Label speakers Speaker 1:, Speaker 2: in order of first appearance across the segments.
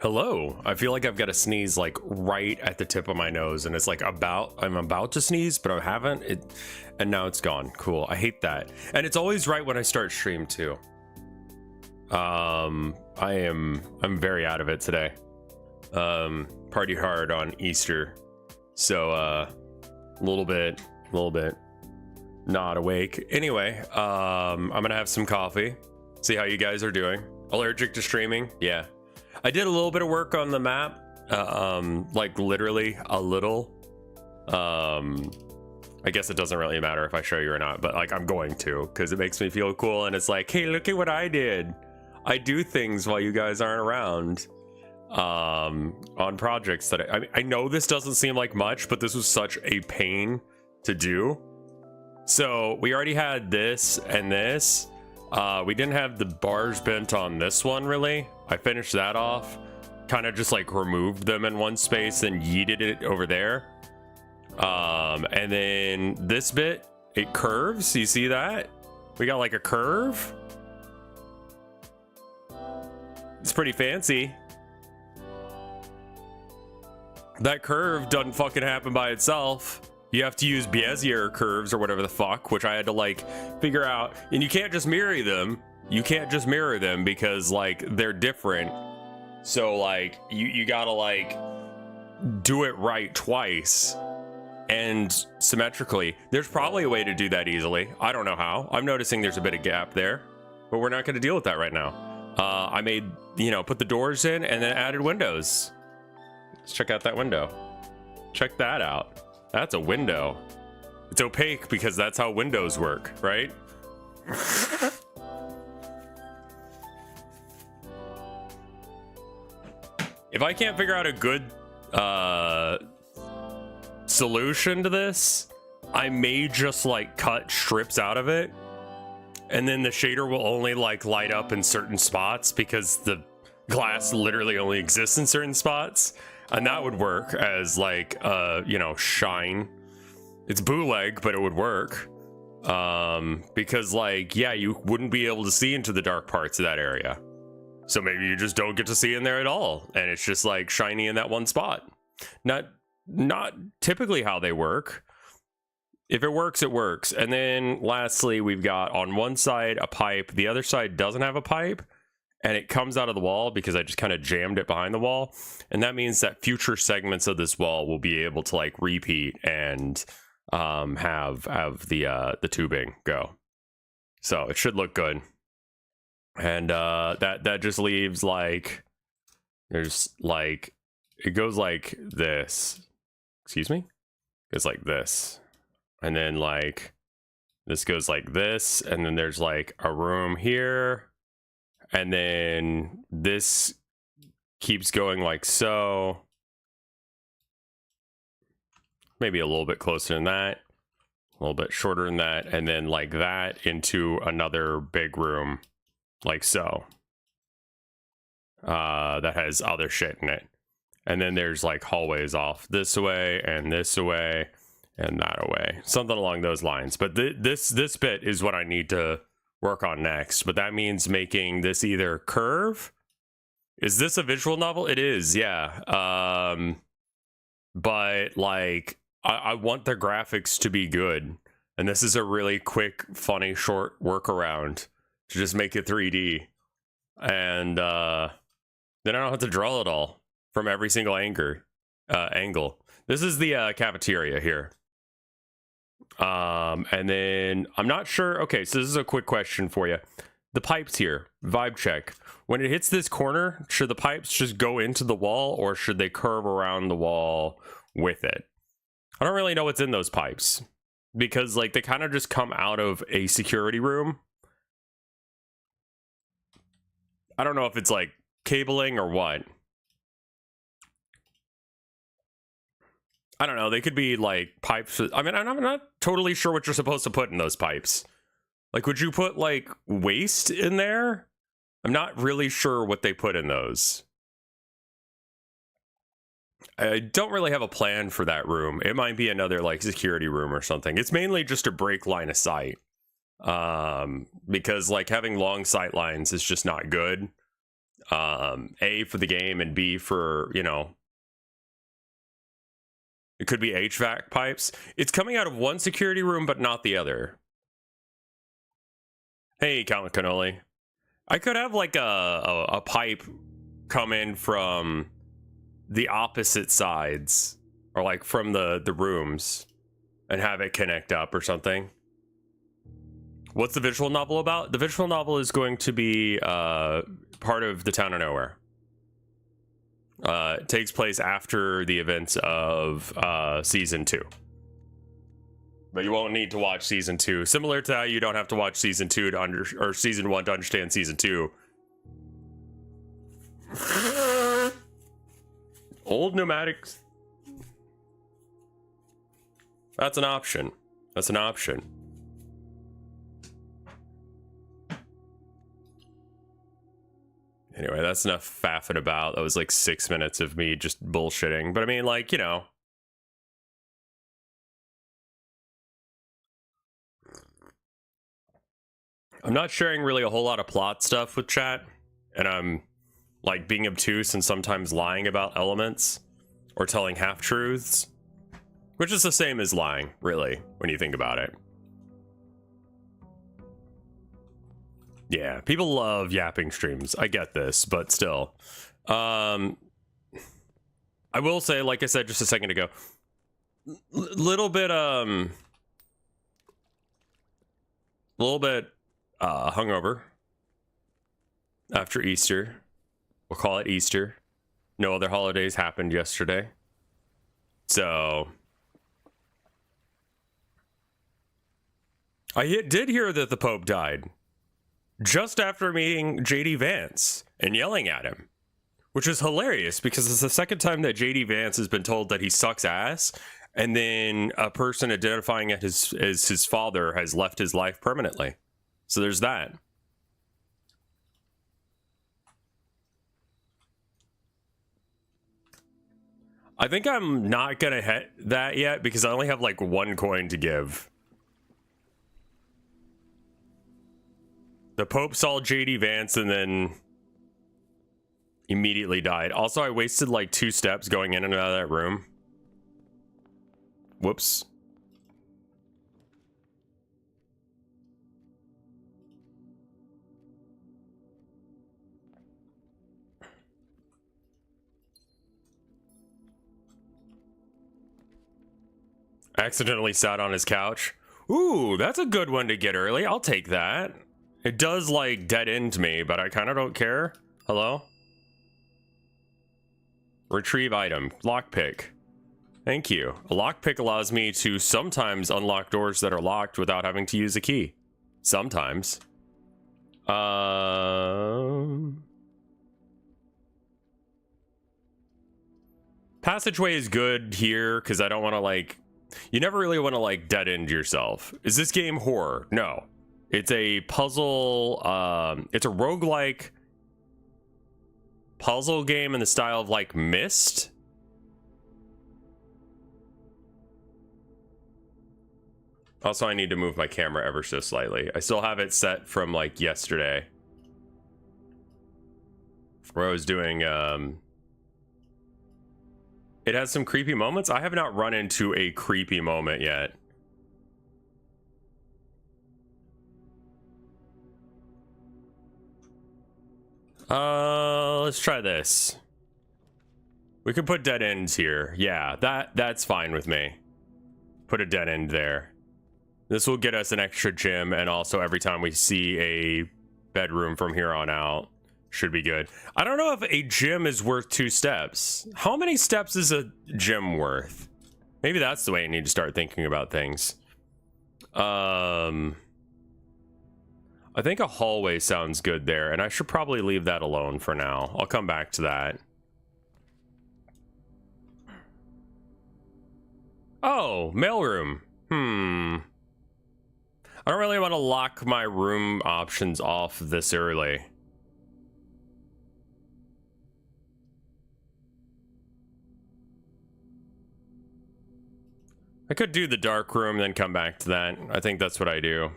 Speaker 1: Hello. I feel like I've got to sneeze like right at the tip of my nose, and it's like I'm about to sneeze, but I haven't. And now it's gone. Cool. I hate that. And it's always right when I start stream too. I'm very out of it today. Partied hard on Easter, so a little bit not awake. Anyway, I'm gonna have some coffee. See how you guys are doing. Allergic to streaming? Yeah. I did a little bit of work on the map, like literally a little. I guess it doesn't really matter if I show you or not, but like I'm going to, because it makes me feel cool, and it's like, hey, look at what I did. I do things while you guys aren't around, on projects that I know this doesn't seem like much, but this was such a pain to do. So we already had this and this. We didn't have the bars bent on this one, really. I finished that off, kind of just like removed them in one space and yeeted it over there. And then this bit, it curves. You see that? We got like a curve. It's pretty fancy. That curve doesn't fucking happen by itself. You have to use Bezier curves or whatever the fuck, which I had to like figure out. And you can't just mirror them. You can't just mirror them because like they're different. So like you gotta like do it right twice and symmetrically. There's probably a way to do that easily. I don't know how. I'm noticing there's a bit of gap there, but we're not gonna deal with that right now. I made, put the doors in and then added windows. Let's check out that window. Check that out. That's a window. It's opaque because that's how windows work, right? If I can't figure out a good solution to this, I may just like cut strips out of it, and then the shader will only like light up in certain spots because the glass literally only exists in certain spots. And that would work as like, shine. It's bootleg, but it would work. Because like, yeah, you wouldn't be able to see into the dark parts of that area. So maybe you just don't get to see in there at all. And it's just like shiny in that one spot. Not typically how they work. If it works, it works. And then lastly, we've got on one side a pipe. The other side doesn't have a pipe. And it comes out of the wall because I just kind of jammed it behind the wall. And that means that future segments of this wall will be able to like repeat and have the tubing go. So it should look good. And that just leaves like, there's like, it goes like this. Excuse me? It's like this. And then like, this goes like this. And then there's like a room here. And then this keeps going like so. Maybe a little bit closer than that. A little bit shorter than that. And then like that into another big room. Like so. That has other shit in it. And then there's like hallways off this way and this way and that way. Something along those lines. But this bit is what I need to work on next, but that means making this either curve. Is this a visual novel? It is, yeah. But like I want the graphics to be good, and this is a really quick, funny, short workaround to just make it 3D, and then I don't have to draw it all from every single angle. This is the cafeteria here. And then I'm not sure. Okay, so this is a quick question for you. The pipes here, vibe check. When it hits this corner, should the pipes just go into the wall or should they curve around the wall with it? I don't really know what's in those pipes because like they kind of just come out of a security room. I don't know if it's like cabling or what. I don't know. They could be like pipes. I mean, I'm not totally sure what you're supposed to put in those pipes. Like, would you put like waste in there? I'm not really sure what they put in those. I don't really have a plan for that room. It might be another like security room or something. It's mainly just to break line of sight. Because like having long sight lines is just not good. A, for the game, and B, for, you know, it could be HVAC pipes. It's coming out of one security room, but not the other. Hey, Count Cannoli. I could have like a pipe come in from the opposite sides, or like from the rooms, and have it connect up or something. What's the visual novel about? The visual novel is going to be part of The Town of Nowhere. It takes place after the events of season 2. But you won't need to watch season 2. Similar to how you don't have to watch season 2 to or season 1 to understand season 2. Old pneumatics. That's an option. That's an option. Anyway, that's enough faffing about. That was like 6 minutes of me just bullshitting. But I mean, like, you know. I'm not sharing really a whole lot of plot stuff with chat. And I'm like being obtuse and sometimes lying about elements. Or telling half-truths. Which is the same as lying, really, when you think about it. Yeah, people love yapping streams. I get this, but still. I will say, like I said just a second ago, little bit hungover after Easter. We'll call it Easter. No other holidays happened yesterday. So I did hear that the Pope died. Just after meeting JD Vance and yelling at him, which is hilarious because it's the second time that JD Vance has been told that he sucks ass, and then a person identifying as his father has left his life permanently. So there's that. I think I'm not gonna hit that yet because I only have like 1 coin to give. The Pope saw JD Vance and then immediately died. Also, I wasted like 2 steps going in and out of that room. Whoops. Accidentally sat on his couch. Ooh, that's a good one to get early. I'll take that. It does, like, dead end me, but I kind of don't care. Hello? Retrieve item. Lockpick. Thank you. A lockpick allows me to sometimes unlock doors that are locked without having to use a key. Sometimes. Passageway is good here, because I don't want to, like... You never really want to, like, dead end yourself. Is this game horror? No. It's a puzzle, it's a roguelike puzzle game in the style of, like, Myst. Also, I need to move my camera ever so slightly. I still have it set from, like, yesterday. Where I was doing, It has some creepy moments. I have not run into a creepy moment yet. Let's try this. We could put dead ends here. Yeah, that's fine with me. Put a dead end there. This will get us an extra gym, and also every time we see a bedroom from here on out, should be good. I don't know if a gym is worth 2 steps. How many steps is a gym worth? Maybe that's the way I need to start thinking about things. I think a hallway sounds good there, and I should probably leave that alone for now. I'll come back to that. Oh, mailroom. I don't really want to lock my room options off this early. I could do the dark room, then come back to that. I think that's what I do.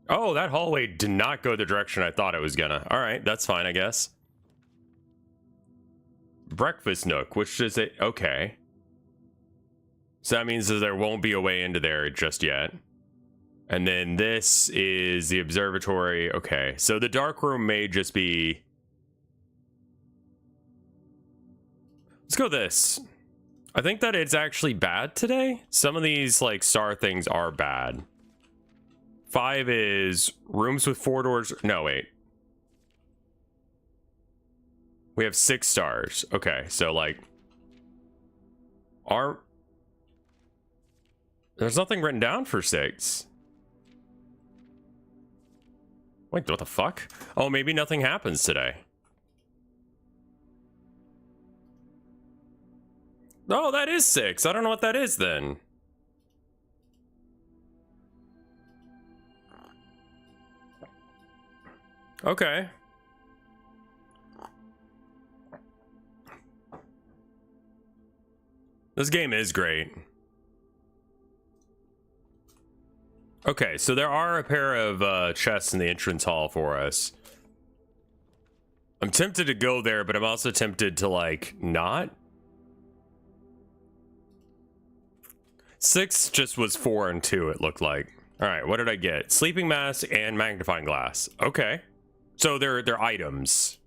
Speaker 1: Oh, that hallway did not go the direction I thought it was gonna. All right, that's fine, I guess. Breakfast nook, which is it? Okay. So that means that there won't be a way into there just yet. And then this is the observatory. Okay, so the dark room may just be... Let's go this. I think that it's actually bad today. Some of these, like, star things are bad. 5 is rooms with 4 doors. No, wait. We have 6 stars. Okay, so, like... There's nothing written down for 6. Wait, what the fuck? Oh, maybe nothing happens today. Oh, that is 6. I don't know what that is then. Okay. This game is great. Okay, so there are a pair of chests in the entrance hall for us. I'm tempted to go there, but I'm also tempted to, like, not. 6 just was 4 and 2, it looked like. All right, what did I get? Sleeping mask and magnifying glass. Okay. So they're items.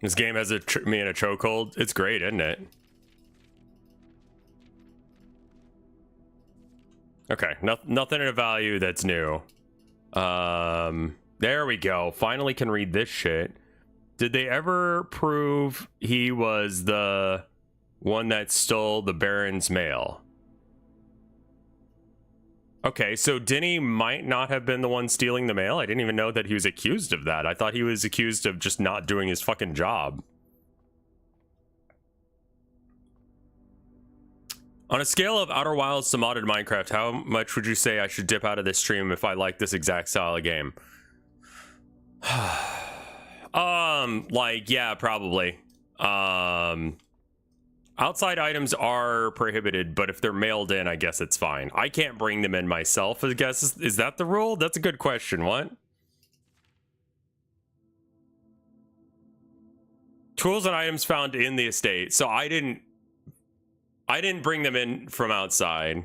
Speaker 1: This game has me in a chokehold. It's great, isn't it? Okay, nothing of value that's new. There we go. Finally can read this shit. Did they ever prove he was the one that stole the Baron's mail? Okay, so Denny might not have been the one stealing the mail. I didn't even know that he was accused of that. I thought he was accused of just not doing his fucking job. On a scale of Outer Wilds to modded Minecraft, how much would you say I should dip out of this stream if I like this exact style of game? Like, yeah, probably. Outside items are prohibited, but if they're mailed in, I guess it's fine. I can't bring them in myself, I guess. Is that the rule? That's a good question. What? Tools and items found in the estate. So I didn't bring them in from outside,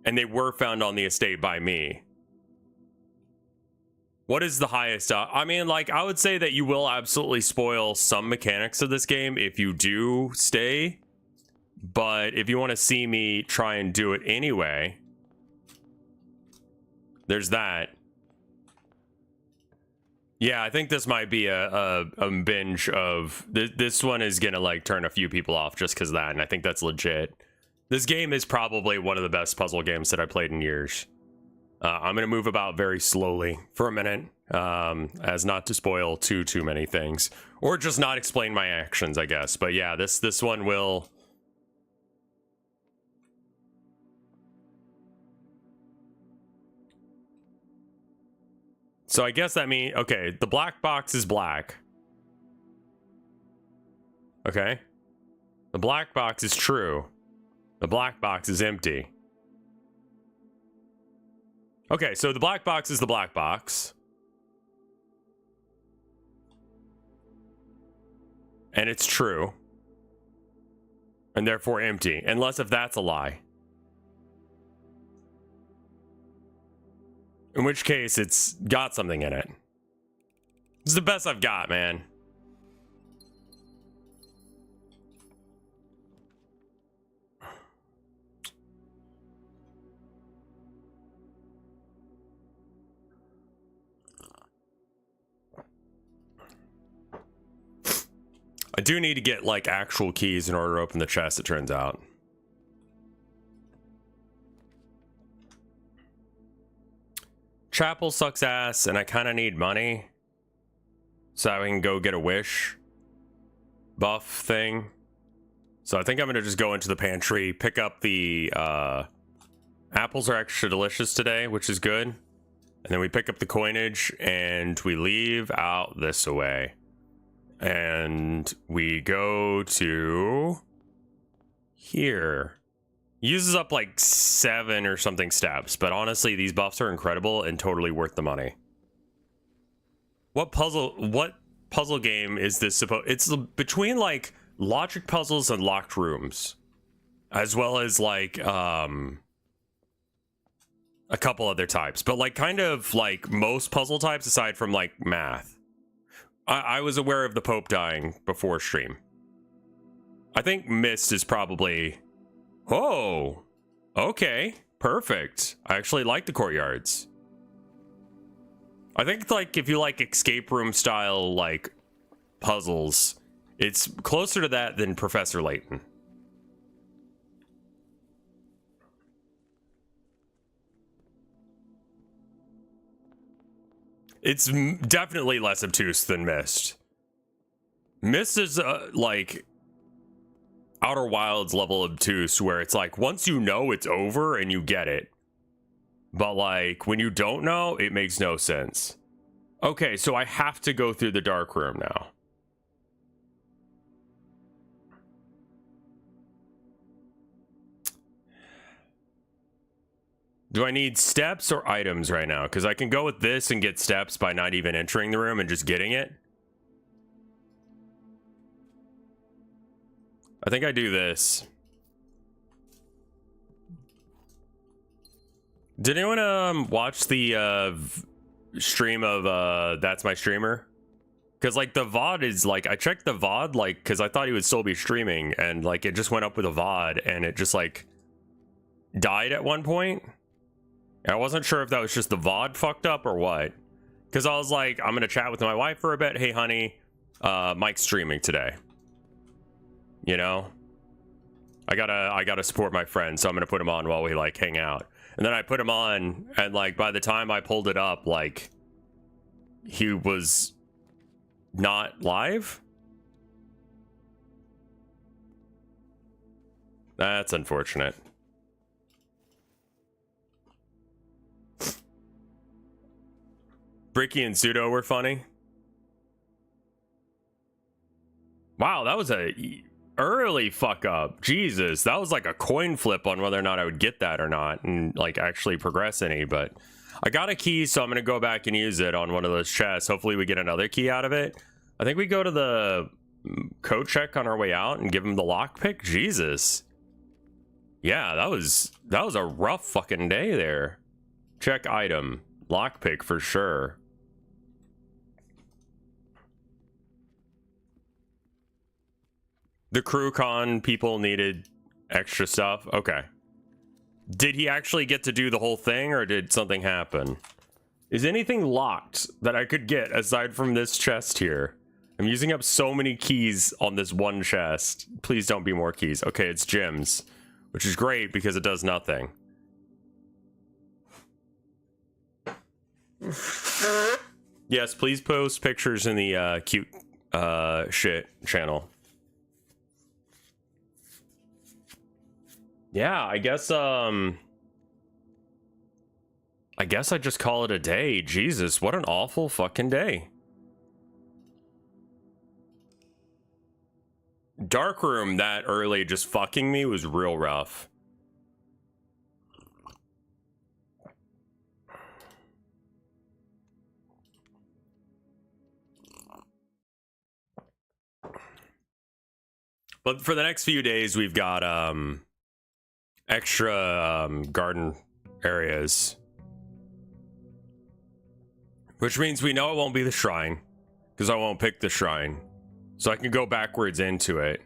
Speaker 1: and they were found on the estate by me. What is the highest? I mean, like, I would say that you will absolutely spoil some mechanics of this game if you do stay. But if you want to see me try and do it anyway, there's that. Yeah, I think this might be a binge of... This one is going to, like, turn a few people off just because of that, and I think that's legit. This game is probably one of the best puzzle games that I played in years. I'm going to move about very slowly for a minute, as not to spoil too many things. Or just not explain my actions, I guess. But yeah, this one will... So I guess that means... Okay, the black box is black. Okay. The black box is true. The black box is empty. Okay, so the black box is the black box. And it's true. And therefore empty. Unless if that's a lie. In which case, it's got something in it. It's the best I've got, man. I do need to get, like, actual keys in order to open the chest, it turns out. Chapel sucks ass, and I kind of need money. So I can go get a wish buff thing. So I think I'm going to just go into the pantry, pick up the... apples are extra delicious today, which is good. And then we pick up the coinage, and we leave out this way. And we go to here. Uses up like 7 or something steps, but honestly, these buffs are incredible and totally worth the money. What puzzle game is this supposed? It's between like logic puzzles and locked rooms, as well as like a couple other types, but like kind of like most puzzle types aside from like math. I was aware of the Pope dying before stream. I think Mist is probably... Oh, okay, perfect. I actually like the courtyards. I think like if you like escape room style like puzzles, it's closer to that than Professor Layton. It's definitely less obtuse than Mist. Mist is like Outer Wilds level obtuse, where it's like once you know it's over and you get it, but like when you don't know, it makes no sense. Okay, so I have to go through the dark room now. Do I need steps or items right now? Because I can go with this and get steps by not even entering the room and just getting it. I think I do this. Did anyone watch the stream of That's My Streamer? Because like the VOD is like, I checked the VOD like because I thought he would still be streaming, and like it just went up with a VOD and it just like died at one point. And I wasn't sure if that was just the VOD fucked up or what. Because I was like, I'm gonna chat with my wife for a bit. Hey honey, Mike's streaming today. You know, I gotta support my friend, so I'm gonna put him on while we like hang out. And then I put him on, and like by the time I pulled it up, like he was not live. That's unfortunate. Bricky and Pseudo were funny. Wow, that was a early fuck up. Jesus, that was like a coin flip on whether or not I would get that or not and like actually progress any. But I got a key, so I'm gonna go back and use it on one of those chests. Hopefully we get another key out of it. I think we go to the code check on our way out and give him the lockpick. Jesus, yeah, that was a rough fucking day there. Check item, lockpick for sure. The crew con people needed extra stuff. Okay. Did he actually get to do the whole thing, or did something happen? Is anything locked that I could get aside from this chest here? I'm using up so many keys on this one chest. Please don't be more keys. Okay, it's gems, which is great because it does nothing. Yes, please post pictures in the cute shit channel. Yeah, I guess I just call it a day. Jesus, what an awful fucking day. Darkroom that early just fucking me was real rough. But for the next few days, we've got extra garden areas, which means we know it won't be the shrine because I won't pick the shrine, so I can go backwards into it.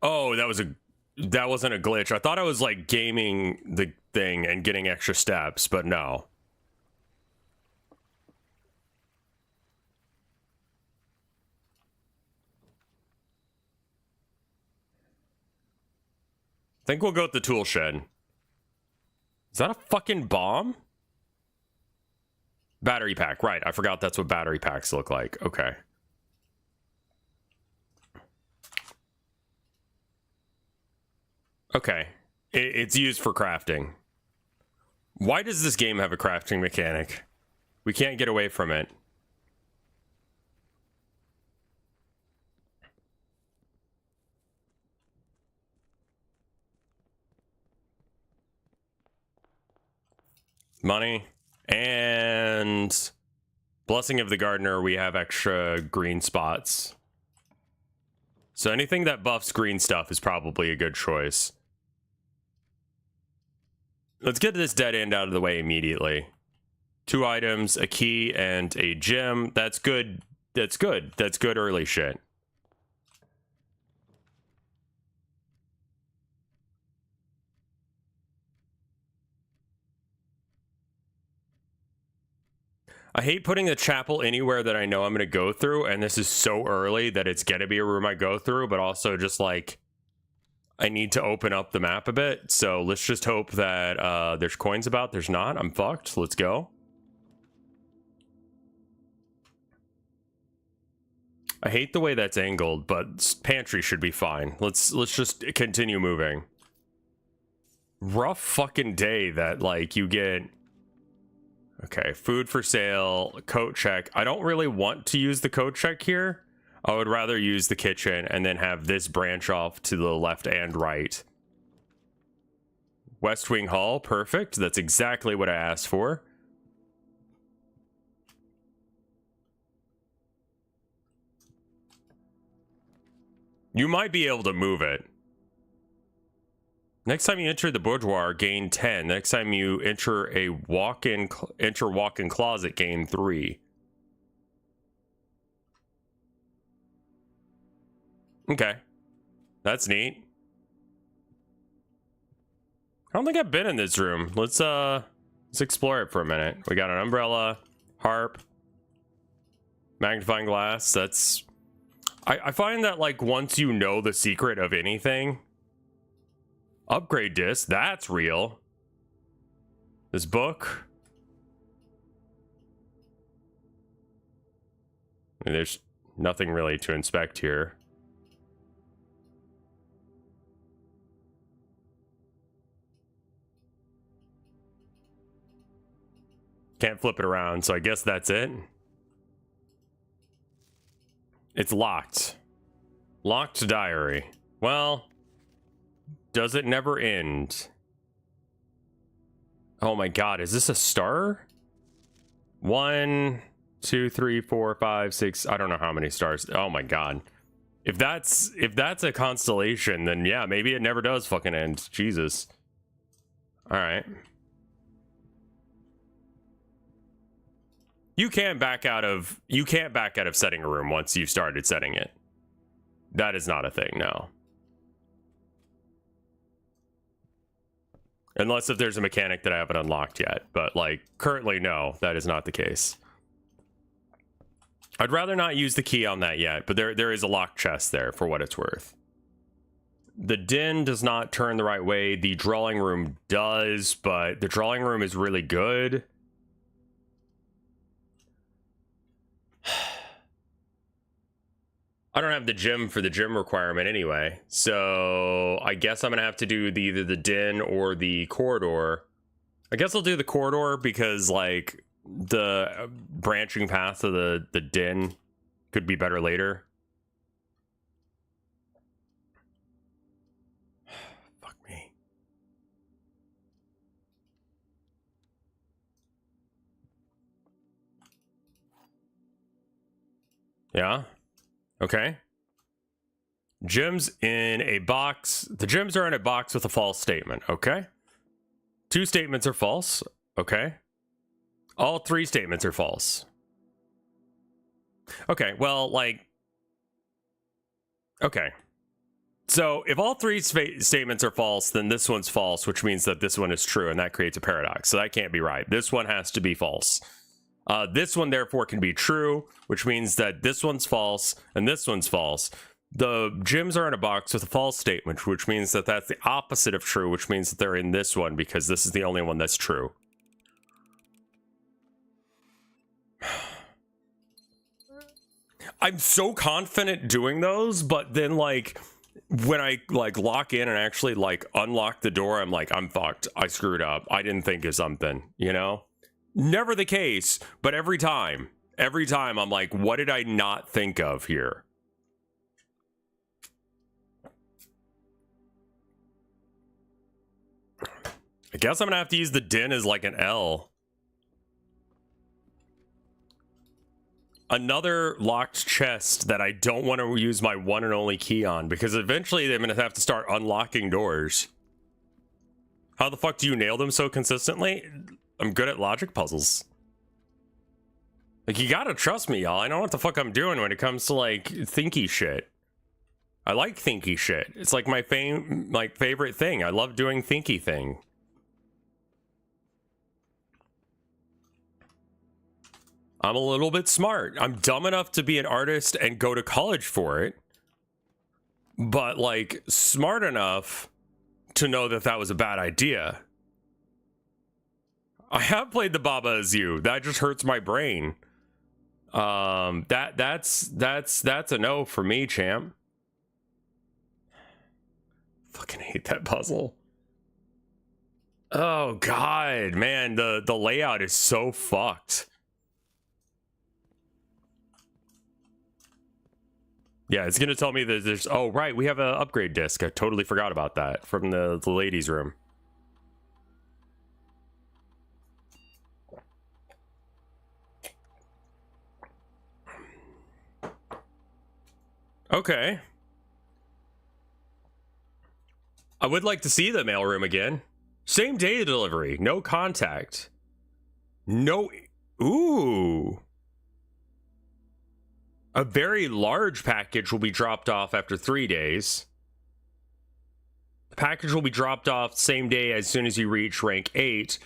Speaker 1: Oh, that wasn't a glitch. I thought I was like gaming the thing and getting extra steps, but no. I think we'll go with the tool shed. Is that a fucking bomb? Battery pack, right. I forgot that's what battery packs look like. Okay. Okay. It's used for crafting. Why does this game have a crafting mechanic? We can't get away from it. money, and Blessing of the Gardener, we have extra green spots. So anything that buffs green stuff is probably a good choice. Let's get this dead end out of the way immediately. 2 items, a key, and a gem. That's good. That's good. That's good early shit. I hate putting the chapel anywhere that I know I'm going to go through, and this is so early that it's going to be a room I go through, but also just like I need to open up the map a bit. So let's just hope that there's coins about. There's not. I'm fucked. Let's go. I hate the way that's angled, but pantry should be fine. Let's just continue moving. Rough fucking day that like you get. Okay, food for sale, coat check. I don't really want to use the coat check here. I would rather use the kitchen and then have this branch off to the left and right. West Wing Hall, perfect. That's exactly what I asked for. You might be able to move it. Next time you enter the boudoir, gain 10. Next time you enter a walk-in closet, gain 3. Okay. That's neat. I don't think I've been in this room. Let's explore it for a minute. We got an umbrella, harp, magnifying glass. That's I find that like once you know the secret of anything, upgrade disc, that's real. This book. And there's nothing really to inspect here. Can't flip it around, so I guess that's it. It's locked. Locked diary. Well, does it never end? Oh my god, is this a star? 1, 2, 3, 4, 5, 6. I don't know how many stars. Oh my god. If that's a constellation, then yeah, maybe it never does fucking end. Jesus. Alright. You can't back out of setting a room once you've started setting it. That is not a thing, no. Unless if there's a mechanic that I haven't unlocked yet. But, like, currently, no, that is not the case. I'd rather not use the key on that yet, but there is a locked chest there for what it's worth. The den does not turn the right way. The drawing room does, but the drawing room is really good. I don't have the gym for the gym requirement anyway, so I guess I'm gonna have to do either the den or the corridor. I guess I'll do the corridor because like the branching path of the den could be better later. Fuck me. Yeah. Okay. Gems in a box. The gems are in a box with a false statement. Okay. 2 statements are false. Okay. All 3 statements are false. Okay. Well, like. Okay. So if all 3 statements are false, then this one's false, which means that this one is true, and that creates a paradox. So that can't be right. This one has to be false. This one, therefore, can be true, which means that this one's false and this one's false. The gems are in a box with a false statement, which means that that's the opposite of true, which means that they're in this one because this is the only one that's true. I'm so confident doing those, but then, like, when I, like, lock in and actually, like, unlock the door, I'm like, I'm fucked. I screwed up. I didn't think of something, you know? Never the case, but every time I'm like, what did I not think of here? I guess I'm gonna have to use the den as like an L. another locked chest that I don't want to use my one and only key on, because eventually I'm going to have to start unlocking doors. How the fuck do you nail them so consistently? I'm good at logic puzzles. Like, you gotta trust me, y'all. I know what the fuck I'm doing when it comes to, like, thinky shit. I like thinky shit. It's like my favorite thing. I love doing thinky thing. I'm a little bit smart. I'm dumb enough to be an artist and go to college for it. But, like, smart enough to know that that was a bad idea. I have played the Baba Is You. That just hurts my brain. That's a no for me, champ. Fucking hate that puzzle. Oh god, man, the layout is so fucked. Yeah, it's gonna tell me that there's, oh right, we have an upgrade disc. I totally forgot about that from the ladies' room. Okay. I would like to see the mailroom again. Same day delivery, no contact. No, ooh. A very large package will be dropped off after 3 days. The package will be dropped off same day as soon as you reach rank 8.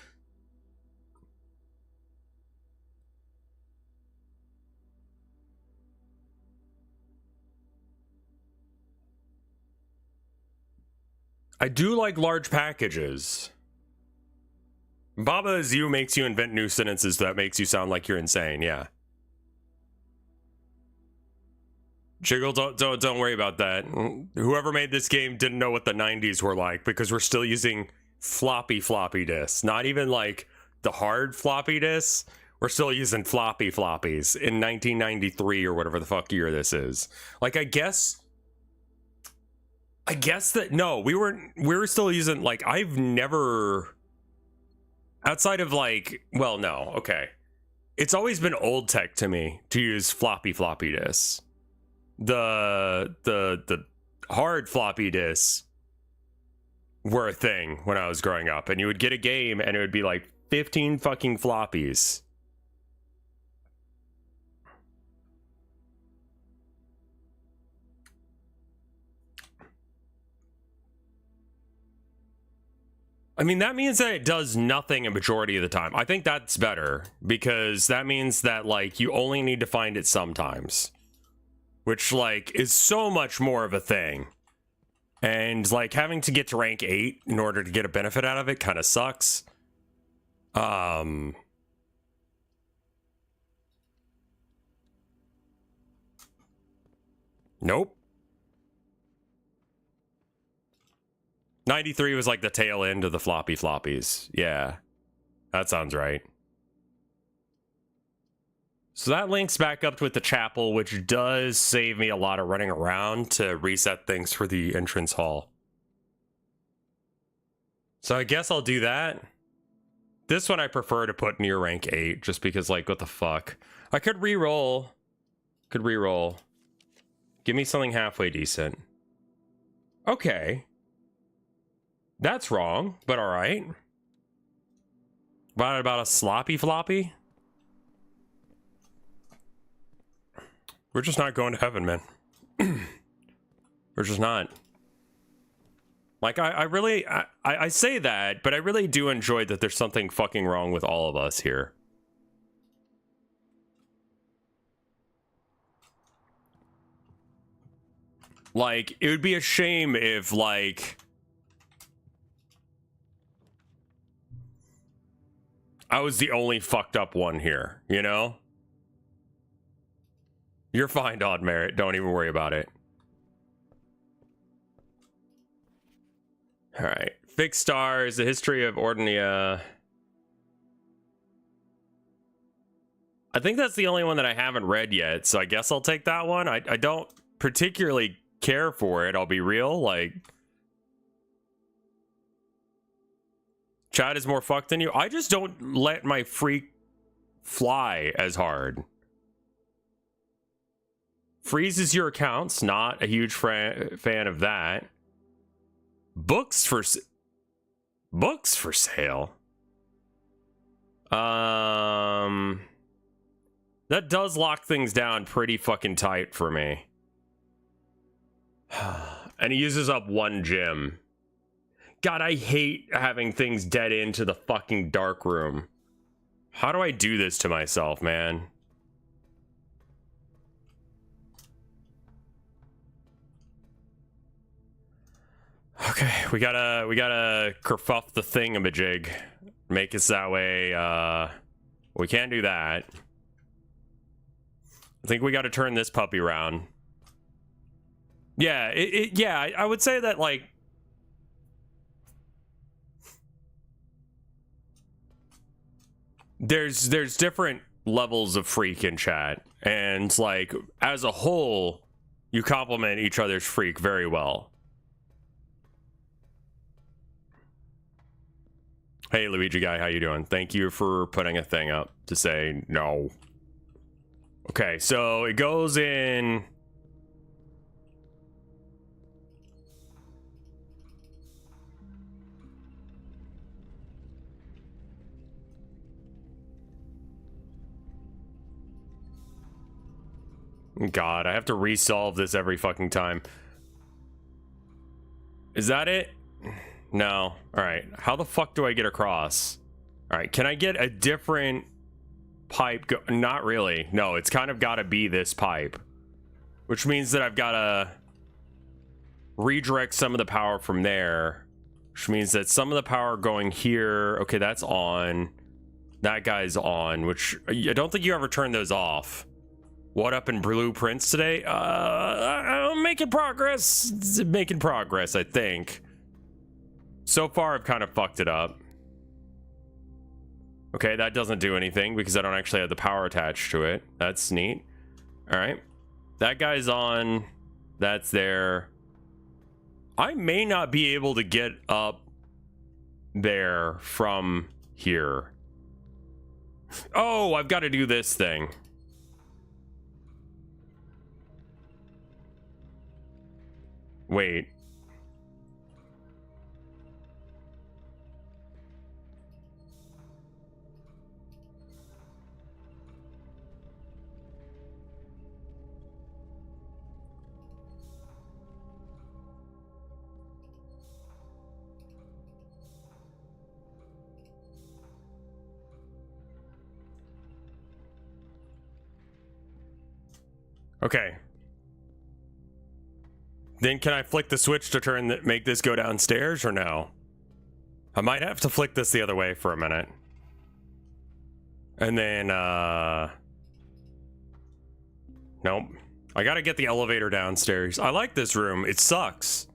Speaker 1: I do like large packages. Baba Is You makes you invent new sentences that makes you sound like you're insane, yeah. Jiggle, don't worry about that. Whoever made this game didn't know what the 90s were like, because we're still using floppy disks. Not even like the hard floppy disks. We're still using floppy floppies in 1993 or whatever the fuck year this is. Like, I guess that, no, we were still using, like, I've never, outside of like, well, no, okay. It's always been old tech to me to use floppy disks. The hard floppy disks were a thing when I was growing up, and you would get a game and it would be like 15 fucking floppies. I mean, that means that it does nothing a majority of the time. I think that's better, because that means that, like, you only need to find it sometimes. Which, like, is so much more of a thing. And, like, having to get to rank 8 in order to get a benefit out of it kind of sucks. Nope. 93 was like the tail end of the floppy floppies. Yeah, that sounds right. So that links back up with the chapel, which does save me a lot of running around to reset things for the entrance hall. So I guess I'll do that. This one I prefer to put near rank 8, just because, like, what the fuck? I could re-roll. Give me something halfway decent. Okay. That's wrong, but alright. About a sloppy floppy? We're just not going to heaven, man. We're just not. Like, I say that, but I really do enjoy that there's something fucking wrong with all of us here. Like, it would be a shame if, like, I was the only fucked up one here, you know? You're fine, Odd Merit. Don't even worry about it. Alright. Fixed stars, the history of Ordnia. I think that's the only one that I haven't read yet, so I guess I'll take that one. I don't particularly care for it, I'll be real. Like, Chad is more fucked than you. I just don't let my freak fly as hard. Freezes your accounts. Not a huge fan of that. Books for sale. That does lock things down pretty fucking tight for me. And he uses up 1 gem. God, I hate having things dead into the fucking dark room. How do I do this to myself, man? Okay, we gotta kerfuff the thingamajig. Make it that way. We can't do that. I think we gotta turn this puppy around. Yeah, yeah, I would say that, like, there's different levels of freak in chat, and like as a whole, you complement each other's freak very well. Hey, Luigi guy, how you doing? Thank you for putting a thing up to say no. Okay, so it goes in. God, I have to resolve this every fucking time. Is that it? No. Alright. How the fuck do I get across? Alright, can I get a different pipe? Not really. No, it's kind of got to be this pipe. Which means that I've got to redirect some of the power from there. Which means that some of the power going here... Okay, that's on. That guy's on, which... I don't think you ever turn those off. What up in blueprints today? I'm making progress. Making progress, I think. So far, I've kind of fucked it up. Okay, that doesn't do anything because I don't actually have the power attached to it. That's neat. All right. That guy's on. That's there. I may not be able to get up there from here. Oh, I've got to do this thing. Wait. Okay. Then can I flick the switch to make this go downstairs or no? I might have to flick this the other way for a minute. And then, nope. I gotta get the elevator downstairs. I like this room. It sucks.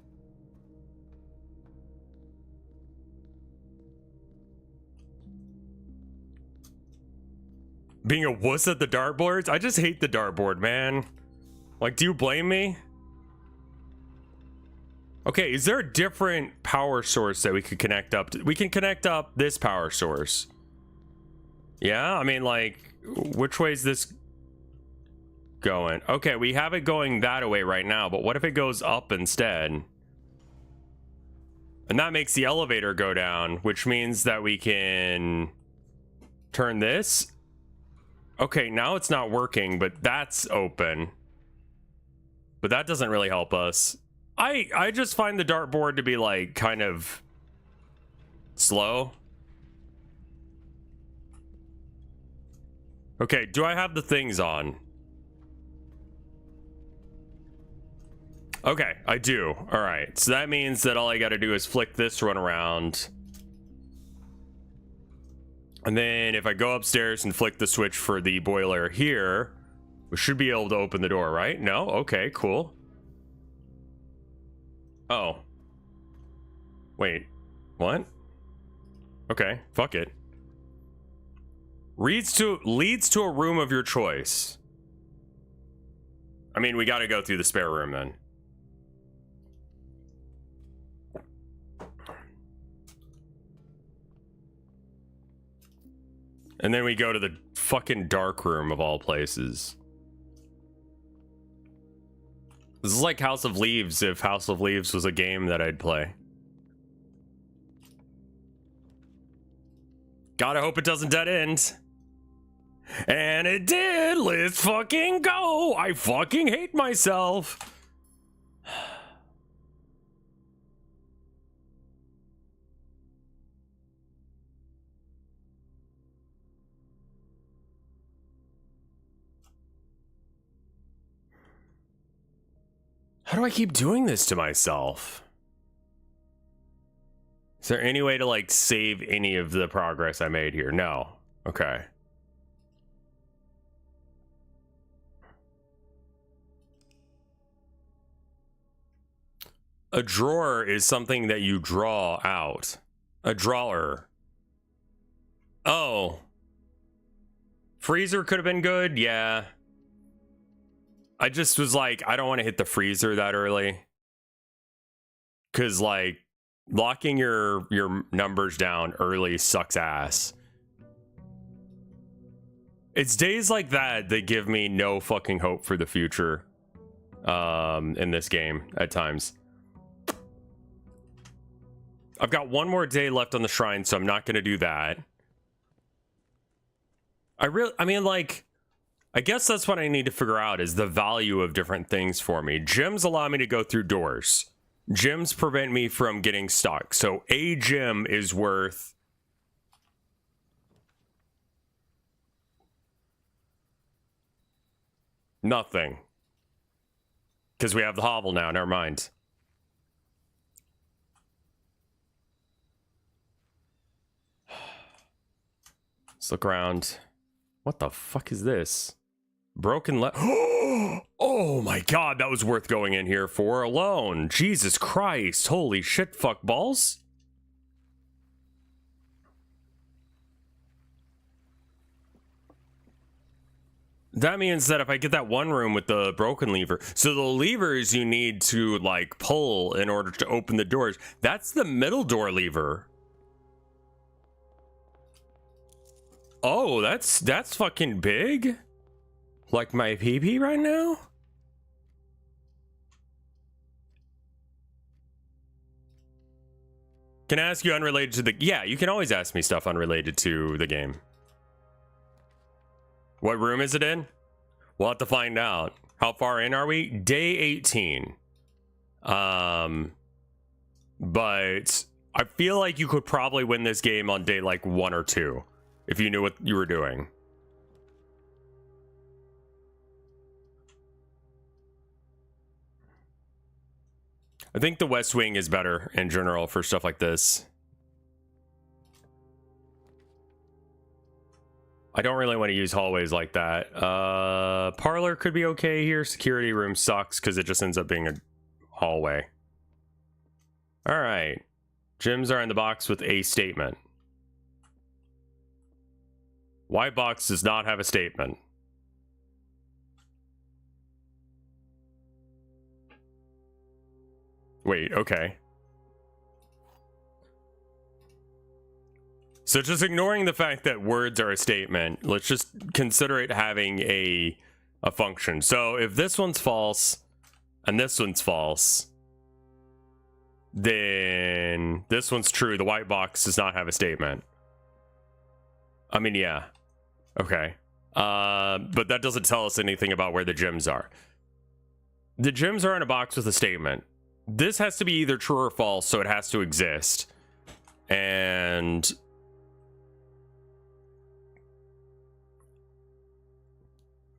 Speaker 1: Being a wuss at the dartboards? I just hate the dartboard, man. Like, do you blame me? Okay, is there a different power source that we could connect up to? We can connect up this power source. Yeah, I mean, like, which way is this going? Okay, we have it going that way right now, but what if it goes up instead? And that makes the elevator go down, which means that we can turn this. Okay, now it's not working, but that's open. But that doesn't really help us. I just find the dartboard to be, like, kind of slow. Okay, do I have the things on? Okay, I do. All right, so that means that all I got to do is flick this one around. And then if I go upstairs and flick the switch for the boiler here, we should be able to open the door, right? No? Okay, cool. Oh. Wait. What? Okay, fuck it. Leads to a room of your choice. I mean, we gotta go through the spare room then. And then we go to the fucking dark room of all places. This is like House of Leaves if House of Leaves was a game that I'd play. Gotta hope it doesn't dead end. And it did! Let's fucking go! I fucking hate myself! How do I keep doing this to myself? Is there any way to, like, save any of the progress I made here? No. Okay. A drawer is something that you draw out. A drawer. Oh. Freezer could have been good, yeah. I just was like, I don't want to hit the freezer that early. Cause like locking your numbers down early sucks ass. It's days like that that give me no fucking hope for the future in this game at times. I've got one more day left on the shrine, so I'm not going to do that. I mean, like, I guess that's what I need to figure out is the value of different things for me. Gems allow me to go through doors. Gems prevent me from getting stuck. So a gem is worth... nothing. Because we have the hovel now, never mind. Let's look around. What the fuck is this? Broken oh my god, that was worth going in here for alone. Jesus Christ. Holy shit, fuck balls. That means that if I get that one room with the broken lever, so the levers you need to like pull in order to open the doors, that's the middle door lever. Oh, that's fucking big. Like my PP right now? Can I ask you unrelated to the... Yeah, you can always ask me stuff unrelated to the game. What room is it in? We'll have to find out. How far in are we? Day 18. But I feel like you could probably win this game on day like 1 or 2 if you knew what you were doing. I think the West Wing is better in general for stuff like this. I don't really want to use hallways like that. Parlor could be okay here. Security room sucks because it just ends up being a hallway. All right. Gyms are in the box with a statement. White box does not have a statement. Wait, okay. So just ignoring the fact that words are a statement, let's just consider it having a function. So if this one's false and this one's false, then this one's true. The white box does not have a statement. I mean, yeah. Okay. But that doesn't tell us anything about where the gems are. The gems are in a box with a statement. This has to be either true or false, so it has to exist. And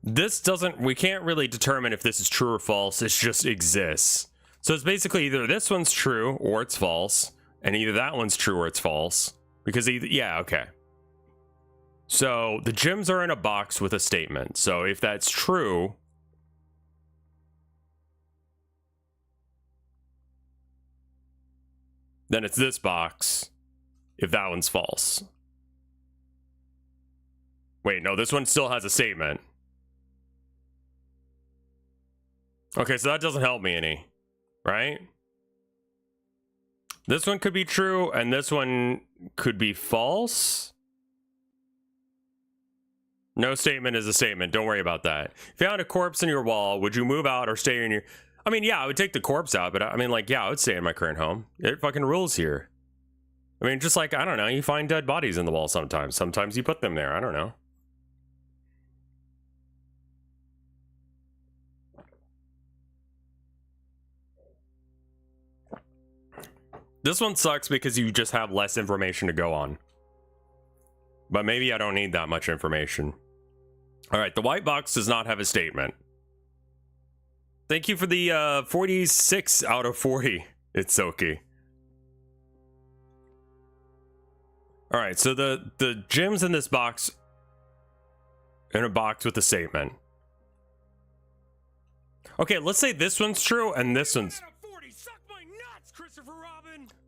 Speaker 1: this doesn't, we can't really determine if this is true or false. It just exists. So it's basically either this one's true or it's false, and either that one's true or it's false. Because either, yeah, okay. So the gems are in a box with a statement. So if that's true, then it's this box if that one's false. Wait, no, this one still has a statement. Okay, so that doesn't help me any, right? This one could be true, and this one could be false. No statement is a statement. Don't worry about that. Found a corpse in your wall. Would you move out or stay in your... I mean, yeah, I would take the corpse out, but I mean, like, yeah, I would stay in my current home. It fucking rules here. I mean, just like, I don't know, you find dead bodies in the wall sometimes. Sometimes you put them there. I don't know. This one sucks because you just have less information to go on. But maybe I don't need that much information. All right, the white box does not have a statement. Thank you for the 46 out of 40, Itsuki. All right, so the gems in this box, in a box with a statement. Okay, let's say this one's true and this one's...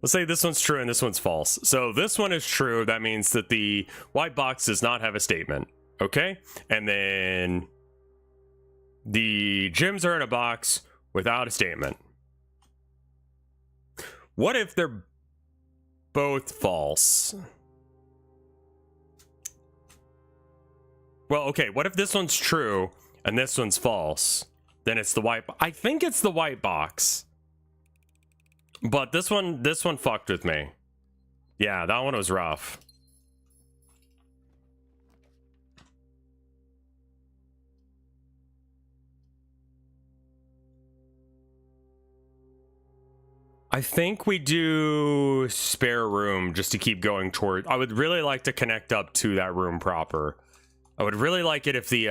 Speaker 1: Let's say this one's true and this one's false. So this one is true. That means that the white box does not have a statement. Okay? And then the gems are in a box without a statement. What if they're both false? Well, okay, what if this one's true and this one's false? Then it's the white... I think it's the white box. But this one fucked with me. Yeah, that one was rough. I think we do spare room just to keep going toward... I would really like to connect up to that room proper. I would really like it if the,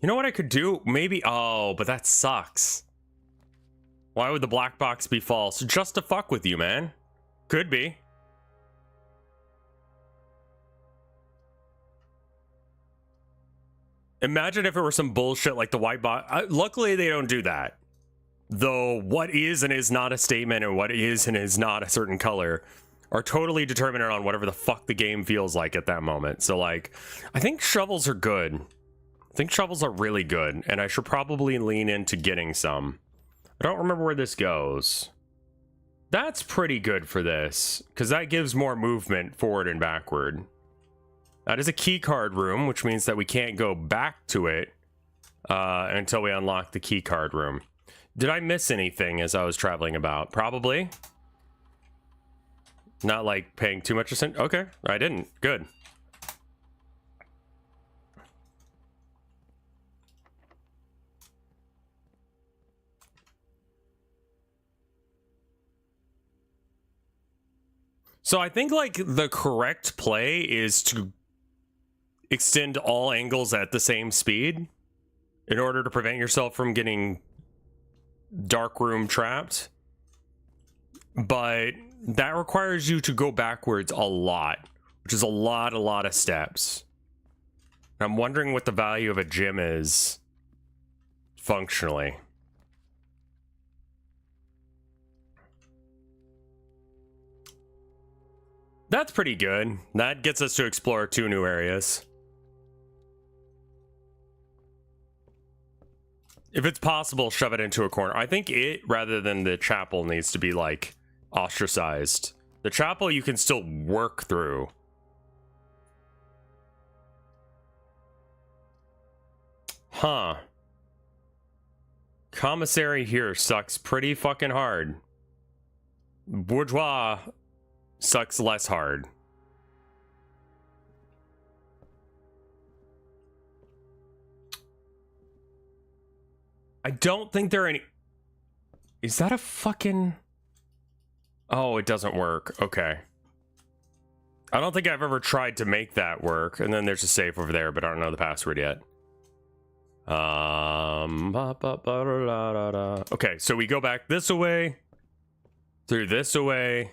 Speaker 1: You know what I could do? Maybe... Oh, but that sucks. Why would the black box be false? Just to fuck with you, man. Could be. Imagine if it were some bullshit like the white box. Luckily, they don't do that. Though what is and is not a statement and what is and is not a certain color are totally determined on whatever the fuck the game feels like at that moment. So, like, I think shovels are good. I think shovels are really good, and I should probably lean into getting some. I don't remember where this goes. That's pretty good for this, because that gives more movement forward and backward. That is a key card room, which means that we can't go back to it until we unlock the key card room. Did I miss anything as I was traveling about? Probably. Not like paying too much attention. Okay, I didn't. Good. So I think, like, the correct play is to extend all angles at the same speed in order to prevent yourself from getting dark room trapped. But that requires you to go backwards a lot, which is a lot of steps. I'm wondering what the value of a gem is functionally. That's pretty good. That gets us to explore 2 new areas. If it's possible, shove it into a corner. I think it, rather than the chapel, needs to be, like, ostracized. The chapel you can still work through. Huh. Commissary here sucks pretty fucking hard. Bourgeois sucks less hard. I don't think there are any... Is that a fucking... Oh, it doesn't work. Okay. I don't think I've ever tried to make that work. And then there's a safe over there, but I don't know the password yet. Okay, so we go back this way. Through this way.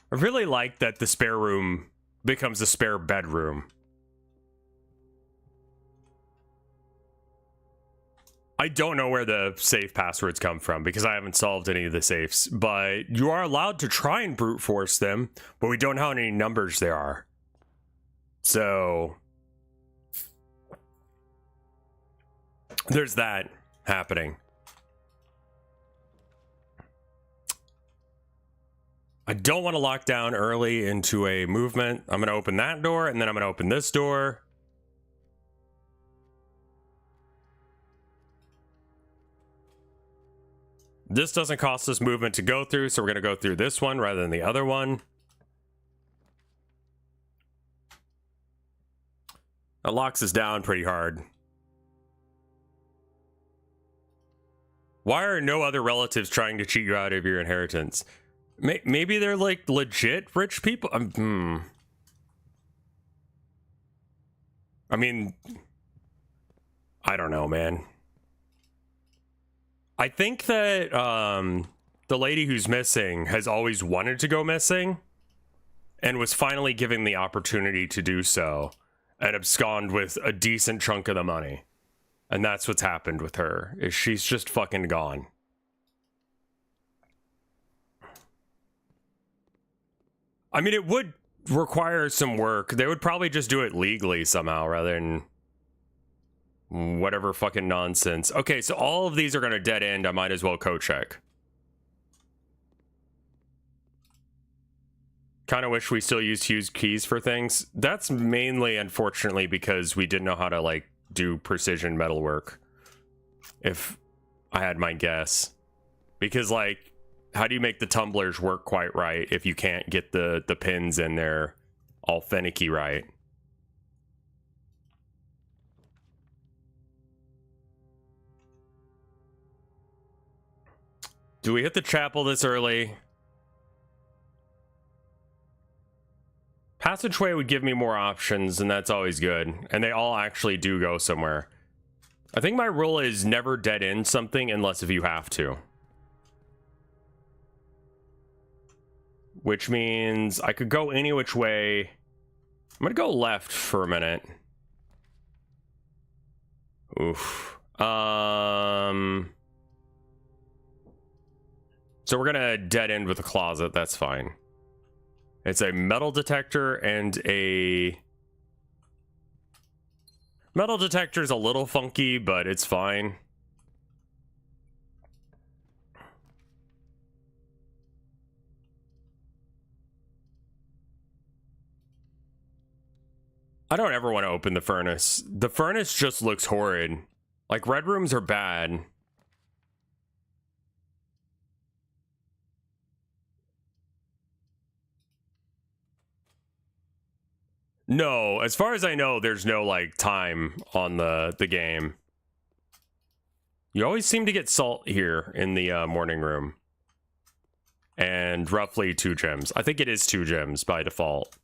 Speaker 1: I really like that the spare room becomes a spare bedroom. I don't know where the safe passwords come from because I haven't solved any of the safes, but you are allowed to try and brute force them, but we don't know how many numbers there are. So there's that happening. I don't want to lock down early into a movement. I'm going to open that door, and then I'm going to open this door. This doesn't cost us movement to go through, so we're going to go through this one rather than the other one. That locks us down pretty hard. Why are no other relatives trying to cheat you out of your inheritance? Maybe they're like legit rich people. I mean, I don't know, man. I think that the lady who's missing has always wanted to go missing and was finally given the opportunity to do so and abscond with a decent chunk of the money. And that's what's happened with her, is she's just fucking gone. I mean, it would require some work. They would probably just do it legally somehow rather than whatever fucking nonsense. Okay, so all of these are going to dead end. I might as well co-check. Kind of wish we still used Hughes keys for things. That's mainly, unfortunately, because we didn't know how to, like, do precision metalwork. If I had my guess. Because, like, how do you make the tumblers work quite right if you can't get the pins in there all finicky right? Do we hit the chapel this early? Passageway would give me more options, and that's always good. And they all actually do go somewhere. I think my rule is never dead end something unless if you have to. Which means I could go any which way. I'm gonna go left for a minute. Oof. So we're gonna dead end with a closet, that's fine. It's a metal detector and a... Metal detector's a little funky, but it's fine. I don't ever want to open the furnace. The furnace just looks horrid. Like, red rooms are bad. No, as far as I know, there's no, like, time on the game. You always seem to get salt here in the morning room. And roughly 2 gems. I think it is 2 gems by default.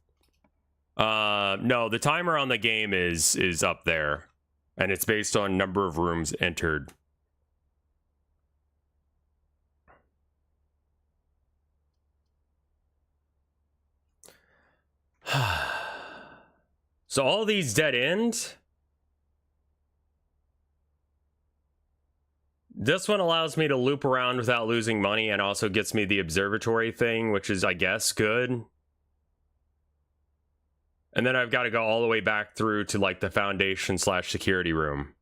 Speaker 1: No, the timer on the game is up there. And it's based on number of rooms entered. So all these dead end. This one allows me to loop around without losing money and also gets me the observatory thing, which is, I guess, good. And then I've got to go all the way back through to, like, the foundation / security room.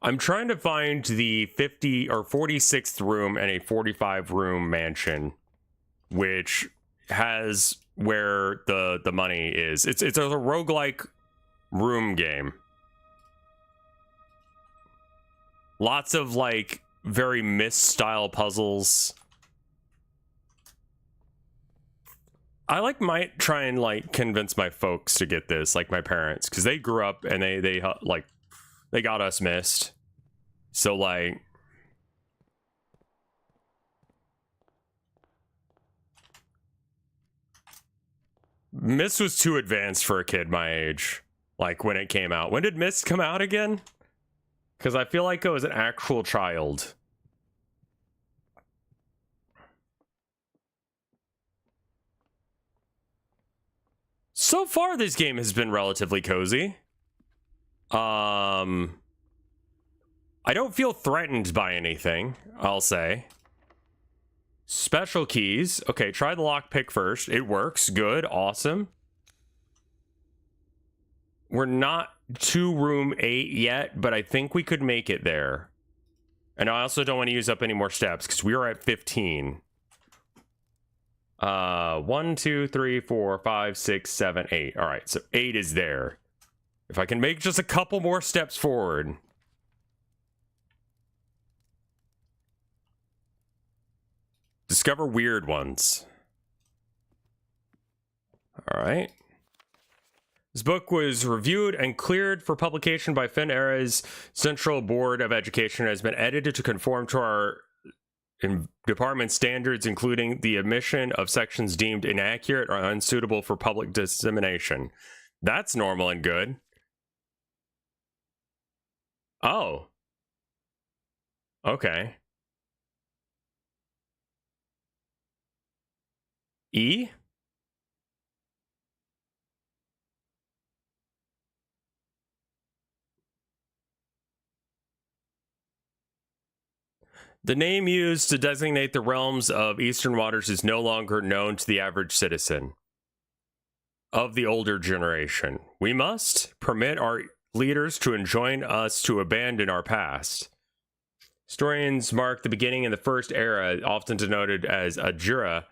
Speaker 1: I'm trying to find the 50 or 46th room and a 45 room mansion, which has where the money is. It's a roguelike room game. Lots of, like, very Myst style puzzles. I might try and, like, convince my folks to get this, like my parents, because they grew up and they got us Myst. So, like, Myst was too advanced for a kid my age, like, when it came out. When did Myst come out again? Because I feel like I was an actual child. So far, this game has been relatively cozy. I don't feel threatened by anything, I'll say. Special keys. Okay, try the lockpick first. It works. Good. Awesome. We're not to room 8 yet, but I think we could make it there. And I also don't want to use up any more steps because we are at 15. 1, 2, 3, 4, 5, 6, 7, 8. All right, so 8 is there. If I can make just a couple more steps forward. Discover weird ones. All right. This book was reviewed and cleared for publication by FinEra's Central Board of Education and has been edited to conform to our department standards, including the omission of sections deemed inaccurate or unsuitable for public dissemination. That's normal and good. Oh. Okay. E? The name used to designate the realms of Eastern Waters is no longer known to the average citizen of the older generation. We must permit our leaders to enjoin us to abandon our past. Historians mark the beginning in the first era, often denoted as Ajura,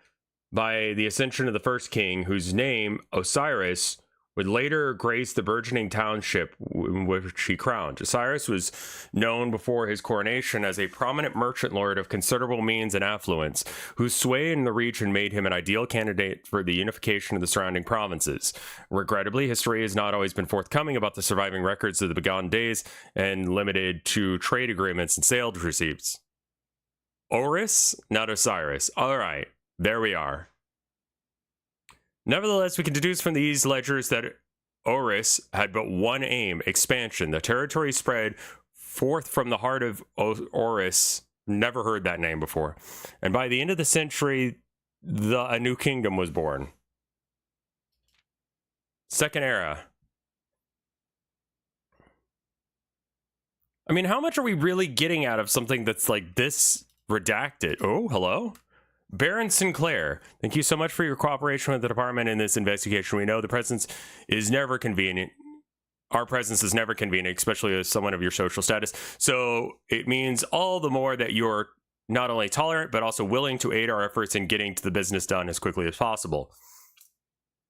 Speaker 1: by the ascension of the first king, whose name, Osiris, would later grace the burgeoning township in which he crowned. Osiris was known before his coronation as a prominent merchant lord of considerable means and affluence, whose sway in the region made him an ideal candidate for the unification of the surrounding provinces. Regrettably, history has not always been forthcoming about the surviving records of the bygone days and limited to trade agreements and sales receipts. Oris, not Osiris. All right, there we are. Nevertheless, we can deduce from these ledgers that Oris had but one aim, expansion. The territory spread forth from the heart of Oris. Never heard that name before. And by the end of the century, a new kingdom was born. Second era. I mean, how much are we really getting out of something that's like this redacted? Oh, hello? Baron Sinclair, thank you so much for your cooperation with the department in this investigation. We know the presence is never convenient. Our presence is never convenient, especially as someone of your social status. So it means all the more that you're not only tolerant, but also willing to aid our efforts in getting to the business done as quickly as possible.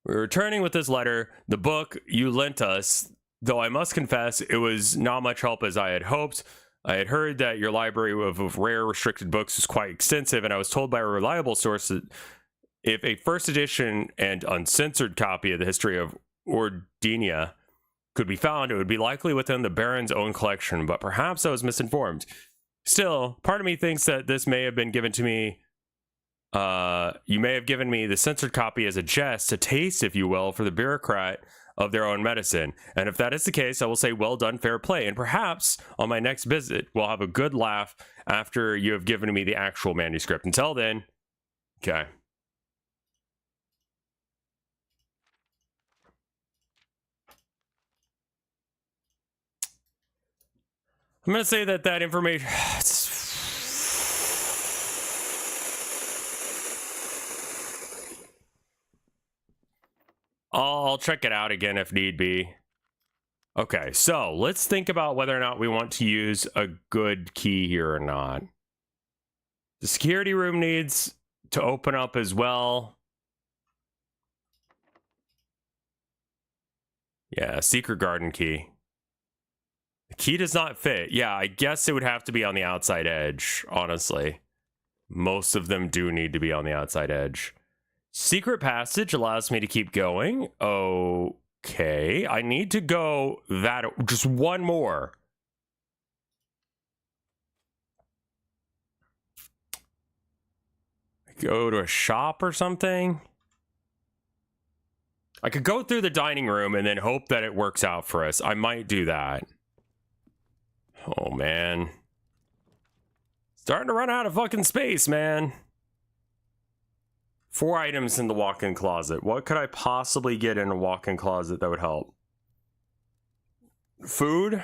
Speaker 1: We're returning with this letter, the book you lent us, though I must confess it was not much help as I had hoped. I had heard that your library of rare restricted books is quite extensive, and I was told by a reliable source that if a first edition and uncensored copy of the history of Ordinia could be found, it would be likely within the Baron's own collection, but perhaps I was misinformed. Still, part of me thinks that this may have been given to me. You may have given me the censored copy as a jest, a taste, if you will, for the bureaucrat of their own medicine. And if that is the case, I will say well done, fair play. And perhaps on my next visit, we'll have a good laugh after you have given me the actual manuscript. Until then, okay. I'm going to say that information... I'll check it out again if need be. Okay, so let's think about whether or not we want to use a good key here or not. The security room needs to open up as well. Yeah, secret garden key. The key does not fit. Yeah, I guess it would have to be on the outside edge, honestly. Most of them do need to be on the outside edge. Secret passage allows me to keep going. Okay, I need to go just one more. Go to a shop or something. I could go through the dining room and then hope that it works out for us. I might do that. Oh, man. Starting to run out of fucking space, man. 4 items in the walk-in closet. What could I possibly get in a walk-in closet that would help? Food?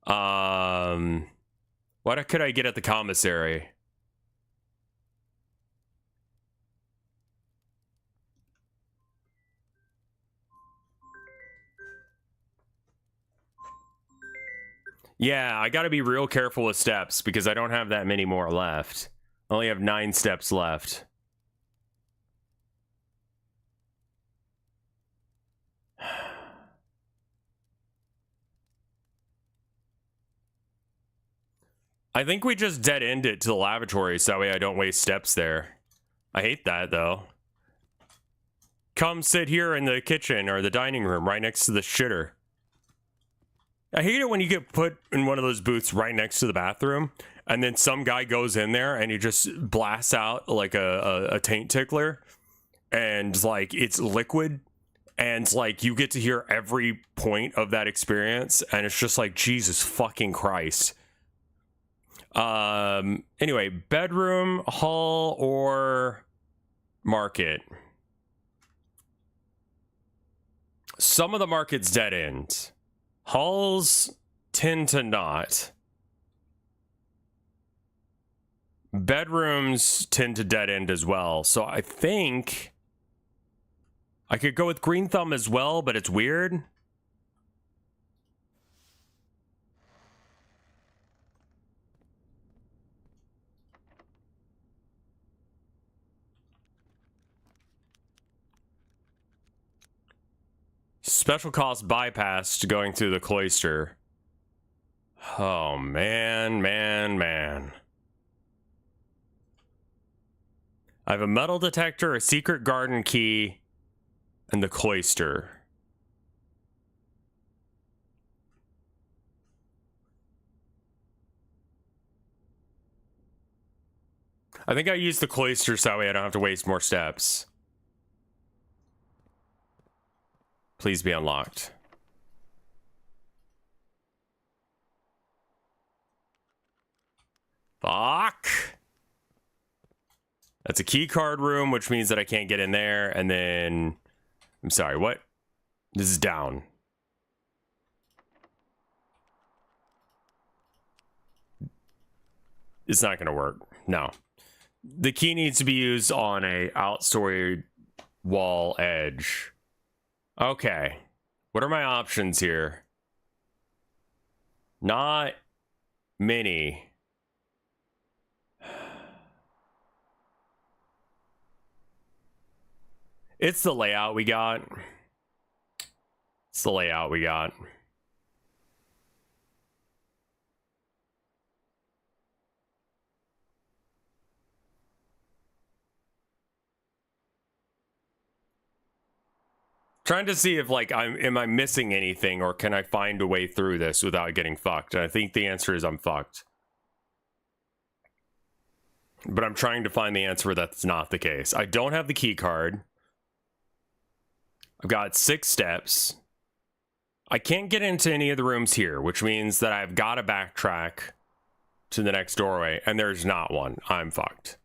Speaker 1: What could I get at the commissary? Yeah, I gotta be real careful with steps because I don't have that many more left. I only have 9 steps left. I think we just dead end it to the lavatory so that way I don't waste steps there. I hate that though. Come sit here in the kitchen or the dining room right next to the shitter. I hate it when you get put in one of those booths right next to the bathroom and then some guy goes in there and he just blasts out like a taint tickler and like it's liquid and like you get to hear every point of that experience and it's just like Jesus fucking Christ. Anyway, bedroom, hall, or market. Some of the markets dead end. Halls tend to not. Bedrooms tend to dead end as well. So I think I could go with Green Thumb as well, but it's weird. Special cost bypassed going through the cloister. Oh, man. I have a metal detector, a secret garden key, and the cloister. I think I used the cloister so that way I don't have to waste more steps. Please be unlocked. Fuck. That's a key card room, which means that I can't get in there. And then, I'm sorry, what? This is down. It's not gonna work. No. The key needs to be used on a outstory wall edge. Okay. What are my options here? Not many. It's the layout we got. It's the layout we got. Trying to see if like am I missing anything or can I find a way through this without getting fucked? And I think the answer is I'm fucked. But I'm trying to find the answer where that's not the case. I don't have the key card. I've got 6 steps. I can't get into any of the rooms here, which means that I've got to backtrack to the next doorway, and there's not one. I'm fucked.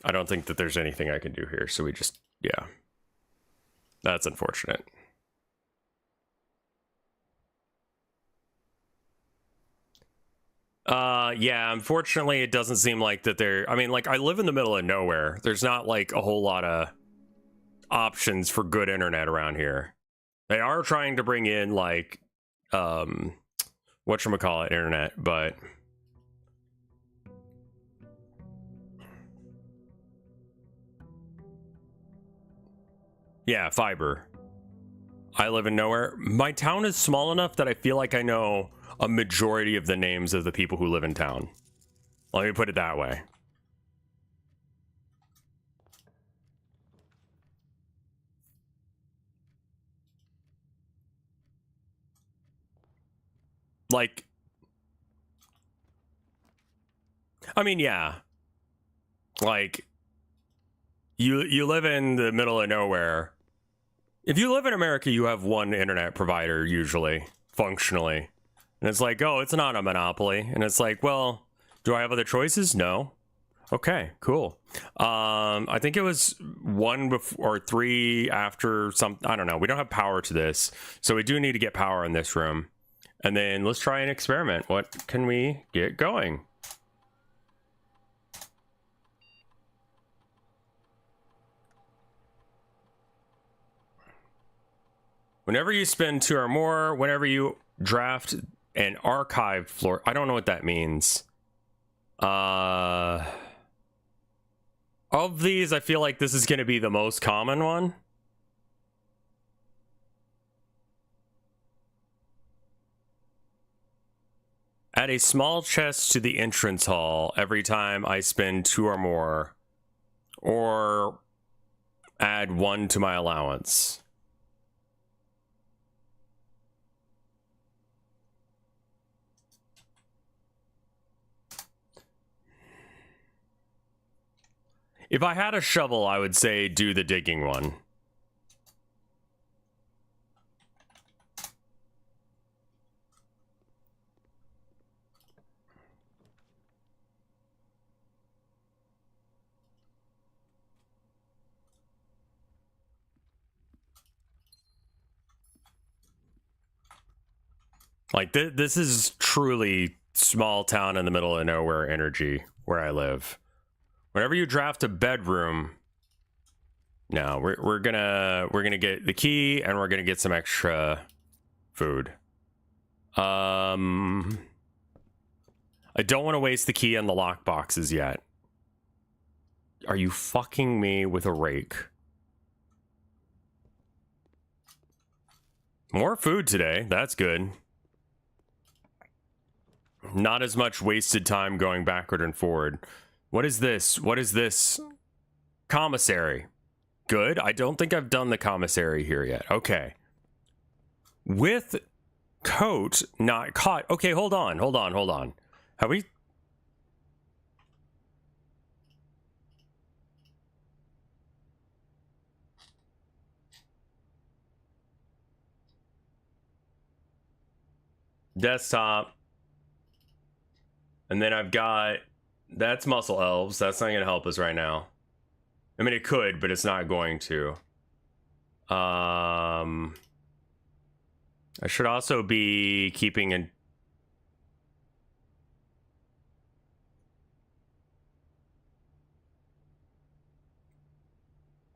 Speaker 1: I don't think that there's anything I can do here, so we just, yeah. That's unfortunate. Yeah, unfortunately, it doesn't seem like that there... I mean, like, I live in the middle of nowhere. There's not, like, a whole lot of options for good internet around here. They are trying to bring in, like, whatchamacallit internet, but... Yeah, fiber. I live in nowhere. My town is small enough that I feel like I know a majority of the names of the people who live in town. Let me put it that way. Like, I mean, yeah. Like, you live in the middle of nowhere. If you live in America, you have one internet provider, usually, functionally. And it's like, oh, it's not a monopoly. And it's like, well, do I have other choices? No. Okay, cool. I think it was 1 before or 3 after some, I don't know. We don't have power to this. So we do need to get power in this room. And then let's try an experiment. What can we get going? Whenever you spend 2 or more, whenever you draft an archived floor, I don't know what that means. Of these, I feel like this is going to be the most common one. Add a small chest to the entrance hall every time I spend 2 or more. Or add 1 to my allowance. If I had a shovel, I would say do the digging one. Like, this is truly small town in the middle of nowhere energy where I live. Whenever you draft a bedroom, no, we're gonna get the key and we're gonna get some extra food. I don't want to waste the key on the lock boxes yet. Are you fucking me with a rake? More food today. That's good. Not as much wasted time going backward and forward. What is this? What is this? Commissary. Good. I don't think I've done the commissary here yet. Okay. With coat, not caught. Okay, hold on. Have we... Desktop. And then I've got... That's Muscle Elves. That's not going to help us right now. I mean, it could, but it's not going to. I should also be keeping in...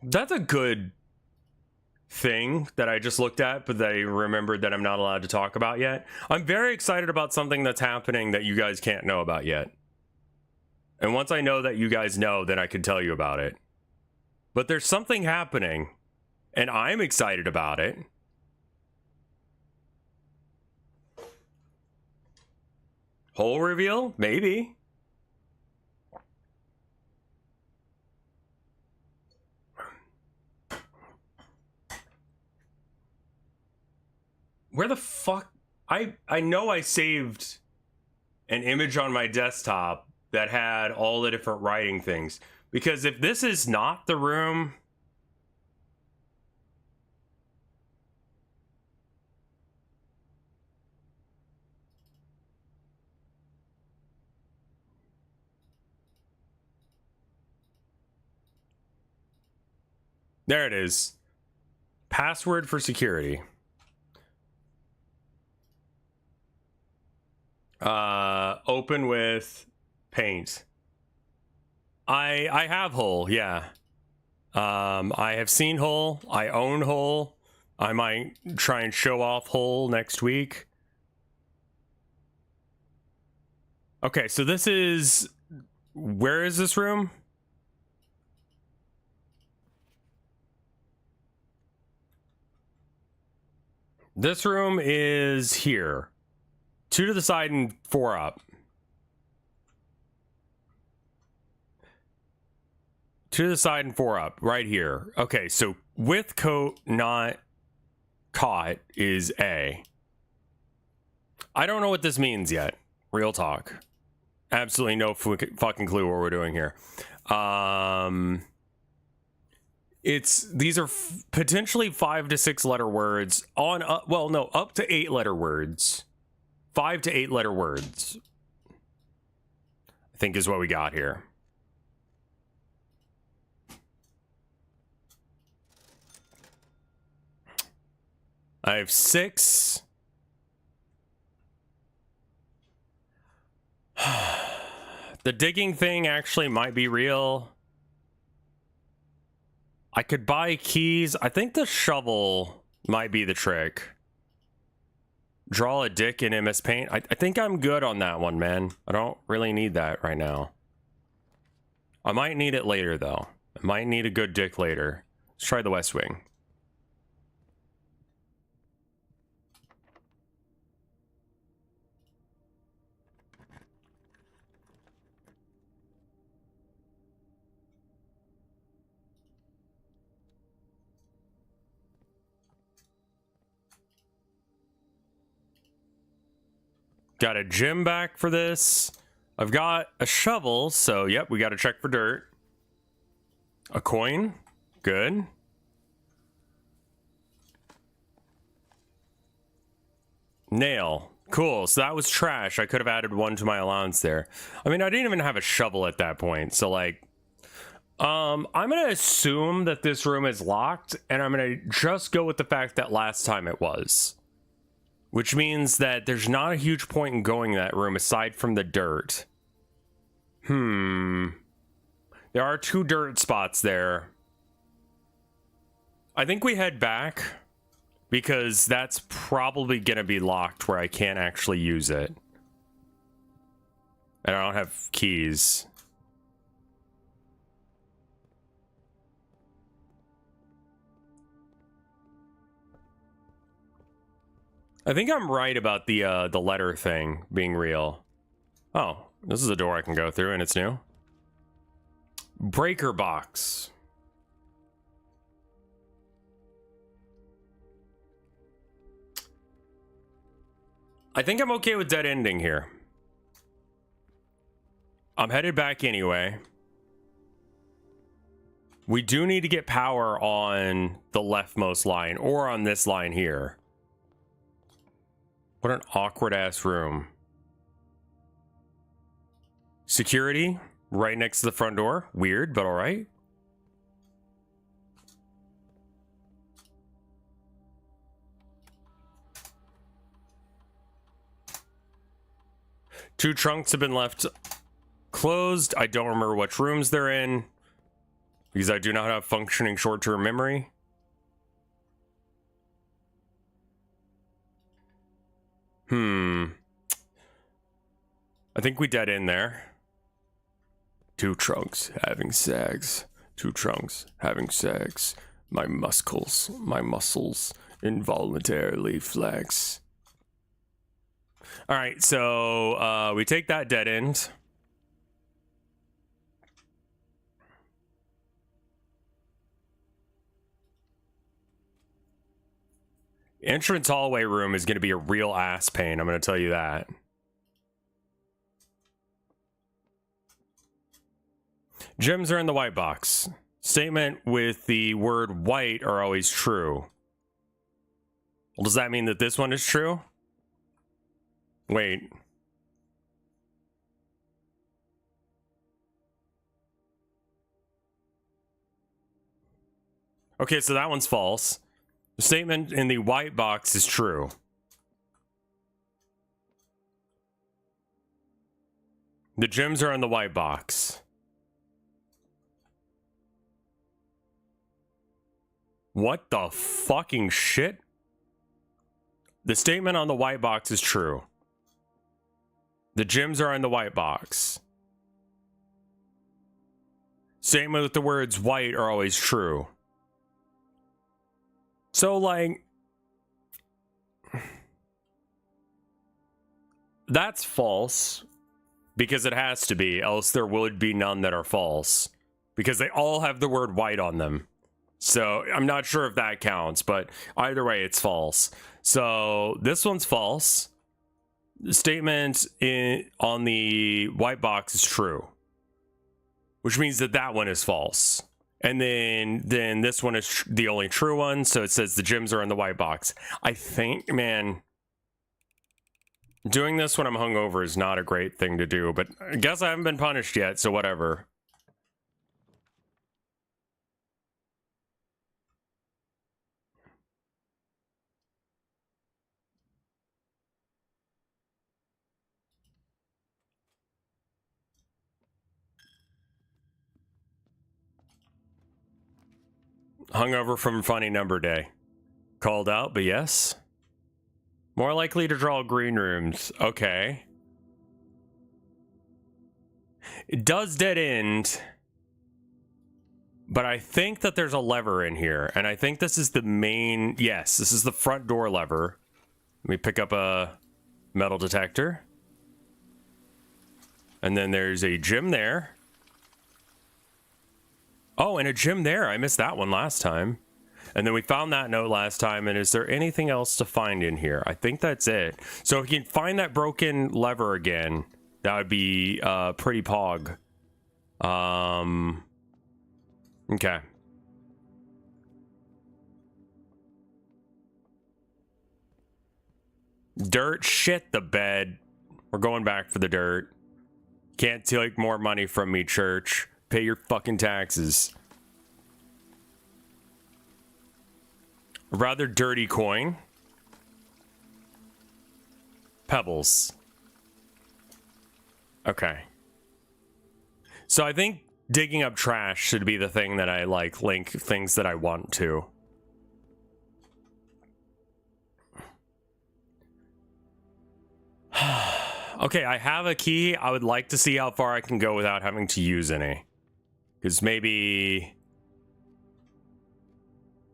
Speaker 1: That's a good thing that I just looked at, but that I remembered that I'm not allowed to talk about yet. I'm very excited about something that's happening that you guys can't know about yet. And once I know that you guys know, then I can tell you about it. But there's something happening, and I'm excited about it. Hole reveal? Maybe. Where the fuck? I know I saved an image on my desktop that had all the different writing things. Because if this is not the room... There it is. Password for security. Open with paint. I have Hole, yeah. I have seen Hole. I own Hole. I might try and show off Hole next week. Okay, so this is... Where is this room? This room is here. 2 to the side and 4 up. 2 to the side and 4 up, right here. Okay, so with coat, not caught is A. I don't know what this means yet. Real talk. Absolutely no fucking clue what we're doing here. These are potentially 5 to 6 letter words on, well, no, up to 8 letter words. 5 to 8 letter words, I think, is what we got here. I have 6. The digging thing actually might be real. I could buy keys. I think the shovel might be the trick. Draw a dick in MS Paint. I think I'm good on that one, man. I don't really need that right now. I might need it later, though. I might need a good dick later. Let's try the West Wing. Got a gym back for this. I've got a shovel, so yep, we got to check for dirt. A coin. Good. Nail. Cool. So that was trash. I could have added one to my allowance there. I mean, I didn't even have a shovel at that point. So like, I'm going to assume that this room is locked, and I'm going to just go with the fact that last time it was. Which means that there's not a huge point in going in that room aside from the dirt. There are 2 dirt spots there. I think we head back because that's probably going to be locked where I can't actually use it. And I don't have keys. I think I'm right about the letter thing being real. Oh, this is a door I can go through and it's new. Breaker box. I think I'm okay with dead ending here. I'm headed back anyway. We do need to get power on the leftmost line or on this line here. What an awkward ass room. Security right next to the front door. Weird, but all right. Two trunks have been left closed. I don't remember which rooms they're in because I do not have functioning short-term memory. I think we dead in there. Two trunks having sex. Two trunks having sex. My muscles involuntarily flex. All right, so we take that dead end. Entrance hallway room is going to be a real ass pain. I'm going to tell you that. Gems are in the white box. Statement with the word white are always true. Well, does that mean that this one is true? Wait. Okay, so that one's false. The statement in the white box is true. The gems are in the white box. What the fucking shit? The statement on the white box is true. The gems are in the white box. Statement with the words white are always true. So, like, that's false because it has to be, else there would be none that are false because they all have the word white on them. So I'm not sure if that counts, but either way, it's false. So this one's false. The statement on the white box is true, which means that that one is false. And then this one is the only true one. So it says the gems are in the white box. I think, man, doing this when I'm hungover is not a great thing to do, but I guess I haven't been punished yet, so whatever. Hungover from funny number day. Called out, but yes. More likely to draw green rooms. Okay. It does dead end. But I think that there's a lever in here. And I think this is the main... Yes, this is the front door lever. Let me pick up a metal detector. And then there's a gem there. Oh, and a gem there. I missed that one last time. And then we found that note last time, and is there anything else to find in here? I think that's it. So if we can find that broken lever again, that would be pretty pog. Okay. Dirt, shit the bed. We're going back for the dirt. Can't take more money from me, church. Pay your fucking taxes. A rather dirty coin. Pebbles. Okay. So I think digging up trash should be the thing that I like, link things that I want to. Okay, I have a key. I would like to see how far I can go without having to use any. Because maybe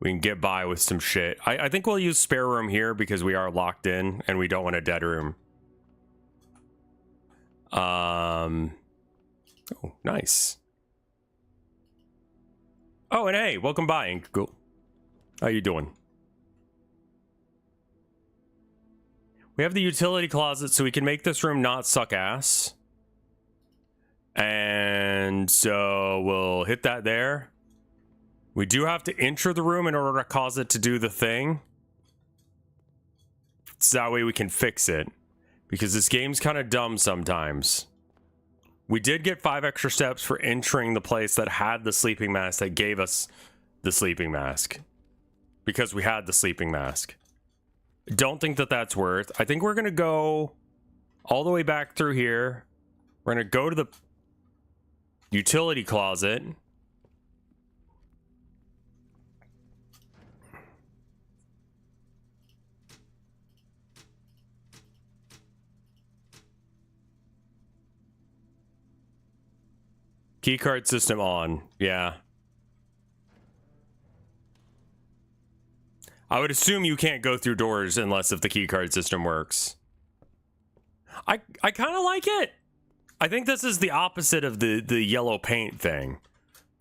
Speaker 1: we can get by with some shit. I think we'll use spare room here because we are locked in and we don't want a dead room. Oh, nice. Oh, and hey, welcome by, Inkle. How you doing? We have the utility closet, so we can make this room not suck ass. And so we'll hit that there. We do have to enter the room in order to cause it to do the thing. So that way we can fix it. Because this game's kind of dumb sometimes. We did get 5 extra steps for entering the place that had the sleeping mask that gave us the sleeping mask. Because we had the sleeping mask. Don't think that that's worth. I think we're going to go all the way back through here. We're going to go to the utility closet. Keycard system on. Yeah. I would assume you can't go through doors unless if the keycard system works. I kind of like it. I think this is the opposite of the yellow paint thing.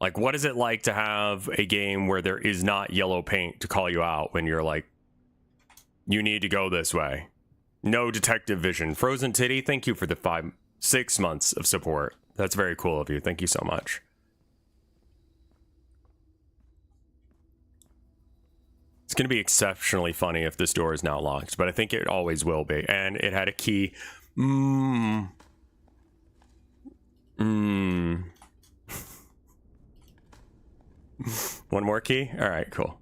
Speaker 1: Like, what is it like to have a game where there is not yellow paint to call you out when you're like, you need to go this way? No detective vision. Frozen Titty, thank you for the 6 months of support. That's very cool of you. Thank you so much. It's going to be exceptionally funny if this door is now locked, but I think it always will be. And it had a key. One more key? All right, cool.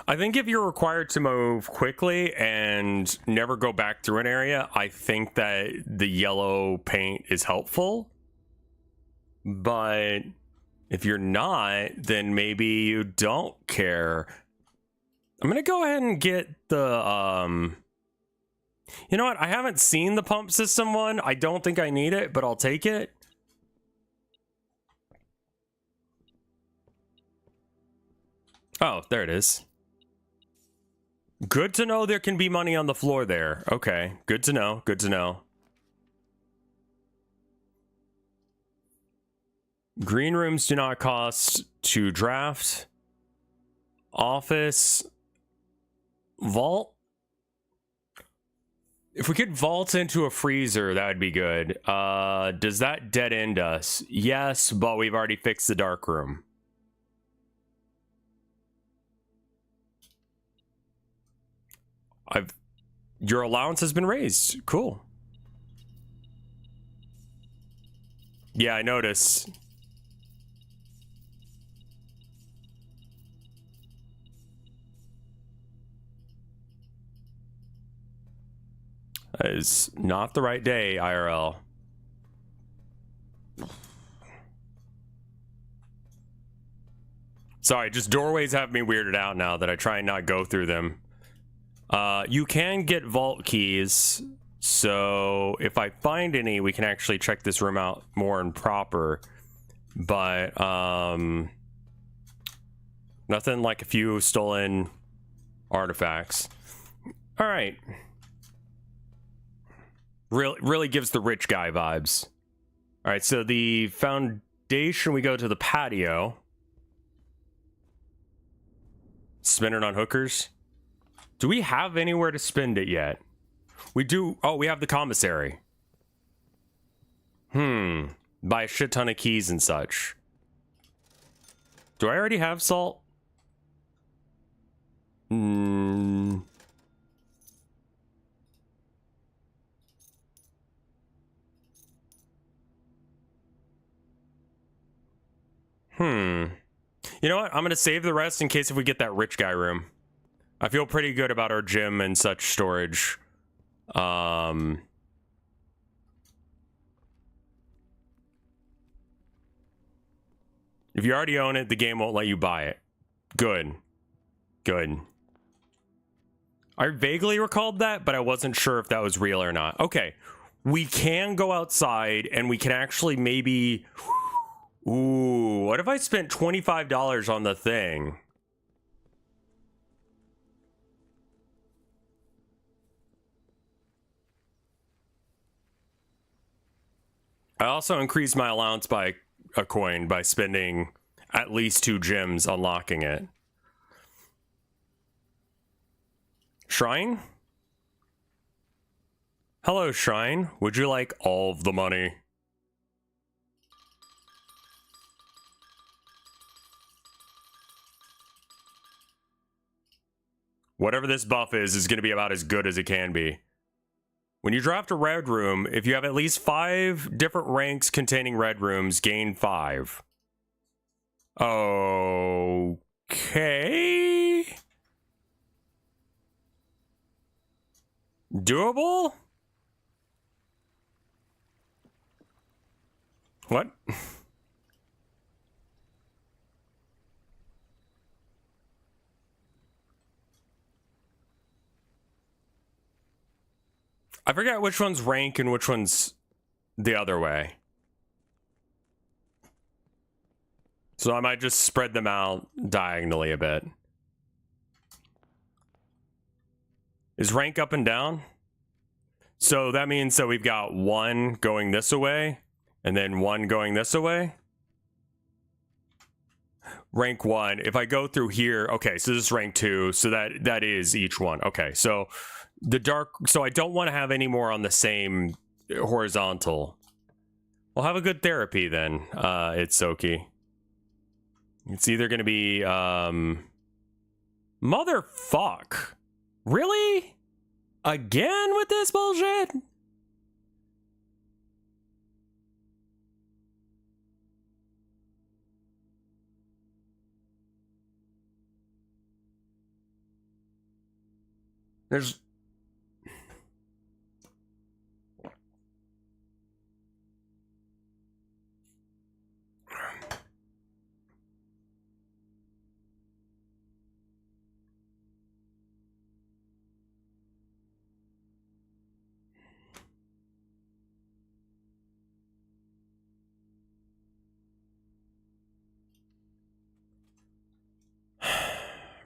Speaker 1: I think if you're required to move quickly and never go back through an area, I think that the yellow paint is helpful. But if you're not, then maybe you don't care. I'm gonna go ahead and get the, you know what? I haven't seen the pump system one. I don't think I need it, but I'll take it. Oh, there it is. Good to know there can be money on the floor there. Okay, good to know, good to know. Green rooms do not cost to draft. Office. Vault. If we could vault into a freezer, that would be good. Does that dead end us? Yes, but we've already fixed the dark room. Your allowance has been raised. Cool. Yeah, I noticed. That is not the right day, IRL. Sorry, just doorways have me weirded out now that I try and not go through them. You can get vault keys, so if I find any, we can actually check this room out more and proper. But nothing like a few stolen artifacts. All right. Really gives the rich guy vibes. All right, so the foundation, we go to the patio. Spend it on hookers. Do we have anywhere to spend it yet? We do. Oh, we have the commissary. Buy a shit ton of keys and such. Do I already have salt? You know what? I'm going to save the rest in case if we get that rich guy room. I feel pretty good about our gym and such storage. If you already own it, the game won't let you buy it. Good. Good. I vaguely recalled that, but I wasn't sure if that was real or not. Okay. We can go outside and we can actually maybe... Ooh, what if I spent $25 on the thing? I also increased my allowance by a coin by spending at least 2 gems unlocking it. Shrine? Hello, Shrine. Would you like all of the money? Whatever this buff is going to be about as good as it can be. When you draft a red room, if you have at least 5 different ranks containing red rooms, gain 5. Okay. Doable? What? I forget which one's rank and which one's the other way. So I might just spread them out diagonally a bit. Is rank up and down? So that means that we've got 1 going this away, and then 1 going this away. Rank 1, if I go through here, okay, so this is rank 2, so that is each one. Okay, so the dark, so I don't want to have any more on the same horizontal. We'll have a good therapy then, it's Soki. It's either going to be, motherfuck. Really? Again with this bullshit? There's...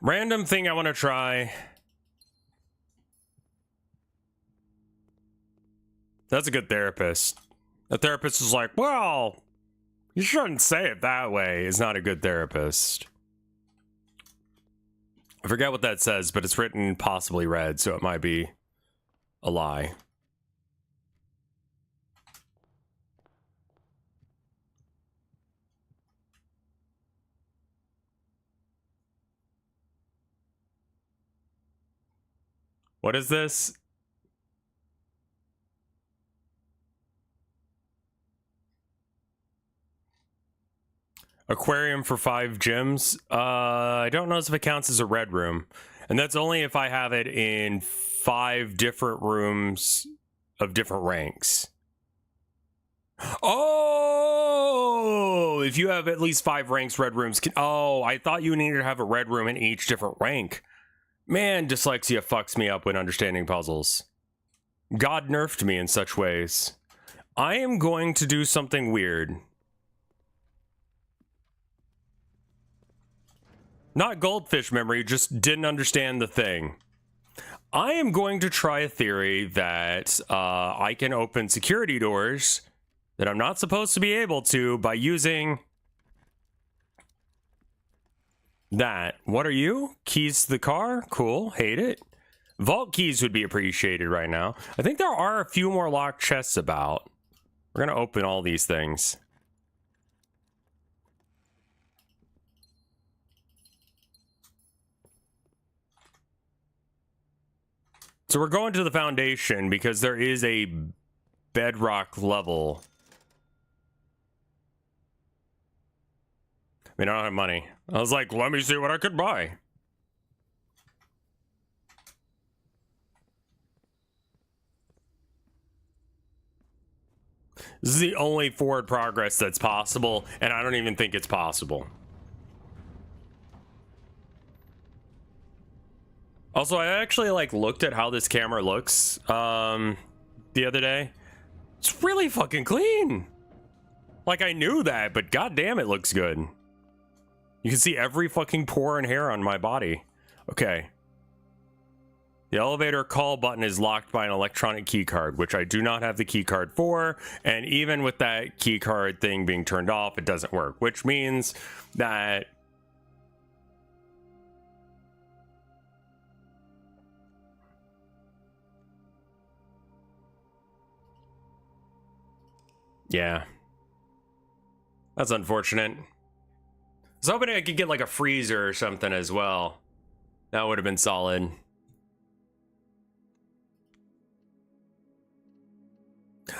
Speaker 1: Random thing I want to try. That's a good therapist. The therapist is like, well, you shouldn't say it that way. Is not a good therapist. I forget what that says, but it's written possibly red, so it might be a lie. What is this? Aquarium for 5 gems. I don't know if it counts as a red room. And that's only if I have it in 5 different rooms of different ranks. Oh! If you have at least 5 ranks, red rooms can... Oh, I thought you needed to have a red room in each different rank. Man, dyslexia fucks me up when understanding puzzles. God nerfed me in such ways. I am going to do something weird. Not goldfish memory, just didn't understand the thing. I am going to try a theory that I can open security doors that I'm not supposed to be able to by using That. What are you? Keys to the car? Cool. Hate it. Vault keys would be appreciated right now. I think there are a few more locked chests about. We're gonna open all these things. So we're going to the foundation because there is a bedrock level. I mean, I don't have money. I was like, let me see what I could buy. This is the only forward progress that's possible, and I don't even think it's possible. Also, I actually like looked at how this camera looks the other day. It's really fucking clean. Like, I knew that, but goddamn, it looks good. You can see every fucking pore and hair on my body. Okay. The elevator call button is locked by an electronic key card, which I do not have the key card for. And even with that key card thing being turned off, it doesn't work, which means that yeah. That's unfortunate. I was hoping I could get like a freezer or something as well. That would have been solid.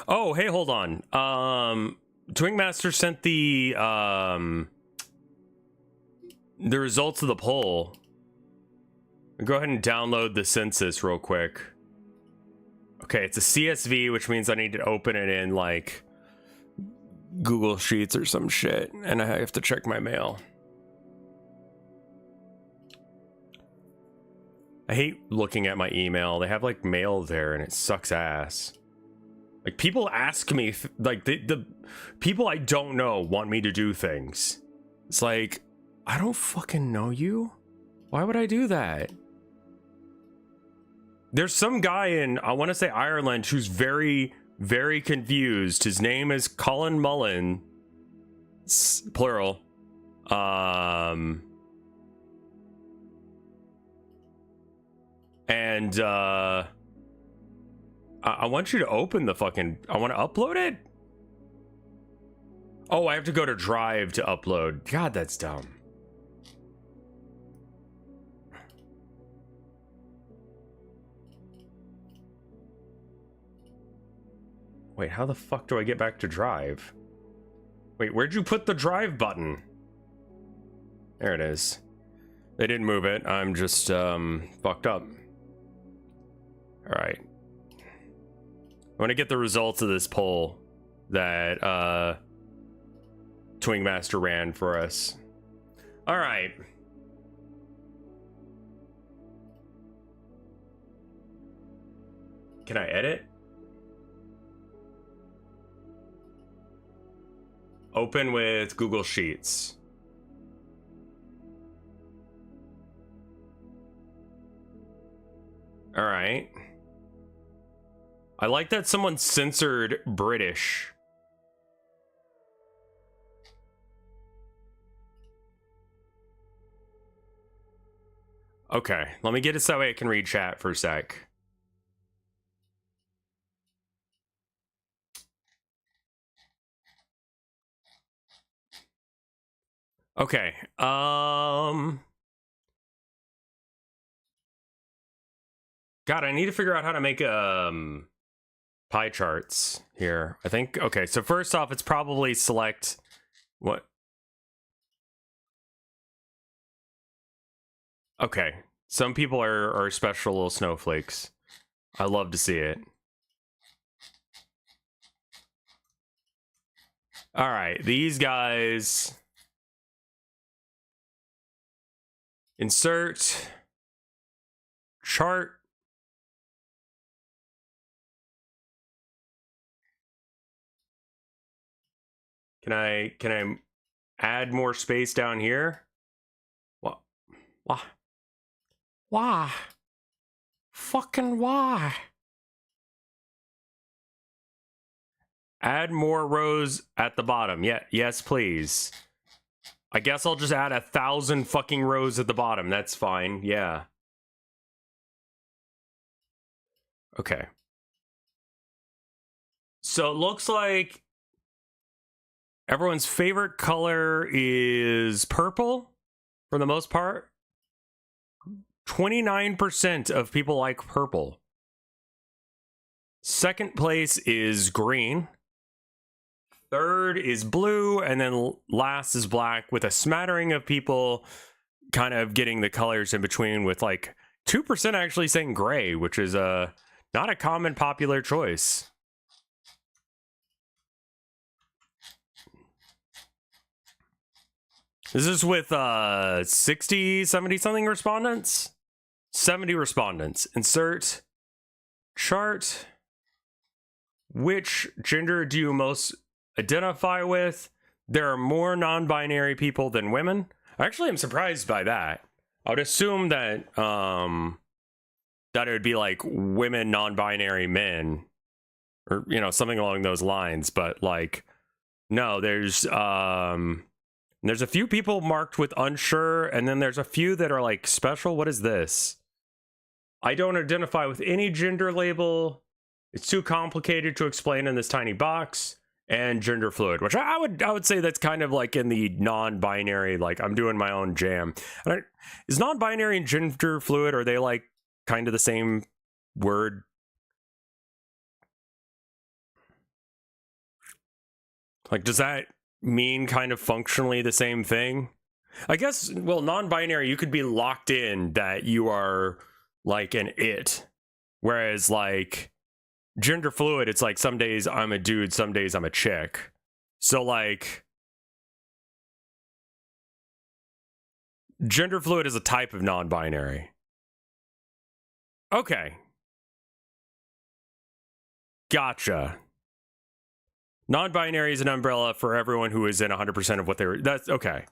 Speaker 1: Oh, hey, hold on. Twingmaster sent the results of the poll. Go ahead and download the census real quick. Okay, it's a CSV, which means I need to open it in like Google Sheets or some shit, and I have to check my mail. I hate looking at my email. They have like mail there and it sucks ass. Like, people ask me, like, the people I don't know want me to do things. It's like, I don't fucking know you. Why would I do that? There's some guy in, I want to say Ireland, who's very, very confused. His name is Colin Mullen. Plural. And, I want you to open the fucking... I want to upload it? Oh, I have to go to Drive to upload. God, that's dumb. Wait, how the fuck do I get back to Drive? Wait, where'd you put the Drive button? There it is. They didn't move it. I'm just, fucked up. Alright. I want to get the results of this poll that Twingmaster ran for us. All right. Can I edit? Open with Google Sheets. All right. I like that someone censored British. Okay, let me get it so I can read chat for a sec. Okay, God, I need to figure out how to make pie charts here. I think, okay, so first off, it's probably select what? Okay, some people are special little snowflakes. I love to see it. All right, these guys. Insert chart. Can I add more space down here? What? Why? Why? Fucking why? Add more rows at the bottom. Yeah, yes, please. I guess I'll just add 1,000 fucking rows at the bottom. That's fine. Yeah. Okay. So it looks like everyone's favorite color is purple for the most part. 29% of people like purple. Second place is green. Third is blue, and then last is black, with a smattering of people kind of getting the colors in between, with like 2% actually saying gray, which is not a common popular choice. This is with 60, 70 something respondents? 70 respondents. Insert chart. Which gender do you most identify with? There are more non-binary people than women. I actually am surprised by that. I would assume that that it would be like women, non-binary men, or you know, something along those lines. But like, no, there's a few people marked with unsure, and then there's a few that are like special. What is this? I don't identify with any gender label. It's too complicated to explain in this tiny box. And gender fluid, which I would say that's kind of like in the non-binary, like I'm doing my own jam. Is non-binary and gender fluid, are they like kind of the same word? Like, does that mean kind of functionally the same thing? I guess, well, non-binary, you could be locked in that you are like an it, whereas like gender fluid, it's like some days I'm a dude, some days I'm a chick. So like gender fluid is a type of non-binary. Okay. Gotcha. Non-binary is an umbrella for everyone who is in 100% of what they're... That's okay.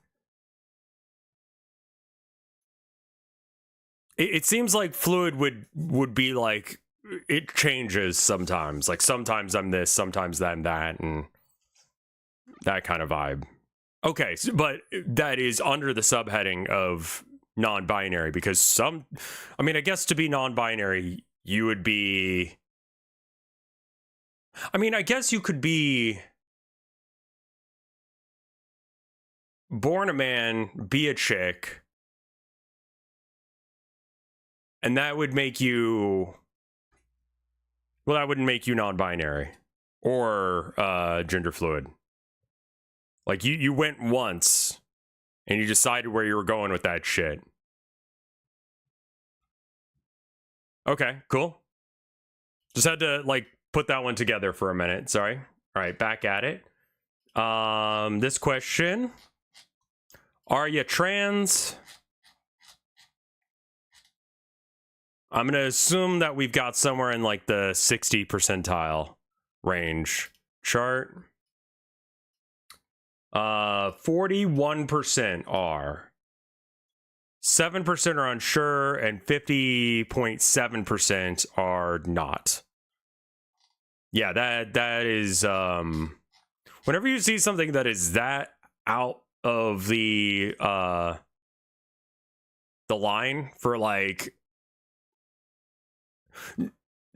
Speaker 1: It seems like fluid would be like... It changes sometimes. Like sometimes I'm this, sometimes I'm that, and that kind of vibe. Okay, so, but that is under the subheading of non-binary, because some... I mean, I guess to be non-binary, you would be... I mean, I guess you could be born a man, be a chick, and that would make you... Well, that wouldn't make you non-binary or gender fluid. Like, you went once, and you decided where you were going with that shit. Okay, cool. Just had to, like, put that one together for a minute. Sorry. All right, back at it. This question. Are you trans? I'm going to assume that we've got somewhere in like the 60 percentile range. Chart. 41% are. 7% are unsure, and 50.7% are not. Yeah, that is whenever you see something that is that out of the line for like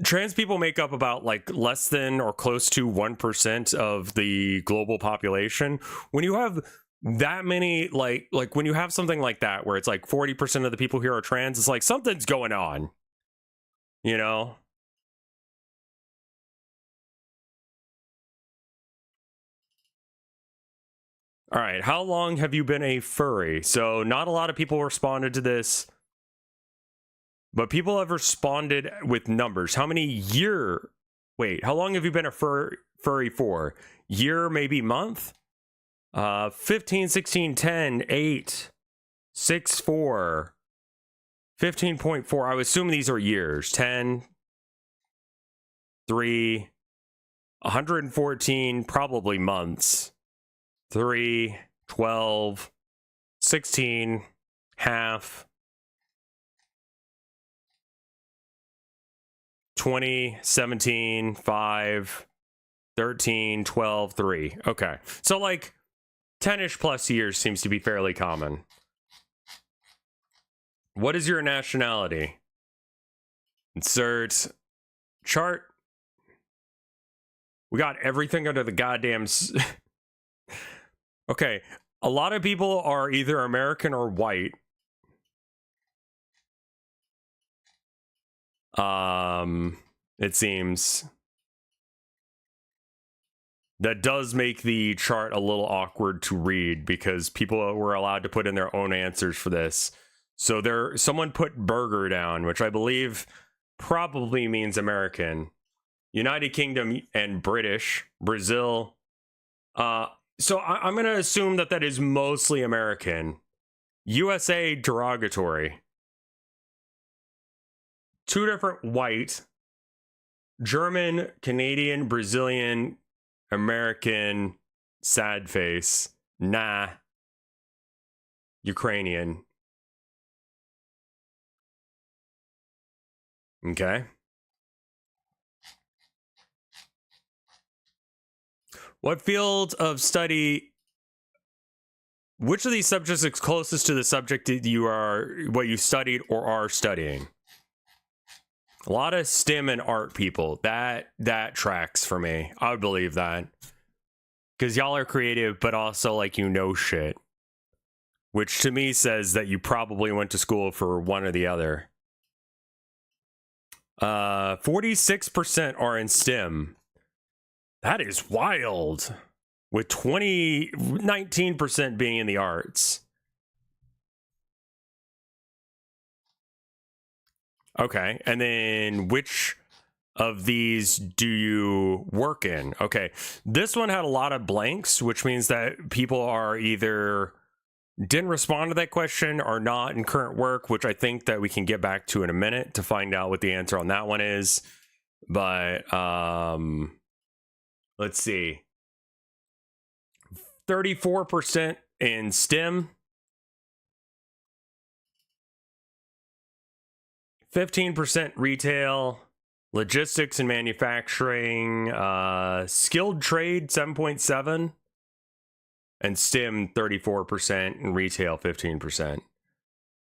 Speaker 1: trans people make up about like less than or close to 1% of the global population. When you have that many, like when you have something like that where it's like 40% of the people here are trans, it's like something's going on, you know? All right, how long have you been a furry? So not a lot of people responded to this, but people have responded with numbers. How many year? Wait, how long have you been a furry for? Year, maybe month? 15, 16, 10, 8, 6, 4, 15.4. I would assume these are years. 10, 3, 114, probably months. 3, 12, 16, half, 20, 17, 5, 13, 12, 3. Okay. So like 10-ish plus years seems to be fairly common. What is your nationality? Insert chart. We got everything under the goddamn... Okay, a lot of people are either American or white. It seems. That does make the chart a little awkward to read because people were allowed to put in their own answers for this. So someone put burger down, which I believe probably means American. United Kingdom and British, Brazil. So I'm going to assume that is mostly American. USA, derogatory. Two different white. German, Canadian, Brazilian, American, sad face. Nah. Ukrainian. Okay. What field of study, which of these subjects is closest to the subject that what you studied or are studying? A lot of STEM and art people. That tracks for me. I would believe that. Because y'all are creative, but also like shit. Which to me says that you probably went to school for one or the other. 46% are in STEM. That is wild. With 19% being in the arts. Okay, and then which of these do you work in? Okay, this one had a lot of blanks, which means that people are either didn't respond to that question or not in current work, which I think that we can get back to in a minute to find out what the answer on that one is. But let's see. 34% in STEM. 15% retail, logistics and manufacturing, skilled trade 7.7, and STEM 34%, and retail 15%,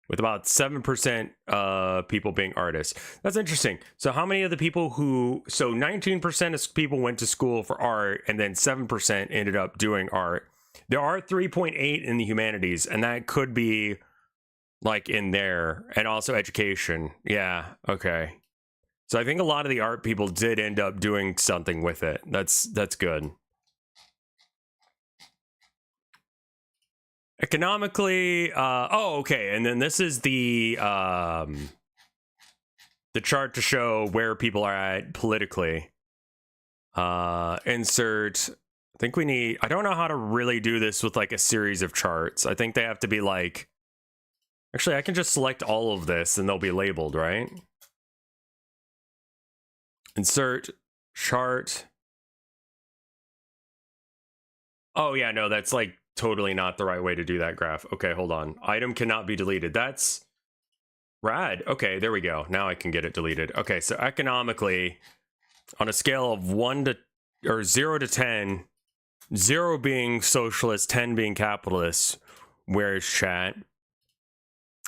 Speaker 1: with about 7% people being artists. That's interesting. So how many of the people so 19% of people went to school for art, and then 7% ended up doing art. There are 3.8 in the humanities, and that could be like in there, and also education. Yeah, okay. So I think a lot of the art people did end up doing something with it. That's good. Economically, okay, and then this is the chart to show where people are at politically. Insert. I think we need. I don't know how to really do this with like a series of charts. I think they have to be like. Actually, I can just select all of this and they'll be labeled, right? Insert chart. Oh yeah, no, that's like totally not the right way to do that graph. Okay, hold on. Item cannot be deleted. That's rad. Okay, there we go. Now I can get it deleted. Okay, so economically, on a scale of 0 to 10, 0 being socialist, 10 being capitalist, where is chat?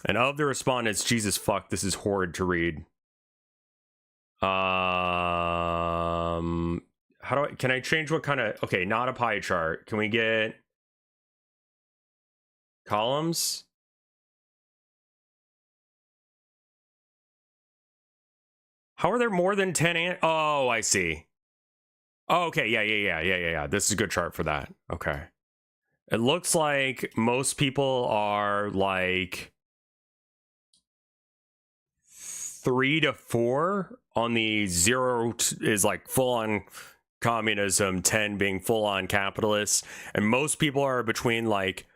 Speaker 1: And of the respondents, Jesus fuck, this is horrid to read. How do can I change what kind of, okay, not a pie chart. Can we get columns? How are there more than 10? Oh, I see. Oh, okay, yeah. This is a good chart for that. Okay. It looks like most people are like 3 to 4 on the 0 is like full on communism, 10 being full on capitalist, and most people are between like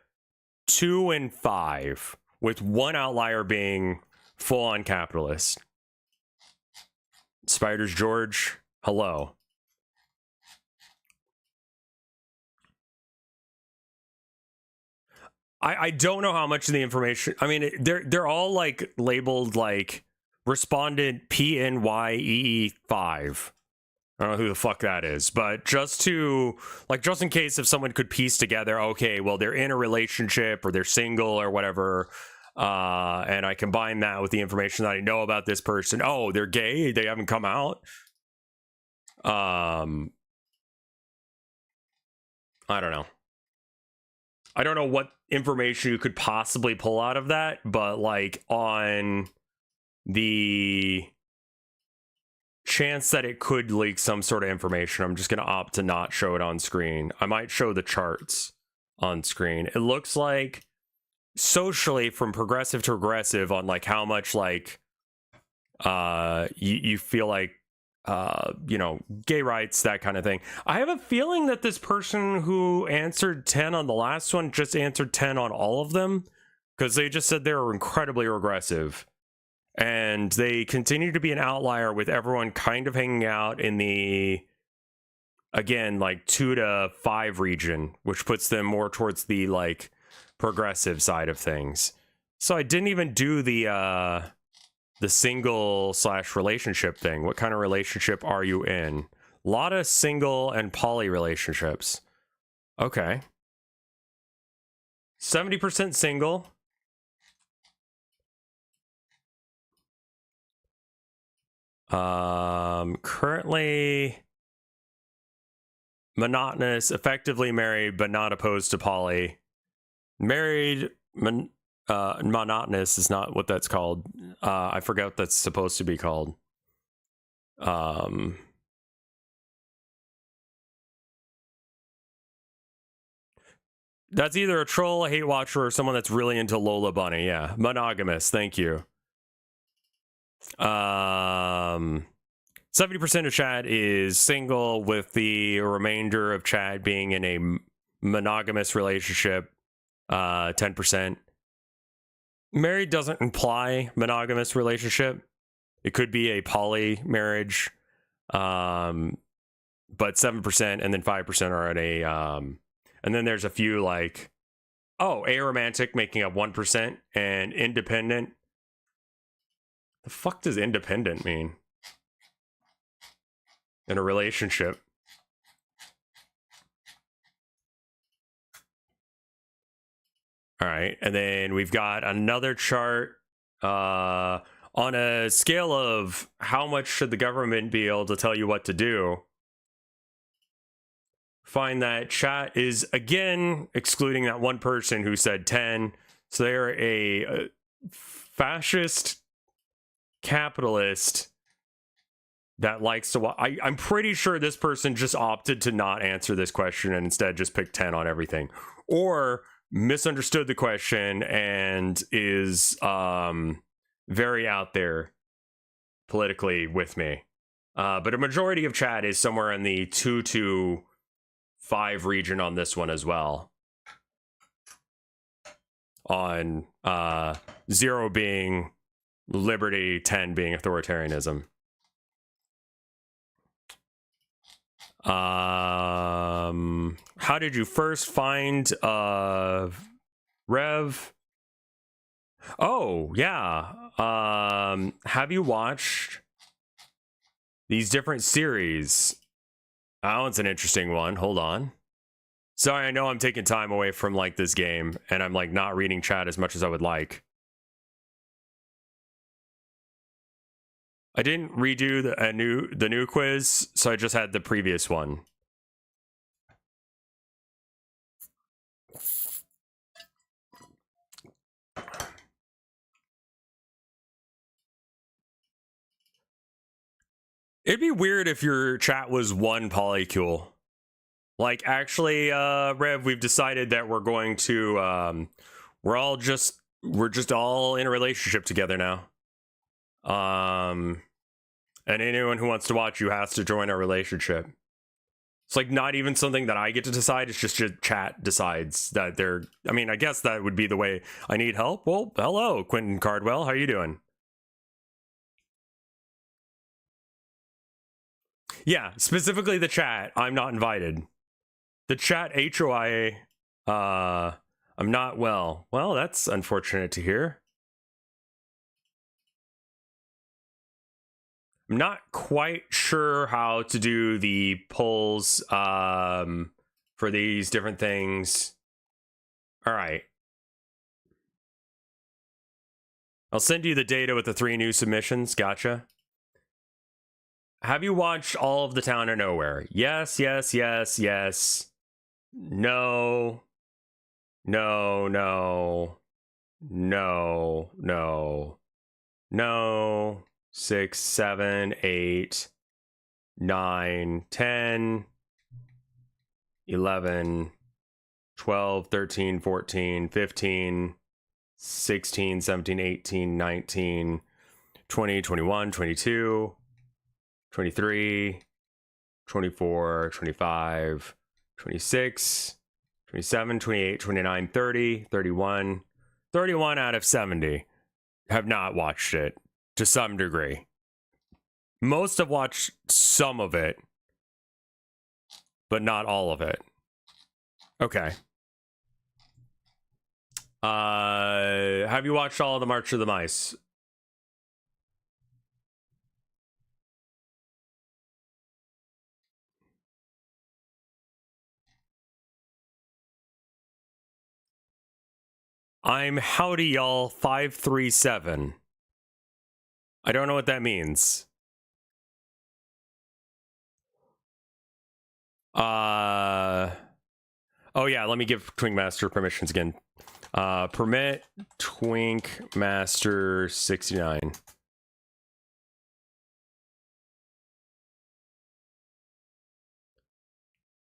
Speaker 1: 2 and 5, with one outlier being full on capitalist. Spiders George, hello. I don't know how much of the information. I mean, they're all like labeled like respondent PNYEE5. I don't know who the fuck that is, but just in case if someone could piece together, okay, well, they're in a relationship or they're single or whatever, and I combine that with the information that I know about this person. Oh, they're gay, they haven't come out. I don't know. I don't know what information you could possibly pull out of that, but like on the chance that it could leak some sort of information, I'm just going to opt to not show it on screen. I might show the charts on screen. It looks like socially from progressive to regressive on like how much like you feel like you know, gay rights, that kind of thing. I have a feeling that this person who answered 10 on the last one just answered 10 on all of them, because they just said they were incredibly regressive. And they continue to be an outlier with everyone kind of hanging out in the, again, like 2 to 5 region, which puts them more towards the like progressive side of things. So I didn't even do the single / relationship thing. What kind of relationship are you in? A lot of single and poly relationships. Okay. 70% single. Currently monotonous, effectively married, but not opposed to poly. Married, monotonous is not what that's called. I forgot what that's supposed to be called. That's either a troll, a hate watcher, or someone that's really into Lola Bunny. Yeah, monogamous. Thank you. 70% of chat is single, with the remainder of chat being in a monogamous relationship. 10%. Married doesn't imply monogamous relationship. It could be a poly marriage. But 7% and then 5% are at a and then there's a few like, oh, aromantic making up 1% and independent. The fuck does independent mean in a relationship? All right, and then we've got another chart on a scale of how much should the government be able to tell you what to do. Find that chat is, again, excluding that one person who said 10. So they're a fascist capitalist that likes to watch. I'm pretty sure this person just opted to not answer this question and instead just picked 10 on everything. Or misunderstood the question and is very out there politically with me. But a majority of chat is somewhere in the 2 to 5 region on this one as well. On 0 being liberty, 10 being authoritarianism. How did you first find Rev? Oh, yeah. Have you watched these different series? That one's an interesting one. Hold on. Sorry, I know I'm taking time away from like this game and I'm like not reading chat as much as I would like. I didn't redo the new quiz, so I just had the previous one. It'd be weird if your chat was one polycule. Like, actually, Rev, we've decided that we're going to, we're just all in a relationship together now. And anyone who wants to watch you has to join our relationship. It's like not even something that I get to decide. It's just your chat decides that they're, I mean, I guess that would be the way. I need help. Well, hello, Quentin Cardwell. How are you doing? Yeah, specifically the chat. I'm not invited. The chat HOIA, I'm not well. Well, that's unfortunate to hear. I'm not quite sure how to do the polls for these different things. All right. I'll send you the data with the 3 new submissions. Gotcha. Have you watched all of The Town of Nowhere? Yes, yes, yes, yes. No. No, no. No, no. No. 6, 7, 8, 9, 10, 11, 12, 13, 14, 15, 16, 17, 18, 19, 20, 21, 22, 23, 24, 25, 26, 27, 28, 29, 30, 31. 31 out of 70 have not watched it to some degree. Most have watched some of it, but not all of it. Okay. Have you watched all of the March of the Mice? I'm howdy y'all 537. I don't know what that means. Oh yeah, let me give Twink Master permissions again. Permit Twink Master 69.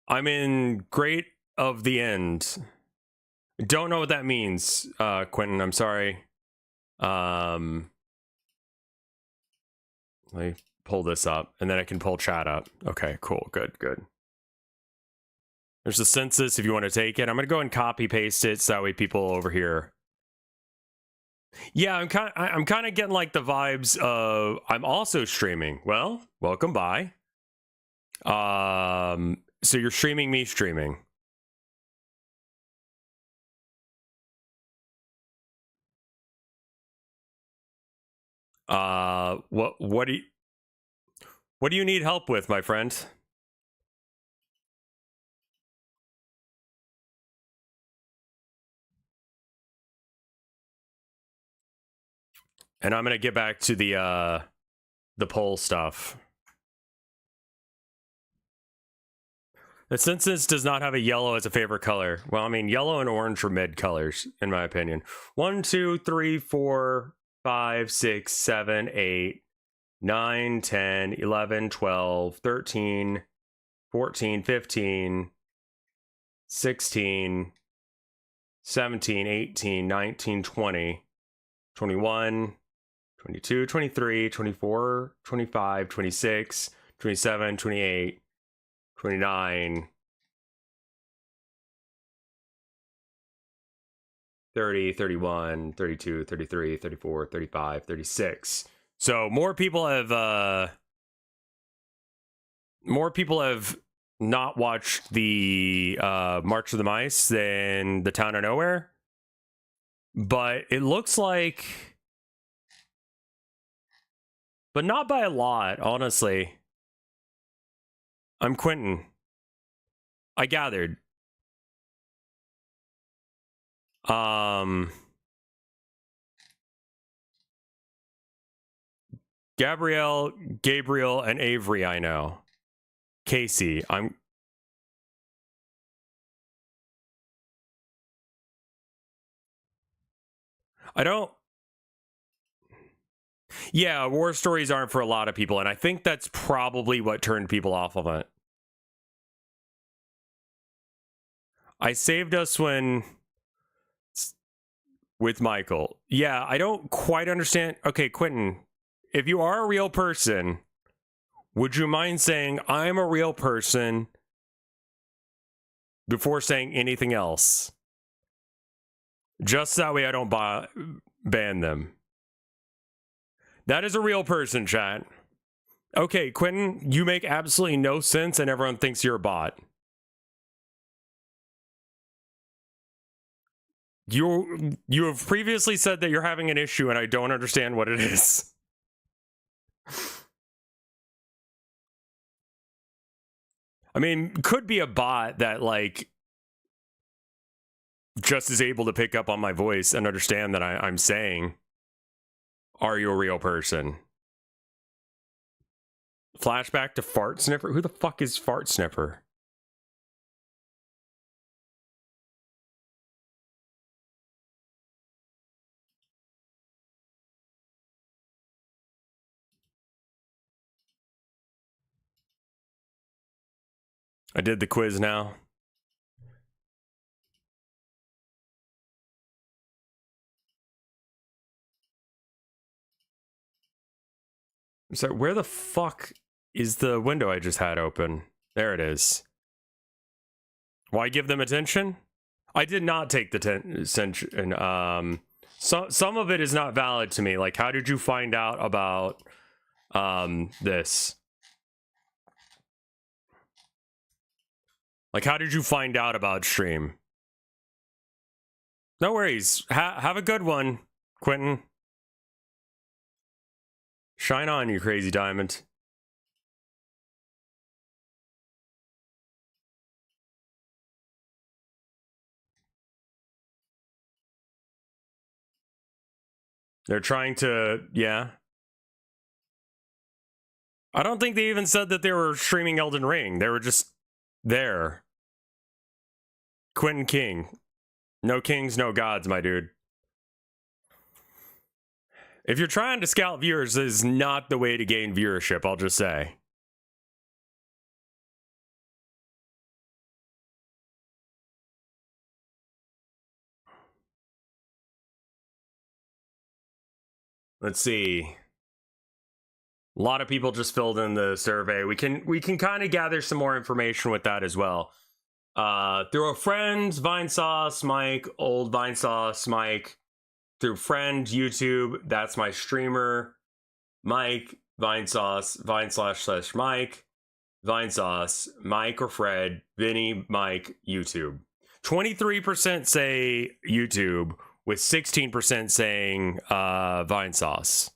Speaker 1: I'm in Great of the End. Don't know what that means, Quentin. I'm sorry. Let me pull this up, and then I can pull chat up. Okay, cool. Good, good. There's a census if you want to take it. I'm going to go and copy paste it so that way people over here. Yeah, I'm kind of getting like the vibes of I'm also streaming. Well, welcome by. So you're streaming me streaming. What do you need help with, my friend? And I'm gonna get back to the poll stuff. The census does not have a yellow as a favorite color. Well, I mean, yellow and orange are mid colors, in my opinion. 1, 2, 3, 4, 5, 6, 7, 8, 9, 10, 11, 12, 13, 14, 15, 16, 17, 18, 19, 20, 21, 22, 23, 24, 25, 26, 27, 28, 29, 30, 31, 32, 33, 34, 35, 36. So more people have not watched the March of the Mice than The Town of Nowhere. But it looks like, but not by a lot, honestly. I'm Quentin. I gathered. Gabrielle, Gabriel, and Avery, I know. Casey, I don't. Yeah, war stories aren't for a lot of people, and I think that's probably what turned people off of it. I saved us when with Michael. Yeah, I don't quite understand. Okay, Quentin, if you are a real person, would you mind saying I'm a real person before saying anything else? Just that way I don't ban them. That is a real person, chat. Okay, Quentin, you make absolutely no sense and everyone thinks you're a bot. You have previously said that you're having an issue and I don't understand what it is. I mean, could be a bot that like just is able to pick up on my voice and understand that I'm saying, "Are you a real person?" Flashback to Fart Sniffer. Who the fuck is Fart Sniffer? I did the quiz now. So where the fuck is the window I just had open? There it is. Why give them attention? I did not take the attention. Some of it is not valid to me. Like, how did you find out about this? Like, how did you find out about stream? No worries. Have a good one, Quentin. Shine on, you crazy diamond. They're trying to, yeah. I don't think they even said that they were streaming Elden Ring. They were just there. Quentin King. No kings, no gods, my dude. If you're trying to scout viewers, this is not the way to gain viewership, I'll just say. Let's see. A lot of people just filled in the survey. We can kind of gather some more information with that as well. Through a friend, Vinesauce, Mike, old Vinesauce, Mike. Through friend, YouTube, that's my streamer. Mike, Vinesauce, Vine/Mike, Vinesauce, Mike or Fred, Vinny, Mike, YouTube. 23% say YouTube, with 16% saying Vinesauce.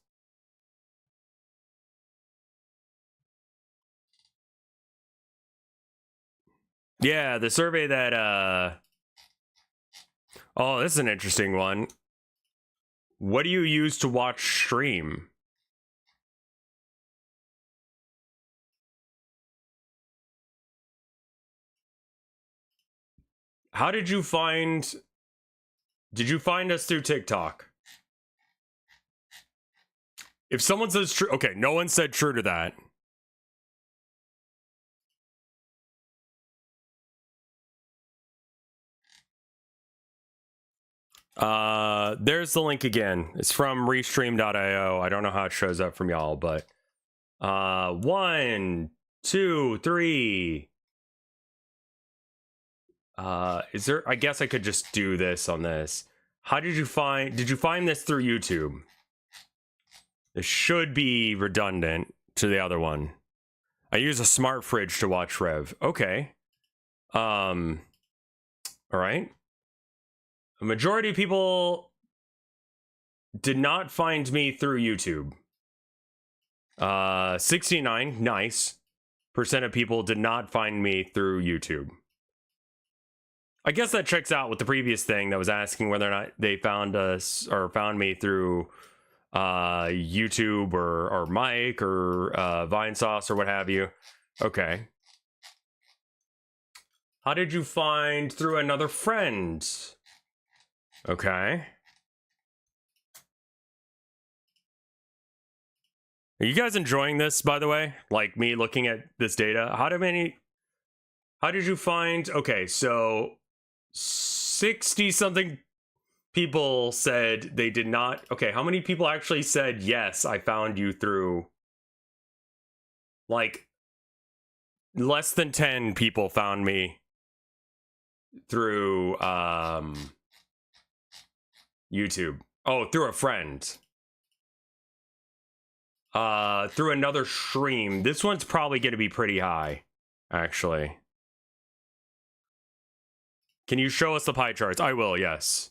Speaker 1: Yeah, the survey that oh, this is an interesting one. What do you use to watch stream? How did you find us through TikTok? If someone says true, okay, no one said true to that. There's the link again. It's from restream.io. I don't know how it shows up from y'all, but 1, 2, 3. Is there, I guess I could just do this on this. How did you find this through YouTube? This should be redundant to the other one. I use a smart fridge to watch Rev. Okay. All right. A majority of people did not find me through YouTube. 69, nice, % of people did not find me through YouTube. I guess that checks out with the previous thing that was asking whether or not they found us or found me through YouTube or Mike or Vinesauce or what have you. Okay. How did you find through another friend? Okay. Are you guys enjoying this, by the way? Like me looking at this data? How did you find? Okay, so 60 something people said they did not. Okay, how many people actually said, yes, I found you through? Like, less than 10 people found me through YouTube. Oh, through a friend. Through another stream. This one's probably going to be pretty high, actually. Can you show us the pie charts? I will, yes.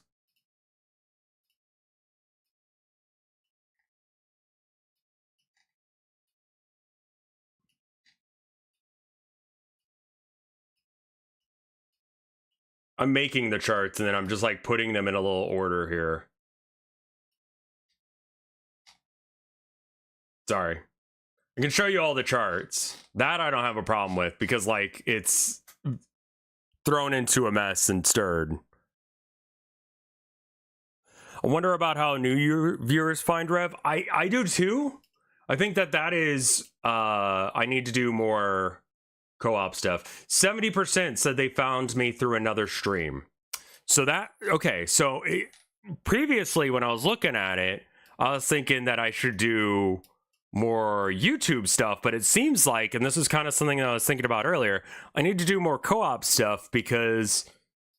Speaker 1: I'm making the charts and then I'm just like putting them in a little order here. Sorry. I can show you all the charts. That I don't have a problem with because like it's thrown into a mess and stirred. I wonder about how new viewers find Rev. I do too. I think that is I need to do more co-op stuff. 70% said they found me through another stream. So that okay, so previously when I was looking at it, I was thinking that I should do more YouTube stuff, but it seems like, and this is kind of something that I was thinking about earlier, I need to do more co-op stuff because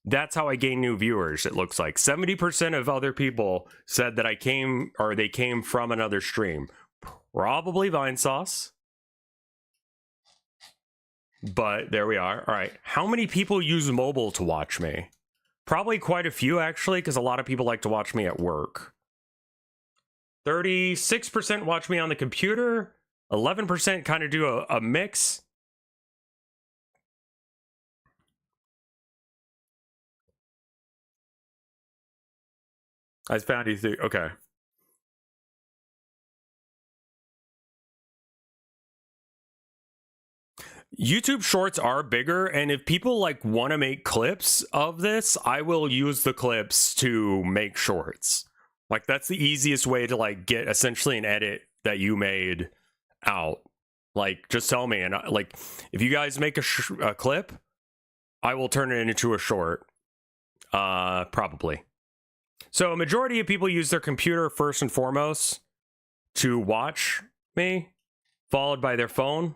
Speaker 1: that's how I gain new viewers. It looks like 70% of other people said that they came from another stream, probably Vine Sauce. But there we are. All right, how many people use mobile to watch me? Probably quite a few actually, because a lot of people like to watch me at work. 36% watch me on the computer. 11% kind of do a mix. I found you through. Okay. YouTube shorts are bigger, and if people like want to make clips of this, I will use the clips to make shorts. Like that's the easiest way to like get essentially an edit that you made out. Like just tell me, and like if you guys make a clip, I will turn it into a short. Probably. So a majority of people use their computer first and foremost to watch me, followed by their phone.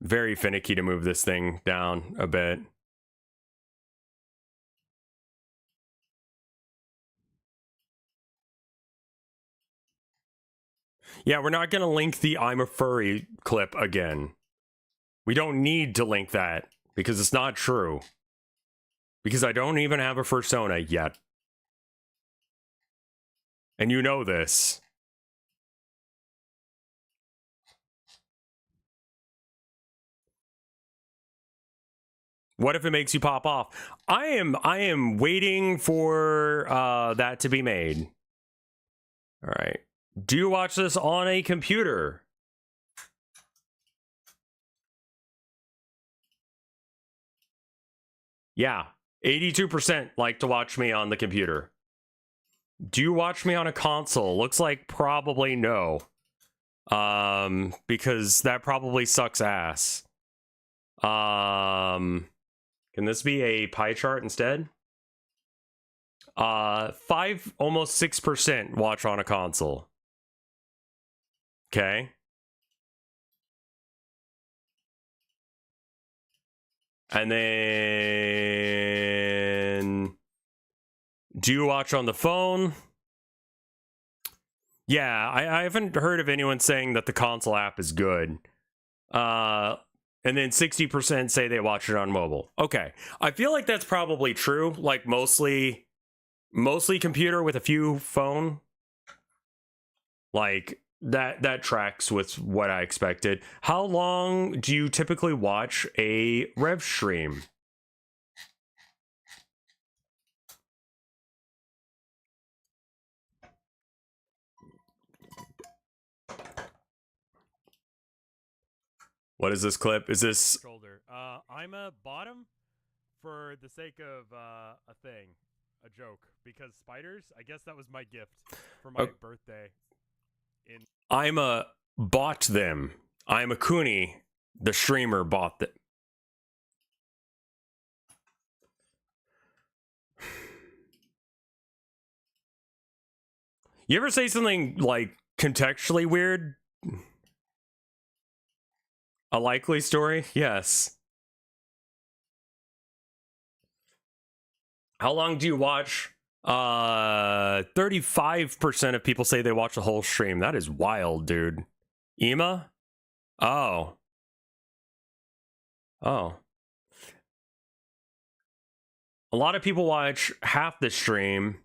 Speaker 1: Very finicky to move this thing down a bit. Yeah, we're not going to link the I'm a furry clip again. We don't need to link that because it's not true. Because I don't even have a persona yet. And you know this. What if it makes you pop off? I am waiting for that to be made. All right. Do you watch this on a computer? Yeah. 82% like to watch me on the computer. Do you watch me on a console? Looks like probably no. Because that probably sucks ass. Can this be a pie chart instead? 5, almost 6% watch on a console. Okay. And then do you watch on the phone? Yeah, I haven't heard of anyone saying that the console app is good. And then 60% say they watch it on mobile. Okay. I feel like that's probably true. Like mostly computer with a few phone. Like that tracks with what I expected. How long do you typically watch a Rev stream? What is this clip? Is this
Speaker 2: shoulder? I'm a bottom for the sake of a thing, a joke, because spiders. I guess that was my gift for my birthday.
Speaker 1: I'm a bought them. I'm a Cooney. The streamer bought them. You ever say something like contextually weird? A likely story? Yes. How long do you watch? 35% of people say they watch the whole stream. That is wild, dude. Ema? Oh. Oh. A lot of people watch half the stream.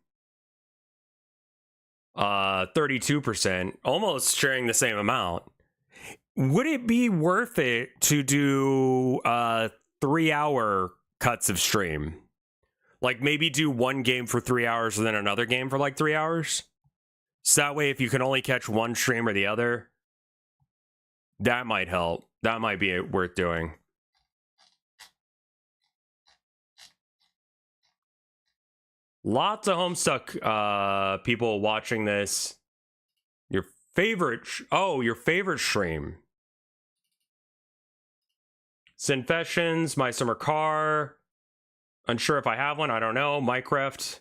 Speaker 1: 32%, almost sharing the same amount. Would it be worth it to do 3-hour cuts of stream? Like maybe do one game for 3 hours and then another game for like 3 hours? So that way, if you can only catch one stream or the other, that might help. That might be worth doing. Lots of Homestuck people watching this. Your favorite stream. Sinfessions, My Summer Car. Unsure if I have one, I don't know. Minecraft.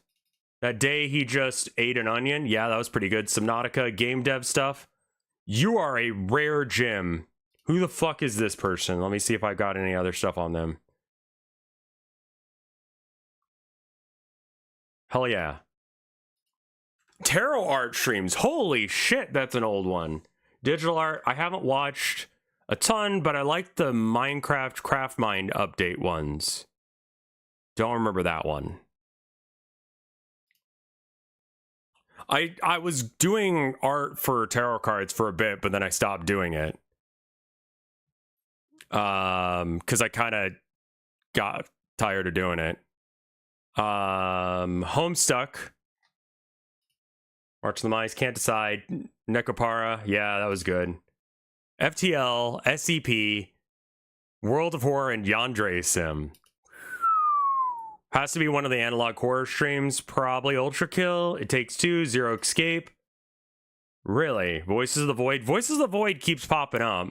Speaker 1: That day he just ate an onion. Yeah, that was pretty good. Subnautica, game dev stuff. You are a rare gem. Who the fuck is this person? Let me see if I got any other stuff on them. Hell yeah. Tarot art streams. Holy shit, that's an old one. Digital art, I haven't watched a ton, but I like the Minecraft Craftmind update ones. Don't remember that one. I was doing art for tarot cards for a bit, but then I stopped doing it. Because I kind of got tired of doing it. Homestuck. March of the Mice, Can't Decide. Necropara, yeah, that was good. FTL, SCP, World of Horror, and Yandere Sim. Has to be one of the analog horror streams. Probably Ultra Kill. It Takes Two. Zero Escape. Really? Voices of the Void. Voices of the Void keeps popping up.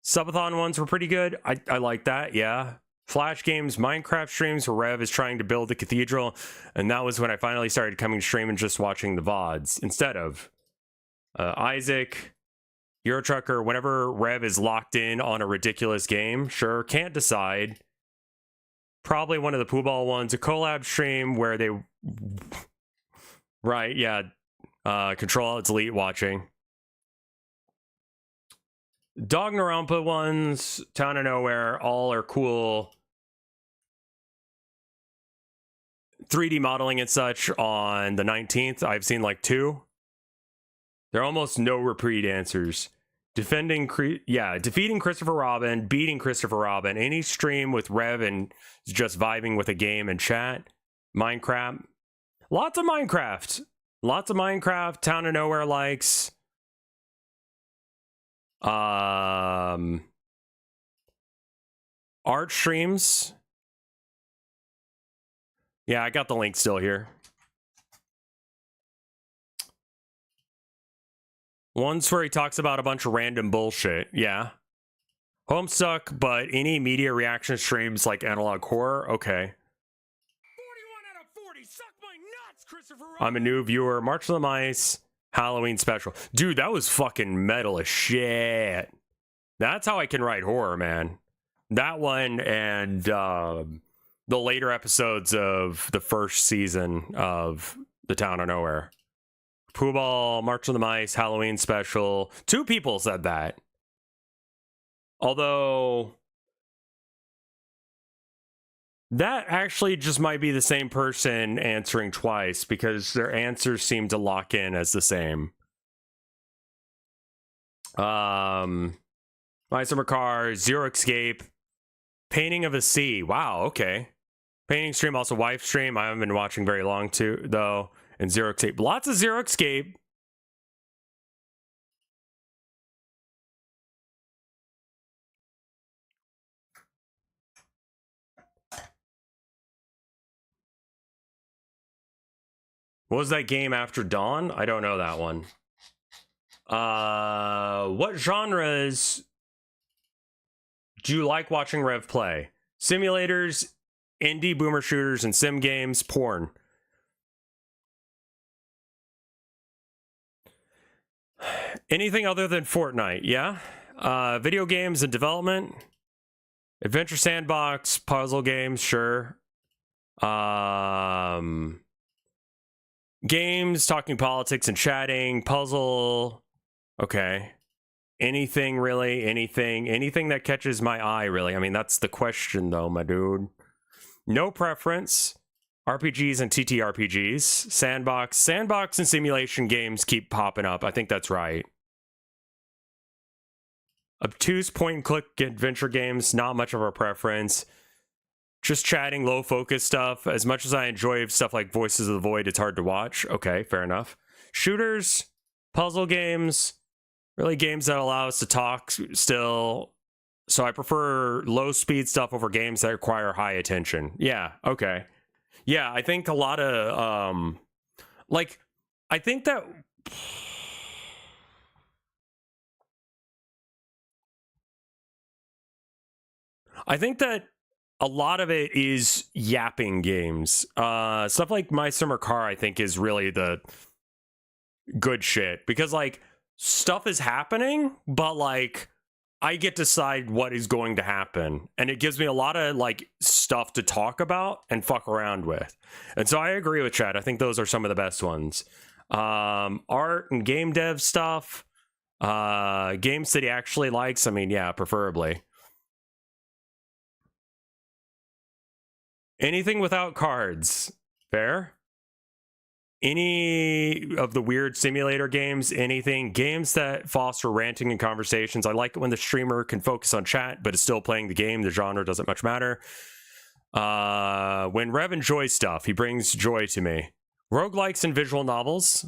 Speaker 1: Subathon ones were pretty good. I like that, yeah. Flash games, Minecraft streams where Rev is trying to build a cathedral. And that was when I finally started coming to stream and just watching the VODs instead of Isaac, Euro Trucker. Whenever Rev is locked in on a ridiculous game, sure, Can't Decide. Probably one of the Pooh Ball ones, a collab stream where they... Right, yeah. Control Alt Delete watching. Dog Narampa ones, Town of Nowhere, all are cool. 3D modeling and such on the 19th. I've seen like 2. There are almost no repeat answers. Defeating Christopher Robin, beating Christopher Robin. Any stream with Rev and just vibing with a game and chat. Minecraft. Lots of Minecraft. Lots of Minecraft. Town of Nowhere likes. Art streams. Yeah, I got the link still here. Ones where he talks about a bunch of random bullshit. Yeah. Homestuck, but any media reaction streams like analog horror. Okay.
Speaker 2: 41 out of 40. Suck my nuts, Christopher.
Speaker 1: I'm a new viewer. March of the Mice. Halloween special. Dude, that was fucking metal as shit. That's how I can write horror, man. That one and the later episodes of the first season of The Town of Nowhere. Pooh Ball, March of the Mice, Halloween special. 2 people said that. Although that actually just might be the same person answering twice because their answers seem to lock in as the same. My Summer Car, Zero Escape, Painting of a Sea. Wow, okay. Painting stream, also wife stream. I haven't been watching very long too, though. And Zero Escape. Lots of Zero Escape. What was that game After Dawn? I don't know that one. What genres do you like watching Rev play? Simulators, indie boomer shooters, and sim games, porn. Anything other than Fortnite, yeah? Video games and development. Adventure sandbox, puzzle games, sure. Games, talking politics and chatting, puzzle. Okay. Anything really, anything that catches my eye, really. I mean, that's the question though, my dude. No preference. RPGs and TTRPGs. Sandbox and simulation games keep popping up. I think that's right. Obtuse point-and-click adventure games, not much of our preference. Just chatting, low-focus stuff. As much as I enjoy stuff like Voices of the Void, it's hard to watch. Okay, fair enough. Shooters, puzzle games, really games that allow us to talk still. So I prefer low-speed stuff over games that require high attention. Yeah, okay. Yeah, I think a lot of, I think that... I think that a lot of it is yapping games. Stuff like My Summer Car, I think, is really the good shit. Because, like, stuff is happening, but, like, I get to decide what is going to happen. And it gives me a lot of, like, stuff to talk about and fuck around with. And so I agree with Chad. I think those are some of the best ones. Art and game dev stuff. Games that he actually likes. I mean, yeah, preferably. Anything without cards. Fair. Any of the weird simulator games, anything. Games that foster ranting and conversations. I like it when the streamer can focus on chat, but is still playing the game. The genre doesn't much matter. When Rev enjoys stuff, he brings joy to me. Roguelikes and visual novels.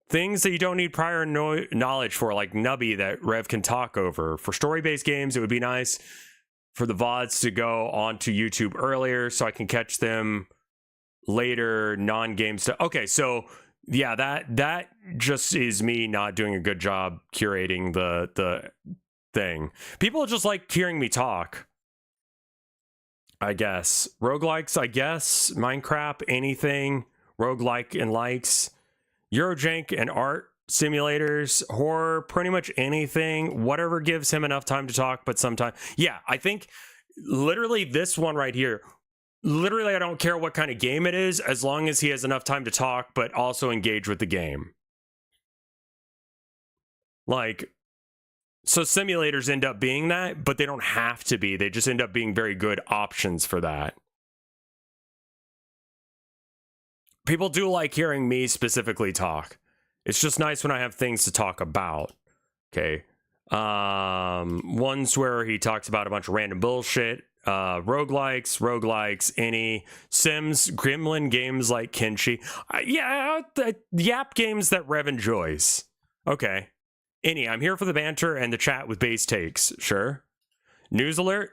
Speaker 1: Things that you don't need prior knowledge for, like Nubby that Rev can talk over. For story-based games, it would be nice for the VODs to go onto YouTube earlier so I can catch them later, non-game stuff. Okay, so yeah, that just is me not doing a good job curating the thing. People just like hearing me talk, I guess. Roguelikes, I guess. Minecraft, anything. Roguelike and likes. Eurojank and art simulators, horror, pretty much anything, whatever gives him enough time to talk. But sometimes, yeah, I think literally this one right here, literally I don't care what kind of game it is, as long as he has enough time to talk but also engage with the game. Like, so simulators end up being that, but they don't have to be. They just end up being very good options for that. People do like hearing me specifically talk. It's just nice when I have things to talk about. Okay. Ones where he talks about a bunch of random bullshit. Roguelikes, any Sims, Gremlin games like Kenshi. Yeah, the yap games that Rev enjoys. Okay. Any, I'm here for the banter and the chat with base takes. Sure. News alert.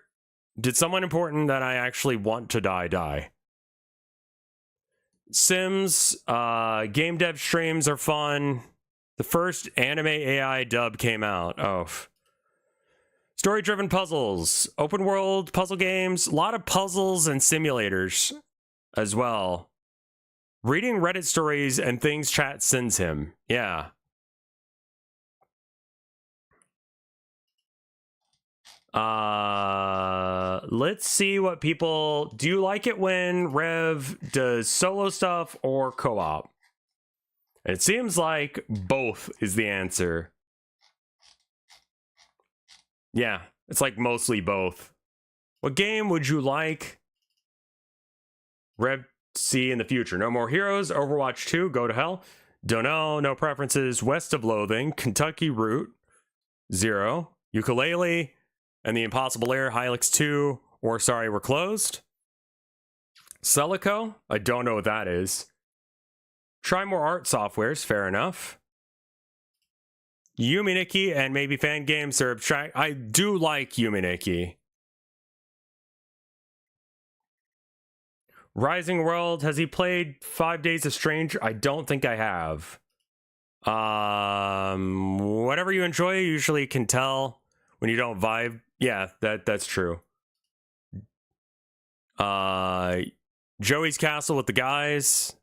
Speaker 1: Did someone important that I actually want to die? Sims, game dev streams are fun. The first anime AI dub came out. Oh. Story-driven puzzles, open world puzzle games, a lot of puzzles and simulators as well. Reading Reddit stories and things chat sends him. Yeah. Let's see what people... Do you like it when Rev does solo stuff or co-op? It seems like both is the answer. Yeah, it's like mostly both. What game would you like Rev see in the future? No More Heroes, Overwatch 2, Go to Hell. Don't know, no preferences. West of Loathing, Kentucky Route, 0. Ukulele, and the Impossible Lair, Hylix 2, or Sorry We're Closed. Celico, I don't know what that is. Try more art softwares, fair enough. Yuminiki and maybe fan games are abstract. I do like Yuminiki. Rising World, has he played 5 Days of Stranger? I don't think I have. Whatever you enjoy, you usually can tell when you don't vibe. Yeah, that's true. Joey's Castle with the Guys.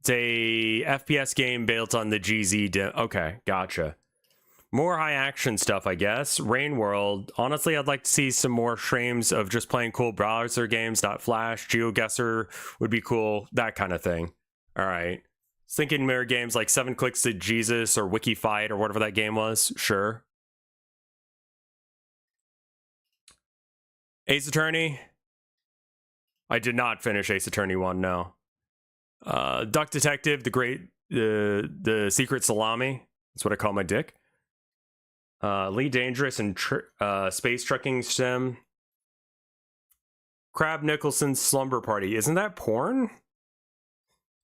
Speaker 1: It's a FPS game built on the GZ. Okay, gotcha. More high action stuff, I guess. Rain World. Honestly, I'd like to see some more streams of just playing cool browser games, not Flash. GeoGuessr would be cool. That kind of thing. All right. Thinking more games like 7 Clicks to Jesus or Wiki Fight or whatever that game was. Sure. Ace Attorney. I did not finish Ace Attorney 1, no. Duck Detective, the Secret Salami. That's what I call my dick. Lee Dangerous and Space Trucking Sim. Crab Nicholson's Slumber Party. Isn't that porn?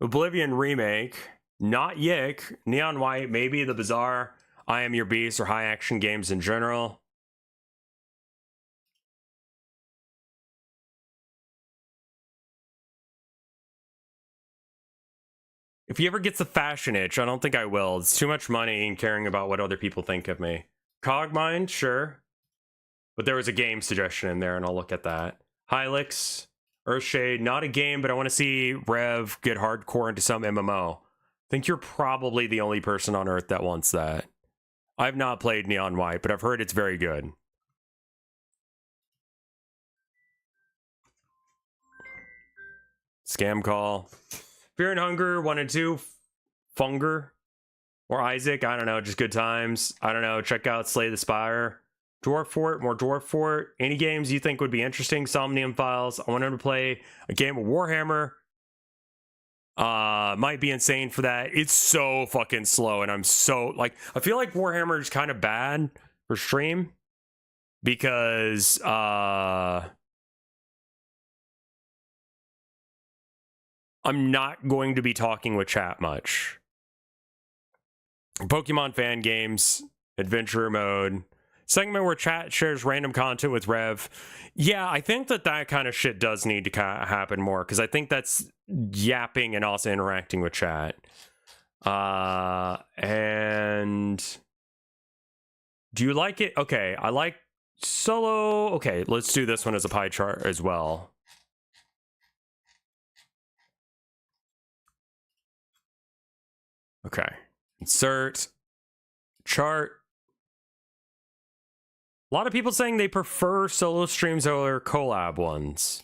Speaker 1: Oblivion Remake. Not Yick. Neon White. Maybe The Bizarre. I Am Your Beast or high action games in general. If he ever gets a fashion itch, I don't think I will. It's too much money and caring about what other people think of me. Cogmind, sure. But there was a game suggestion in there, and I'll look at that. Hylix, Earthshade, not a game, but I want to see Rev get hardcore into some MMO. I think you're probably the only person on Earth that wants that. I've not played Neon White, but I've heard it's very good. Scam Call. Fear and Hunger, 1 and 2. Funger. Or Isaac, I don't know, just good times. I don't know, check out Slay the Spire. Dwarf Fort, more Dwarf Fort. Any games you think would be interesting? Somnium Files. I want him to play a game of Warhammer. Might be insane for that. It's so fucking slow, and I'm so, like, I feel like Warhammer is kind of bad for stream. Because, I'm not going to be talking with chat much. Pokemon fan games, adventure mode, segment where chat shares random content with Rev. Yeah, I think that kind of shit does need to happen more, because I think that's yapping and also interacting with chat. And do you like it? Okay, I like solo. Okay, let's do this one as a pie chart as well. Okay. Insert chart. A lot of people saying they prefer solo streams over collab ones.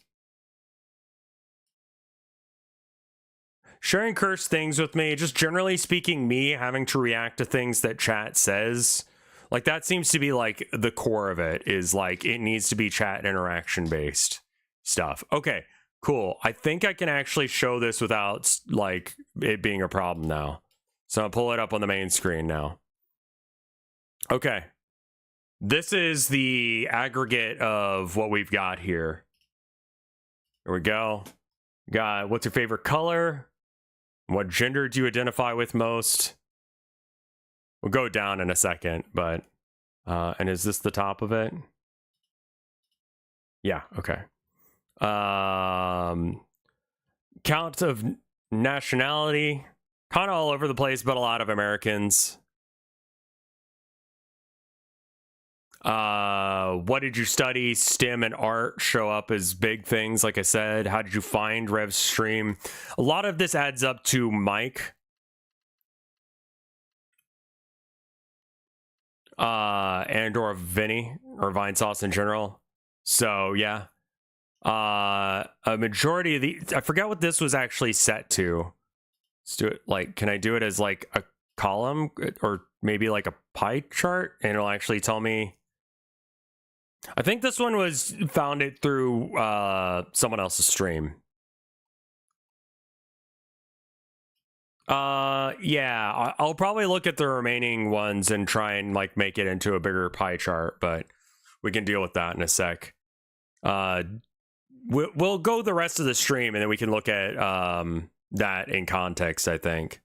Speaker 1: Sharing cursed things with me, just generally speaking, me having to react to things that chat says. Like, that seems to be like the core of it, is like it needs to be chat interaction based stuff. Okay, cool. I think I can actually show this without like it being a problem now. So I'll pull it up on the main screen now. Okay. This is the aggregate of what we've got here. Here we go. Got what's your favorite color? What gender do you identify with most? We'll go down in a second, but and is this the top of it? Yeah, okay. Count of nationality. Kind of all over the place, but a lot of Americans. What did you study? STEM and art show up as big things, like I said. How did you find Rev's stream? A lot of this adds up to Mike. And or Vinny, or Vine Sauce in general. So, yeah. A majority of the... I forgot what this was actually set to. Let's do it, like, can I do it as like a column or maybe like a pie chart, and it'll actually tell me. I think this one was found it through someone else's stream. Yeah, I'll probably look at the remaining ones and try and like make it into a bigger pie chart, but we can deal with that in a sec. We'll go the rest of the stream and then we can look at that in context, I think.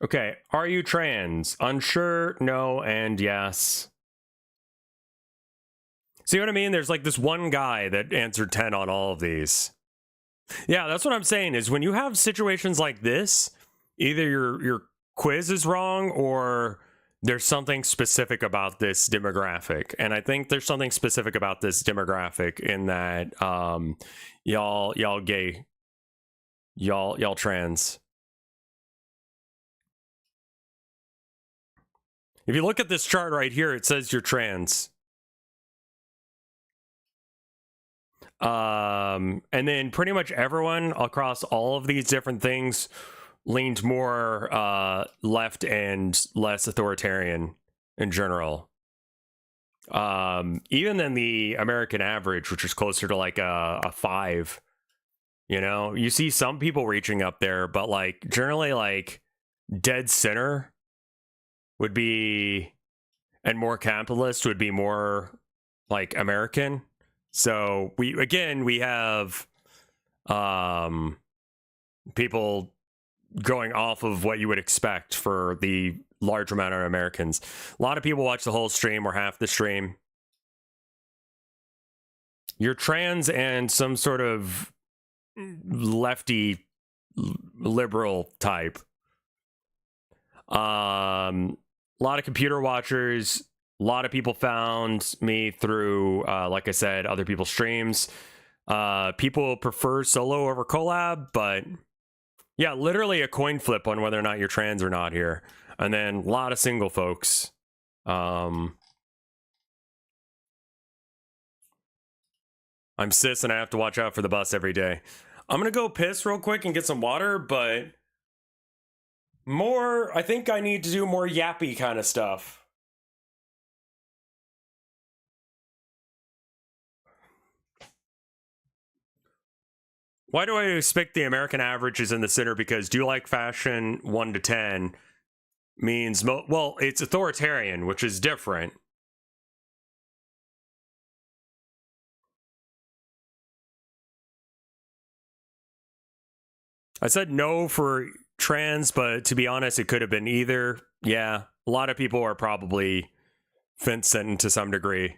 Speaker 1: Okay, are you trans? Unsure, no, and yes. See what I mean? There's like this one guy that answered 10 on all of these. Yeah, that's what I'm saying, is when you have situations like this, either your quiz is wrong or there's something specific about this demographic. And I think there's something specific about this demographic in that y'all gay, y'all trans. If you look at this chart right here, it says you're trans. And then pretty much everyone across all of these different things leaned more left and less authoritarian in general. Even than the American average, which is closer to like a 5. You know, you see some people reaching up there, but like generally like dead center would be, and more capitalist would be more like American. So we have people going off of what you would expect for the large amount of Americans. A lot of people watch the whole stream or half the stream. You're trans and some sort of lefty liberal type. A lot of computer watchers. A lot of people found me through, like I said, other people's streams. People prefer solo over collab, but yeah, literally a coin flip on whether or not you're trans or not here. And then a lot of single folks. I'm cis and I have to watch out for the bus every day. I'm gonna go piss real quick and get some water, but I think I need to do more yappy kind of stuff. Why do I expect the American average is in the center? Because do you like fashion 1 to 10 means, well, it's authoritarian, which is different. I said no for trans, but to be honest, it could have been either. Yeah, a lot of people are probably fence-sitting to some degree.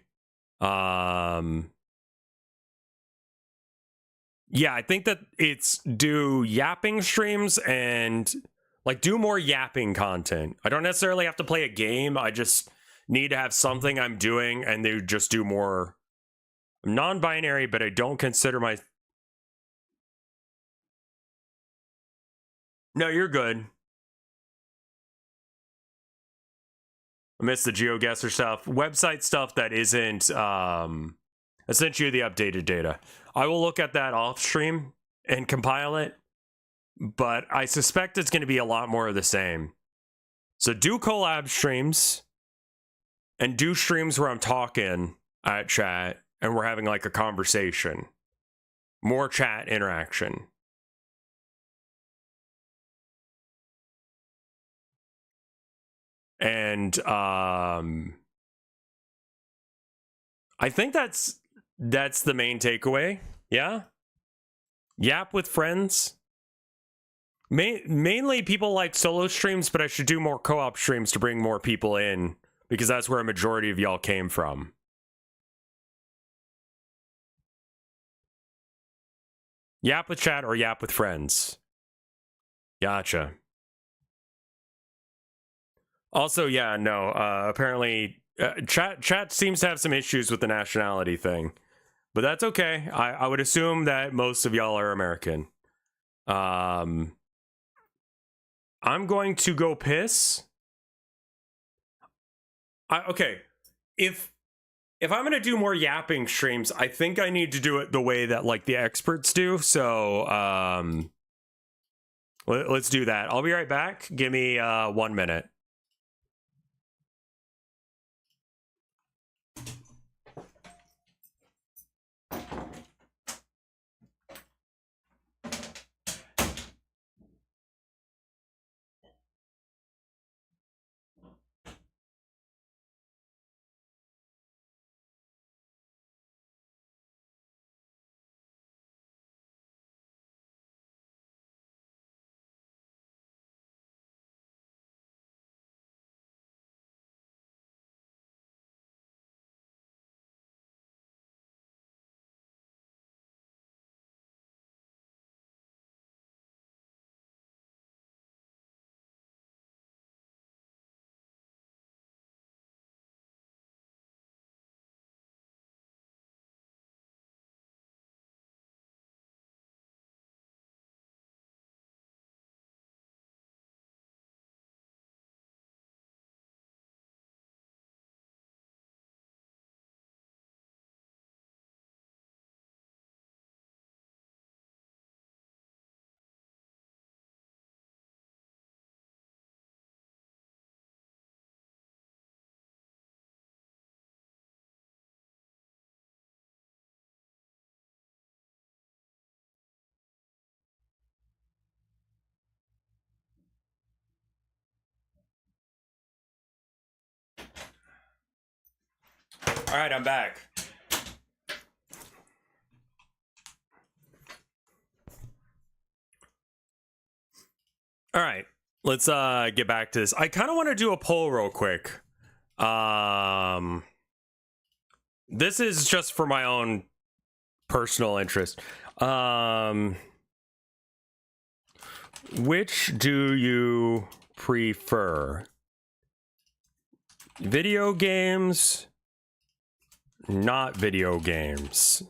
Speaker 1: Yeah, I think that it's do yapping streams and like do more yapping content. I don't necessarily have to play a game. I just need to have something I'm doing and they just do more non-binary, but I don't consider my... No, you're good. I missed the GeoGuessr stuff. Website stuff that isn't... I sent you the updated data. I will look at that off stream and compile it, but I suspect it's going to be a lot more of the same. So do collab streams and do streams where I'm talking at chat and we're having like a conversation. More chat interaction. And I think that's the main takeaway. Yeah. Yap with friends. Mainly people like solo streams, but I should do more co-op streams to bring more people in because that's where a majority of y'all came from. Yap with chat or yap with friends. Gotcha. Also, yeah, no, apparently chat seems to have some issues with the nationality thing. But that's okay. I would assume that most of y'all are American. I'm going to go piss. Okay. If I'm going to do more yapping streams, I think I need to do it the way that like the experts do. So let's do that. I'll be right back. Give me 1 minute. All right, I'm back. All right, let's get back to this. I kind of want to do a poll real quick. This is just for my own personal interest. Which do you prefer? Video games, not video games.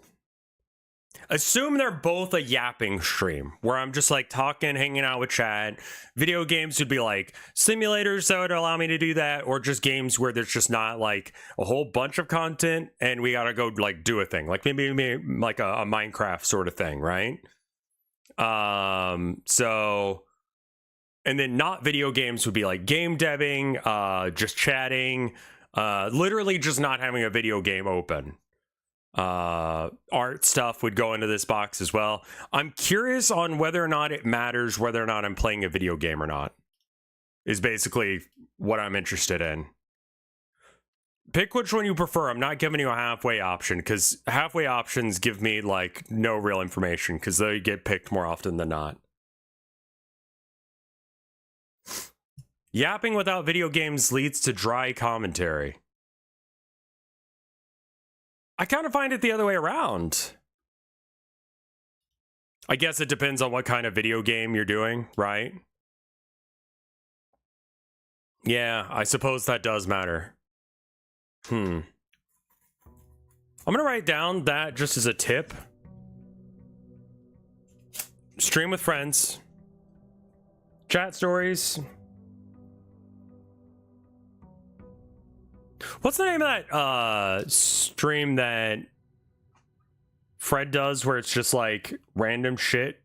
Speaker 1: Assume they're both a yapping stream where I'm just like talking, hanging out with chat. Video games would be like simulators that would allow me to do that, or just games where there's just not like a whole bunch of content and we gotta go like do a thing, like maybe like a Minecraft sort of thing, right? So, and then not video games would be like game debbing, just chatting, literally just not having a video game open. Art stuff would go into this box as well. I'm curious on whether or not it matters whether or not I'm playing a video game or not, is basically what I'm interested in. Pick which one you prefer. I'm not giving you a halfway option because halfway options give me like no real information because they get picked more often than not. Yapping without video games leads to dry commentary. I kind of find it the other way around. I guess it depends on what kind of video game you're doing, right? Yeah, I suppose that does matter. I'm gonna write down that just as a tip. Stream with friends. Chat stories. What's the name of that stream that Fred does where it's just like random shit?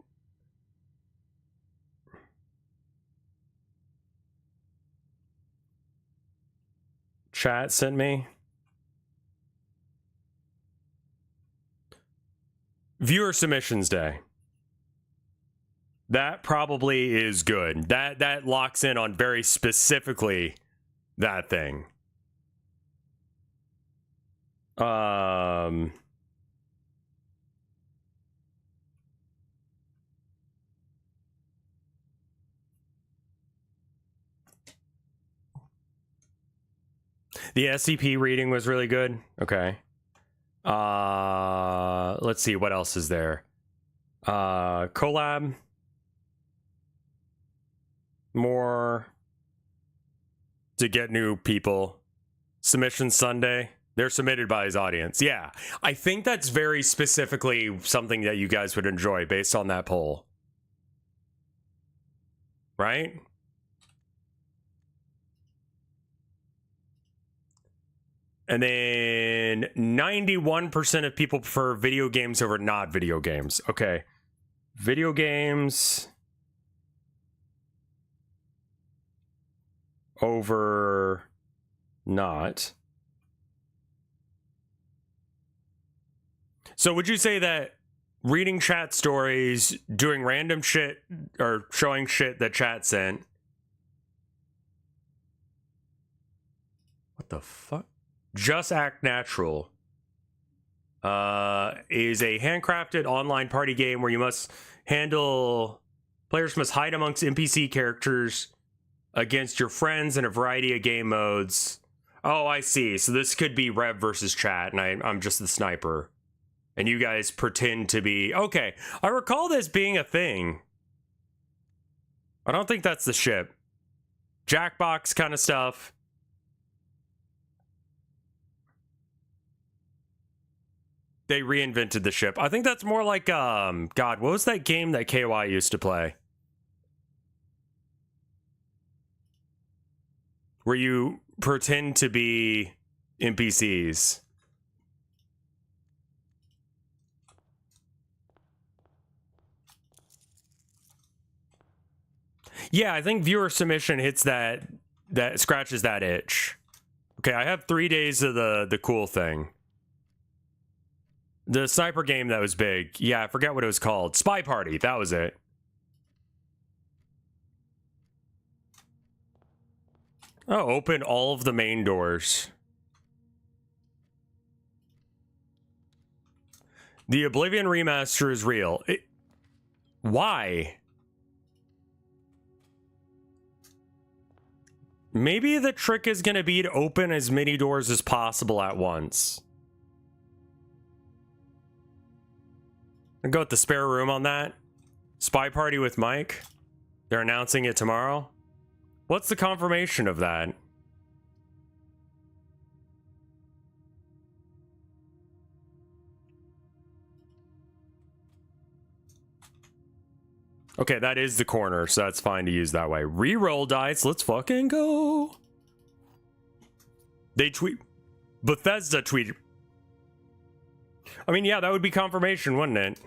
Speaker 1: Chat sent me. Viewer submissions day. That probably is good. That locks in on very specifically that thing. The SCP reading was really good. Okay. Let's see, what else is there? Collab. More to get new people. Submission Sunday. They're submitted by his audience. Yeah, I think that's very specifically something that you guys would enjoy based on that poll. Right? And then 91% of people prefer video games over not video games. Okay. Video games over not. So would you say that reading chat stories, doing random shit, or showing shit that chat sent? What the fuck? Just Act Natural is a handcrafted online party game where players must hide amongst NPC characters against your friends in a variety of game modes. Oh, I see. So this could be Rev versus chat, and I'm just the sniper. And you guys pretend to be... Okay, I recall this being a thing. I don't think that's the ship. Jackbox kind of stuff. They reinvented the ship. I think that's more like, God, what was that game that KY used to play? Where you pretend to be NPCs. Yeah, I think viewer submission hits that scratches that itch. Okay, I have 3 days of the cool thing. The sniper game that was big. Yeah, I forget what it was called. Spy Party, that was it. Oh, open all of the main doors. The Oblivion remaster is real. Why? Maybe the trick is going to be to open as many doors as possible at once. I'll go with the spare room on that. Spy party with Mike. They're announcing it tomorrow. What's the confirmation of that? Okay, that is the corner, so that's fine to use that way. Reroll dice, let's fucking go. They tweet. Bethesda tweeted. I mean, yeah, that would be confirmation, wouldn't it?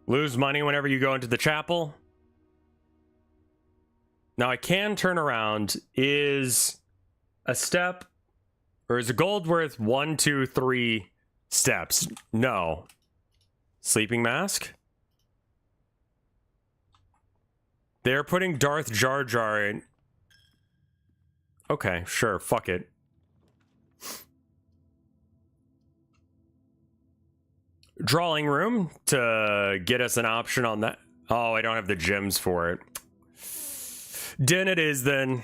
Speaker 1: Lose money whenever you go into the chapel. Now I can turn around. Is a step, or is a gold worth 1, 2, 3 steps? No. Sleeping mask? They're putting Darth Jar Jar in. Okay, sure, fuck it. Drawing room to get us an option on that. Oh, I don't have the gems for it. Den it is then.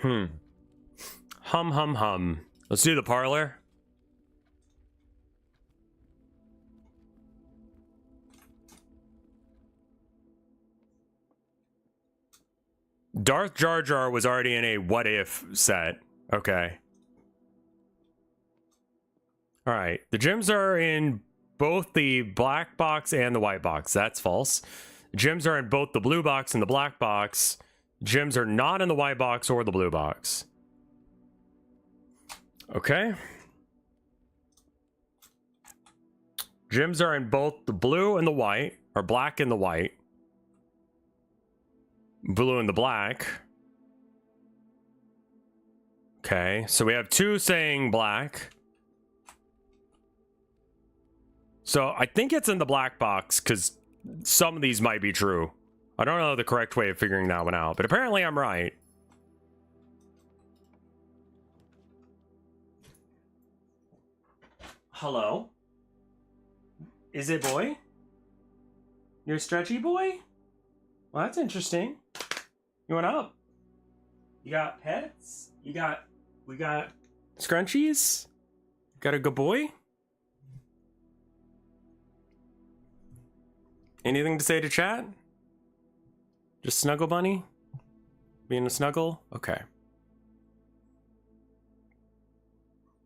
Speaker 1: Hum. Let's do the parlor. Darth Jar Jar was already in a what if set. Okay. All right. The gems are in both the black box and the white box. That's false. Gems are in both the blue box and the black box. Gems are not in the white box or the blue box. Okay. Gems are in both the blue and the white, or black and the white. Blue and the black. Okay, so we have 2 saying black. So I think it's in the black box, because some of these might be true. I don't know the correct way of figuring that one out, but apparently I'm right. Hello? Is it boy? You're a stretchy boy? Well, that's interesting. You went up? You got pets? We got scrunchies? Got a good boy? Anything to say to chat? Just snuggle bunny? Being a snuggle? Okay.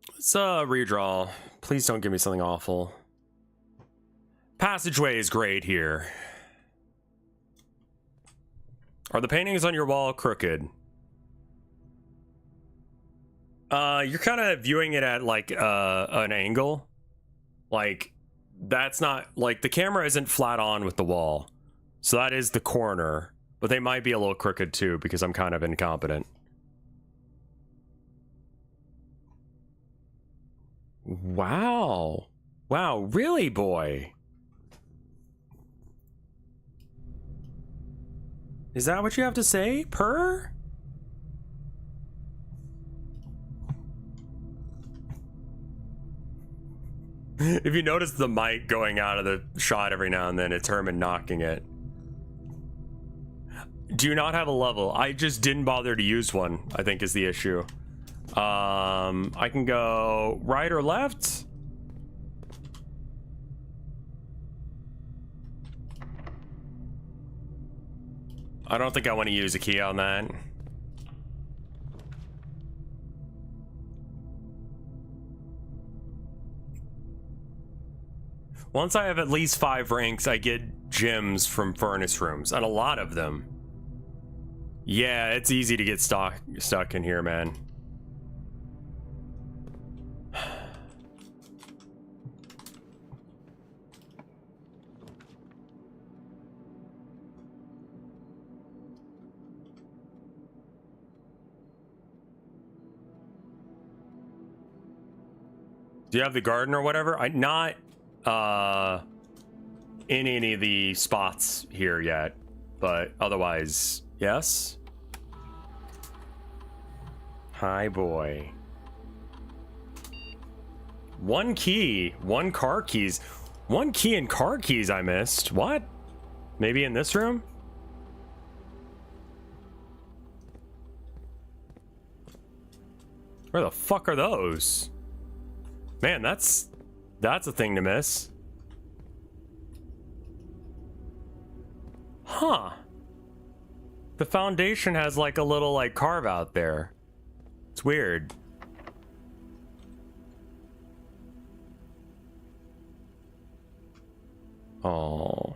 Speaker 1: Let's redraw. Please don't give me something awful. Passageway is great here. Are the paintings on your wall crooked? You're kind of viewing it at like an angle. Like that's not like the camera isn't flat on with the wall. So that is the corner, but they might be a little crooked too because I'm kind of incompetent. Wow. Wow, really, boy? Is that what you have to say? Purr? If you notice the mic going out of the shot every now and then, it's Herman knocking it. Do you not have a level? I just didn't bother to use one, I think is the issue. I can go right or left? I don't think I want to use a key on that. Once I have at least 5 ranks, I get gems from furnace rooms, and a lot of them. Yeah, it's easy to get stuck in here, man. Do you have the garden or whatever? Not in any of the spots here yet, but otherwise, yes. Hi, boy. One key, one car keys. One key and car keys I missed. What? Maybe in this room? Where the fuck are those? Man, that's a thing to miss. Huh. The foundation has like a little like carve out there. It's weird. Oh.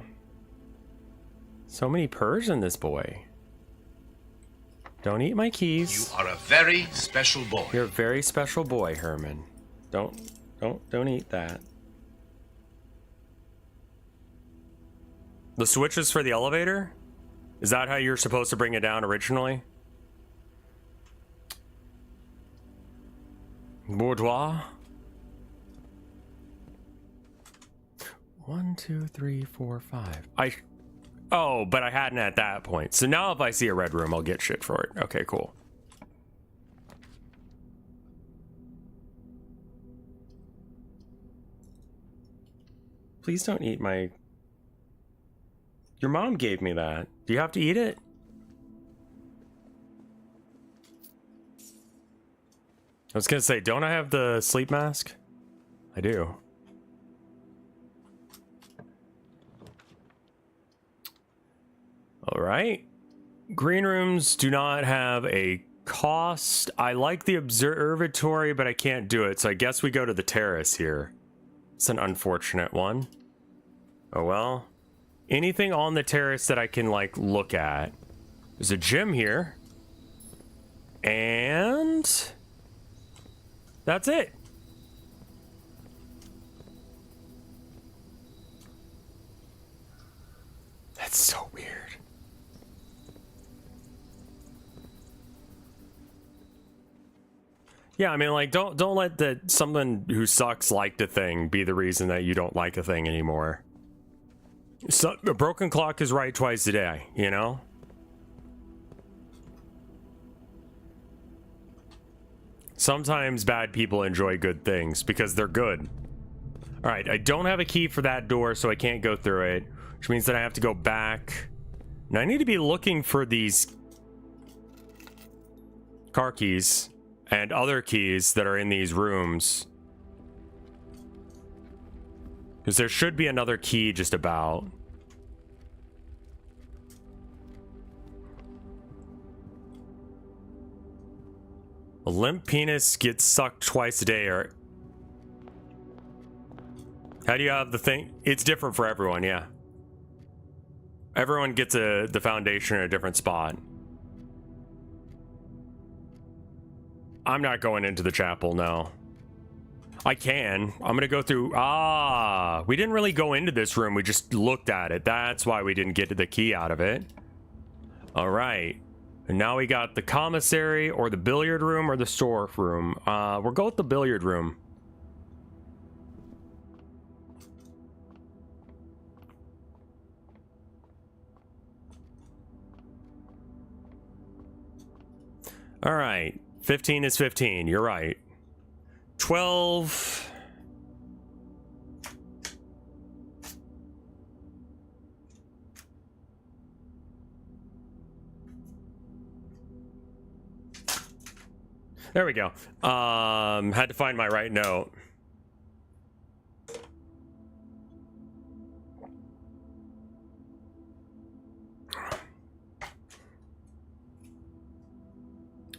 Speaker 1: So many purrs in this boy. Don't eat my keys.
Speaker 3: You are a very special boy.
Speaker 1: You're a very special boy, Herman. Don't eat that. The switch is for the elevator? Is that how you're supposed to bring it down originally? Boudoir? 1, 2, 3, 4, 5. Oh, but I hadn't at that point. So now if I see a red room, I'll get shit for it. Okay, cool. Please don't eat my... Your mom gave me that. Do you have to eat it? I was gonna say, don't I have the sleep mask? I do. All right. Green rooms do not have a cost. I like the observatory, but I can't do it. So I guess we go to the terrace here. It's an unfortunate one. Oh well. Anything on the terrace that I can like look at. There's a gym here. And that's it. That's so weird. Yeah, I mean, like, don't let that someone who sucks liked a thing be the reason that you don't like a thing anymore. So, a broken clock is right twice a day, you know? Sometimes bad people enjoy good things because they're good. All right, I don't have a key for that door, so I can't go through it, which means that I have to go back. Now, I need to be looking for these car keys and other keys that are in these rooms. Because there should be another key just about. A limp penis gets sucked twice a day, or... How do you have the thing? It's different for everyone, yeah. Everyone gets the foundation in a different spot. I'm not going into the chapel, no. I can. I'm gonna go through... Ah! We didn't really go into this room, we just looked at it. That's why we didn't get the key out of it. Alright. And now we got the commissary, or the billiard room, or the store room. We'll go with the billiard room. Alright. 15 is 15, you're right. 12... There we go. Had to find my right note.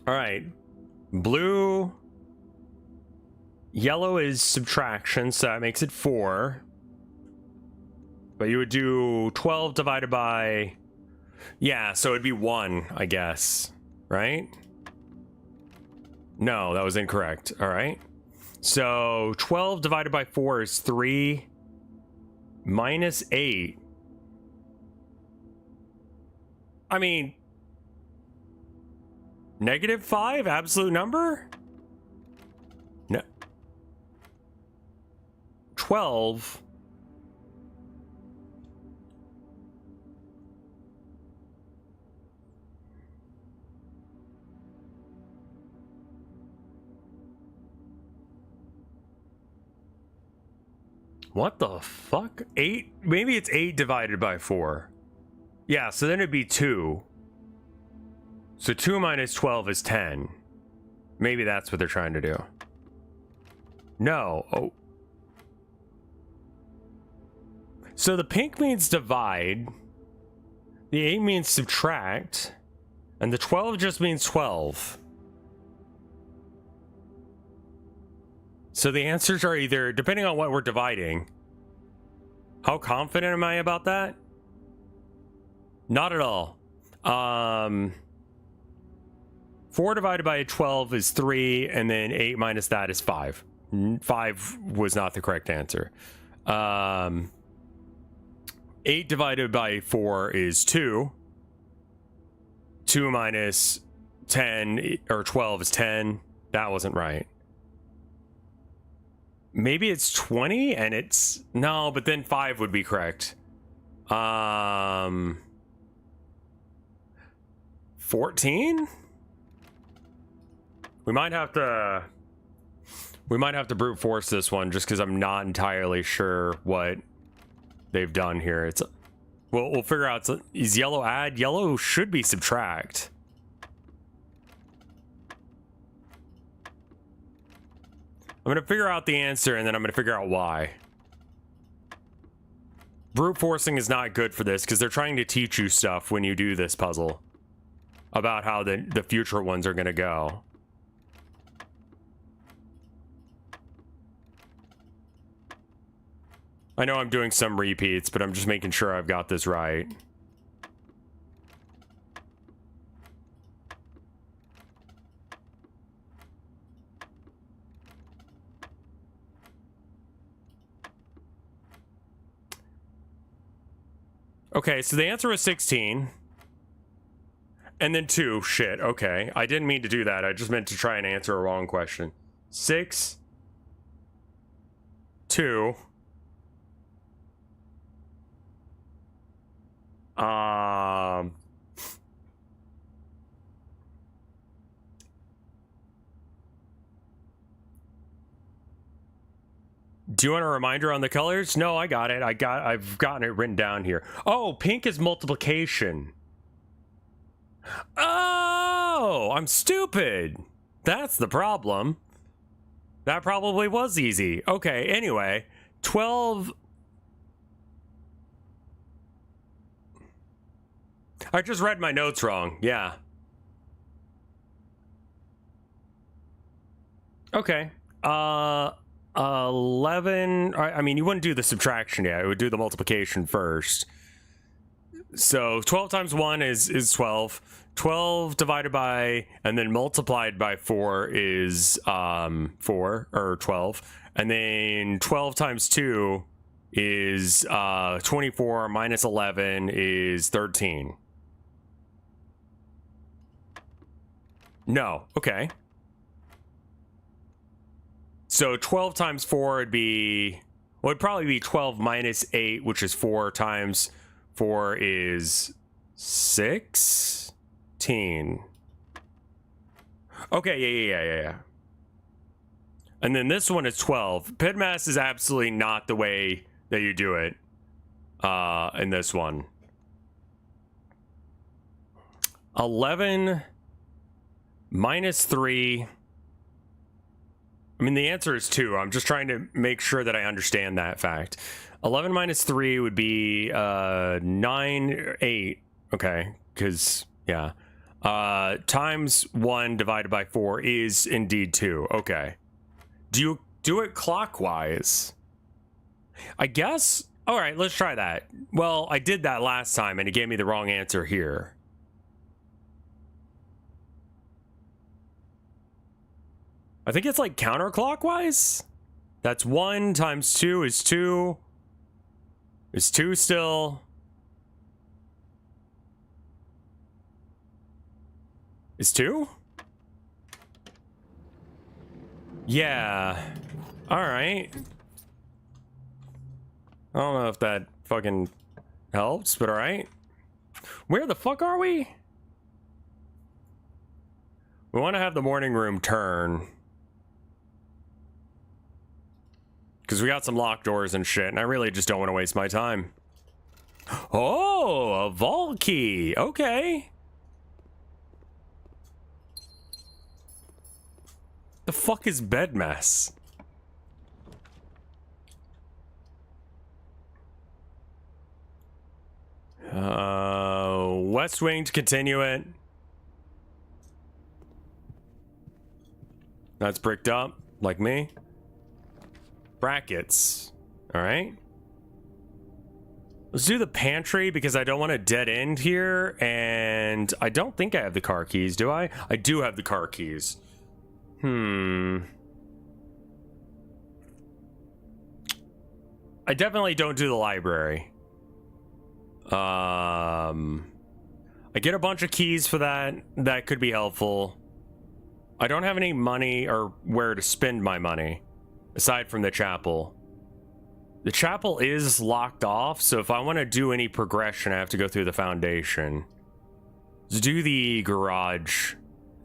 Speaker 1: All right. Blue. Yellow is subtraction, so that makes it 4. But you would do 12 divided by... Yeah, so it'd be 1, I guess. Right? No, that was incorrect. All right. So 12 divided by 4 is 3 minus 8. I mean, -5, absolute number? No. 12. What the fuck? 8? Maybe it's 8 divided by 4. Yeah, so then it'd be 2. So 2 minus 12 is 10. Maybe that's what they're trying to do. No. Oh. So the pink means divide. The 8 means subtract. And the 12 just means 12. So the answers are either, depending on what we're dividing. How confident am I about that? Not at all. 4 divided by 12 is 3, and then 8 minus that is 5. 5 was not the correct answer. 8 divided by 4 is 2. 2 minus 10 or 12 is 10. That wasn't right. Maybe it's 20 and it's no, but then 5 would be correct. 14? We might have to brute force this one just because I'm not entirely sure what they've done here. It's we'll figure out. Is yellow add? Yellow should be subtract. I'm gonna figure out the answer and then I'm gonna figure out why. Brute forcing is not good for this because they're trying to teach you stuff when you do this puzzle about how the future ones are gonna go. I know I'm doing some repeats, but I'm just making sure I've got this right. Okay, so the answer was 16. And then 2. Shit, okay. I didn't mean to do that. I just meant to try and answer a wrong question. 6. 2. Do you want a reminder on the colors? No, I got it. I've gotten it written down here. Oh, pink is multiplication. Oh, I'm stupid. That's the problem. That probably was easy. Okay, anyway, 12. I just read my notes wrong. Yeah. Okay. 11. I mean, you wouldn't do the subtraction yet. It would do the multiplication first. So 12 times 1 is 12. 12 divided by and then multiplied by 4 is 4 or 12. And then 12 times 2 is 24 minus 11 is 13. No. Okay. So 12 times 4 would be, well, it'd probably be 12 minus 8, which is 4 times 4 is 16. Okay, yeah. And then this one is 12. Pitmass is absolutely not the way that you do it in this one. 11 minus 3. I mean, the answer is 2. I'm just trying to make sure that I understand that fact. 11 minus 3 would be 9, 8. Okay, because, yeah. Times 1 divided by 4 is indeed 2. Okay. Do you do it clockwise? I guess. All right, let's try that. Well, I did that last time, and it gave me the wrong answer here. I think it's like counterclockwise. That's 1 times 2 is 2. Is 2 still? Is 2? Yeah. All right. I don't know if that fucking helps, but alright. Where the fuck are we? We want to have the morning room turn. Because we got some locked doors and shit, and I really just don't want to waste my time. Oh, a vault key. Okay. The fuck is bed mess? West wing to continue it. That's bricked up, like me. Brackets. All right. Let's do the pantry because I don't want a dead end here, and I don't think I have the car keys, do I? I do have the car keys. I definitely don't do the library. I get a bunch of keys for that. That could be helpful. I don't have any money or where to spend my money aside from the chapel. The chapel is locked off, so if I want to do any progression, I have to go through the foundation. Let's do the garage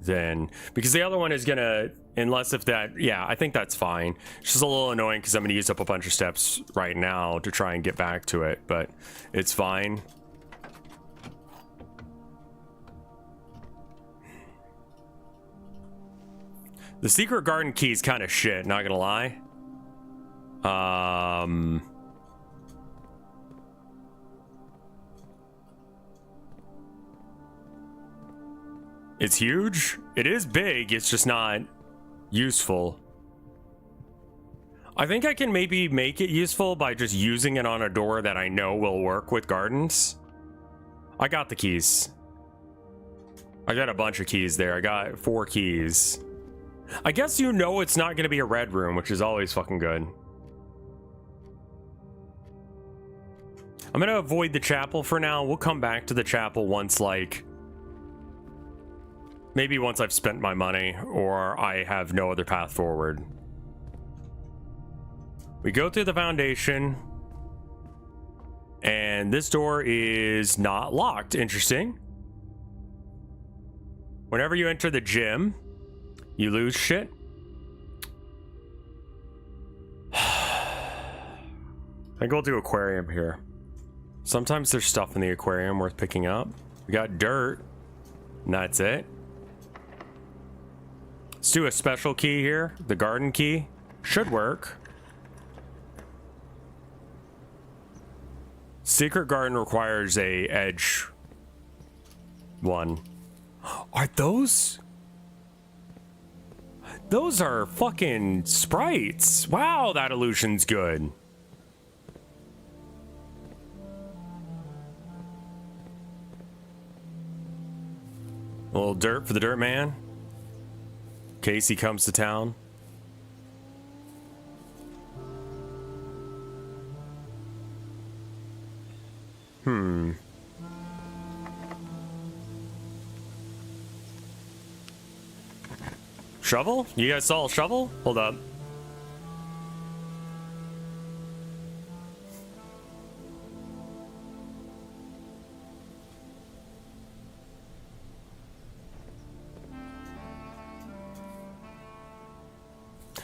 Speaker 1: then, because the other one is gonna, unless if that, yeah, I think that's fine. It's just a little annoying because I'm gonna use up a bunch of steps right now to try and get back to it, but it's fine. The secret garden key is kind of shit, not gonna lie. It's huge. It is big. It's just not useful. I think I can maybe make it useful by just using it on a door that I know will work with gardens. I got the keys. I got a bunch of keys there. I got 4 keys. I guess you know it's not going to be a red room, which is always fucking good. I'm going to avoid the chapel for now. We'll come back to the chapel once, like, maybe once I've spent my money or I have no other path forward. We go through the foundation, and this door is not locked. Interesting. Whenever you enter the gym, you lose shit. I go to aquarium here. Sometimes there's stuff in the aquarium worth picking up. We got dirt, and that's it. Let's do a special key here. The garden key should work. Secret garden requires a edge one. Are those? Those are fucking sprites. Wow, that illusion's good. A little dirt for the dirt man. In case he comes to town. Shovel? You guys saw a shovel? Hold up.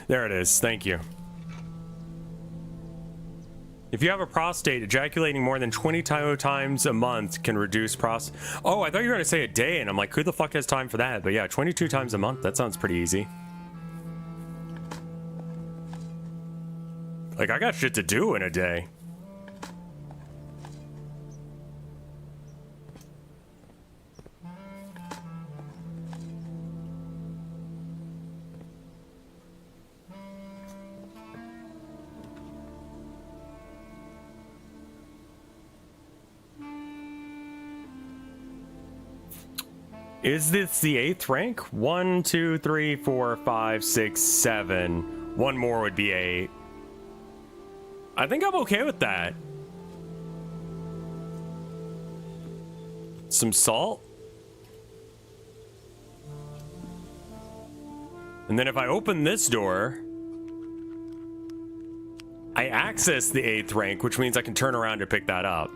Speaker 1: There it is. Thank you. If you have a prostate, ejaculating more than 20 times a month can reduce prostate. Oh, I thought you were going to say a day, and I'm like, who the fuck has time for that? But yeah, 22 times a month. That sounds pretty easy. Like, I got shit to do in a day. Is this the 8th rank? 1, 2, 3, 4, 5, 6, 7. One more would be 8. I think I'm okay with that. Some salt. And then if I open this door, I accessed the 8th rank, which means I can turn around and pick that up.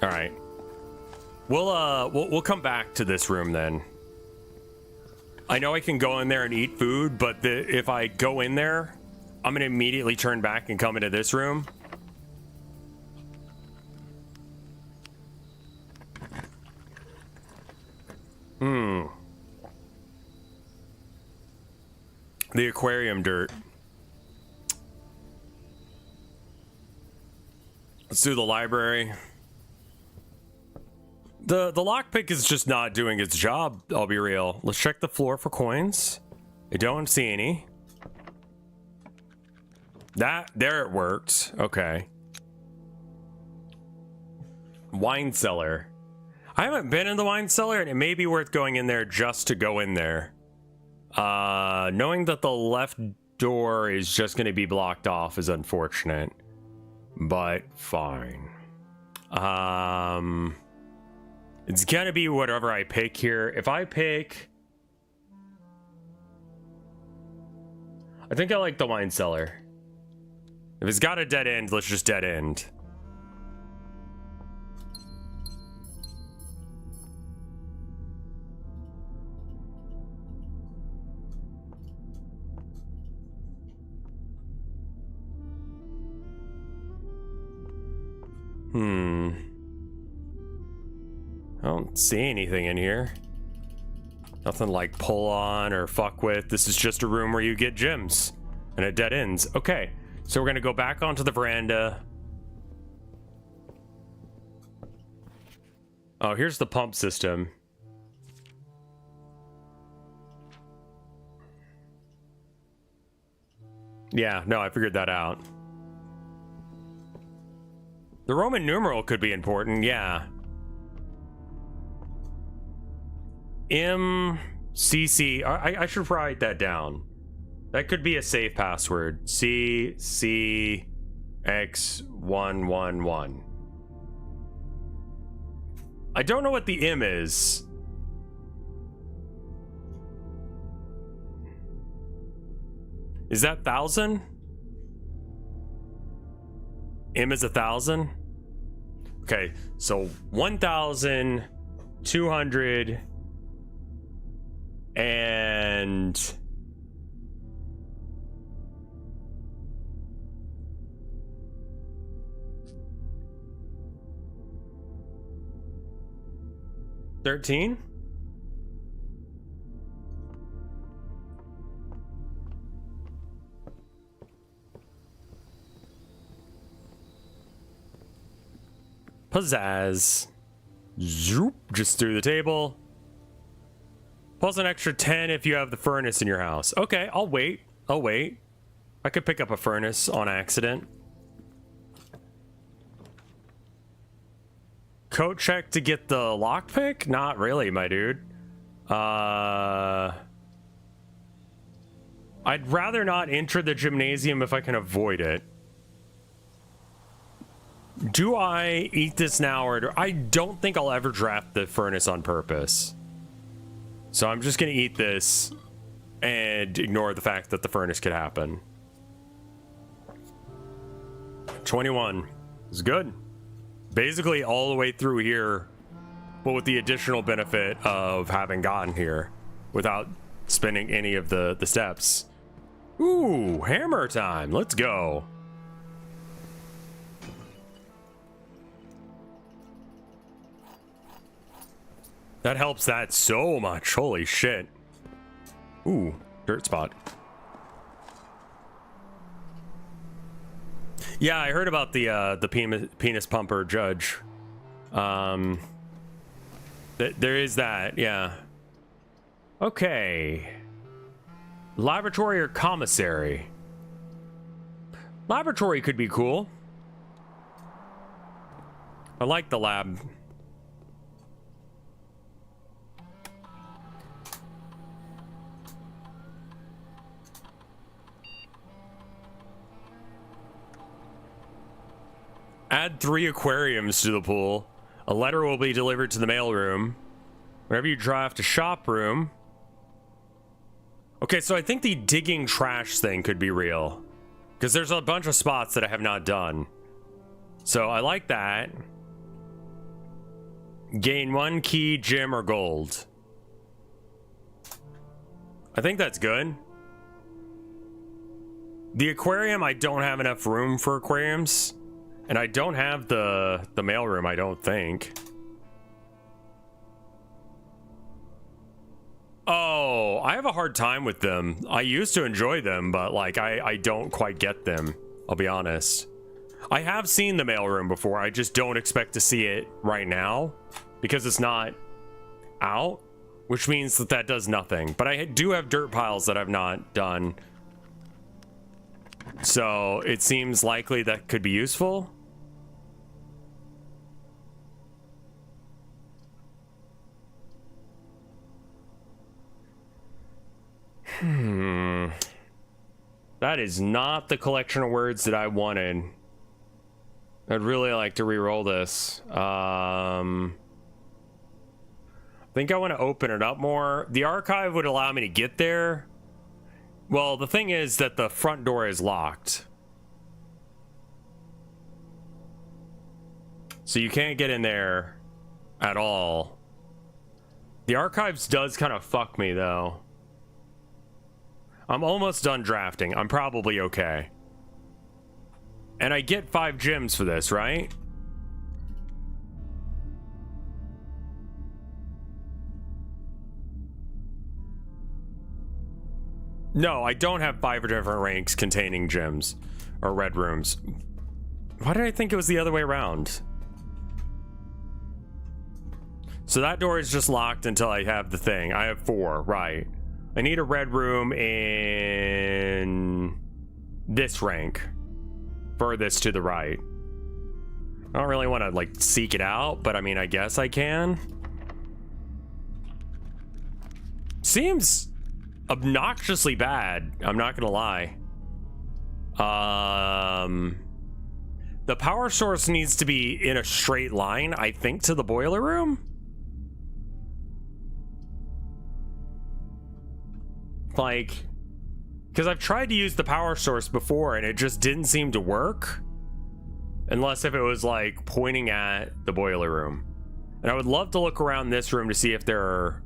Speaker 1: All right. We'll come back to this room then. I know I can go in there and eat food, but if I go in there, I'm gonna immediately turn back and come into this room. The aquarium dirt. Let's do the library. The lockpick is just not doing its job, I'll be real. Let's check the floor for coins. I don't see any. There it worked. Okay. Wine cellar. I haven't been in the wine cellar, and it may be worth going in there just to go in there. Knowing that the left door is just going to be blocked off is unfortunate. But fine. It's gonna be whatever I pick here. If I pick... I think I like the wine cellar. If it's got a dead end, let's just dead end. I don't see anything in here. Nothing like pull on or fuck with. This is just a room where you get gems and it dead ends. Okay, so we're gonna go back onto the veranda. Oh, here's the pump system. Yeah, no, I figured that out. The Roman numeral could be important, yeah. MCC. I should write that down. That could be a safe password. CCX111. I don't know what the M is. Is that 1,000? M is 1,000? Okay, so 1,200 and $13? Pizzazz. Zoop, just through the table. Plus an extra 10 if you have the furnace in your house. Okay, I'll wait. I'll wait. I could pick up a furnace on accident. Coat check to get the lockpick? Not really, my dude. I'd rather not enter the gymnasium if I can avoid it. Do I eat this now, or I don't think I'll ever draft the furnace on purpose. So I'm just gonna eat this and ignore the fact that the furnace could happen. 21 is good. Basically all the way through here, but with the additional benefit of having gotten here without spending any of the steps. Ooh, hammer time. Let's go. That helps that so much. Holy shit. Ooh, dirt spot. Yeah, I heard about the penis pumper judge. There is that, yeah. Okay. Laboratory or commissary? Laboratory could be cool. I like the lab. Add 3 aquariums to the pool. A letter will be delivered to the mailroom. Whenever you draft a shop room. Okay, so I think the digging trash thing could be real. Because there's a bunch of spots that I have not done. So I like that. Gain 1 key, gem, or gold. I think that's good. The aquarium, I don't have enough room for aquariums. And I don't have the mailroom, I don't think. Oh, I have a hard time with them. I used to enjoy them, but like I don't quite get them. I'll be honest. I have seen the mailroom before. I just don't expect to see it right now because it's not out, which means that that does nothing. But I do have dirt piles that I've not done. So it seems likely that could be useful. That is not the collection of words that I wanted. I'd really like to re-roll this. I think I want to open it up more. The archive would allow me to get there. Well, the thing is that the front door is locked. So you can't get in there at all. The archives does kind of fuck me though. I'm almost done drafting. I'm probably okay. And I get 5 gems for this, right? No, I don't have 5 different ranks containing gems or red rooms. Why did I think it was the other way around? So that door is just locked until I have the thing. I have 4, right. I need a red room in this rank. Furthest to the right. I don't really want to like seek it out, but I mean, I guess I can. Seems obnoxiously bad. I'm not gonna lie. The power source needs to be in a straight line, I think, to the boiler room. Like, because I've tried to use the power source before and it just didn't seem to work. Unless if it was like pointing at the boiler room. And I would love to look around this room to see if there are...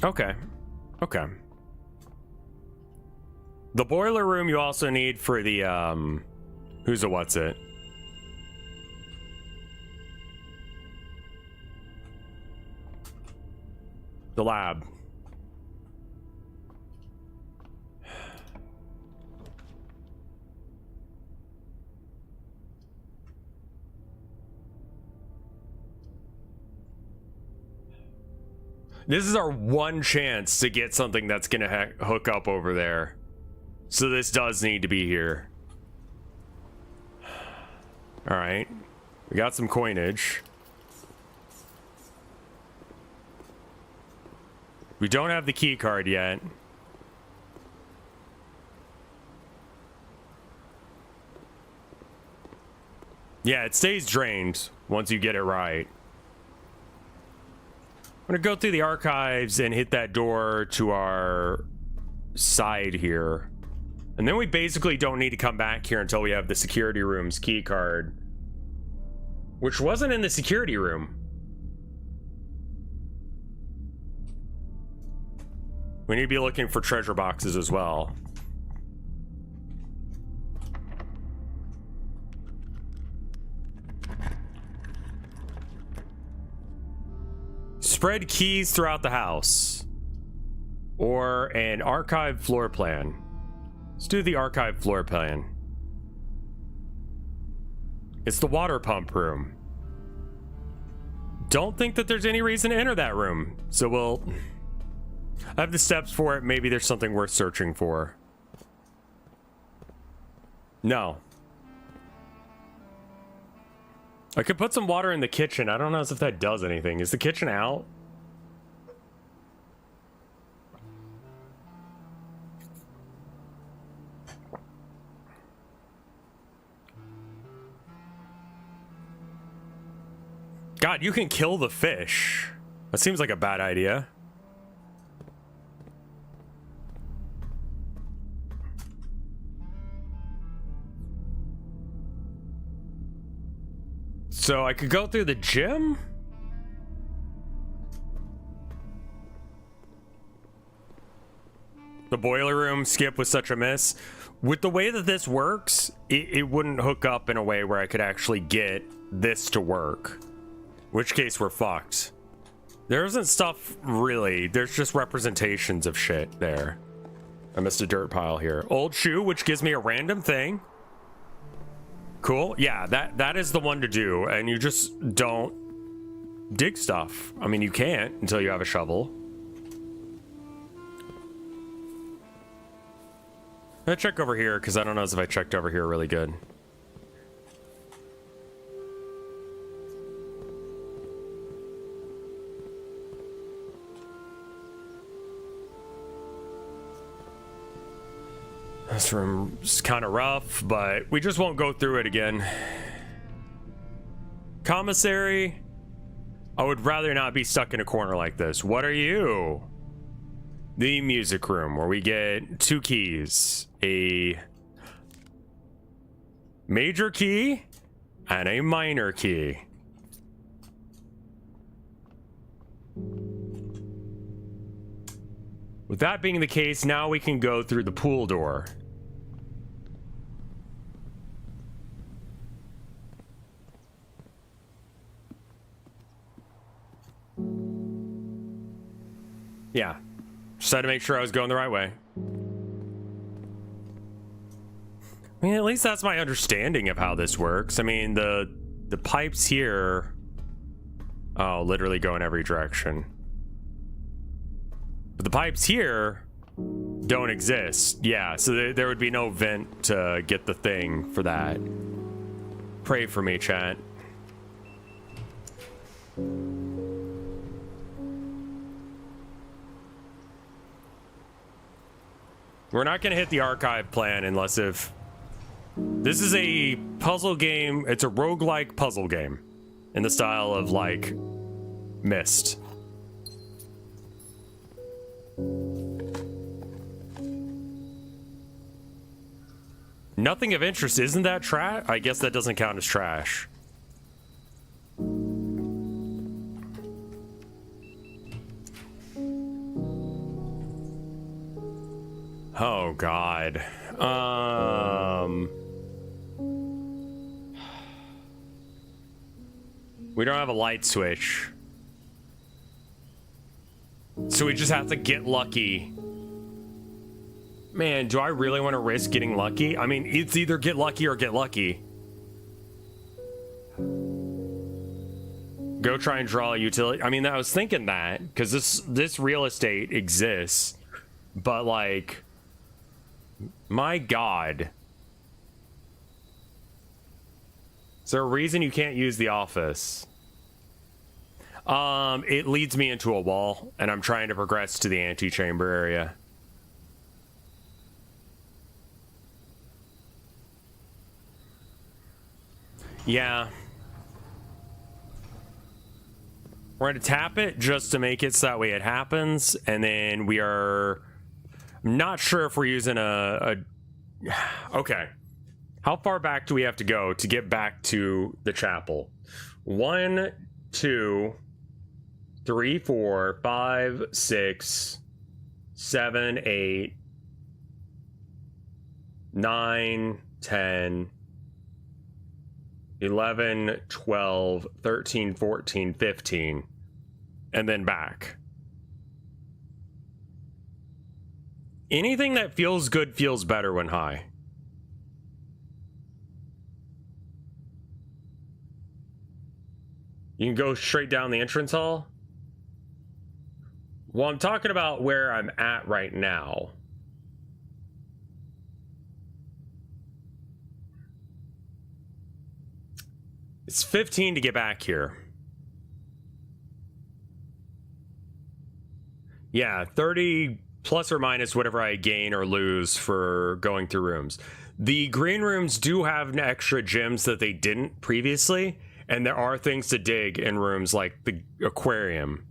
Speaker 1: Okay. Okay. The boiler room you also need for the, who's a what's it? The lab. This is our one chance to get something that's gonna hook up over there. So this does need to be here. All right, we got some coinage. We don't have the key card yet. Yeah, it stays drained once you get it right. I'm gonna go through the archives and hit that door to our side here. And then we basically don't need to come back here until we have the security room's key card. Which wasn't in the security room. We need to be looking for treasure boxes as well. Spread keys throughout the house. Or an archive floor plan. Let's do the archive floor plan. It's the water pump room. Don't think that there's any reason to enter that room. So we'll... I have the steps for it. Maybe there's something worth searching for. No. I could put some water in the kitchen. I don't know if that does anything. Is the kitchen out? God, you can kill the fish. That seems like a bad idea. So I could go through the gym? The boiler room skip was such a miss. With the way that this works, it wouldn't hook up in a way where I could actually get this to work. In which case we're fucked. There isn't stuff really. There's just representations of shit there. I missed a dirt pile here. Old shoe, which gives me a random thing. Cool. Yeah, that is the one to do. And you just don't dig stuff. I mean, you can't until you have a shovel. I'll check over here because I don't know if I checked over here really good. This room's kind of rough, but we just won't go through it again. Commissary? I would rather not be stuck in a corner like this. What are you? The music room, where we get 2 keys. A major key and a minor key. With that being the case, now we can go through the pool door. Yeah. Just had to make sure I was going the right way. I mean, at least that's my understanding of how this works. I mean, the pipes here... Oh, literally go in every direction. But the pipes here don't exist. Yeah, so there would be no vent to get the thing for that. Pray for me, chat. We're not going to hit the archive plan unless if... This is a puzzle game. It's a roguelike puzzle game. In the style of, like, Myst. Nothing of interest. Isn't that trash? I guess that doesn't count as trash. Oh, God. We don't have a light switch. So we just have to get lucky. Man, do I really want to risk getting lucky? I mean, it's either get lucky or get lucky. Go try and draw a utility. I mean, I was thinking that because this real estate exists, but like, my God, is there a reason you can't use the office? It leads me into a wall, and I'm trying to progress to the antechamber area. Yeah. We're going to tap it just to make it so that way it happens, and then we are... I'm not sure if we're using a... Okay. How far back do we have to go to get back to the chapel? 1, 2, 3, 4, 5, 6, 7, 8, 9, 10, 11, 12, 13, 14, 15, and then back. Anything that feels good feels better when high. You can go straight down the entrance hall. Well, I'm talking about where I'm at right now. It's 15 to get back here. Yeah, 30 plus or minus whatever I gain or lose for going through rooms. The green rooms do have extra gems that they didn't previously, And there are things to dig in rooms like the aquarium.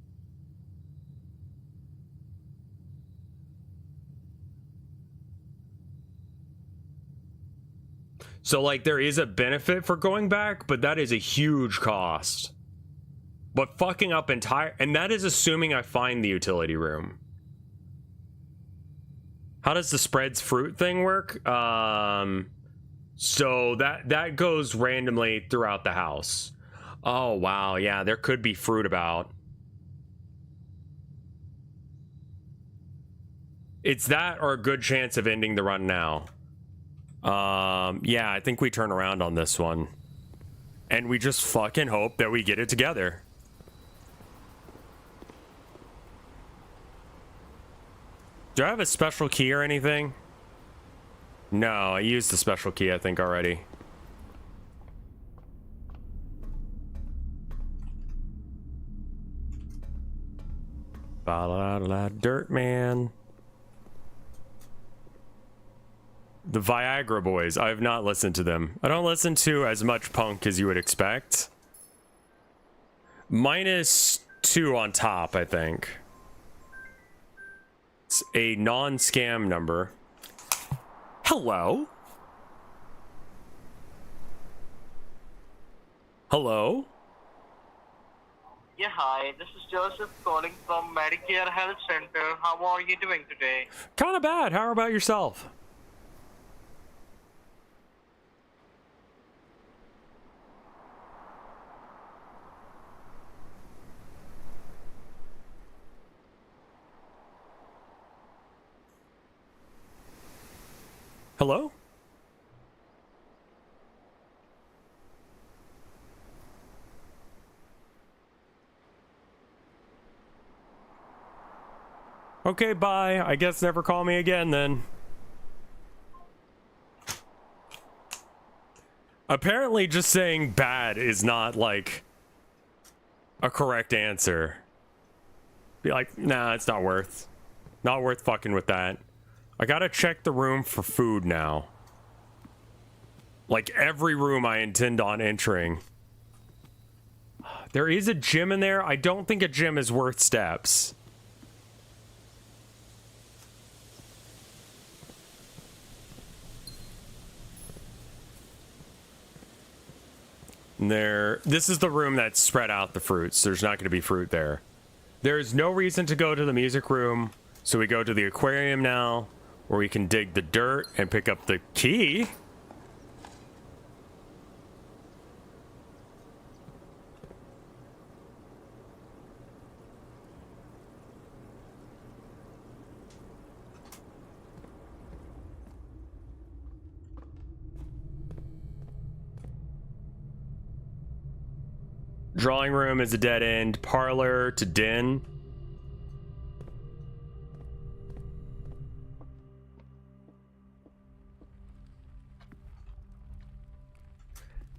Speaker 1: So, like, there is a benefit for going back, but that is a huge cost. But fucking up entire... And that is assuming I find the utility room. How does the spreads fruit thing work? So that goes randomly throughout the house. Oh, wow. Yeah, there could be fruit about. It's that or a good chance of ending the run now. Yeah, I think we turn around on this one. And we just fucking hope that we get it together. Do I have a special key or anything? No, I used the special key, I think, already. Ba-la-la-la, Dirt Man. The Viagra Boys. I have not listened to them. I don't listen to as much punk as you would expect. -2 on top, I think. It's a non-scam number. Hello? Hello?
Speaker 4: Yeah, hi. This is Joseph calling from Medicare Health Center. How are you doing today?
Speaker 1: Kind of bad. How about yourself? Hello? Okay, bye. I guess never call me again then. Apparently just saying bad is not like a correct answer. Be like, nah, it's not worth fucking with that. I gotta check the room for food now. Like every room I intend on entering. There is a gym in there. I don't think a gym is worth steps. This is the room that spread out the fruits. There's not going to be fruit there. There's no reason to go to the music room, so we go to the aquarium now, where we can dig the dirt and pick up the key. Drawing room is a dead end. Parlor to den.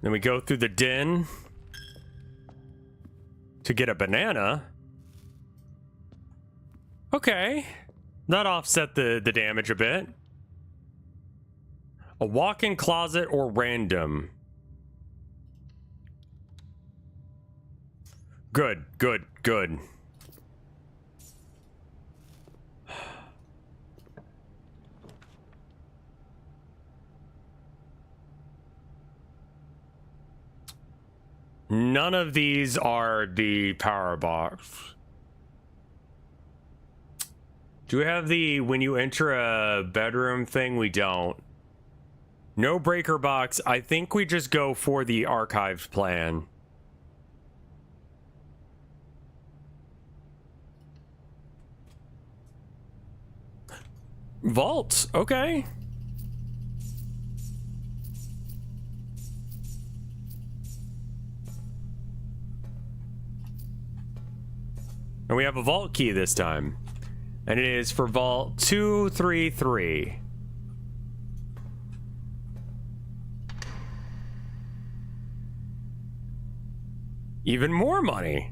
Speaker 1: Then we go through the den to get a banana. Okay. That offset the damage a bit. A walk-in closet or random. Good, good, good. None of these are the power box. Do we have the when you enter a bedroom thing? We don't. No breaker box. I think we just go for the archived plan. Vault. Okay. And we have a vault key this time. And it is for vault 233. Even more money.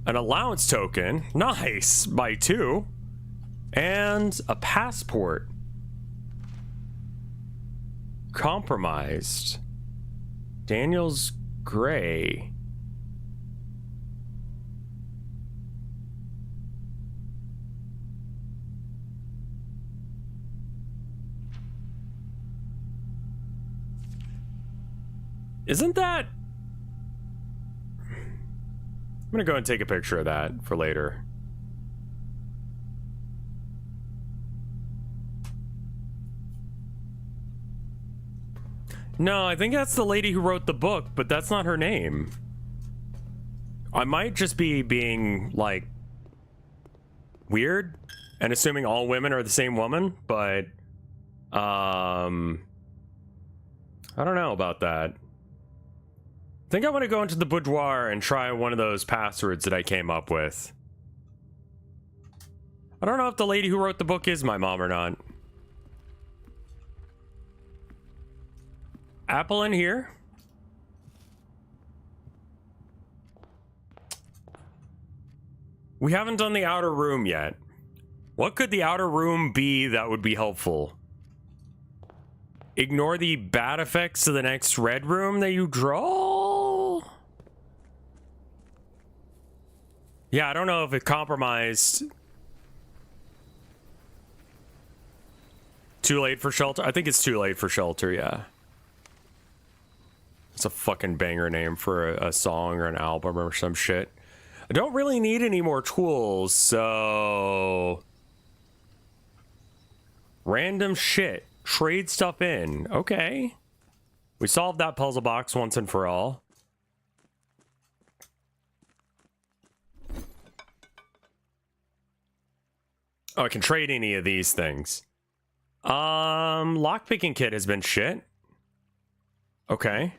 Speaker 1: An allowance token. Nice. By 2. And a passport. Compromised. Daniel's gray. Isn't that... I'm gonna go and take a picture of that for later. No, I think that's the lady who wrote the book, but that's not her name. I might just be being, like, weird and assuming all women are the same woman, but, I don't know about that. I think I want to go into the boudoir and try one of those passwords that I came up with. I don't know if the lady who wrote the book is my mom or not. Apple in here. We haven't done the outer room yet. What could the outer room be that would be helpful? Ignore the bad effects of the next red room that you draw? Yeah, I don't know if it compromised. Too late for shelter? I think it's too late for shelter, yeah. It's a fucking banger name for a song or an album or some shit. I don't really need any more tools, so... Random shit. Trade stuff in. Okay. We solved that puzzle box once and for all. Oh, I can trade any of these things. Lockpicking kit has been shit. Okay.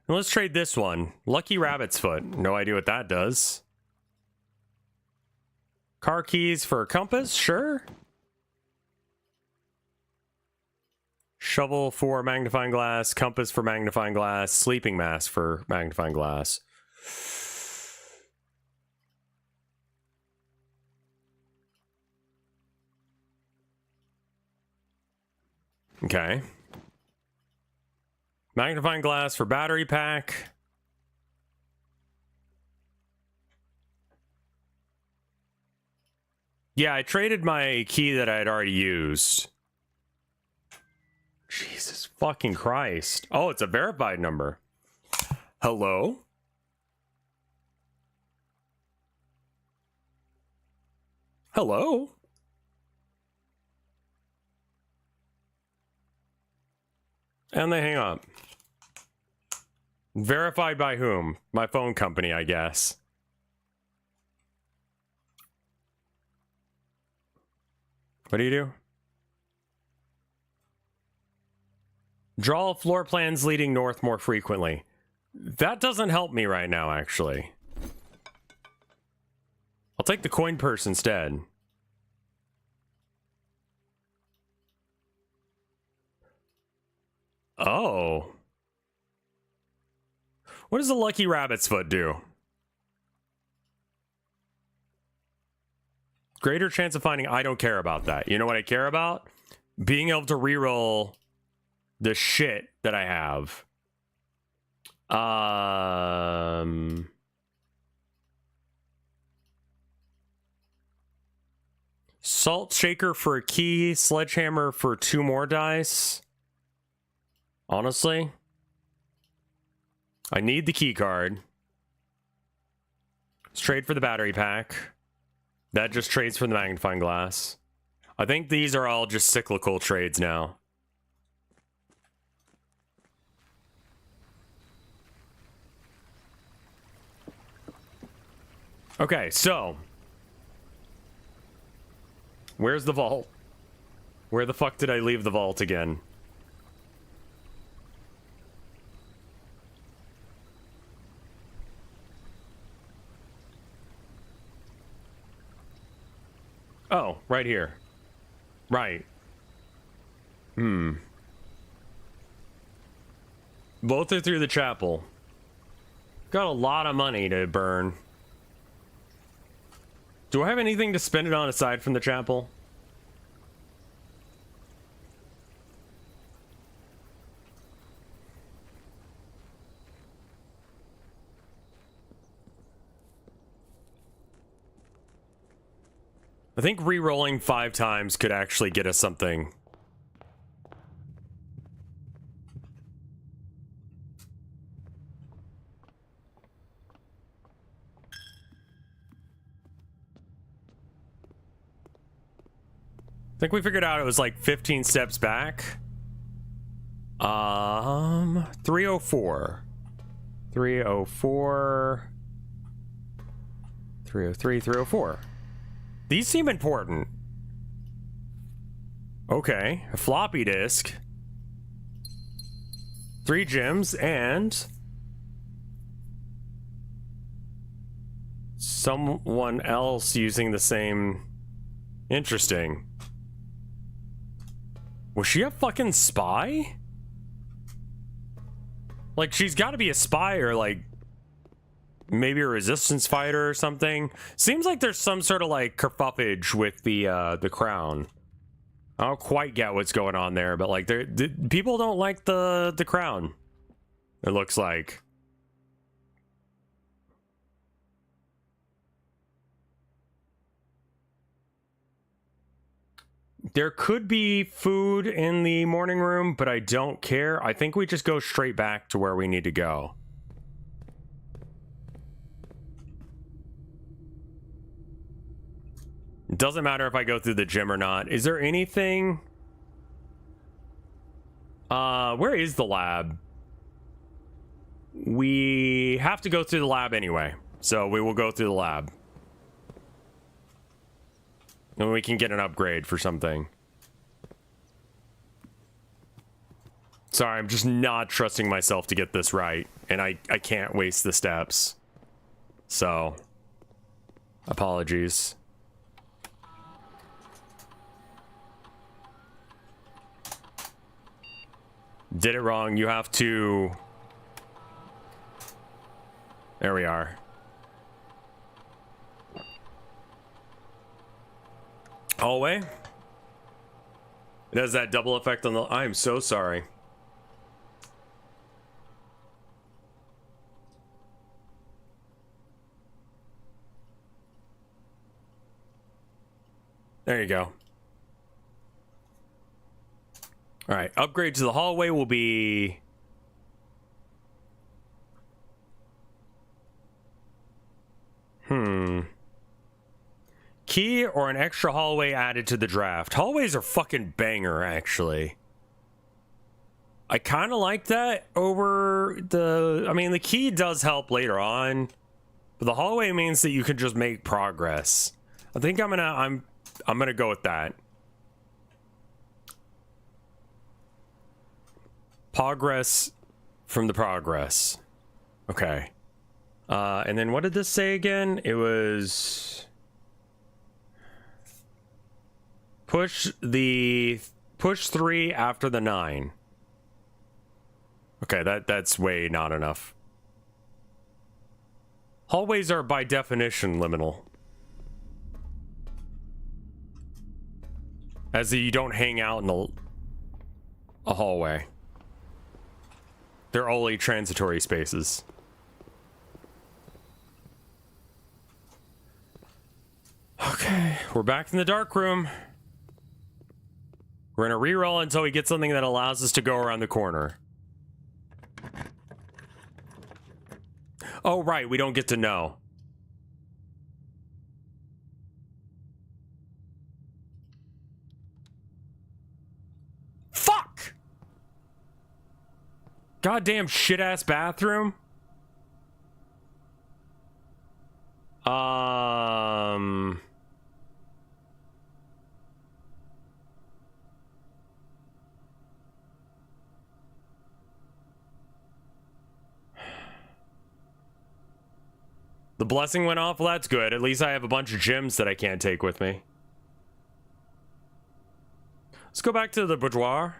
Speaker 1: Well, let's trade this one. Lucky Rabbit's Foot. No idea what that does. Car keys for a compass? Sure. Shovel for magnifying glass. Compass for magnifying glass. Sleeping mask for magnifying glass. Okay. Magnifying glass for battery pack. Yeah, I traded my key that I had already used. Jesus fucking Christ. Oh, it's a verified number. Hello? Hello? And they hang up. Verified by whom? My phone company, I guess. What do you do? Draw floor plans leading north more frequently. That doesn't help me right now, actually. I'll take the coin purse instead. Oh. What does a lucky rabbit's foot do? Greater chance of finding... I don't care about that. You know what I care about? Being able to reroll the shit that I have. Salt shaker for a key. Sledgehammer for 2 more dice. Honestly, I need the key card. Let's trade for the battery pack. That just trades for the magnifying glass. I think these are all just cyclical trades now. Okay, so where's the vault? Where the fuck did I leave the vault again? Oh, right here. Right. Both are through the chapel. Got a lot of money to burn. Do I have anything to spend it on aside from the chapel? I think re-rolling 5 times could actually get us something. I think we figured out it was like 15 steps back. 304. 304. 303, 304. These seem important. Okay, a floppy disk. 3 gems and someone else using the same. Interesting. Was she a fucking spy? Like, she's got to be a spy or like maybe a resistance fighter or something. Seems like there's some sort of like kerfuffage with the crown. I don't quite get what's going on there, but like people don't like the crown. It looks like. There could be food in the morning room, but I don't care. I think we just go straight back to where we need to go. It doesn't matter if I go through the gym or not. Is there anything? Where is the lab? We have to go through the lab anyway, so we will go through the lab. And we can get an upgrade for something. Sorry, I'm just not trusting myself to get this right. And I can't waste the steps. So, apologies. Did it wrong. You have to... There we are. Hallway? It has that double effect on the... I am so sorry. There you go. Alright, upgrade to the hallway will be... Key or an extra hallway added to the draft. Hallways are fucking banger, actually. I kind of like that over the... I mean, the key does help later on, but the hallway means that you can just make progress. I think I'm gonna go with that. Progress from the progress. Okay. And then what did this say again? It was... Push 3 after the 9. Okay, that's way not enough. Hallways are by definition liminal. As you don't hang out in a hallway. They're only transitory spaces. Okay, we're back in the dark room. We're gonna reroll until we get something that allows us to go around the corner. Oh, right, we don't get to know. Fuck! Goddamn shit-ass bathroom. The blessing went off? Well, that's good. At least I have a bunch of gems that I can't take with me. Let's go back to the boudoir.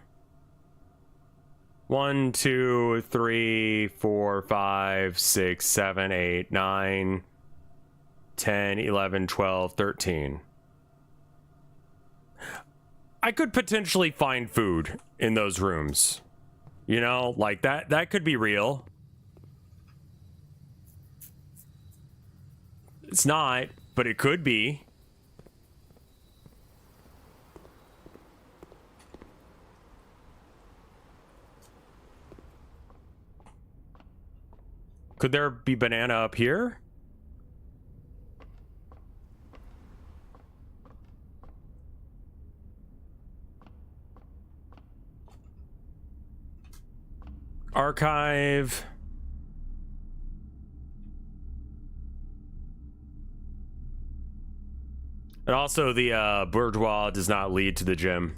Speaker 1: 1, 2, 3, 4, 5, 6, 7, 8, 9, 10, 11, 12, 13. I could potentially find food in those rooms. You know, like that could be real. It's not, but it could be. Could there be banana up here? Archive. And also the bourgeois does not lead to the gym.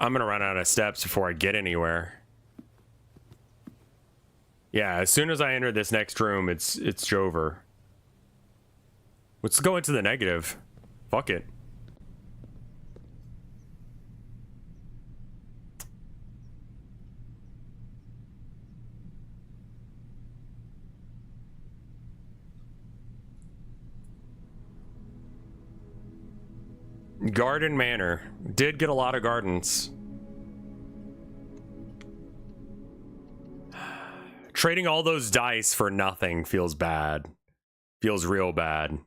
Speaker 1: I'm gonna run out of steps before I get anywhere. Yeah, as soon as I enter this next room, it's over. Let's go into the negative. Fuck it. Garden Manor. Did get a lot of gardens. Trading all those dice for nothing feels bad. Feels real bad.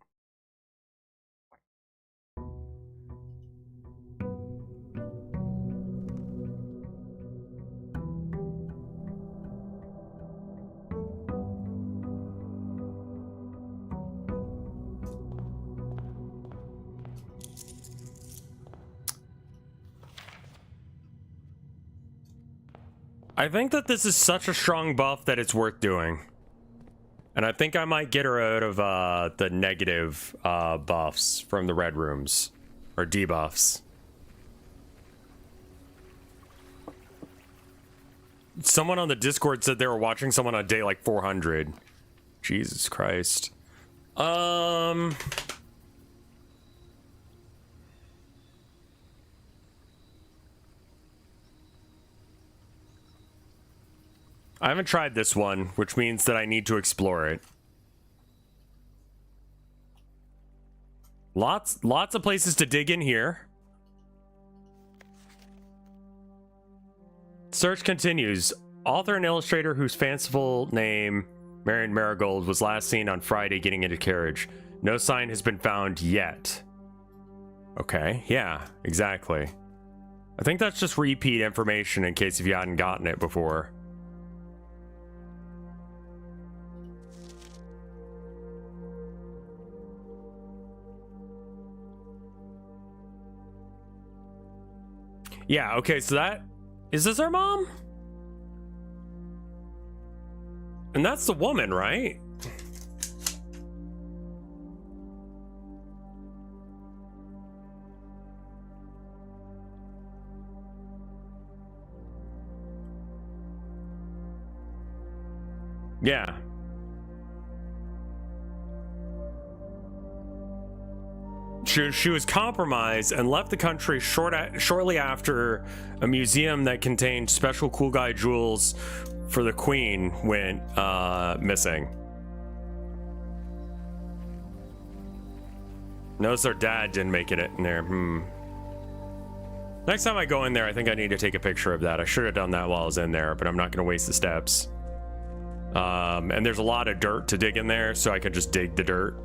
Speaker 1: I think that this is such a strong buff that it's worth doing. And I think I might get rid of the negative buffs from the red rooms. Or debuffs. Someone on the Discord said they were watching someone on day like 400. Jesus Christ. I haven't tried this one, which means that I need to explore it. Lots of places to dig in here. Search continues. Author and illustrator whose fanciful name, Marion Marigold, was last seen on Friday getting into carriage. No sign has been found yet. Okay, yeah, exactly. I think that's just repeat information in case if you hadn't gotten it before. Yeah, okay, so that... Is this our mom? And that's the woman, right? Yeah. She was compromised and left the country shortly after a museum that contained special cool guy jewels for the queen went missing. Notice her dad didn't make it in there. Next time I go in there, I think I need to take a picture of that. I should have done that while I was in there, but I'm not going to waste the steps. And there's a lot of dirt to dig in there, so I could just dig the dirt.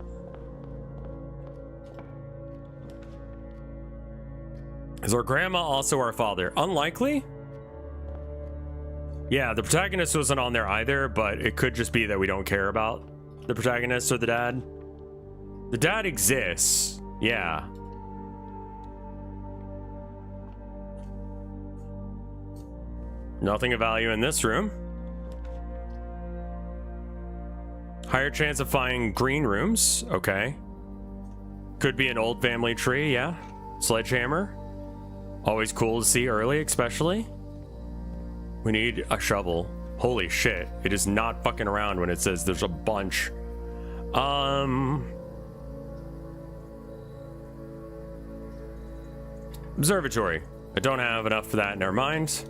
Speaker 1: Is our grandma also our father? Unlikely? Yeah, the protagonist wasn't on there either, but it could just be that we don't care about the protagonist or the dad. The dad exists. Yeah. Nothing of value in this room. Higher chance of finding green rooms. Okay. Could be an old family tree, yeah. Sledgehammer. Always cool to see early, especially. We need a shovel. Holy shit. It is not fucking around when it says there's a bunch. Observatory. I don't have enough for that, never mind.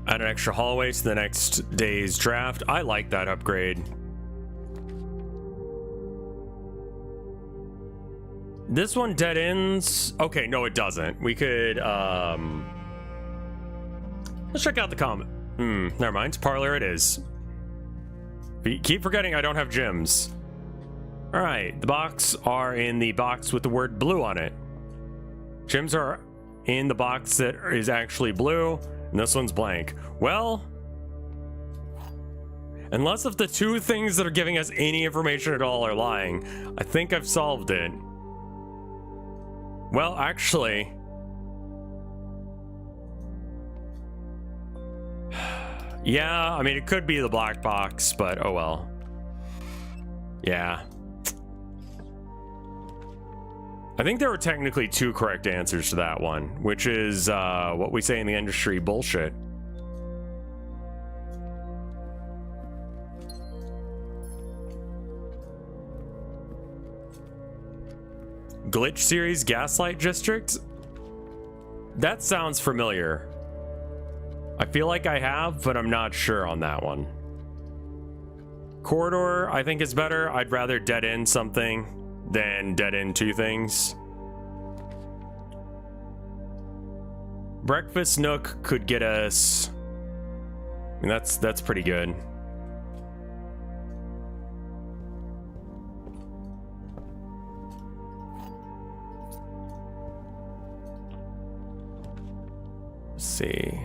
Speaker 1: Add an extra hallway to the next day's draft. I like that upgrade. This one dead ends. Okay, no, it doesn't. We could, let's check out the comment. Never mind. Parlor it is. Keep forgetting I don't have gyms. All right, the box are in the box with the word blue on it. Gyms are in the box that is actually blue, and this one's blank. Well, unless if the two things that are giving us any information at all are lying, I think I've solved it. Well, actually, yeah, I mean, it could be the black box, but oh well. Yeah. I think there were technically two correct answers to that one, which is what we say in the industry, bullshit. Glitch series Gaslight District? That sounds familiar. I feel like I have, but I'm not sure on that one. Corridor, I think is better. I'd rather dead end something than dead end two things. Breakfast Nook could get us. I mean, that's pretty good. Let's see.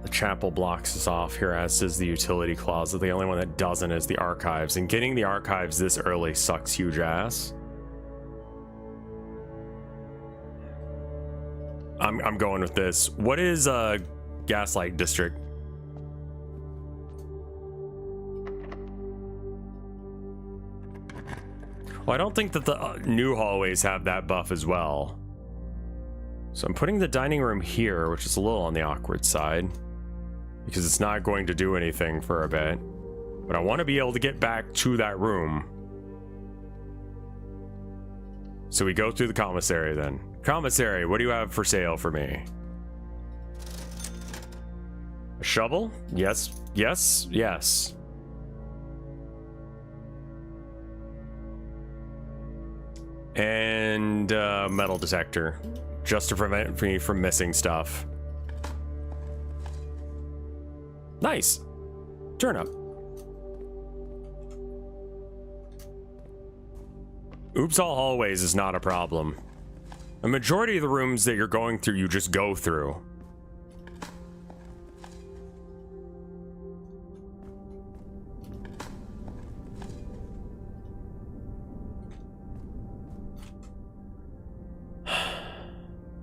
Speaker 1: The chapel blocks us off here, as does the utility closet. The only one that doesn't is the archives, and getting the archives this early sucks huge ass. I'm going with this. What is Gaslight District? Well, I don't think that the new hallways have that buff as well. So I'm putting the dining room here, which is a little on the awkward side, because it's not going to do anything for a bit. But I want to be able to get back to that room. So we go through the commissary then. Commissary, what do you have for sale for me? A shovel? Yes, yes, yes. And metal detector, just to prevent me from missing stuff. Nice. Turn up. Oops, all hallways is not a problem. A majority of the rooms that you're going through, you just go through.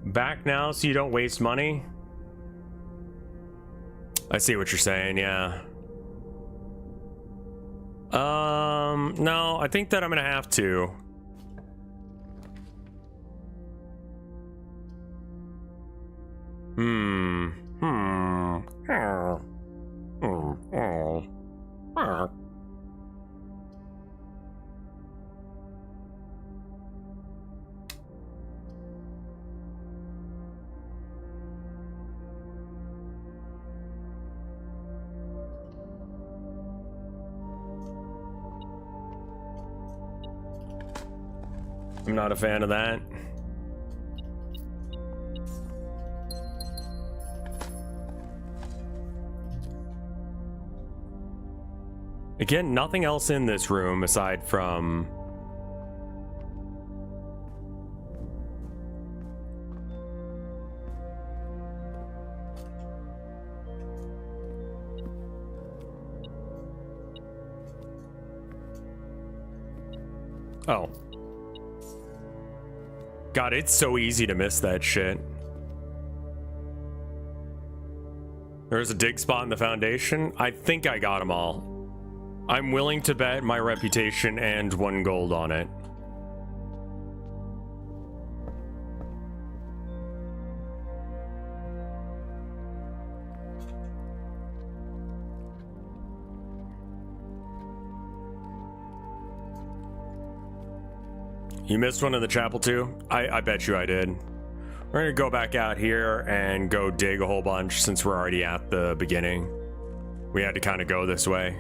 Speaker 1: Back now so you don't waste money? I see what you're saying, yeah. No, I think that I'm gonna have to. I'm not a fan of that. Again, nothing else in this room aside from... Oh. God, it's so easy to miss that shit. There's a dig spot in the foundation. I think I got them all. I'm willing to bet my reputation and 1 gold on it. You missed one in the chapel too? I bet you I did. We're gonna go back out here and go dig a whole bunch since we're already at the beginning. We had to kind of go this way.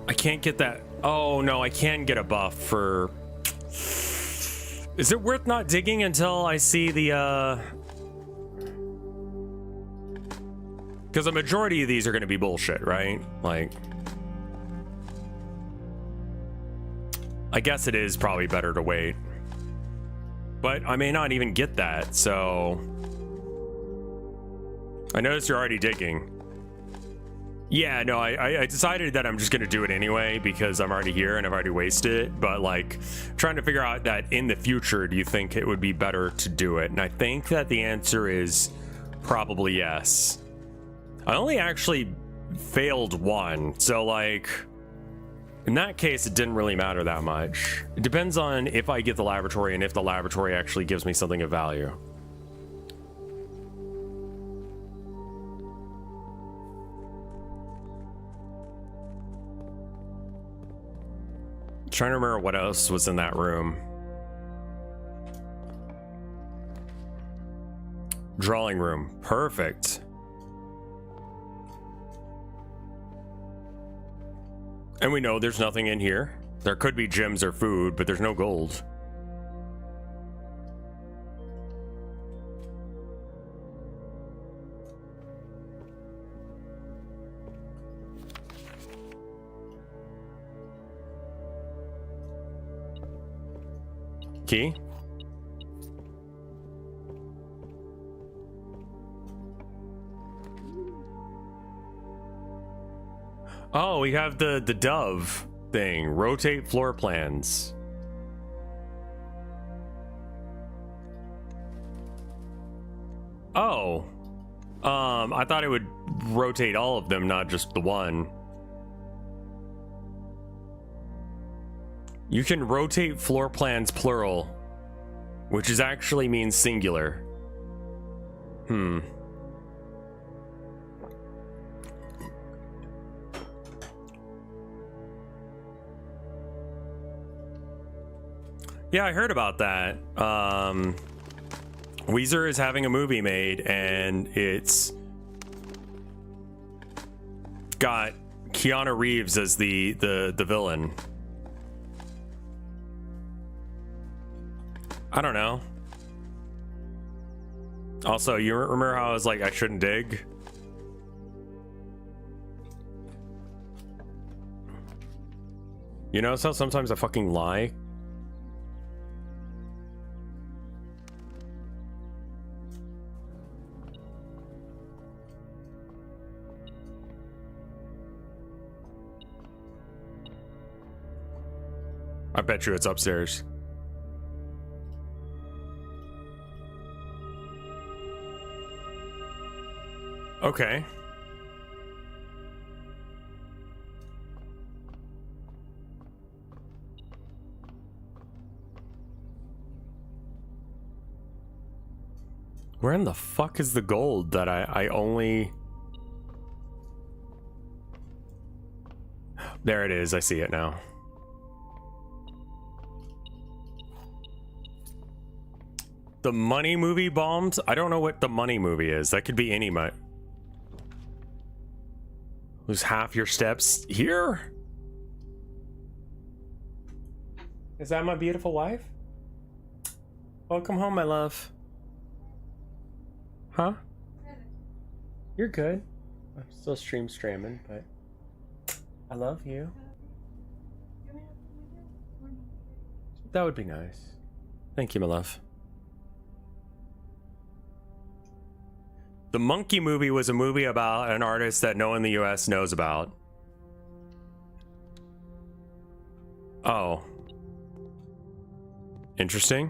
Speaker 1: I can't get that. Oh no, I can get a buff for. Is it worth not digging until I see the because a majority of these are going to be bullshit, right? Like, I guess it is probably better to wait, but I may not even get that. So I noticed you're already digging. Yeah, no, I decided that I'm just gonna do it anyway because I'm already here and I've already wasted it. But like, trying to figure out that in the future, do you think it would be better to do it? And I think that the answer is probably yes. I only actually failed one, so like, in that case, it didn't really matter that much. It depends on if I get the laboratory and if the laboratory actually gives me something of value. Trying to remember what else was in that room. Drawing room. Perfect. And we know there's nothing in here. There could be gems or food, but there's no gold. Key? Oh, we have the dove thing. Rotate floor plans. Oh. I thought it would rotate all of them, not just the one. You can rotate floor plans plural, which is actually means singular. Yeah, I heard about that. Weezer is having a movie made, and it's got Keanu Reeves as the villain. I don't know. Also, you remember how I was like, I shouldn't dig? You know, so sometimes I fucking lie. I bet you it's upstairs. Okay. Where in the fuck is the gold that I only... There it is, I see it now. The Money movie bombed? I don't know what the Money movie is. That could be any lose half your steps here? Is that my beautiful wife? Welcome home, my love. Huh? You're good. I'm still streaming, but I love you. That would be nice. Thank you, my love. The Monkey movie was a movie about an artist that no one in the US knows about. Oh. Interesting.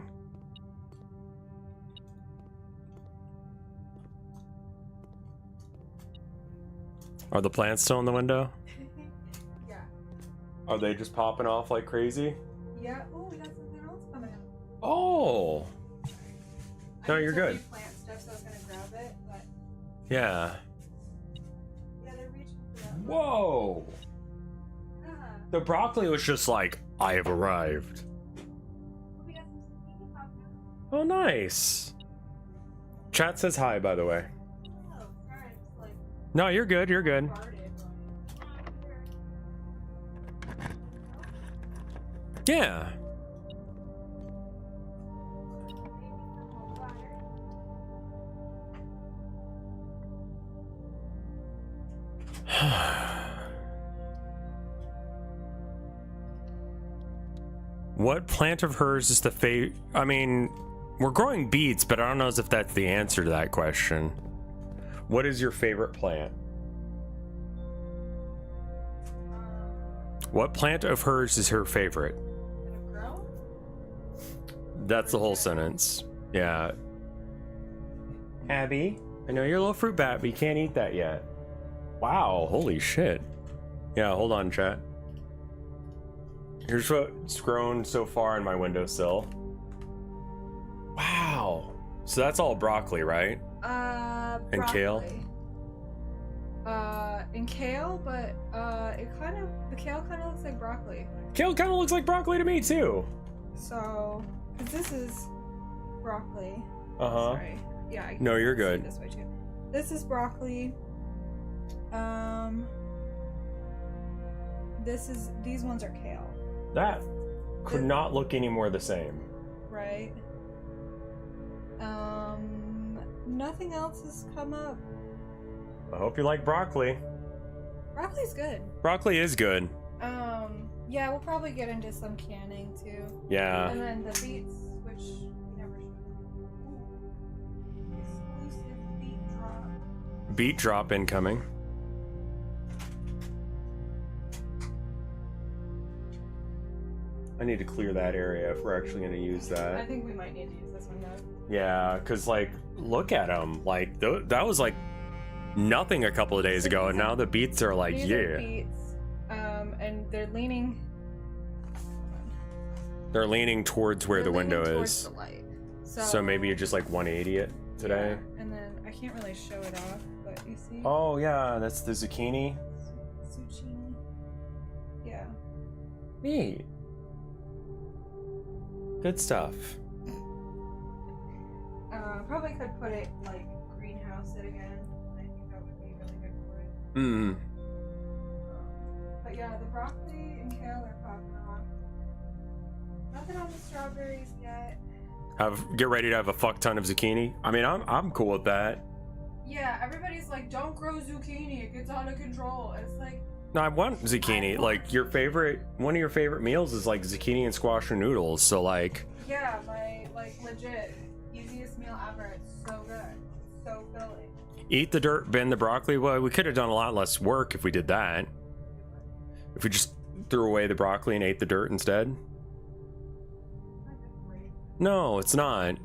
Speaker 1: Are the plants still in the window?
Speaker 5: Yeah.
Speaker 1: Are they just popping off like crazy?
Speaker 5: Yeah. Oh, we got something else coming out.
Speaker 1: Oh. No,
Speaker 5: I
Speaker 1: you're
Speaker 5: need to
Speaker 1: good.
Speaker 5: replant stuff, so I was gonna grab it, but
Speaker 1: Yeah.
Speaker 5: yeah, they're reaching for that.
Speaker 1: Whoa.
Speaker 5: Ah.
Speaker 1: The broccoli was just like, I have arrived.
Speaker 5: We got some zucchini popping out.
Speaker 1: Oh, nice. Chat says hi, by the way.
Speaker 5: Oh, sorry, I just like
Speaker 1: No, you're good. You're good.
Speaker 5: farted.
Speaker 1: Yeah. What plant of hers is the I mean, we're growing beets, but I don't know if that's the answer to that question. What is your favorite plant? What plant of hers is her favorite?
Speaker 5: Grow?
Speaker 1: That's the whole sentence. Yeah. Abby, I know you're a little fruit bat, but you can't eat that yet. Wow, holy shit. Yeah, hold on, chat. Here's what's grown so far in my windowsill. Wow. So that's all broccoli, right? And kale?
Speaker 5: And kale, but the kale kind of looks like broccoli.
Speaker 1: Kale kind of looks like broccoli to me too.
Speaker 5: So, 'cause this is broccoli.
Speaker 1: Uh-huh.
Speaker 5: Sorry. Yeah.
Speaker 1: No, you're
Speaker 5: see
Speaker 1: good.
Speaker 5: it this way too. This is broccoli. These ones are kale.
Speaker 1: That could not look any more the same.
Speaker 5: Right. Nothing else has come up.
Speaker 1: I hope you like broccoli.
Speaker 5: Broccoli's good.
Speaker 1: Broccoli is good.
Speaker 5: Yeah, we'll probably get into some canning too.
Speaker 1: Yeah.
Speaker 5: And then the beets, which we never showed. Exclusive beet drop.
Speaker 1: Beet drop incoming. I need to clear that area if we're actually going to use
Speaker 5: I
Speaker 1: that.
Speaker 5: think we might need to use this one though.
Speaker 1: Yeah, because, like, look at them. Like, that was, like, nothing a couple of days ago, and now the beets are like,
Speaker 5: These
Speaker 1: yeah.
Speaker 5: are beets, and they're leaning.
Speaker 1: They're leaning towards where
Speaker 5: they're
Speaker 1: the
Speaker 5: leaning
Speaker 1: window
Speaker 5: towards
Speaker 1: is.
Speaker 5: the light.
Speaker 1: So maybe you just, like, 180 it today.
Speaker 5: Yeah, and then I can't really show it off, but you see.
Speaker 1: Oh, yeah, that's the zucchini.
Speaker 5: Zucchini. Yeah.
Speaker 1: Neat. Good stuff.
Speaker 5: Probably could put it like greenhouse it again. I think that would be really good for it.
Speaker 1: Mm.
Speaker 5: But yeah, the broccoli and kale are popping off. Nothing on the strawberries yet.
Speaker 1: Get ready to have a fuck ton of zucchini. I mean, I'm cool with that.
Speaker 5: Yeah, everybody's like, don't grow zucchini, it gets out of control. It's like,
Speaker 1: No, I want zucchini. Like one of your favorite meals is like zucchini and squash and noodles. So like,
Speaker 5: yeah, my like legit easiest meal ever. It's so good, so filling.
Speaker 1: eat the dirt, bend the broccoli. Well, we could have done a lot less work if we did that. If we just threw away the broccoli and ate the dirt instead. No, it's not.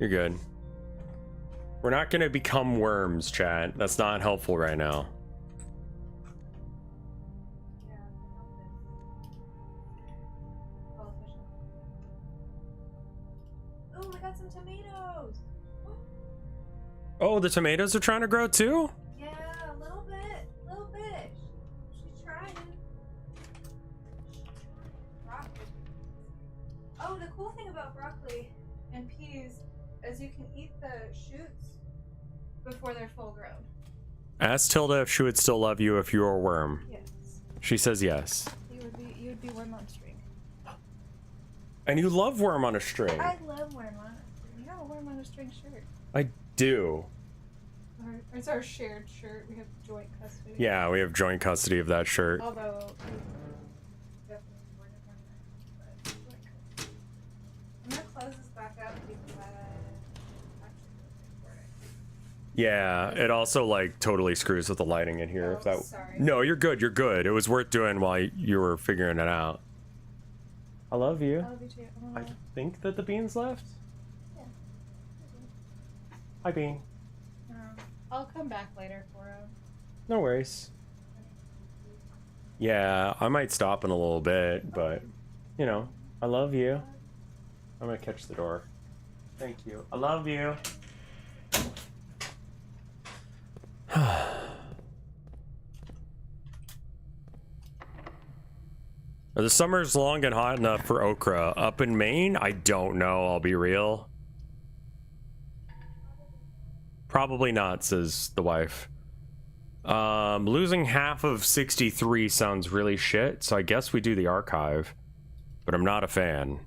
Speaker 1: You're good. We're not gonna become worms, chat. That's not helpful right now.
Speaker 5: Oh, I got some tomatoes.
Speaker 1: Oh, the tomatoes are trying to grow too?
Speaker 5: Yeah, a little bit, little bit. She's trying. Broccoli. Oh, the cool thing about broccoli and peas is you can eat the shoots before they're full grown.
Speaker 1: Ask Tilda if she would still love you if you were a worm.
Speaker 5: Yes.
Speaker 1: She says yes.
Speaker 5: You would be worm on string.
Speaker 1: And you love worm on a string.
Speaker 5: I love worm on a string. You have a worm on a string shirt.
Speaker 1: I do.
Speaker 5: It's our shared shirt. We have joint custody.
Speaker 1: Yeah, we have joint custody of that shirt.
Speaker 5: Although definitely more than one night, but joint custody. I'm gonna close this back up because I actually really for it.
Speaker 1: Yeah, it also like totally screws with the lighting in here.
Speaker 5: Oh,
Speaker 1: If that.
Speaker 5: sorry.
Speaker 1: No, you're good. You're good. It was worth doing while you were figuring it out. I love you.
Speaker 5: I love you too.
Speaker 1: I think that the beans left.
Speaker 5: Yeah.
Speaker 1: Hi, Bean.
Speaker 5: I'll come back later for him.
Speaker 1: No worries. Yeah, I might stop in a little bit, but you know, I love you. I'm gonna catch the door. Thank you. I love you. Are the summers long and hot enough for okra? Up in Maine? I don't know, I'll be real. Probably not, says the wife. Losing half of 63 sounds really shit, so I guess we do the archive. But I'm not a fan.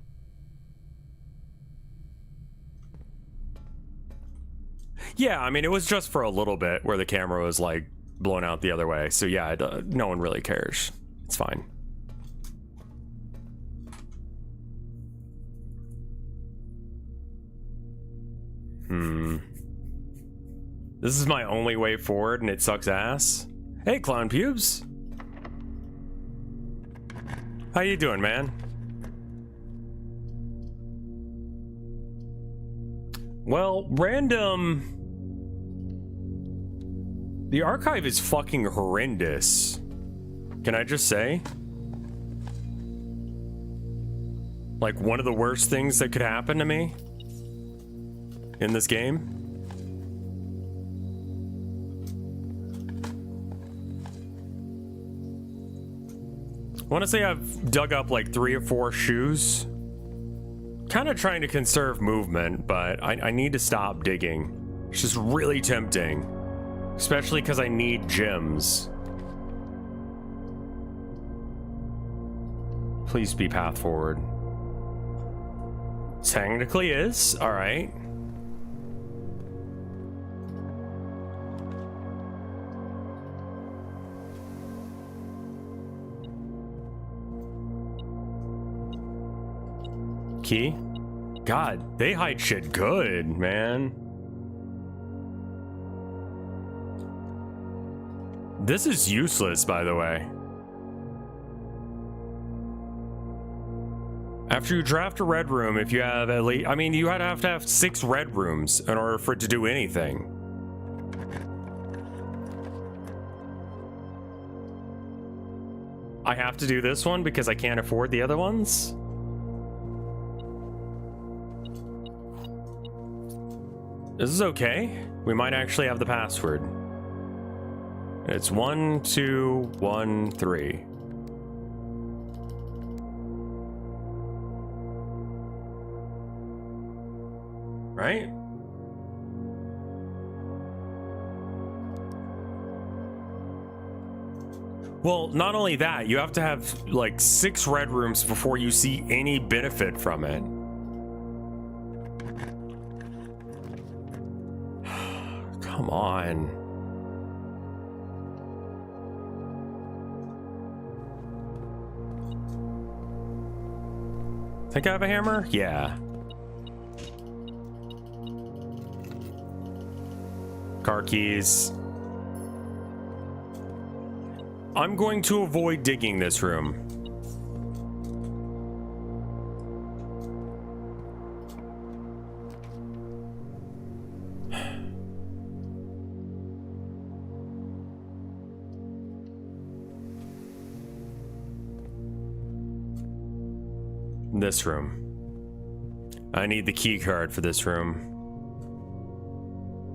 Speaker 1: Yeah, I mean, it was just for a little bit where the camera was, like, blown out the other way. So yeah, no one really cares. It's fine. This is my only way forward and it sucks ass. Hey, Clown Pubes. How you doing, man? Well, random... The archive is fucking horrendous. Can I just say? Like, one of the worst things that could happen to me in this game. I want to say I've dug up like 3 or 4 shoes. Kind of trying to conserve movement, but I need to stop digging. It's just really tempting. Especially because I need gems. Please be path forward. Technically is. Alright. Key? God, they hide shit good, man. This is useless, by the way. After you draft a red room, if you have at least... I mean, you have to have 6 red rooms in order for it to do anything. I have to do this one because I can't afford the other ones? This is okay. We might actually have the password. It's 1, 2, 1, 3. Right? Well, not only that, you have to have like 6 red rooms before you see any benefit from it. Come on. Think I have a hammer? Yeah. Car keys. I'm going to avoid digging this room. This room. I need the key card for this room.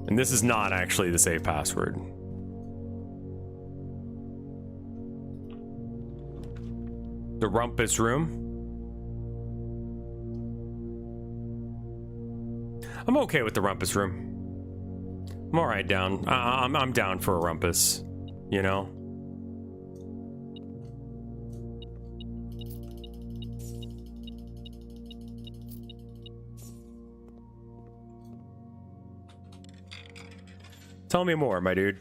Speaker 1: And this is not actually the safe password. The rumpus room. I'm okay with the rumpus room. I'm alright down. I'm down for a rumpus, you know? Tell me more, my dude.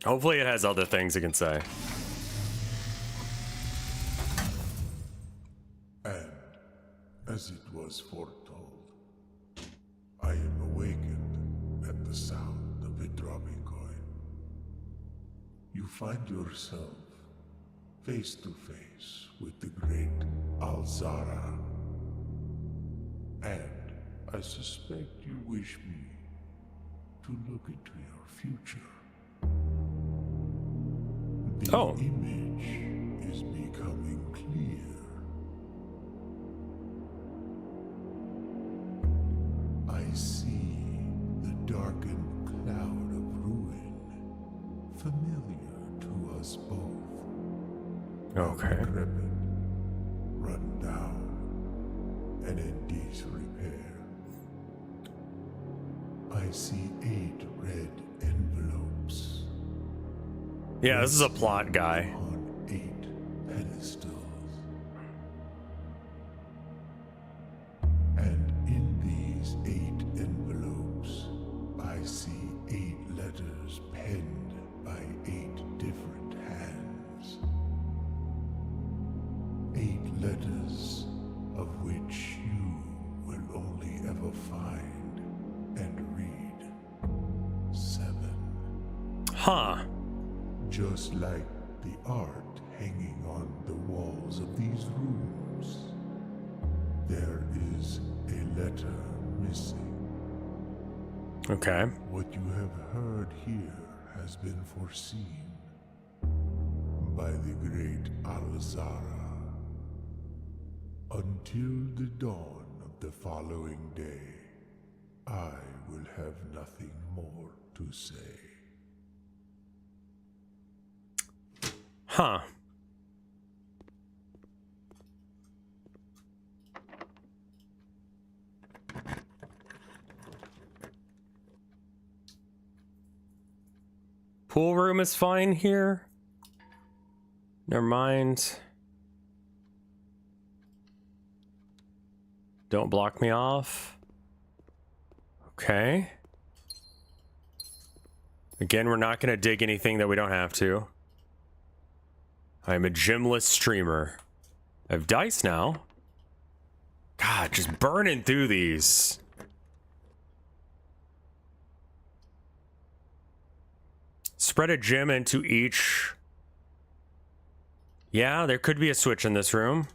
Speaker 1: Hopefully it has other things it can say.
Speaker 6: And, as it was foretold, I am awakened at the sound of a dropping coin. You find yourself face to face with the great Alzara. And I suspect you wish me to look into your future. The image is becoming clear. I see the darkened cloud of ruin, familiar to us both.
Speaker 1: Okay.
Speaker 6: Decrepit, run down, and in disrepair. I see 8 red envelopes
Speaker 1: Yeah, this is a plot guy.
Speaker 6: On 8 pedestals. And in these 8 envelopes, I see 8 letters penned by 8 different hands. 8 letters of which you will only ever find and read 7.
Speaker 1: Huh.
Speaker 6: Just like the art hanging on the walls of these rooms, there is a letter missing.
Speaker 1: Okay.
Speaker 6: What you have heard here has been foreseen by the great Alzara. Until the dawn of the following day, I will have nothing more to say.
Speaker 1: Huh. Pool room is fine here. Never mind. Don't block me off. Okay. Again, we're not going to dig anything that we don't have to. I'm a gymless streamer. I have dice now. God, just burning through these. Spread a gem into each. Yeah, there could be a switch in this room.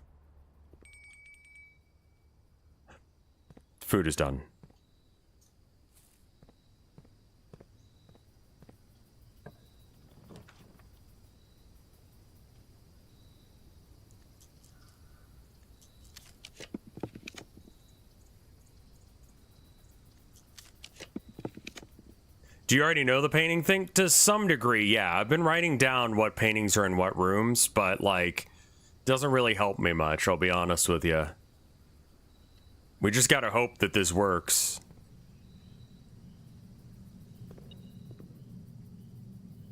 Speaker 1: Food is done. Do you already know the painting thing? To some degree, yeah. I've been writing down what paintings are in what rooms, but, like, doesn't really help me much, I'll be honest with you. We just gotta hope that this works.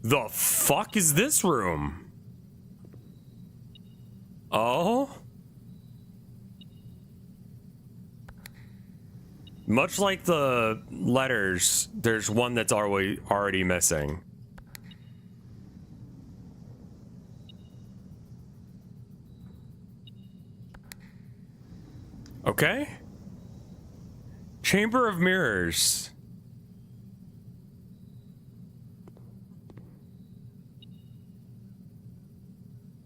Speaker 1: The fuck is this room? Oh? Much like the letters, there's one that's already missing. Okay. Chamber of Mirrors.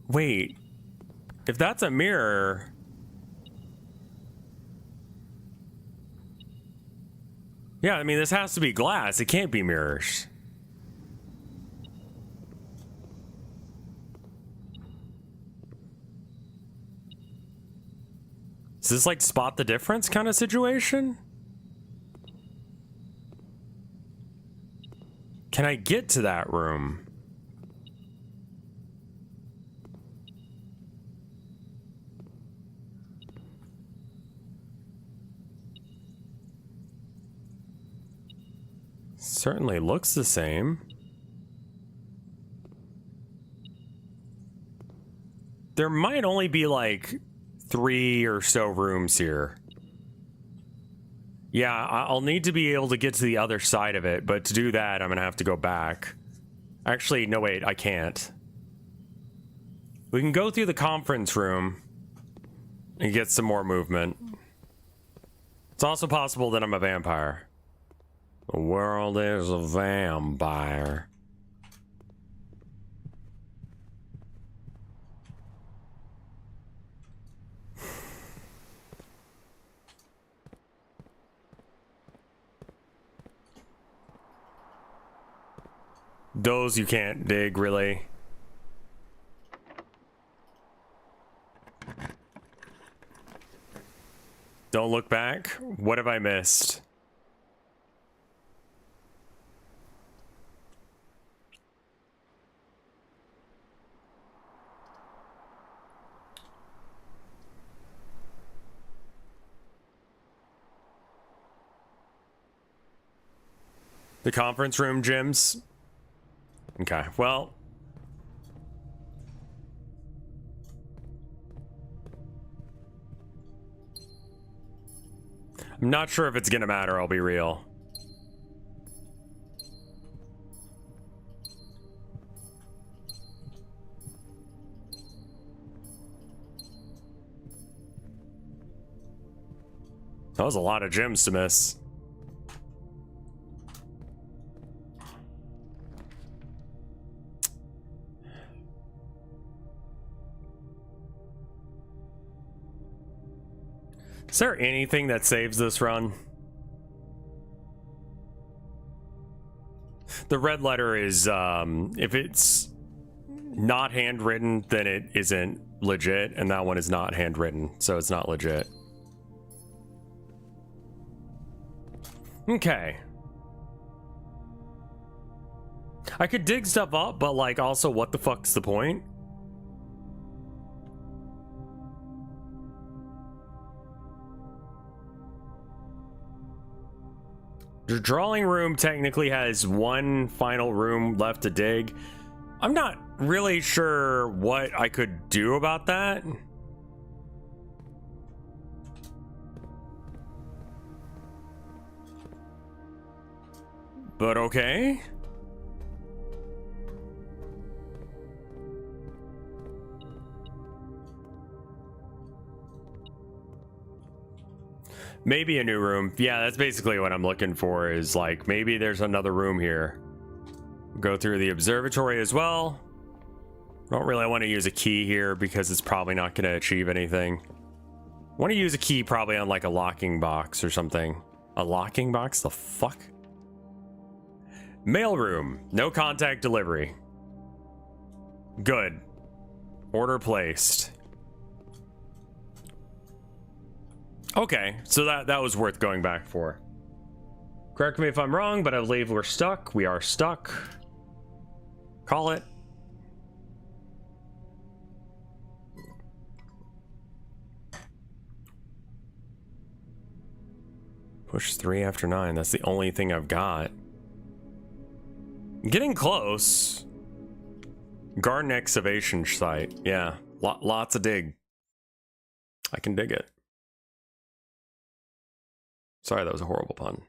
Speaker 1: Wait. If that's a mirror... Yeah, I mean, this has to be glass. It can't be mirrors. Is this like spot the difference kind of situation? Can I get to that room? Certainly looks the same. There might only be like 3 or so rooms here. Yeah, I'll need to be able to get to the other side of it, but to do that, I'm gonna have to go back. Actually, no, wait, I can't. We can go through the conference room and get some more movement. It's also possible that I'm a vampire. The world is a vampire. Those you can't dig, really. Don't look back. What have I missed? The conference room gyms. Okay, well, I'm not sure if it's gonna matter, I'll be real. That was a lot of gems to miss. Is there anything that saves this run? The red letter is, if it's not handwritten, then it isn't legit, and that one is not handwritten, so it's not legit. Okay. I could dig stuff up, but like, also, what the fuck's the point? The drawing room technically has one final room left to dig. I'm not really sure what I could do about that. But okay. Maybe a new room. Yeah, that's basically what I'm looking for, is like maybe there's another room here. Go through the observatory as well. Don't really want to use a key here because it's probably not going to achieve anything. Want to use a key probably on like a locking box or something. A locking box? The fuck? Mail room. No contact delivery. Good. Order placed. Okay, so that was worth going back for. Correct me if I'm wrong, but I believe we're stuck. We are stuck. Call it. Push 3 after 9. That's the only thing I've got. Getting close. Garden excavation site. Yeah, lots of dig. I can dig it. Sorry, that was a horrible pun.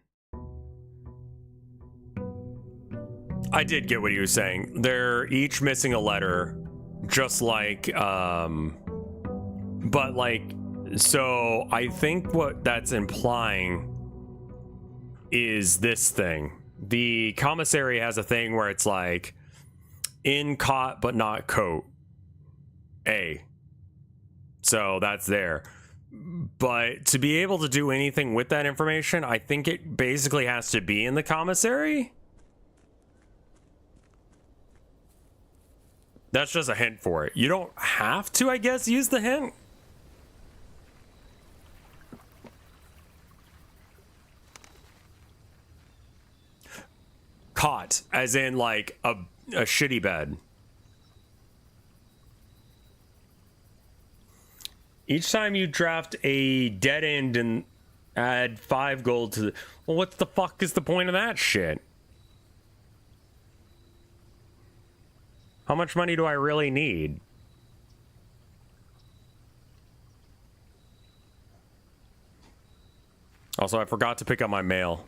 Speaker 1: I did get what he was saying. They're each missing a letter, just like, but like, so I think what that's implying is this thing. The commissary has a thing where it's like, in cot but not coat. A. So that's there. But to be able to do anything with that information, I think it basically has to be in the commissary. That's just a hint for it. You don't have to, I guess, use the hint. Cot, as in like a shitty bed. Each time you draft a dead end and add 5 gold to the... Well, what the fuck is the point of that shit? How much money do I really need? Also, I forgot to pick up my mail.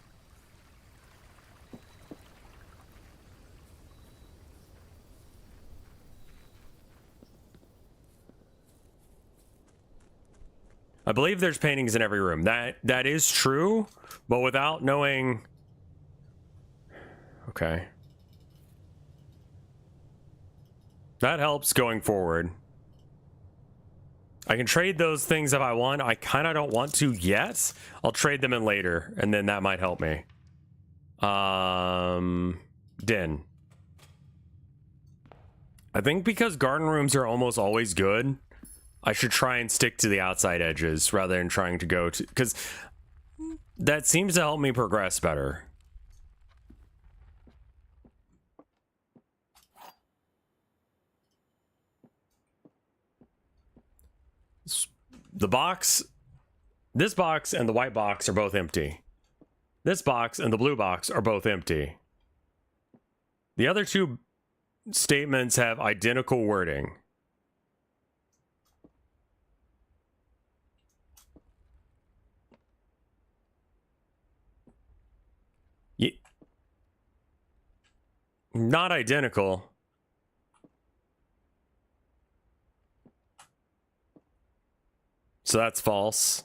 Speaker 1: I believe there's paintings in every room. That is true, but without knowing... Okay. That helps going forward. I can trade those things if I want. I kind of don't want to yet. I'll trade them in later, and then that might help me. Den. I think because garden rooms are almost always good, I should try and stick to the outside edges rather than trying to go to... Because that seems to help me progress better. The box... This box and the white box are both empty. This box and the blue box are both empty. The other two statements have identical wording. Not identical. So that's false.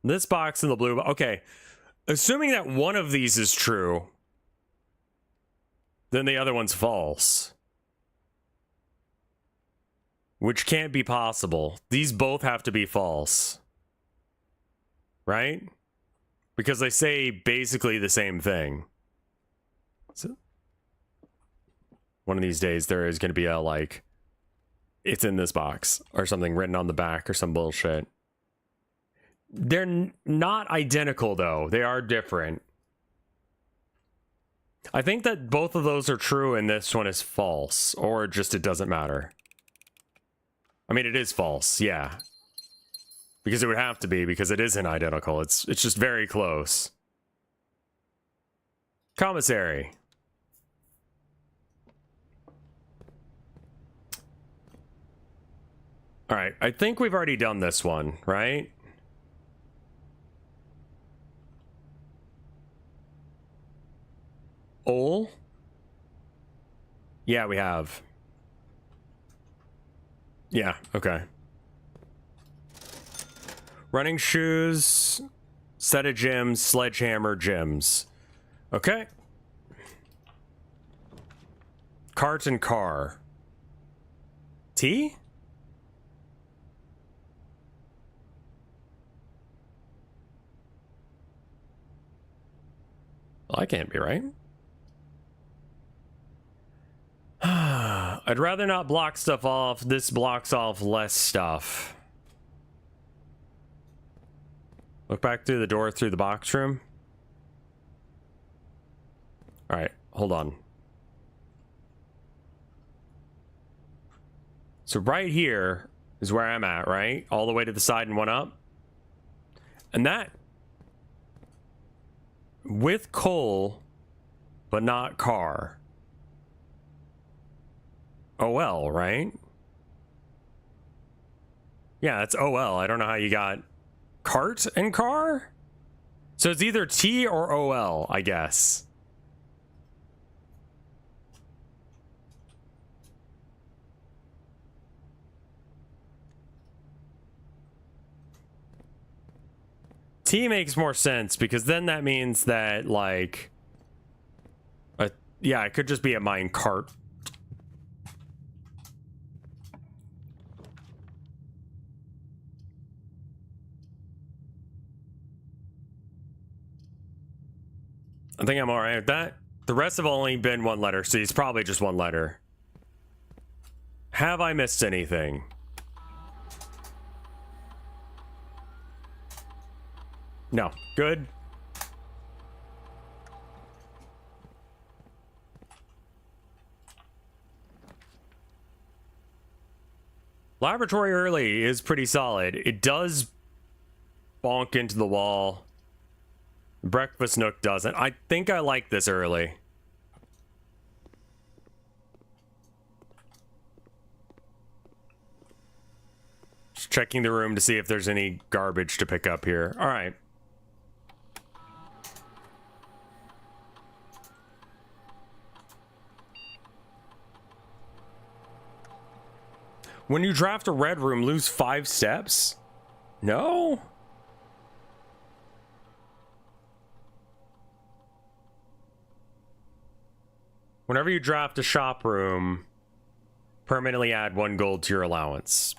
Speaker 1: This box and the blue. Okay. Assuming that one of these is true, then the other one's false. Which can't be possible. These both have to be false. Right? Because they say basically the same thing. So one of these days there is going to be a, like, it's in this box or something written on the back or some bullshit. They're not identical, though. They are different. I think that both of those are true and this one is false. Or just it doesn't matter. I mean, it is false, yeah. Because it would have to be, because it isn't identical. It's just very close. Commissary. Alright, I think we've already done this one, right? Ol? Yeah, we have. Yeah, okay. Running shoes, set of gyms, sledgehammer gyms. Okay. Cart and car. T? Well, I can't be right. I'd rather not block stuff off. This blocks off less stuff. Look back through the door through the box room. Alright, hold on. So right here is where I'm at, right? All the way to the side and one up. And that... with coal, but not car. OL, right? Yeah, that's OL. I don't know how you got cart and car? So it's either T or OL, I guess. T makes more sense because then that means that, like, yeah, it could just be a mine cart. I think I'm alright with that. The rest have only been one letter, so it's probably just one letter. Have I missed anything? No. Good. Laboratory early is pretty solid. It does bonk into the wall. Breakfast nook doesn't. I think I like this early. Just checking the room to see if there's any garbage to pick up here. All right. When you draft a red room, lose 5 steps? No? Whenever you draft a shop room, permanently add 1 gold to your allowance,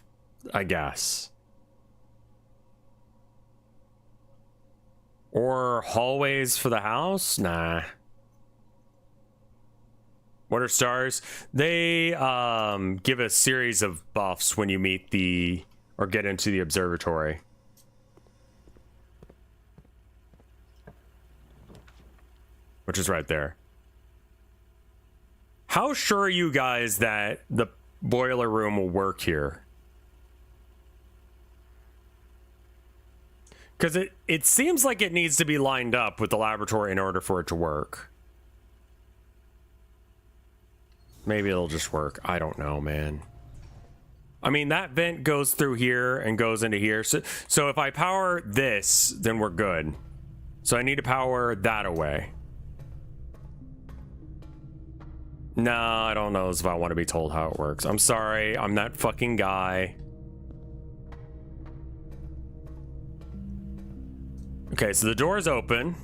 Speaker 1: I guess. Or hallways for the house? Nah. What are stars? They give a series of buffs when you meet the, or get into the observatory. Which is right there. How sure are you guys that the boiler room will work here? Because it seems like it needs to be lined up with the laboratory in order for it to work. Maybe it'll just work. I don't know, man. I mean, that vent goes through here and goes into here. So if I power this, then we're good. So I need to power that away. No, I don't know if I want to be told how it works. I'm sorry, I'm that fucking guy. Okay, so the door is open.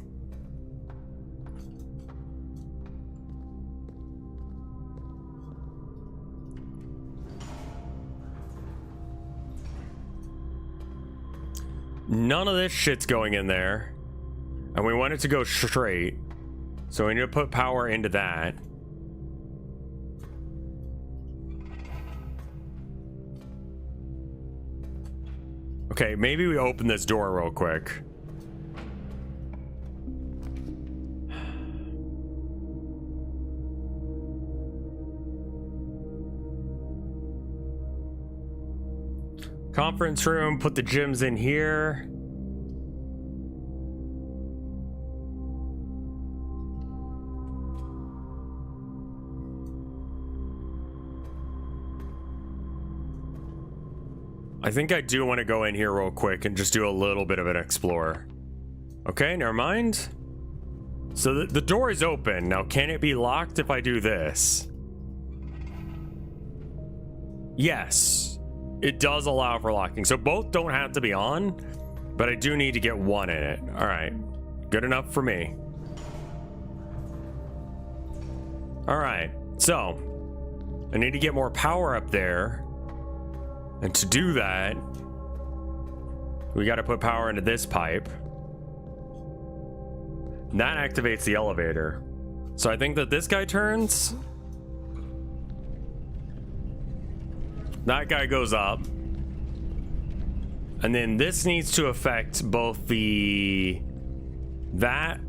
Speaker 1: None of this shit's going in there. And we want it to go straight. So we need to put power into that. Okay, maybe we open this door real quick. Conference room, put the gyms in here. I think I do want to go in here real quick and just do a little bit of an explore. Okay, never mind. So the door is open. Now, can it be locked if I do this? Yes. It does allow for locking. So both don't have to be on, but I do need to get one in it. All right. Good enough for me. All right. So I need to get more power up there. And to do that, we got to put power into this pipe. That activates the elevator. So I think that this guy turns. That guy goes up. And then this needs to affect both that.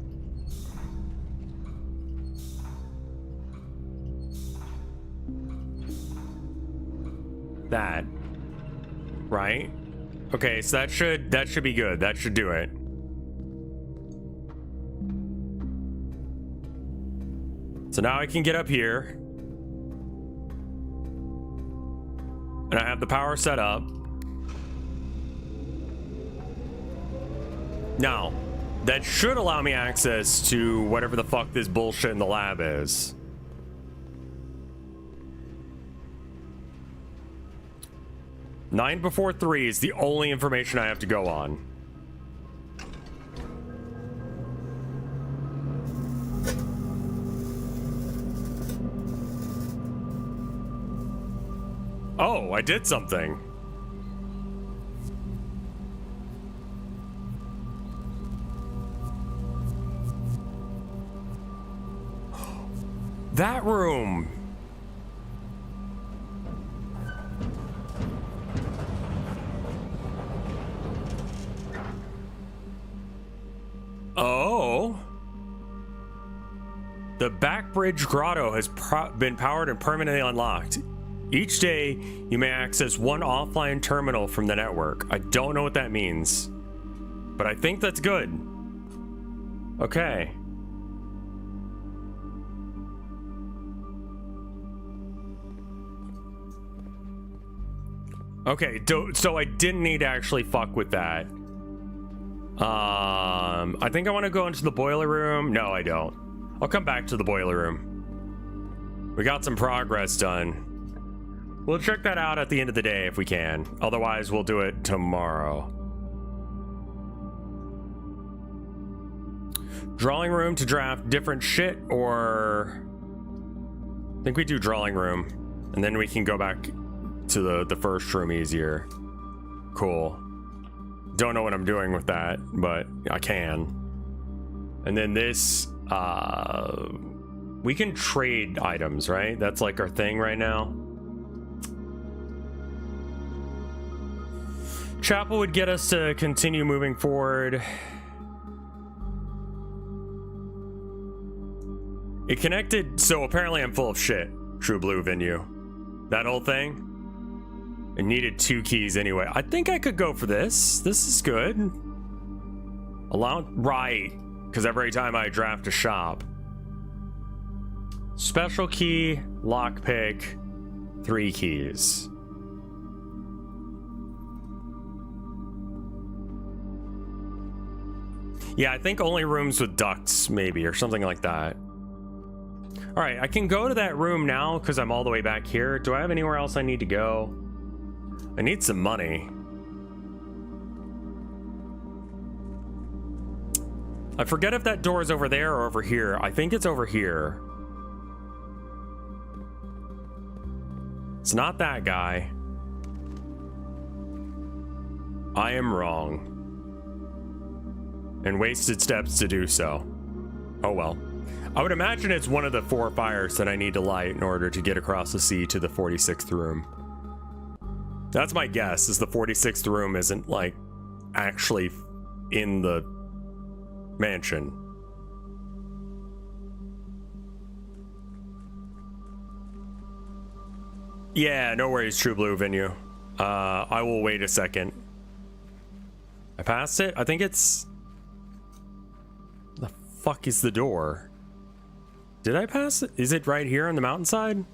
Speaker 1: Right? Okay, so that should be good. That should do it. So now I can get up here. And I have the power set up. Now, that should allow me access to whatever the fuck this bullshit in the lab is. Nine before 3 is the only information I have to go on. Oh, I did something. That room. Oh. The back bridge grotto has been powered and permanently unlocked. Each day, you may access one offline terminal from the network. I don't know what that means, but I think that's good. Okay. Okay, so I didn't need to actually fuck with that. I think I want to go into the boiler room. No, I don't. I'll come back to the boiler room. We got some progress done. We'll check that out at the end of the day if we can. Otherwise, we'll do it tomorrow. Drawing room to draft different shit, or... I think we do drawing room. And then we can go back to the first room easier. Cool. Don't know what I'm doing with that, but I can. And then this... we can trade items, right? That's like our thing right now. Chapel would get us to continue moving forward. It connected, so apparently I'm full of shit. True Blue venue. That whole thing? It needed 2 keys anyway. I think I could go for this. This is good. Right. Because every time I draft a shop. Special key, lockpick, 3 keys. Yeah, I think only rooms with ducts, maybe, or something like that. All right, I can go to that room now because I'm all the way back here. Do I have anywhere else I need to go? I need some money. I forget if that door is over there or over here. I think it's over here. It's not that guy. I am wrong. And wasted steps to do so. Oh well. I would imagine it's one of the 4 fires that I need to light in order to get across the sea to the 46th room. That's my guess, is the 46th room isn't, like, actually in the mansion. Yeah, no worries, True Blue Venue. I will wait a second. I passed it? I think it's... The fuck is the door? Did I pass it? Is it right here on the mountainside?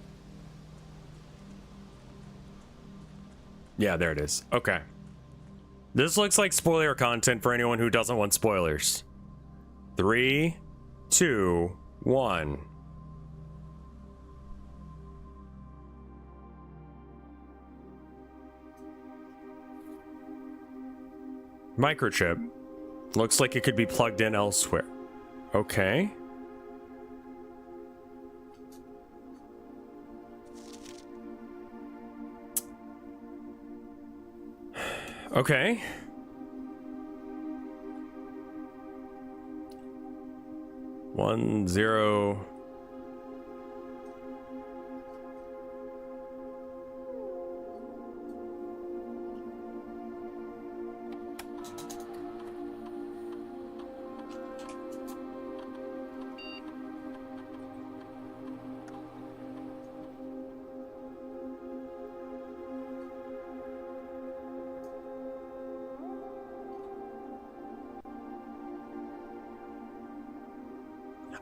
Speaker 1: Yeah, there it is. Okay. This looks like spoiler content for anyone who doesn't want spoilers. 3, 2, 1. Microchip. Looks like it could be plugged in elsewhere. Okay. Okay. One, 0.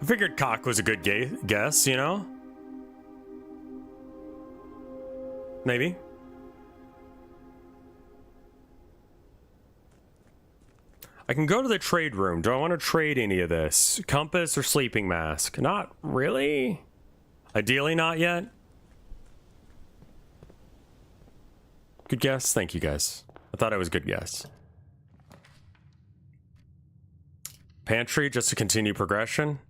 Speaker 1: I figured cock was a good guess, you know? Maybe. I can go to the trade room. Do I want to trade any of this? Compass or sleeping mask? Not really. Ideally not yet. Good guess. Thank you, guys. I thought it was a good guess. Pantry just to continue progression.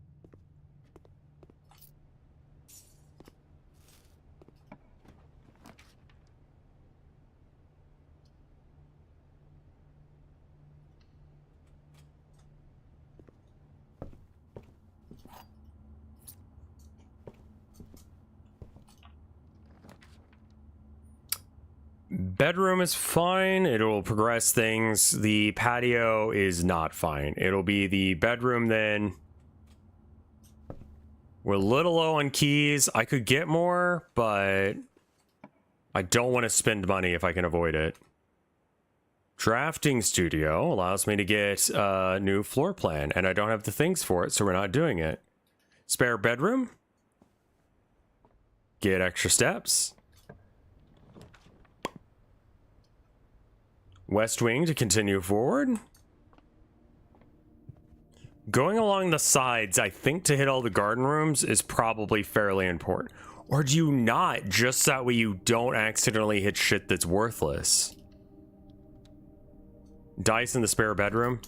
Speaker 1: Bedroom is fine. It'll progress things. The patio is not fine. It'll be the bedroom then. We're a little low on keys. I could get more, but I don't want to spend money if I can avoid it. Drafting studio allows me to get a new floor plan, and I don't have the things for it, so we're not doing it. Spare bedroom. Get extra steps. West wing to continue forward. Going along the sides, I think to hit all the garden rooms is probably fairly important. Or do you not? Just that way you don't accidentally hit shit that's worthless. Dice in the spare bedroom.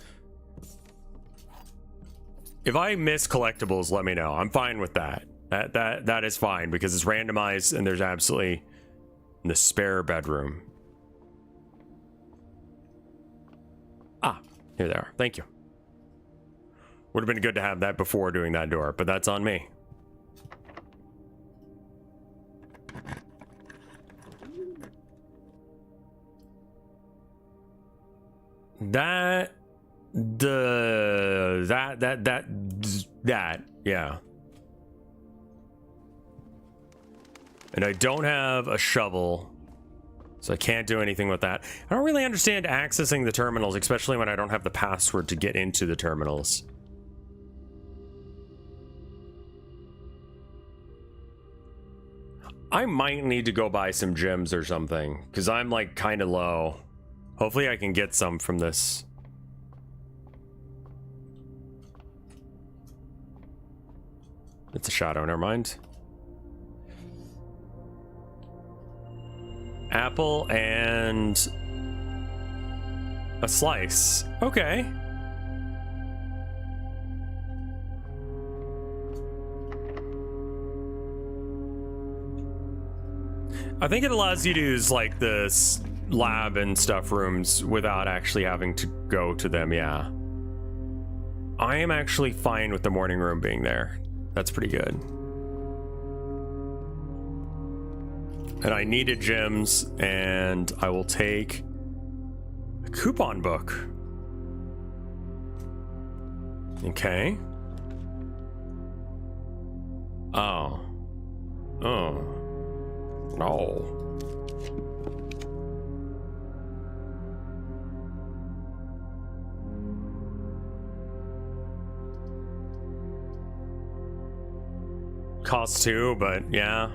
Speaker 1: If I miss collectibles, let me know. I'm fine with that. That is fine because it's randomized and there's absolutely in the spare bedroom. Ah, here they are. Thank you. Would have been good to have that before doing that door, but that's on me. That, yeah. And I don't have a shovel, so I can't do anything with that. I don't really understand accessing the terminals, especially when I don't have the password to get into the terminals. I might need to go buy some gems or something, because I'm like kind of low. Hopefully I can get some from this. It's a shadow, never mind. Apple and a slice. Okay. I think it allows you to use like this lab and stuff rooms without actually having to go to them, yeah. I am actually fine with the morning room being there. That's pretty good. And I needed gems, and I will take a coupon book. Okay. Oh. Oh. No. Costs 2, but yeah.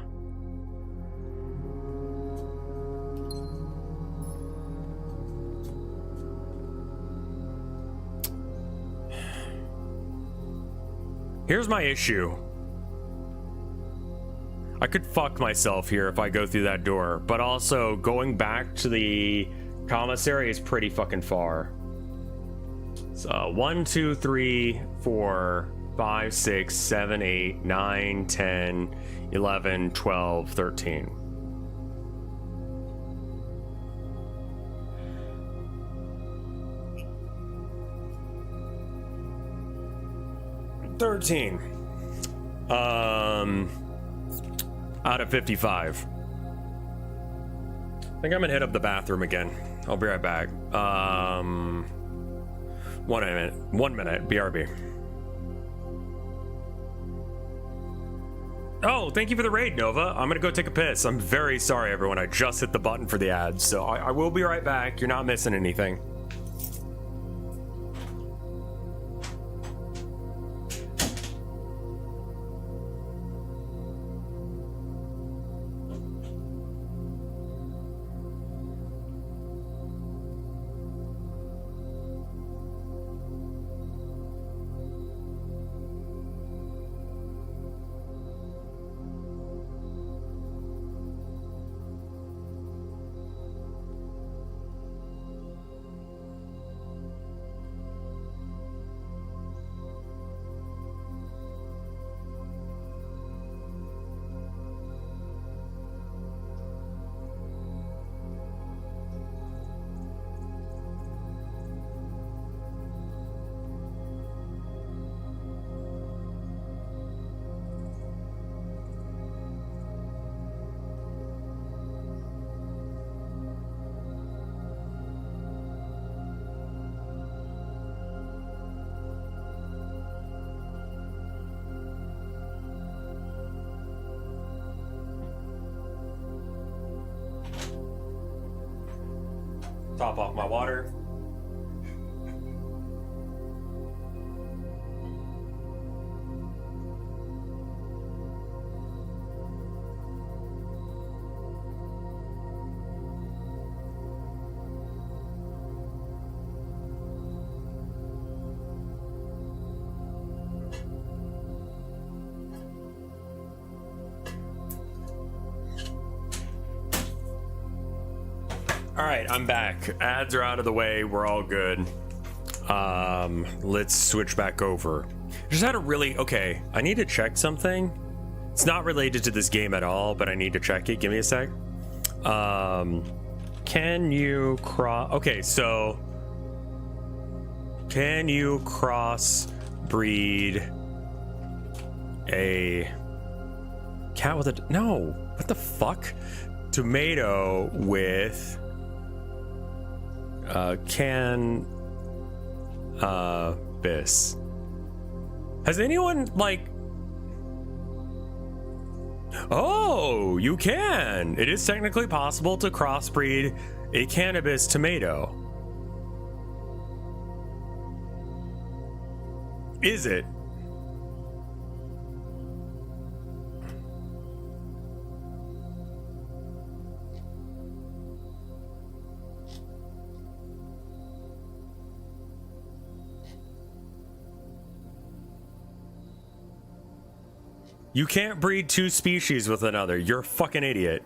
Speaker 1: Here's my issue. I could fuck myself here if I go through that door, but also going back to the commissary is pretty fucking far. So 1, 2, 3, 4, 5, 6, 7, 8, 9, 10, 11, 12, 13. Out of 55. I think I'm gonna hit up the bathroom again. I'll be right back. 1 minute, BRB. Oh, thank you for the raid, Nova. I'm gonna go take a piss. I'm very sorry, everyone. I just hit the button for the ads, so I will be right back. You're not missing anything. Top off my water. All right, I'm back. Ads are out of the way. We're all good. Let's switch back over. Just had a really... Okay, I need to check something. It's not related to this game at all, but I need to check it. Give me a sec. Can you cross... Okay, so... Can you cross-breed a cat with a... No! What the fuck? Tomato with... cannabis. Has anyone like... Oh, you can. It is technically possible to crossbreed a cannabis tomato. Is it? You can't breed two species with another. You're a fucking idiot.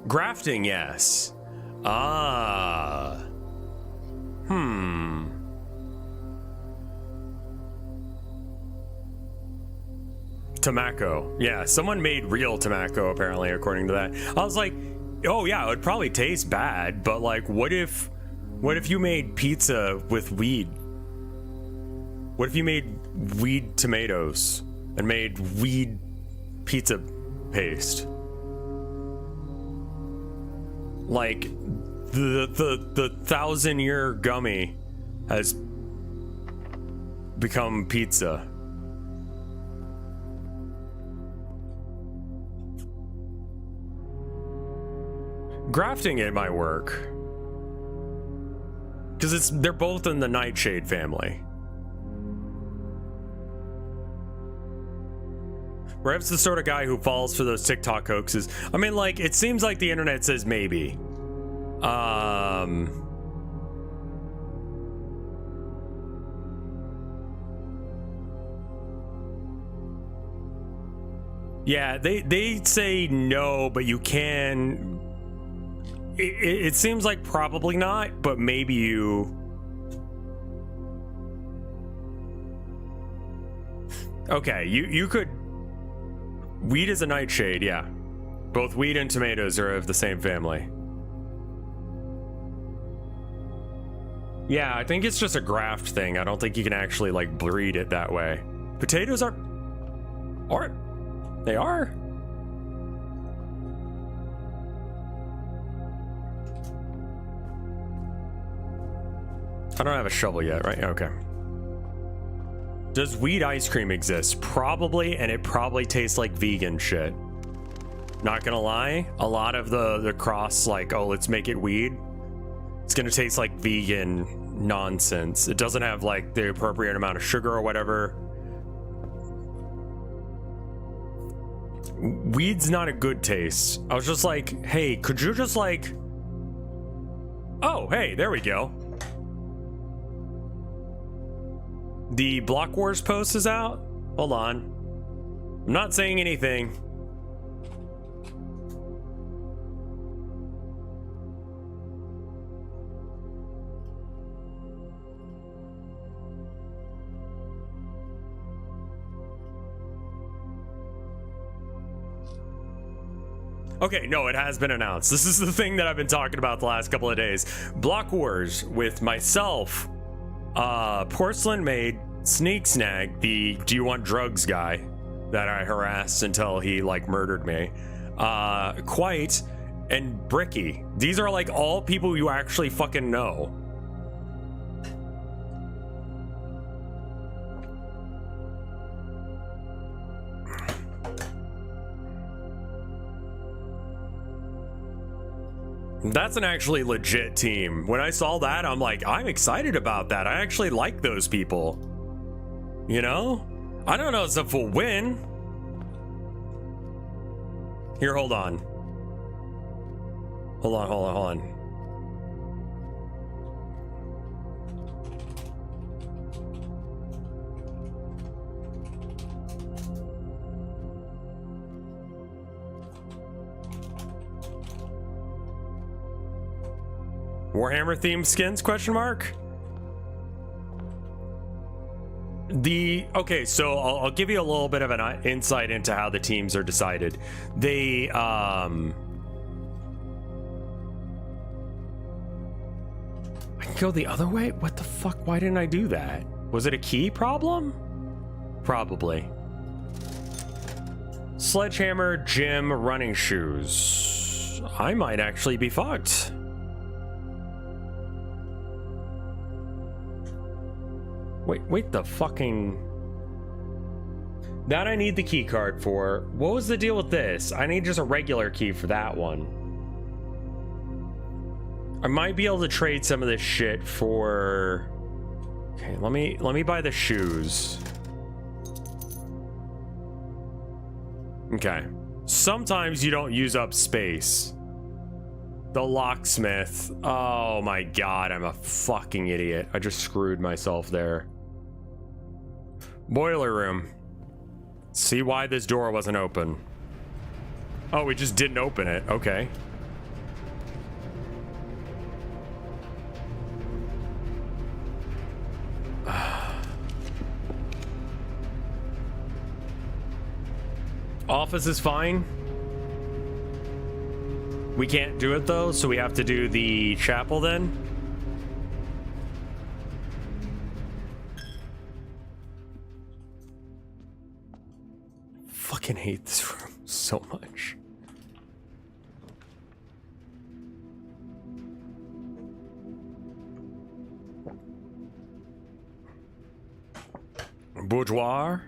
Speaker 1: Grafting, yes. Ah. Tobacco. Yeah, someone made real tobacco, apparently, according to that. I was like, oh yeah, it would probably taste bad, but like, what if you made pizza with weed? What if you made weed tomatoes and made weed pizza paste? Like, the 1,000-year gummy has become pizza. Grafting it might work, because they're both in the nightshade family. Rev's the sort of guy who falls for those TikTok hoaxes. I mean, like, it seems like the internet says maybe. Yeah, they say no, but you can. It seems like probably not, but maybe you. Okay, you could. Weed is a nightshade, yeah. Both weed and tomatoes are of the same family. Yeah, I think it's just a graft thing. I don't think you can actually, like, breed it that way. Potatoes are... They are? I don't have a shovel yet, right? Okay. Does weed ice cream exist? Probably, and it probably tastes like vegan shit. Not gonna lie, a lot of the cross, like, oh, let's make it weed, it's gonna taste like vegan nonsense. It doesn't have, like, the appropriate amount of sugar or whatever. Weed's not a good taste. I was just like, hey, could you just, like... Oh, hey, there we go. The Block Wars post is out? Hold on. I'm not saying anything. Okay, no, it has been announced. This is the thing that I've been talking about the last couple of days. Block Wars with myself, Porcelain Maid, Sneak Snag, the do you want drugs guy that I harassed until he, like, murdered me, Quite, and Bricky. These are, like, all people you actually fucking know. That's an actually legit team. When I saw that, I'm like, I'm excited about that. I actually like those people. You know? I don't know if we'll win. Here, hold on. Hold on. Warhammer themed skins, question mark? Okay, so I'll give you a little bit of an insight into how the teams are decided. They I can go the other way? What the fuck? Why didn't I do that? Was it a key problem? Probably. Sledgehammer, gym, running shoes. I might actually be fucked. Wait, the fucking... That I need the key card for. What was the deal with this? I need just a regular key for that one. I might be able to trade some of this shit for... Okay, let me buy the shoes. Okay. Sometimes you don't use up space. The locksmith. Oh my god, I'm a fucking idiot. I just screwed myself there. Boiler room. See why this door wasn't open. Oh, we just didn't open it. Okay. Office is fine. We can't do it though, so we have to do the chapel then. Fucking hate this room so much. Boudoir.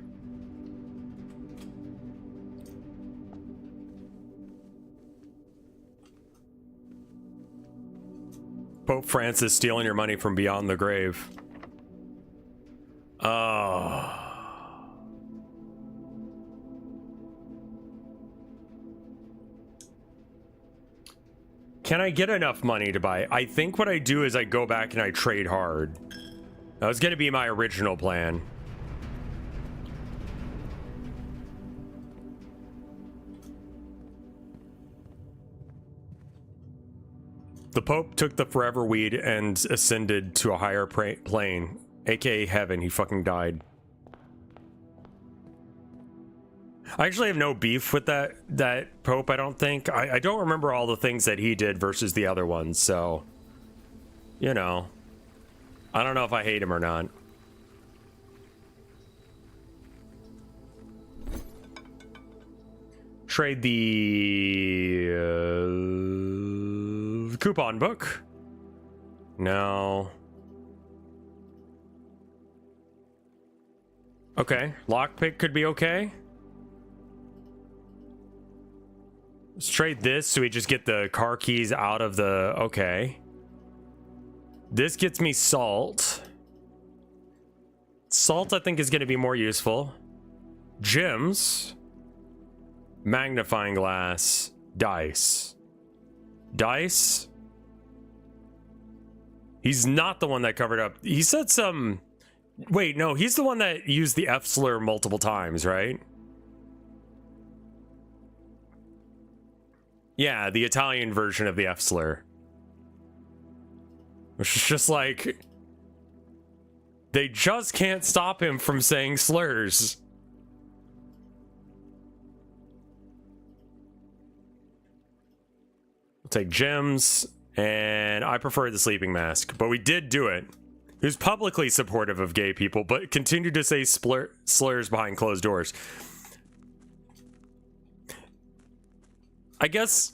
Speaker 1: Pope Francis stealing your money from beyond the grave. Oh. Can I get enough money to buy? I think what I do is I go back and I trade hard. That was going to be my original plan. The Pope took the forever weed and ascended to a higher plane, aka heaven. He fucking died. I actually have no beef with that Pope, I don't think. I don't remember all the things that he did versus the other ones, so... You know. I don't know if I hate him or not. Trade the... coupon book. No. Okay, lockpick could be okay. Let's trade this so we just get the car keys out of the... Okay. This gets me salt. Salt, I think, is going to be more useful. Gems. Magnifying glass. Dice. Dice. He's not the one that covered up. He said some... Wait, no, he's the one that used the F slur multiple times, right? Yeah, the Italian version of the F slur. Which is just like... They just can't stop him from saying slurs. We'll take gems, and I prefer the sleeping mask, but we did do it. He was publicly supportive of gay people, but continued to say slurs behind closed doors. I guess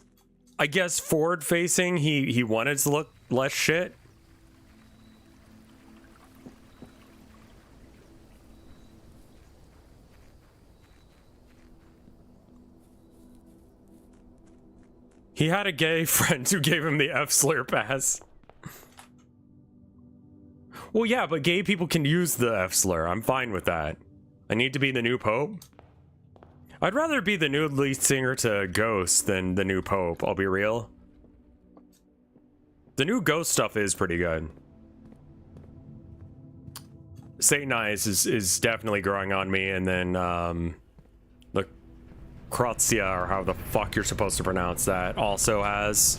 Speaker 1: forward facing, he wanted to look less shit. He had a gay friend who gave him the F slur pass. Well, yeah, but gay people can use the F slur. I'm fine with that. I need to be the new Pope. I'd rather be the new lead singer to Ghost than the new Pope, I'll be real. The new Ghost stuff is pretty good. Satan Eyes is definitely growing on me, and then the Krotzia, or how the fuck you're supposed to pronounce that, also has...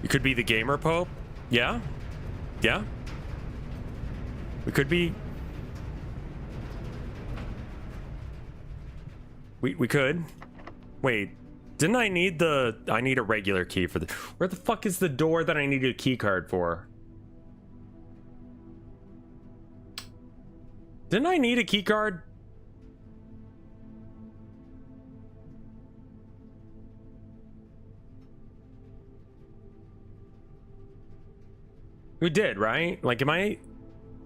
Speaker 1: You could be the gamer Pope? Yeah? Yeah? We could be... We could. Wait, didn't I need the... I need a regular key for the... Where the fuck is the door that I needed a key card for? Didn't I need a key card? We did, right? Like, am I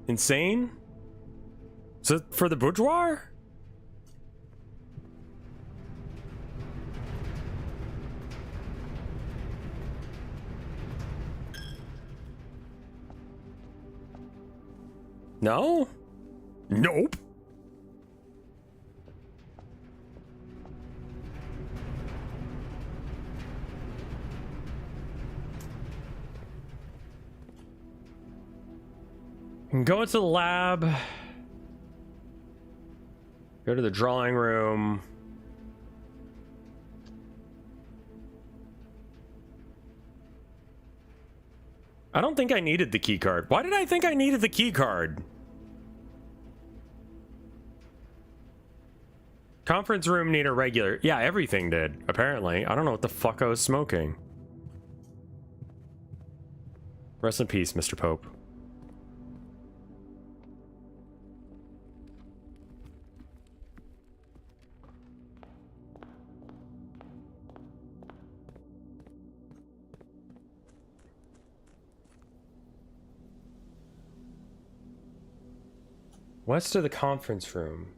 Speaker 1: insane? Is it for the boudoir? No? Nope. Go into the lab. Go to the drawing room. I don't think I needed the key card. Why did I think I needed the key card? Conference room need a regular... Yeah, everything did, apparently. I don't know what the fuck I was smoking. Rest in peace, Mr. Pope. West of the conference room.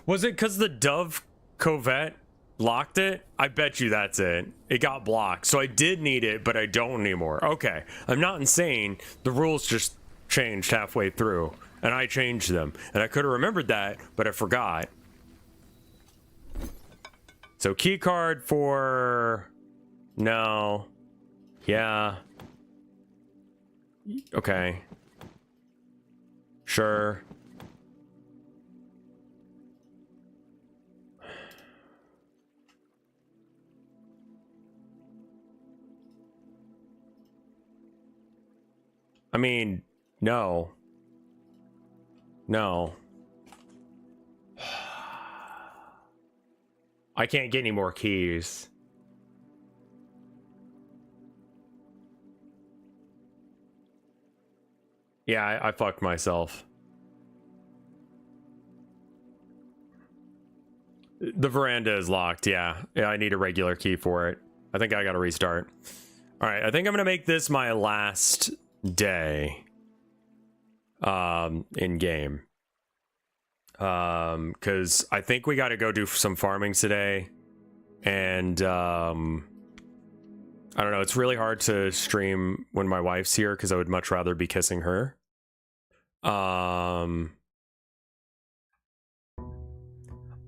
Speaker 1: Was it because the Dove Covette locked it? I bet you that's it. It got blocked. So I did need it, but I don't anymore. Okay. I'm not insane. The rules just changed halfway through, and I changed them. And I could have remembered that, but I forgot. So key card for... No. Yeah. Okay. Sure. I mean, no. No. I can't get any more keys. Yeah, I fucked myself. The veranda is locked, yeah. Yeah, I need a regular key for it. I think I gotta restart. Alright, I think I'm gonna make this my last day in game. Because I think we gotta go do some farming today. And I don't know, it's really hard to stream when my wife's here because I would much rather be kissing her.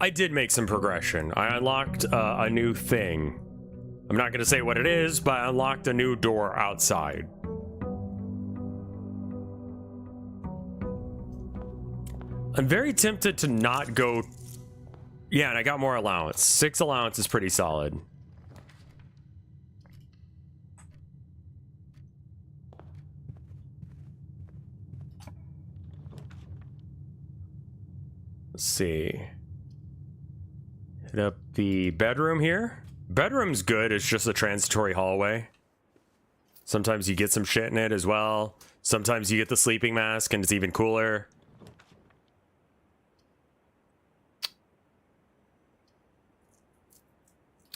Speaker 1: I did make some progression. I unlocked a new thing. I'm not gonna say what it is, but I unlocked a new door outside. I'm very tempted to not go... Yeah, and I got more allowance. 6 allowance is pretty solid. Let's see. Hit up the bedroom here. Bedroom's good, it's just a transitory hallway. Sometimes you get some shit in it as well. Sometimes you get the sleeping mask and it's even cooler.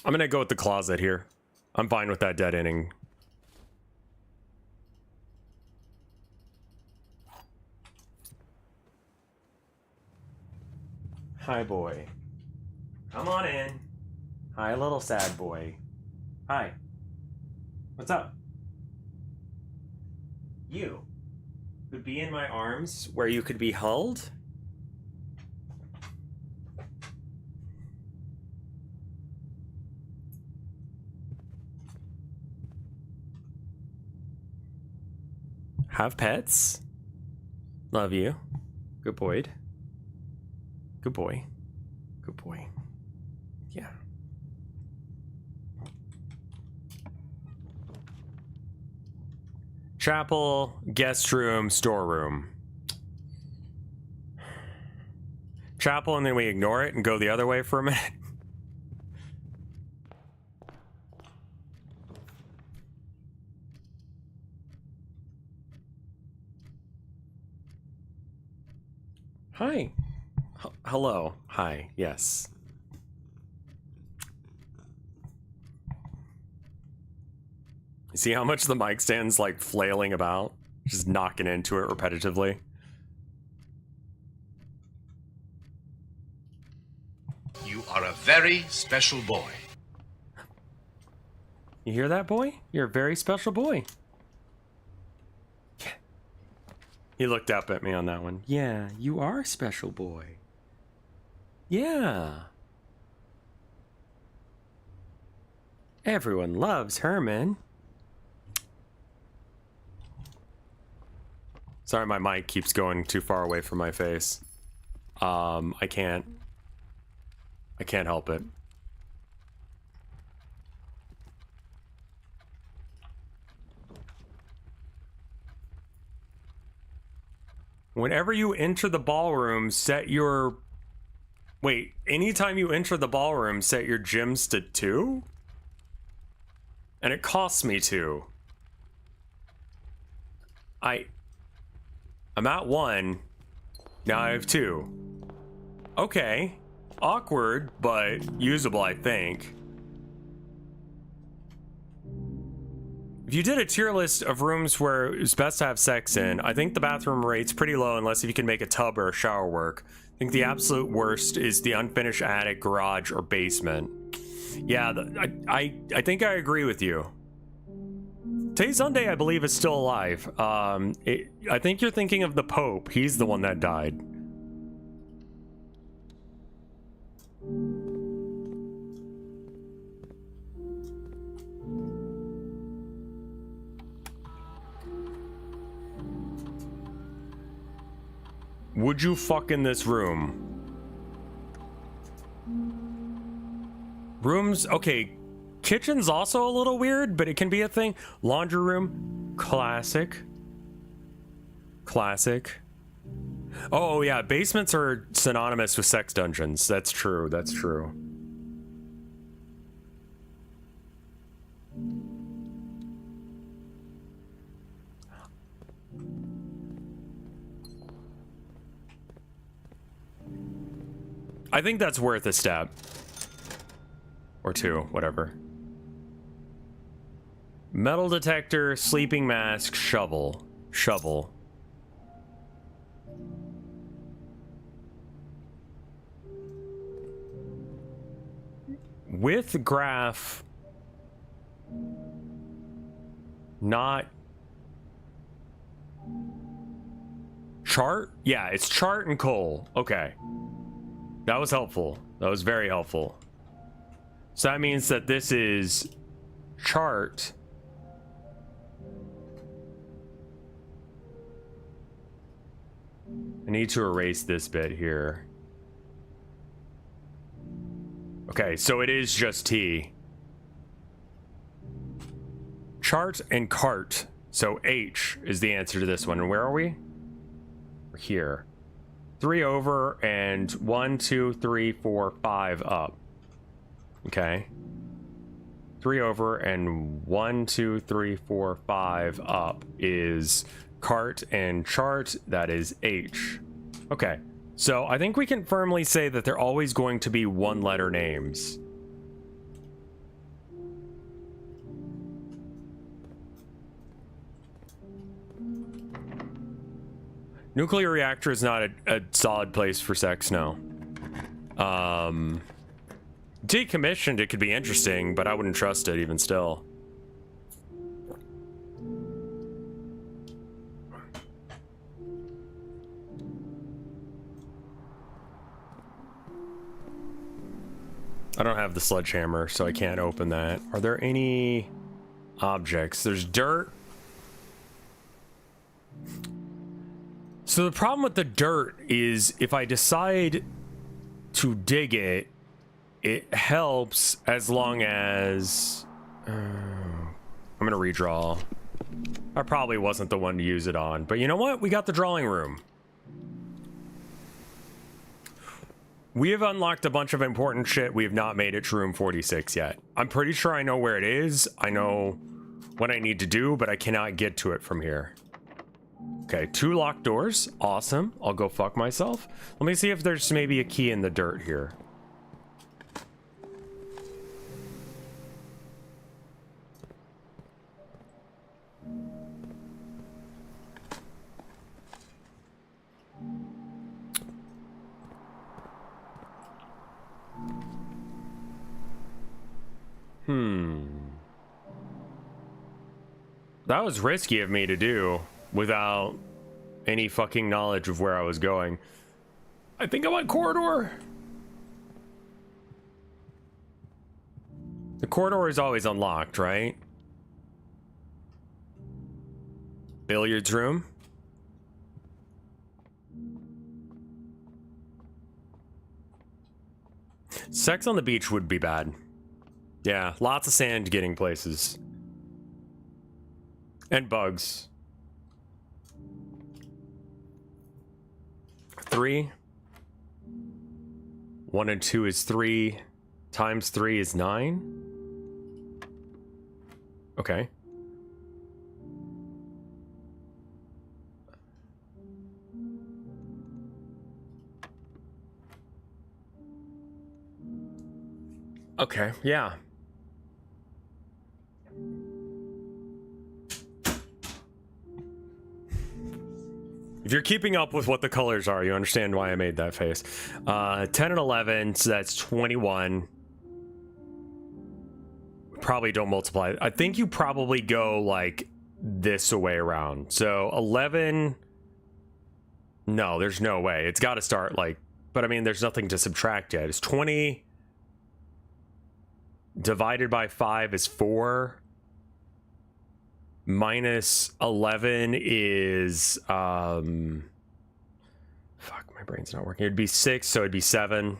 Speaker 1: I'm gonna go with the closet here. I'm fine with that dead ending. Hi, boy. Come on in. Hi, little sad boy. Hi. What's up? You could be in my arms where you could be held? Have pets? Love you. Good boy. Good boy. Good boy. Yeah. Chapel, guest room, storeroom. Chapel, and then we ignore it and go the other way for a minute. Hi. Hello. Hi. Yes. See how much the mic stand's like flailing about? Just knocking into it repetitively.
Speaker 3: You are a very special boy.
Speaker 1: You hear that, boy? You're a very special boy. He looked up at me on that one. Yeah, you are a special boy. Yeah. Everyone loves Herman. Sorry, my mic keeps going too far away from my face. I can't help it. Whenever you enter the ballroom, set your... Wait, anytime you enter the ballroom, set your gems to 2? And it costs me 2. I'm at 1. Now I have 2. Okay. Awkward, but usable, I think. If you did a tier list of rooms where it's best to have sex in, I think the bathroom rate's pretty low unless if you can make a tub or a shower work. I think the absolute worst is the unfinished attic, garage, or basement. Yeah, I think I agree with you. Tay Sunday, I believe, is still alive. I think you're thinking of the Pope. He's the one that died. Would you fuck in this room? Rooms, okay. Kitchen's also a little weird, but it can be a thing. Laundry room, classic. Classic. Oh yeah, basements are synonymous with sex dungeons. That's true, that's true. I think that's worth a step. Or 2, whatever. Metal detector, sleeping mask, shovel. Shovel. With graph. Not. Chart? Yeah, it's chart and coal. Okay. That was helpful. That was very helpful. So that means that this is chart. I need to erase this bit here. Okay, so it is just T. Chart and cart. So H is the answer to this one. And where are we? We're here. 3 over and 1, 2, 3, 4, 5 up. Okay. 3 over and 1, 2, 3, 4, 5 up is cart and chart. That is H. Okay. So I think we can firmly say that they're always going to be 1-letter names. Nuclear reactor is not a solid place for sex, no. Decommissioned, it could be interesting, but I wouldn't trust it even still. I don't have the sledgehammer, so I can't open that. Are there any objects? There's dirt. So the problem with the dirt is if I decide to dig it, it helps as long as... I'm gonna redraw. I probably wasn't the one to use it on, but you know what? We got the drawing room. We have unlocked a bunch of important shit. We have not made it to room 46 yet. I'm pretty sure I know where it is. I know what I need to do, but I cannot get to it from here. Okay, 2 locked doors. Awesome. I'll go fuck myself. Let me see if there's maybe a key in the dirt here. That was risky of me to do without any fucking knowledge of where I was going. I think I'm on corridor. The corridor is always unlocked, right? Billiards room. Sex on the beach would be bad. Yeah, lots of sand getting places. And bugs. 3. 1 and 2 is 3. Times 3 is 9. Okay. Okay, yeah. If you're keeping up with what the colors are, you understand why I made that face. 10 and 11, so that's 21. Probably don't multiply. I think you probably go like this way around. So 11. No, there's no way. It's got to start like, but I mean, there's nothing to subtract yet. It's 20 divided by 5 is 4. Minus 11 is fuck, my brain's not working. It'd be 6, so it'd be 7.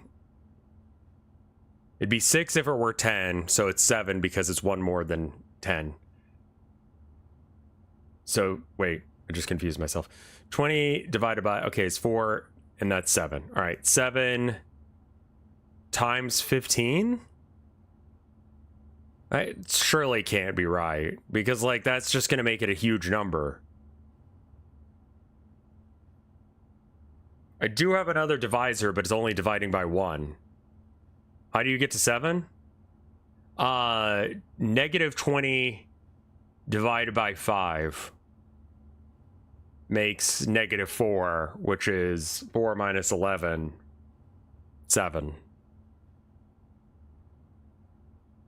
Speaker 1: It'd be 6 if it were 10, so it's 7 because it's 1 more than 10. So wait, I just confused myself. 20 divided by, okay, it's 4 and that's 7. All right, 7 times 15. It surely can't be right, because like that's just going to make it a huge number. I do have another divisor, but it's only dividing by 1. How do you get to 7? Negative 20 divided by 5 makes negative 4, which is 4 minus 11, 7.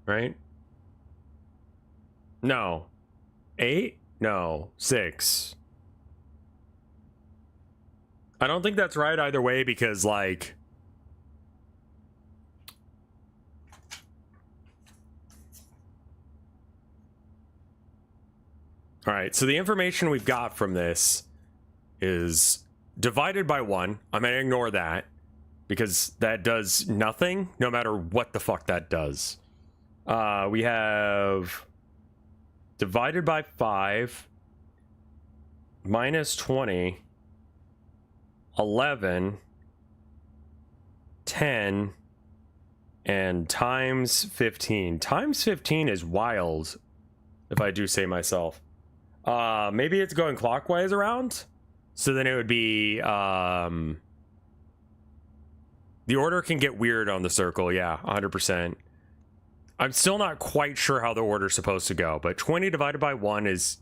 Speaker 1: Right? No. 8? No. 6. I don't think that's right either way, because like all right, so the information we've got from this is divided by 1. I'm gonna ignore that because that does nothing, no matter what the fuck that does. We have divided by 5, minus 20, 11, 10, and times 15. Times 15 is wild, if I do say myself. Maybe it's going clockwise around? So then it would be, the order can get weird on the circle, yeah, 100%. I'm still not quite sure how the order's supposed to go, but 20 divided by 1 is...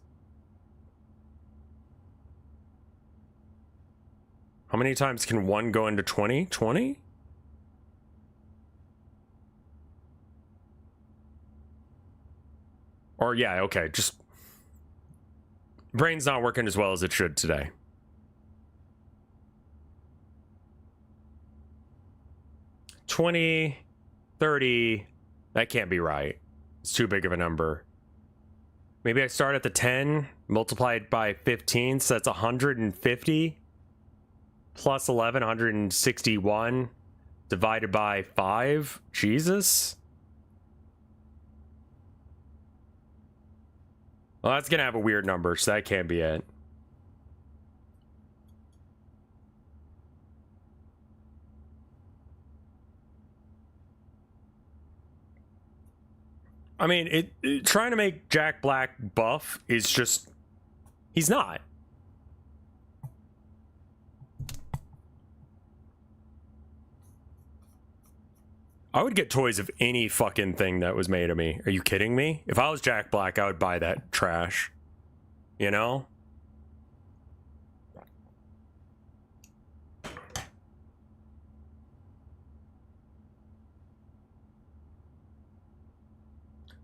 Speaker 1: How many times can 1 go into 20? 20? Or yeah, okay, just... Brain's not working as well as it should today. $20, $30... That can't be right. It's too big of a number. Maybe I start at the 10, multiplied by 15, so that's 150. Plus 11, 161. Divided by 5. Jesus. Well, that's going to have a weird number, so that can't be it. I mean, trying to make Jack Black buff is just... He's not. I would get toys of any fucking thing that was made of me. Are you kidding me? If I was Jack Black, I would buy that trash. You know?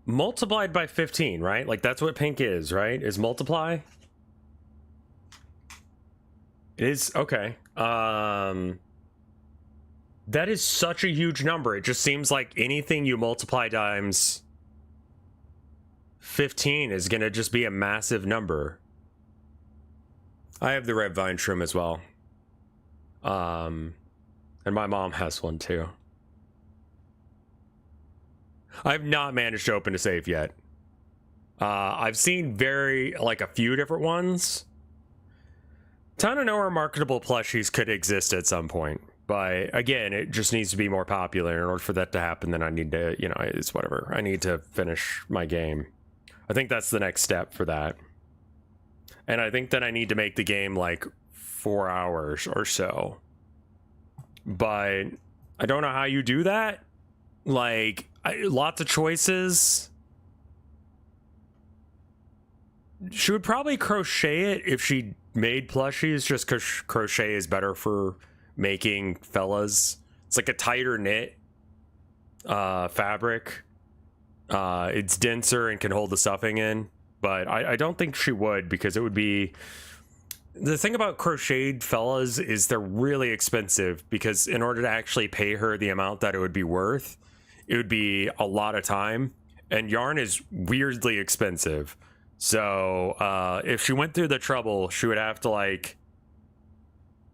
Speaker 1: Multiplied by 15, right? Like that's what pink is, right? Is multiply? It is, okay. That is such a huge number. It just seems like anything you multiply times 15 is gonna just be a massive number. I have the red vine shroom as well. And my mom has one too. I've not managed to open a safe yet. I've seen a few different ones. Town of Nowhere marketable plushies could exist at some point. But again, it just needs to be more popular. In order for that to happen, then I need to, it's whatever. I need to finish my game. I think that's the next step for that. And I think that I need to make the game like 4 hours or so. But I don't know how you do that. Like, lots of choices. She would probably crochet it if she made plushies, just because crochet is better for making fellas. It's like a tighter knit fabric. It's denser and can hold the stuffing in. But I don't think she would, because it would be... The thing about crocheted fellas is they're really expensive, because in order to actually pay her the amount that it would be worth, it would be a lot of time. And yarn is weirdly expensive. So if she went through the trouble, she would have to like...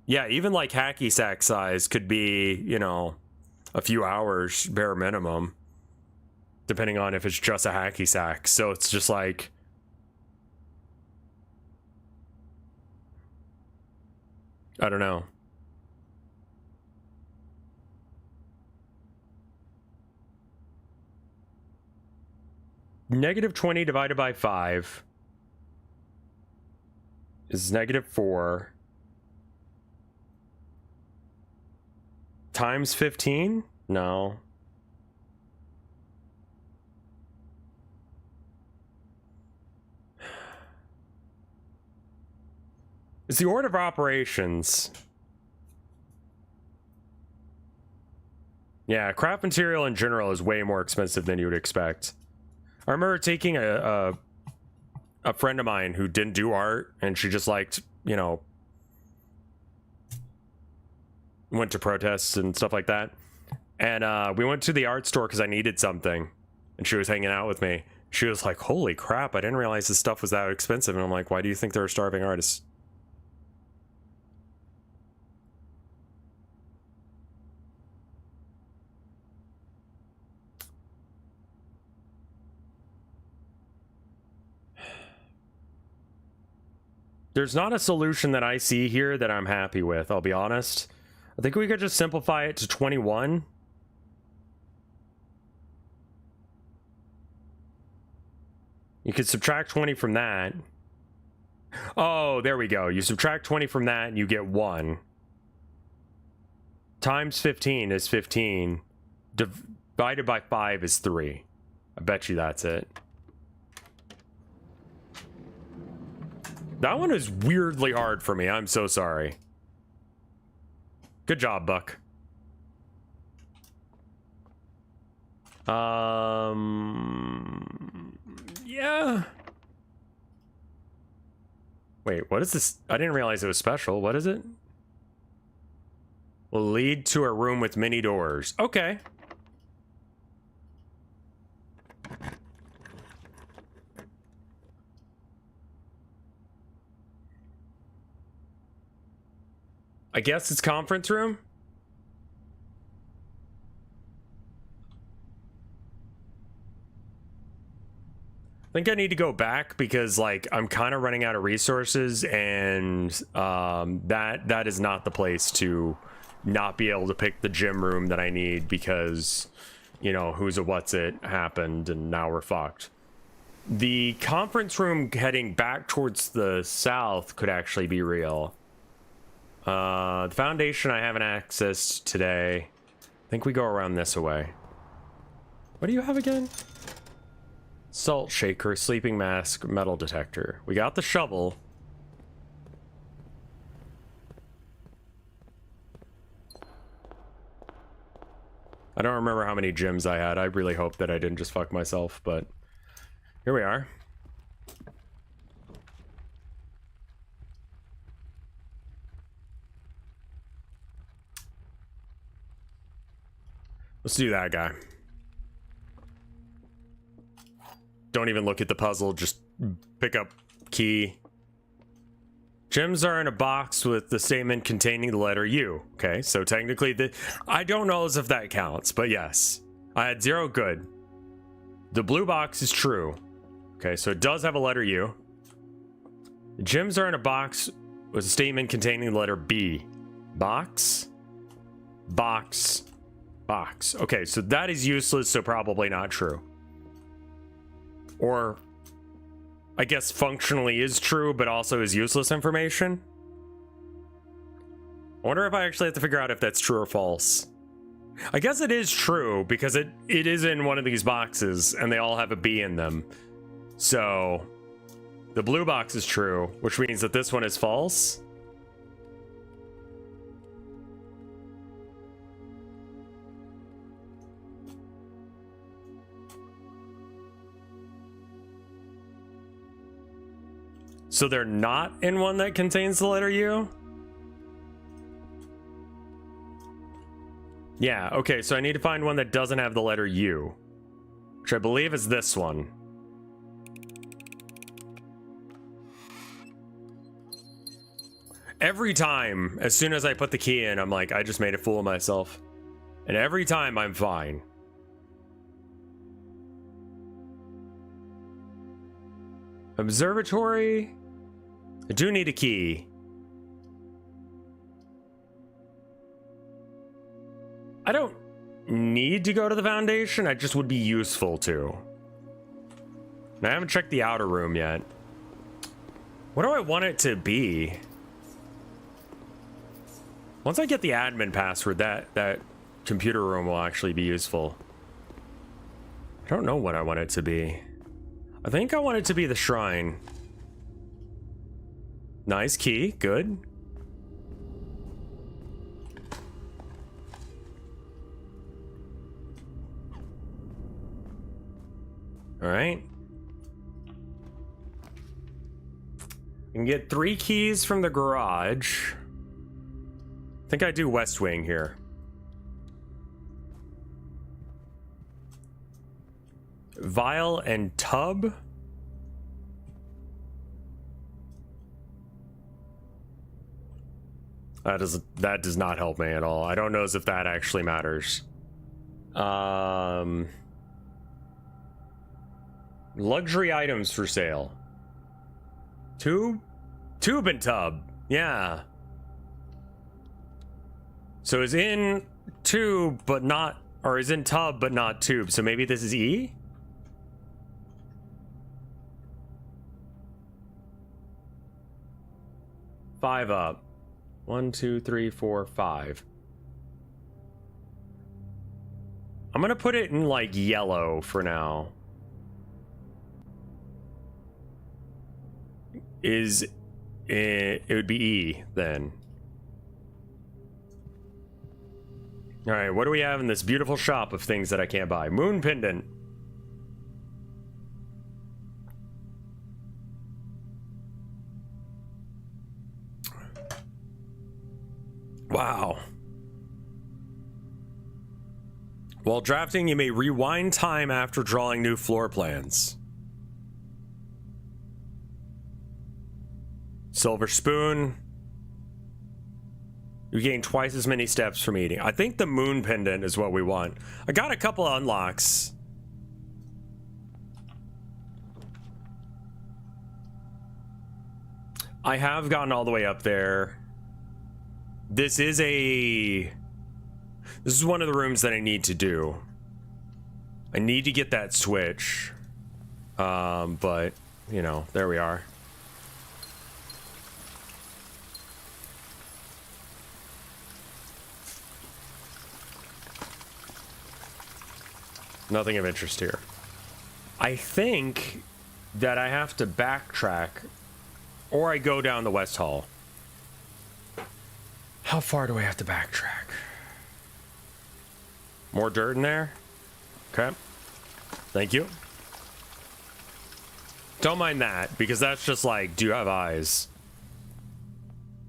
Speaker 1: Yeah, even like hacky sack size could be, a few hours bare minimum. Depending on if it's just a hacky sack. So it's just like... I don't know. -20 divided by 5 is -4 times 15? No. It's the order of operations. Yeah, craft material in general is way more expensive than you would expect. I remember taking a friend of mine who didn't do art, and she just liked, went to protests and stuff like that. And we went to the art store because I needed something, and she was hanging out with me. She was like, holy crap, I didn't realize this stuff was that expensive. And I'm like, why do you think there are starving artists? There's not a solution that I see here that I'm happy with, I'll be honest. I think we could just simplify it to 21. You could subtract 20 from that. Oh, there we go. You subtract 20 from that and you get 1. Times 15 is 15. Divided by 5 is 3. I bet you that's it. That one is weirdly hard for me. I'm so sorry. Good job, Buck. Yeah. Wait, what is this? I didn't realize it was special. What is it? Will lead to a room with many doors. Okay. I guess it's conference room. I think I need to go back because like I'm kind of running out of resources, and that is not the place to not be able to pick the gym room that I need, because who's a what's it happened and now we're fucked. The conference room heading back towards the south could actually be real. The foundation I haven't accessed today. I think we go around this way. What do you have again? Salt shaker, sleeping mask, metal detector. We got the shovel. I don't remember how many gems I had. I really hope that I didn't just fuck myself, but here we are. Let's do that guy. Don't even look at the puzzle, just pick up key. Gems are in a box with the statement containing the letter U. Okay, so technically I don't know as if that counts, but yes. I had 0 good. The blue box is true. Okay, so it does have a letter U. The gems are in a box with a statement containing the letter B. Box? Box. Box. Okay, so that is useless, so probably not true. Or, I guess functionally is true, but also is useless information. I wonder if I actually have to figure out if that's true or false. I guess it is true, because it is in one of these boxes, and they all have a B in them. So, the blue box is true, which means that this one is false. So they're not in one that contains the letter U? Yeah, okay, so I need to find one that doesn't have the letter U, which I believe is this one. Every time, as soon as I put the key in, I'm like, I just made a fool of myself. And every time, I'm fine. Observatory? I do need a key. I don't need to go to the Foundation, I just would be useful to. And I haven't checked the outer room yet. What do I want it to be? Once I get the admin password, that computer room will actually be useful. I don't know what I want it to be. I think I want it to be the shrine. Nice key, good. All right. You can get 3 keys from the garage. I think I do West Wing here. Vial and tub. That does not help me at all. I don't know as if that actually matters. Luxury items for sale. Tube and tub. Yeah. So is in tube but not, or is in tub but not tube. So maybe this is E? Five up. 1, 2, 3, 4, 5. I'm gonna put it in like yellow for now. It would be E then. All right, what do we have in this beautiful shop of things that I can't buy? Moon pendant. Wow. While drafting, you may rewind time after drawing new floor plans. Silver spoon. You gain twice as many steps from eating. I think the moon pendant is what we want. I got a couple of unlocks. I have gotten all the way up there. This is one of the rooms that I need to do. I need to get that switch. But, you know, there we are. Nothing of interest here. I think that I have to backtrack, or I go down the West Hall. How far do I have to backtrack? More dirt in there? Okay. Thank you. Don't mind that, because that's just like, do you have eyes?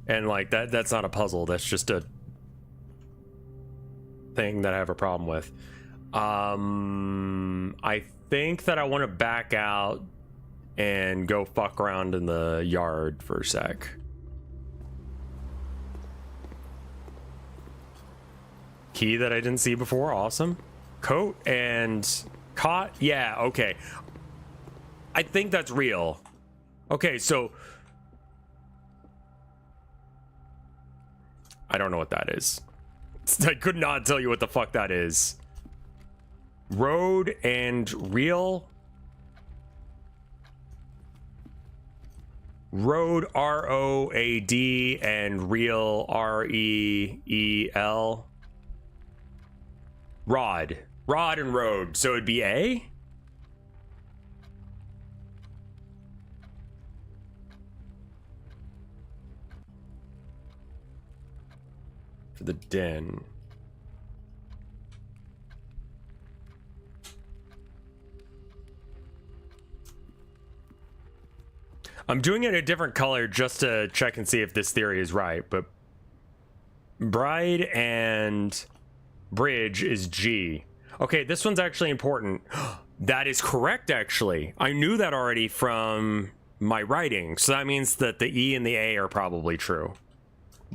Speaker 1: And like, that's not a puzzle, that's just a thing that I have a problem with. I think that I want to back out and go fuck around in the yard for a sec. Key that I didn't see before, awesome. Coat and Caught? Yeah, okay. I think that's real. Okay, so I don't know what that is. I could not tell you what the fuck that is. Road and real. Road, R-O-A-D, and real, R-E-E-L. Rod. Rod and road. So it'd be A? For the den. I'm doing it a different color just to check and see if this theory is right, but bride and bridge is G. Okay, this one's actually important. That is correct, actually. I knew that already from my writing, so that means that the E and the A are probably true.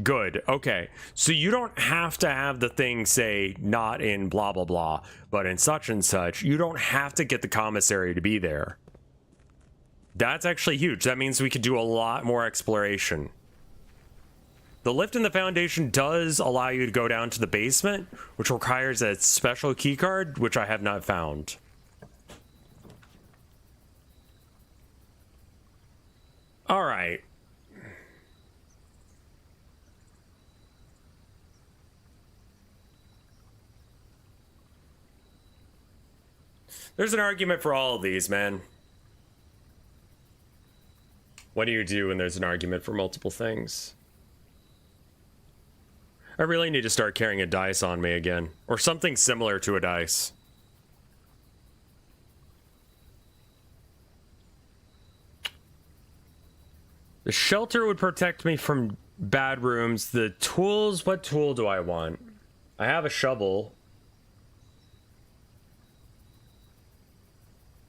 Speaker 1: Good. Okay, so you don't have to have the thing say not in blah blah blah, but in such and such. You don't have to get the commissary to be there. That's actually huge. That means we could do a lot more exploration. The lift in the foundation does allow you to go down to the basement, which requires a special key card, which I have not found. All right. There's an argument for all of these, man. What do you do when there's an argument for multiple things? I really need to start carrying a dice on me again, or something similar to a dice. The shelter would protect me from bad rooms. The tools, what tool do I want? I have a shovel.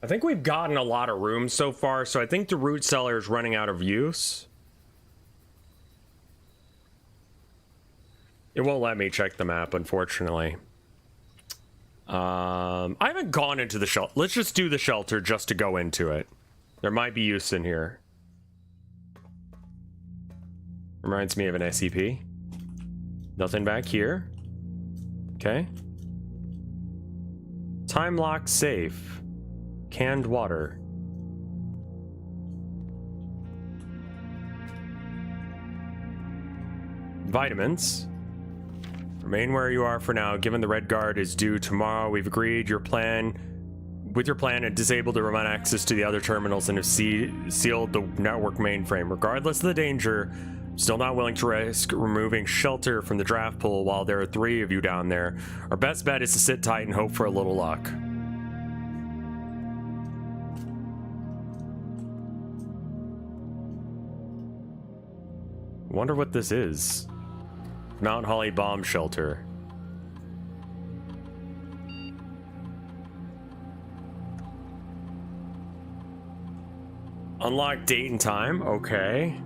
Speaker 1: I think we've gotten a lot of rooms so far, so I think the root cellar is running out of use. It won't let me check the map, unfortunately. I haven't gone into the shelter. Let's just do the shelter just to go into it. There might be use in here. Reminds me of an SCP. Nothing back here. Okay. Time lock safe. Canned water. Vitamins. Remain where you are for now. Given the Red Guard is due tomorrow, we've agreed with your plan and disabled the remote access to the other terminals and have sealed the network mainframe. Regardless of the danger, I'm still not willing to risk removing shelter from the draft pool while there are 3 of you down there. Our best bet is to sit tight and hope for a little luck. Wonder what this is. Mount Holly bomb shelter. Unlock date and time. Okay.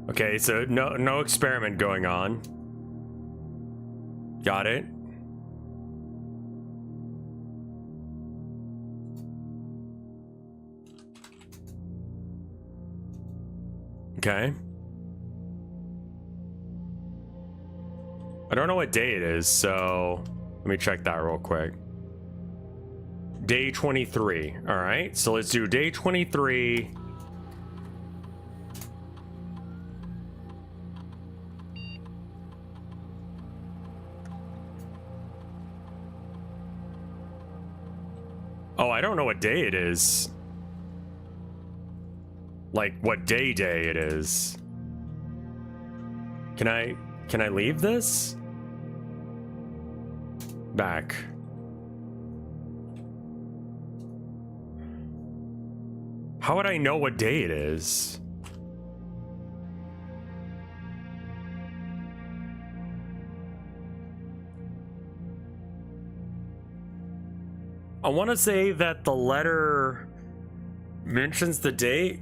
Speaker 1: Okay, so no experiment going on. Got it. Okay. I don't know what day it is, so let me check that real quick. Day 23. All right, so let's do day 23. Oh, I don't know what day it is. Like what day it is. Can I leave this? Back. How would I know what day it is? I want to say that the letter mentions the date.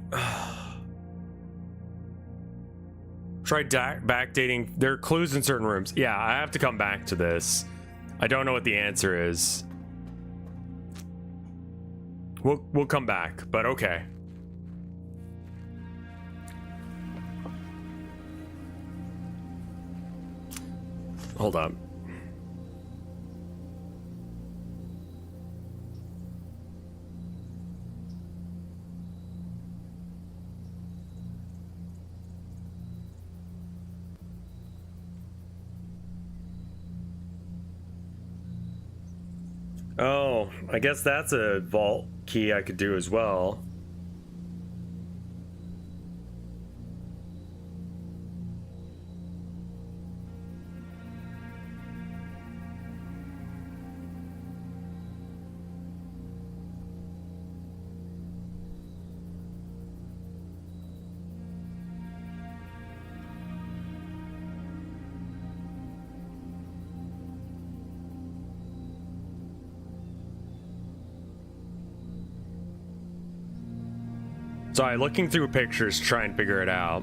Speaker 1: Try backdating. There are clues in certain rooms. Yeah, I have to come back to this. I don't know what the answer is. We'll come back, but okay. Hold up. Oh, I guess that's a vault key I could do as well. Sorry, looking through pictures to try and figure it out.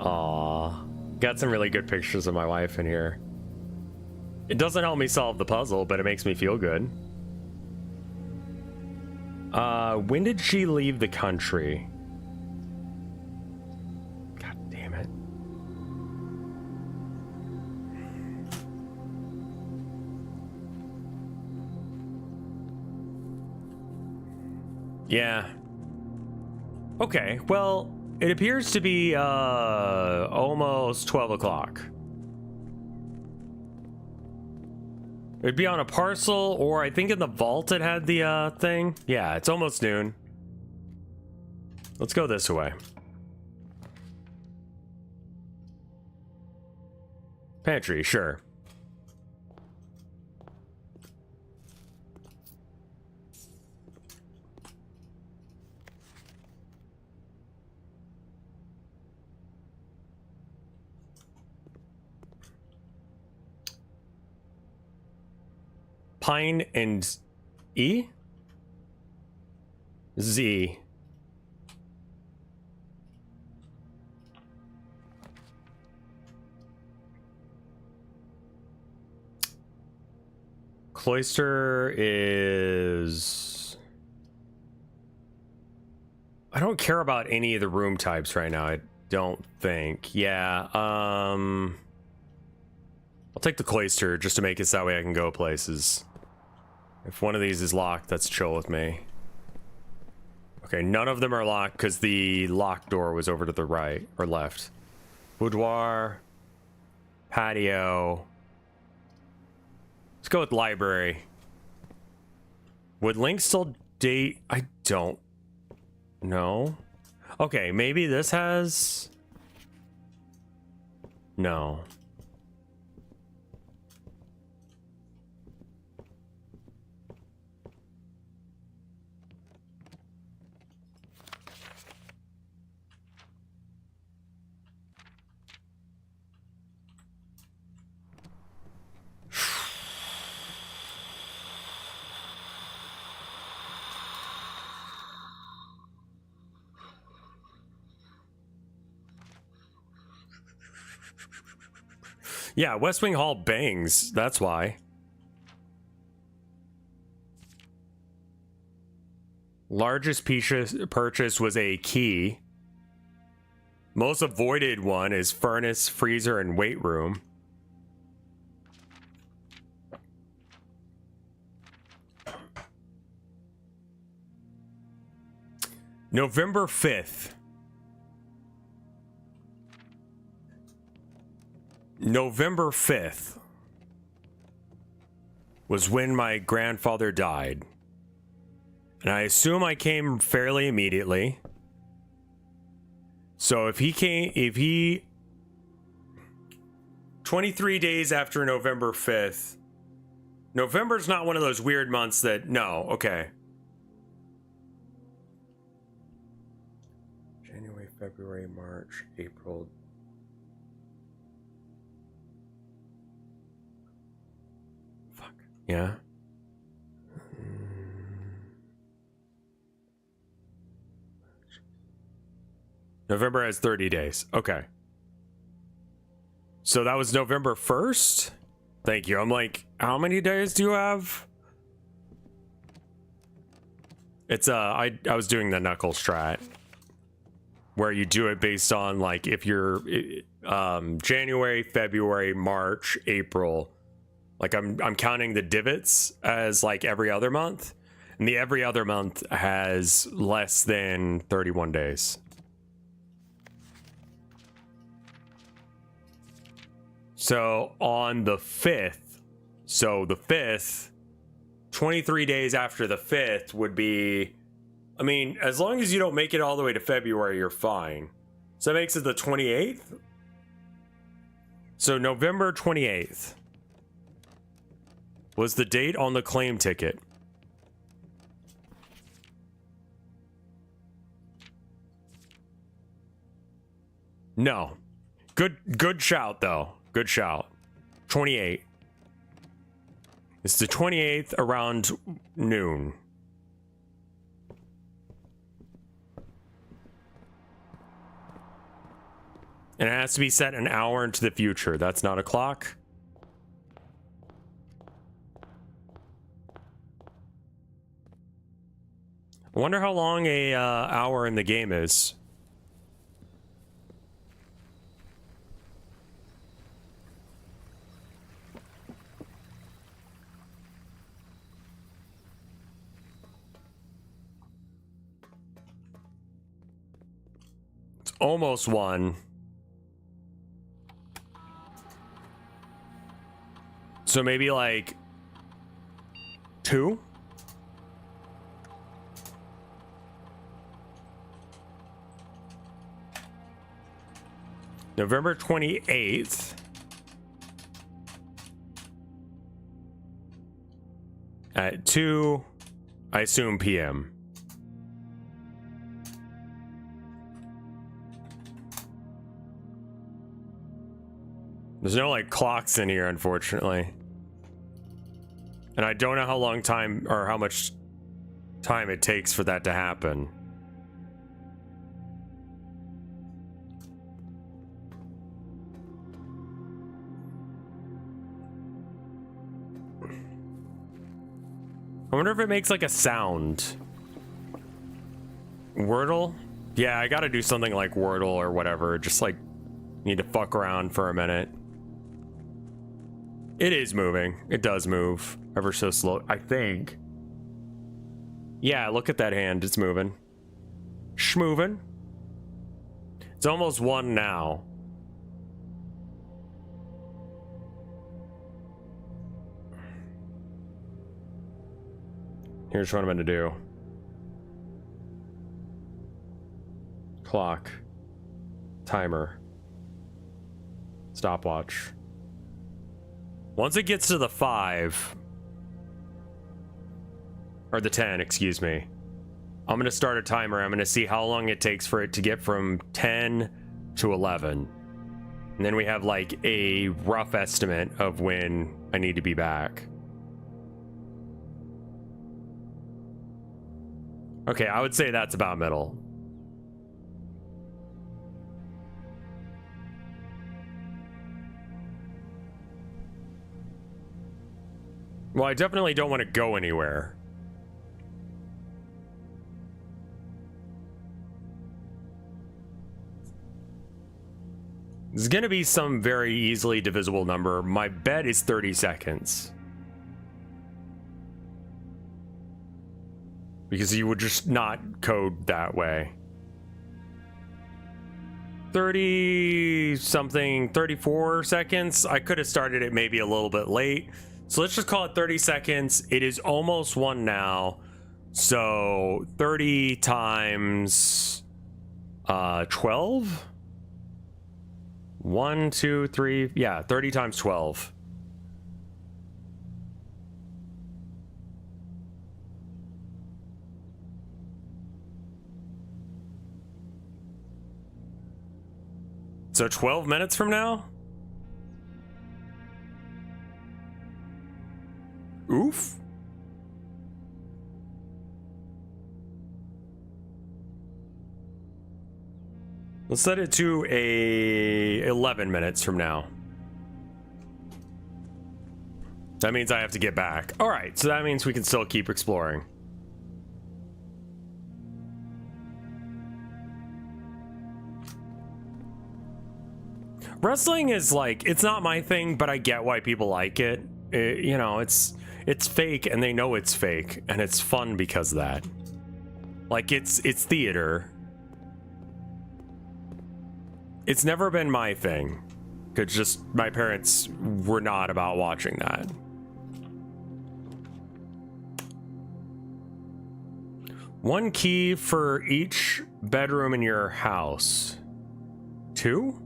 Speaker 1: Aw, got some really good pictures of my wife in here. It doesn't help me solve the puzzle, but it makes me feel good. When did she leave the country? God damn it. Yeah. Okay, well, it appears to be almost 12 o'clock. It'd be on a parcel, or I think in the vault it had the thing. Yeah, it's almost noon. Let's go this way. Pantry, sure. Pine and E? Z. Cloister is... I don't care about any of the room types right now, I don't think. Yeah, I'll take the cloister just to make it so that way I can go places. If one of these is locked, that's chill with me. Okay, none of them are locked because the locked door was over to the right or left. Boudoir, patio. Let's go with library. Would Link still date? I don't know. Okay, maybe this has... No. Yeah, West Wing Hall bangs. That's why. Largest purchase was a key. Most avoided one is furnace, freezer, and weight room. November 5th. November 5th was when my grandfather died. And I assume I came fairly immediately. So if he 23 days after November 5th. November's not one of those weird months that, no, okay. January, February, March, April. Yeah. November has 30 days. Okay. So that was November 1st? Thank you. I'm like, how many days do you have? It's I was doing the knuckle strat where you do it based on like if you're January, February, March, April. Like I'm counting the divots as like every other month, and the every other month has less than 31 days. So on the 5th, 23 days after the 5th would be, I mean, as long as you don't make it all the way to February, you're fine. So that makes it the 28th. So November 28th was the date on the claim ticket. No. Good shout though. Good shout. 28. It's the 28th around noon. And it has to be set an hour into the future. That's not a clock. I wonder how long a hour in the game is. It's almost 1. So maybe like 2? November 28th. At 2, I assume PM. There's no like clocks in here, unfortunately. And I don't know how long time or how much time it takes for that to happen. I wonder if it makes like a sound. Wordle? Yeah, I gotta do something like Wordle or whatever. Just like need to fuck around for a minute. It is moving. It does move. Ever so slow, I think. Yeah, look at that hand. It's moving. Schmoving. It's almost 1 now. Here's what I'm gonna do. Clock. Timer. Stopwatch. Once it gets to the 5, or the 10, excuse me, I'm gonna start a timer. I'm gonna see how long it takes for it to get from 10 to 11. And then we have like a rough estimate of when I need to be back. Okay, I would say that's about middle. Well, I definitely don't want to go anywhere. There's gonna be some very easily divisible number. My bet is 30 seconds. Because you would just not code that way. 30 something, 34 seconds. I could have started it maybe a little bit late. So let's just call it 30 seconds. It is almost 1 now. So 30 times 12? 1, 2, 3. Yeah, 30 times 12. So 12 minutes from now? Oof. Let's set it to 11 minutes from now. That means I have to get back. All right, so that means we can still keep exploring. Wrestling is like, it's not my thing, but I get why people like it. You know, it's fake and they know it's fake, and it's fun because of that. Like, it's theater. It's never been my thing. Cause just my parents were not about watching that. One key for each bedroom in your house. 2?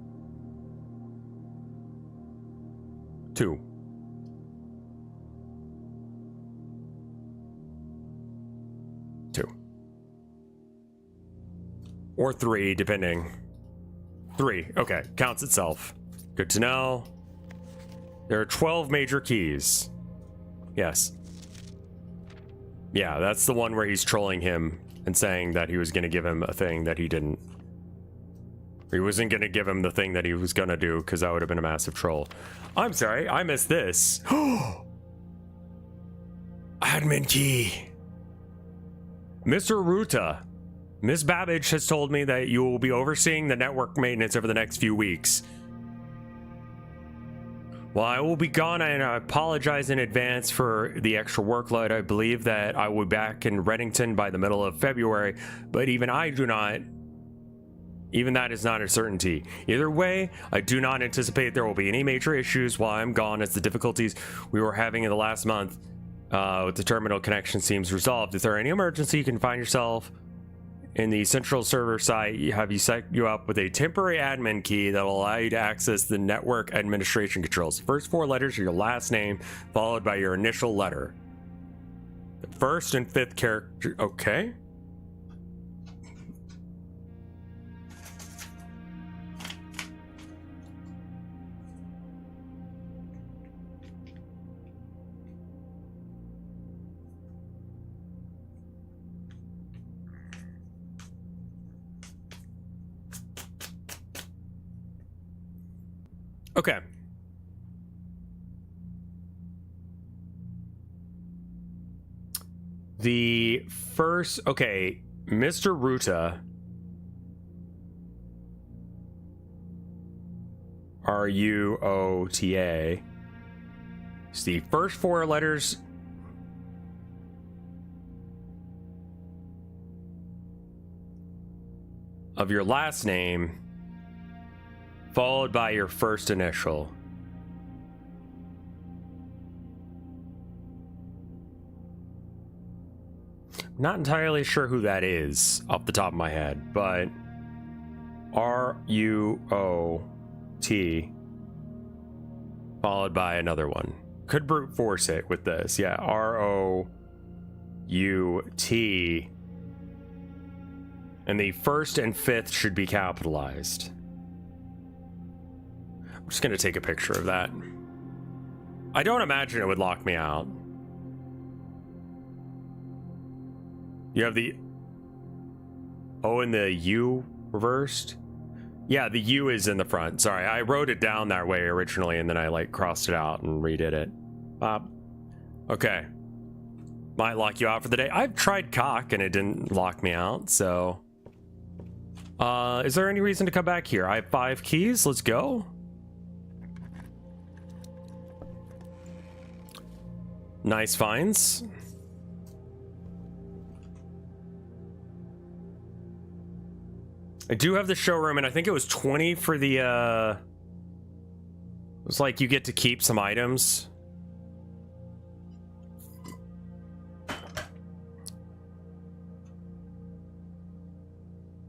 Speaker 1: 2. Or 3, depending. 3, okay, counts itself. Good to know. There are 12 major keys. Yes. Yeah, that's the one where he's trolling him and saying that he was going to give him a thing that he didn't. He wasn't going to give him the thing that he was going to do, because that would have been a massive troll. I'm sorry, I missed this. Admin key. Mr. Ruta. Ms. Babbage has told me that you will be overseeing the network maintenance over the next few weeks. While I will be gone, and I apologize in advance for the extra workload. I believe that I will be back in Reddington by the middle of February, but even that is not a certainty. Either way, I do not anticipate there will be any major issues while I'm gone, as the difficulties we were having in the last month with the terminal connection seems resolved. If there are any emergency, you can find yourself in the central server site. You set you up with a temporary admin key that will allow you to access the network administration controls. The first 4 letters are your last name, followed by your initial letter. The first and 5th character. Okay. Okay. The first, okay, Mr. Ruta. R-U-O-T-A. It's the first 4 letters of your last name, followed by your first initial. Not entirely sure who that is off the top of my head, but R-U-O-T followed by another one. Could brute force it with this. Yeah, R-O-U-T. And the first and 5th should be capitalized. I'm just going to take a picture of that. I don't imagine it would lock me out. You have the O and the U reversed? Yeah, the U is in the front. Sorry, I wrote it down that way originally, and then I like crossed it out and redid it. Okay. Might lock you out for the day. I've tried cock and it didn't lock me out, so... is there any reason to come back here? I have 5 keys. Let's go. Nice finds. I do have the showroom, and I think it was 20 for the, it was like you get to keep some items.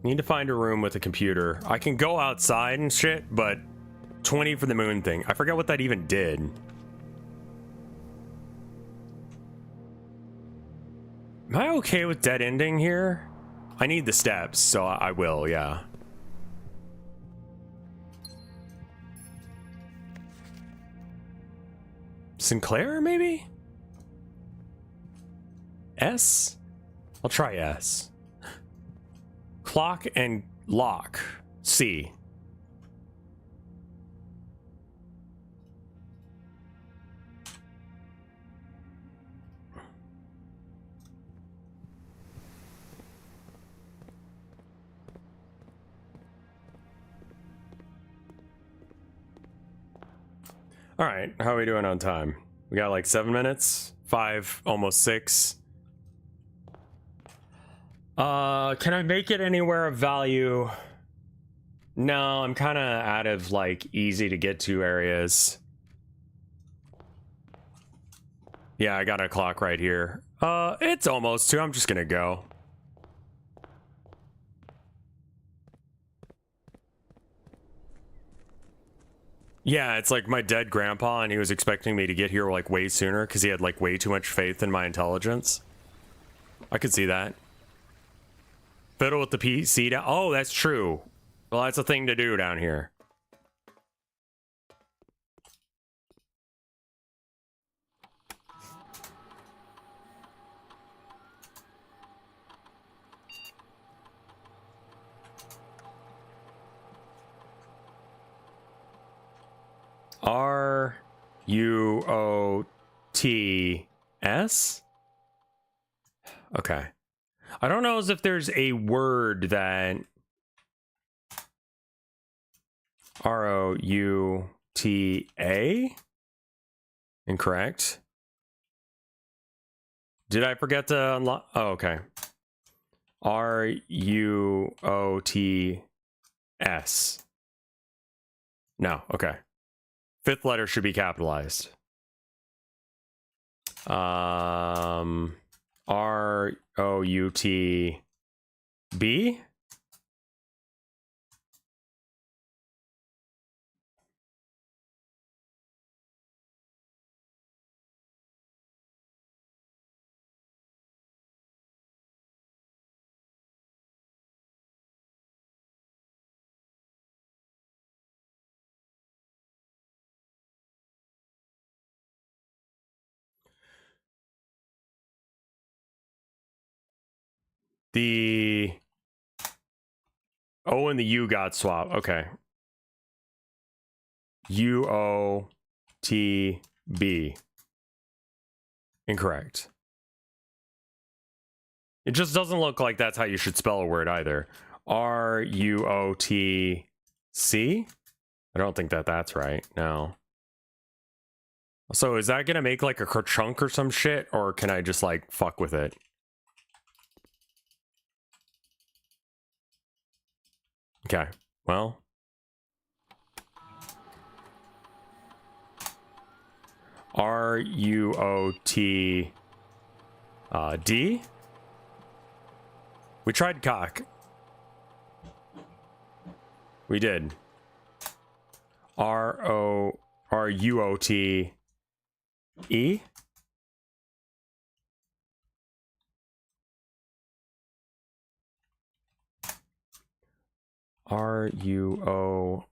Speaker 1: Need to find a room with a computer. I can go outside and shit, but 20 for the moon thing. I forget what that even did. Am I okay with dead ending here? I need the steps, so I will, yeah. Sinclair, maybe? S? I'll try S. Clock and lock. C. All right, how are we doing on time? We got like 7 minutes, 5, almost 6. Can I make it anywhere of value? No, I'm kind of out of like easy to get to areas. Yeah, I got a clock right here. It's almost 2. I'm just gonna go. Yeah, it's like my dead grandpa, and he was expecting me to get here like way sooner because he had like way too much faith in my intelligence. I could see that. Fiddle with the PC down. Oh, that's true. Well, that's a thing to do down here. RUOTS? Okay. I don't know as if there's a word that ROUTA? Incorrect. Did I forget to unlock? Oh, okay. RUOTS. No, okay. 5th letter should be capitalized. ROUTB? The O and the U got swapped. Okay. UOTB. Incorrect. It just doesn't look like that's how you should spell a word either. RUOTC? I don't think that's right. No. So is that gonna make like a chunk or some shit, or can I just like fuck with it? Okay, well. RUOT D? We tried cock. We did. RUOT E? RUOT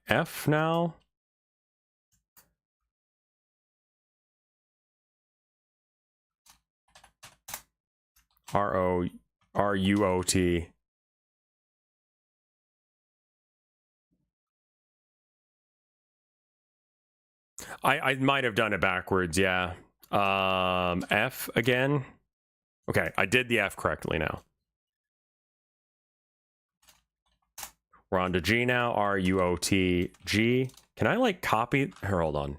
Speaker 1: F now? RUOT. I might have done it backwards, yeah. F again. Okay, I did the F correctly now. We're on to G now. RUOT-G. Can I like copy? Here, hold on.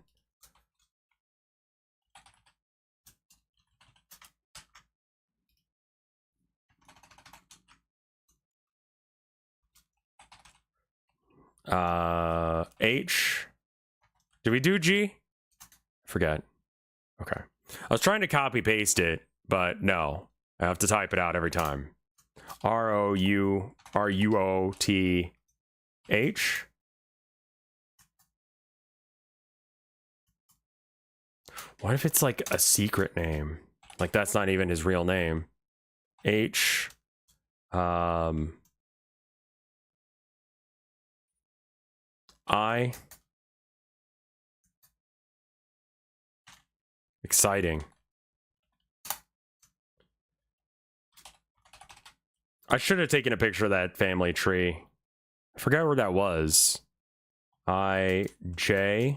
Speaker 1: H. Did we do G? Forget. Okay. I was trying to copy paste it, but no. I have to type it out every time. RUOTH. What if it's like a secret name? Like that's not even his real name. H. I. Exciting. I should have taken a picture of that family tree. I forgot where that was. I-J.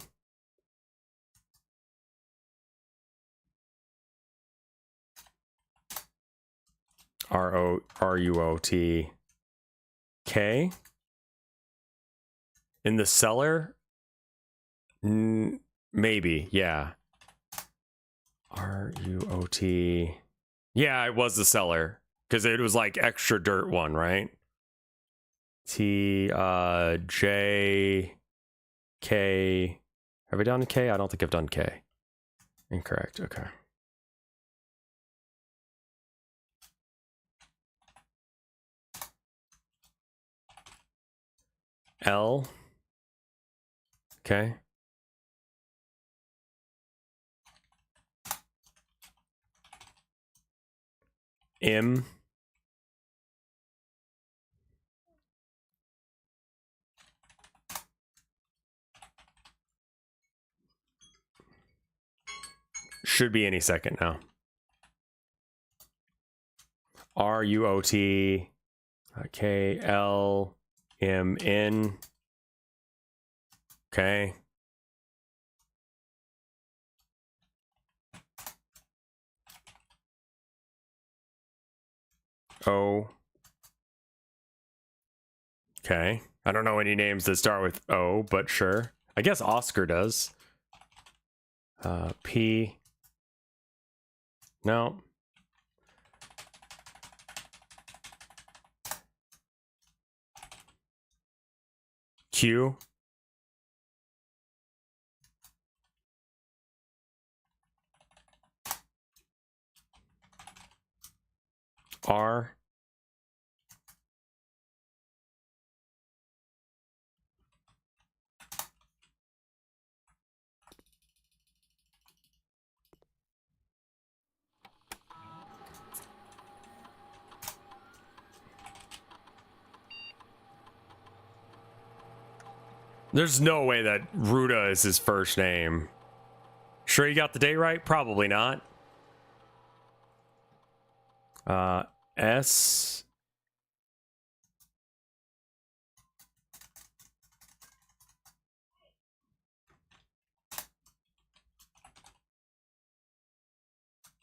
Speaker 1: R-U-O-T-K. In the cellar? Maybe, yeah. R-U-O-T. Yeah, it was the cellar. Because it was like extra dirt one, right? J, K. Have I done K? I don't think I've done K. Incorrect, okay. L. Okay. M. Should be any second now. R-U-O-T. K-L-M-N. Okay. O. Okay. I don't know any names that start with O, but sure. I guess Oscar does. P. No. Q. R. There's no way that Ruda is his first name. Sure you got the date right? Probably not. S.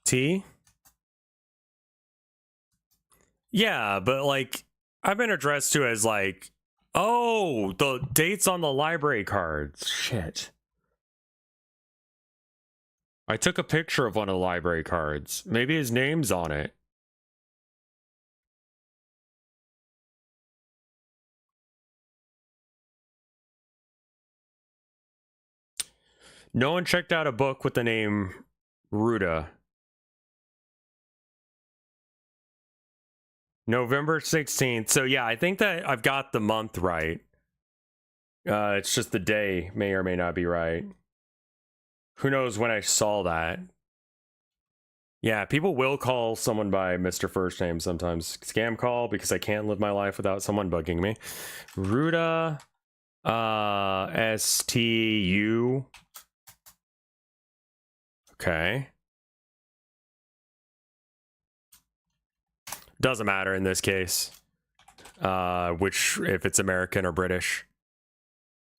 Speaker 1: T. Yeah, but like, I've been addressed to as like, oh, the dates on the library cards. Shit. I took a picture of one of the library cards. Maybe his name's on it. No one checked out a book with the name Ruda. November 16th. So yeah, I think that I've got the month right. It's just the day may or may not be right. Who knows when I saw that? Yeah, people will call someone by Mr. First Name sometimes. Scam call because I can't live my life without someone bugging me. Ruda. S-T-U. Okay. Doesn't matter in this case. Which, if it's American or British.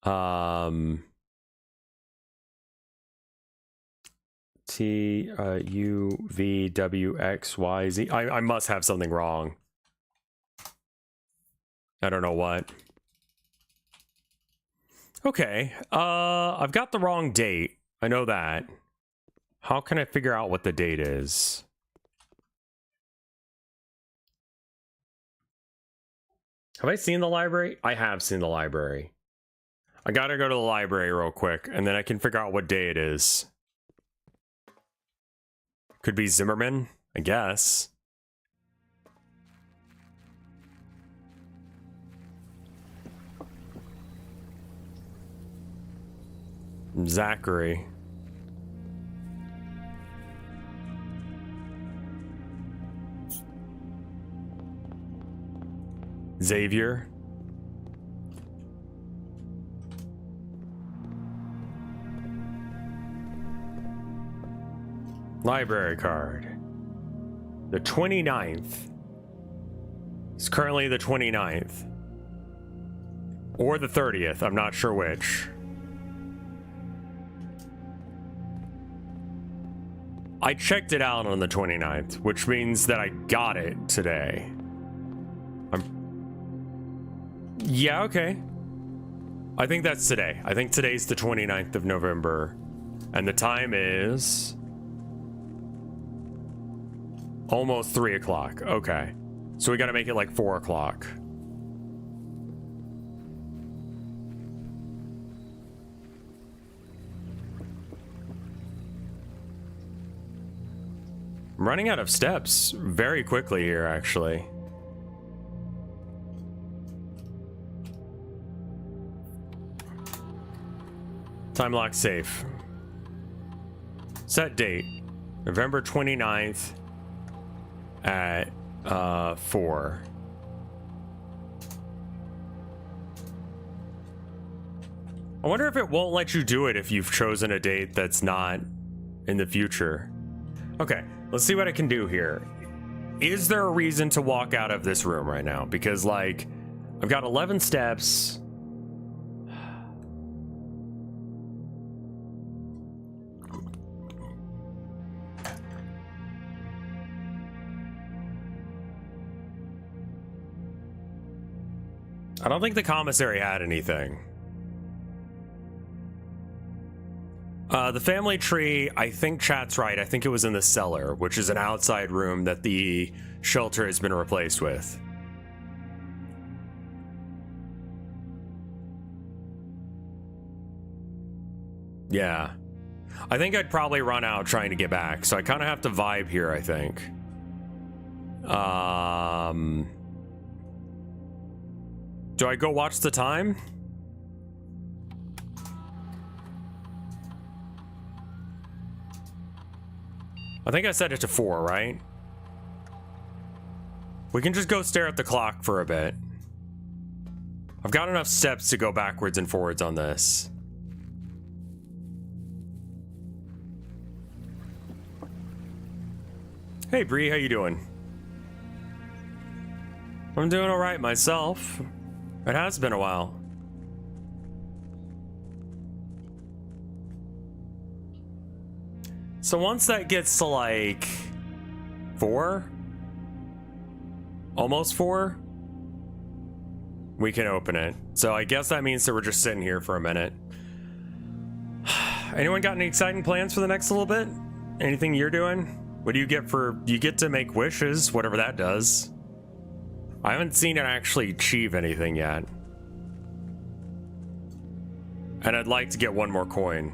Speaker 1: T-U-V-W-X-Y-Z. I must have something wrong. I don't know what. Okay. I've got the wrong date. I know that. How can I figure out what the date is? Have I seen the library? I have seen the library. I gotta go to the library real quick, and then I can figure out what day it is. Could be Zimmerman, I guess. Zachary. Xavier. Library card. The 29th. It's currently the 29th. Or the 30th, I'm not sure which. I checked it out on the 29th, which means that I got it today. Yeah, okay. I think that's today. I think today's the 29th of November. And the time is almost 3 o'clock. Okay. So we gotta make it like 4 o'clock. I'm running out of steps very quickly here, actually. Time lock safe. Set date, November 29th at 4. I wonder if it won't let you do it if you've chosen a date that's not in the future. Okay, let's see what I can do here. Is there a reason to walk out of this room right now? Because, like, I've got 11 steps. I don't think the commissary had anything. The family tree, I think chat's right. I think it was in the cellar, which is an outside room that the shelter has been replaced with. Yeah. I think I'd probably run out trying to get back, so I kind of have to vibe here, I think. Do I go watch the time? I think I set it to 4, right? We can just go stare at the clock for a bit. I've got enough steps to go backwards and forwards on this. Hey Bree, how you doing? I'm doing alright myself. It has been a while. So once that gets to like 4, almost 4, we can open it. So I guess that means that we're just sitting here for a minute. Anyone got any exciting plans for the next little bit? Anything you're doing? What do you get for, you get to make wishes, whatever that does. I haven't seen it actually achieve anything yet. And I'd like to get one more coin.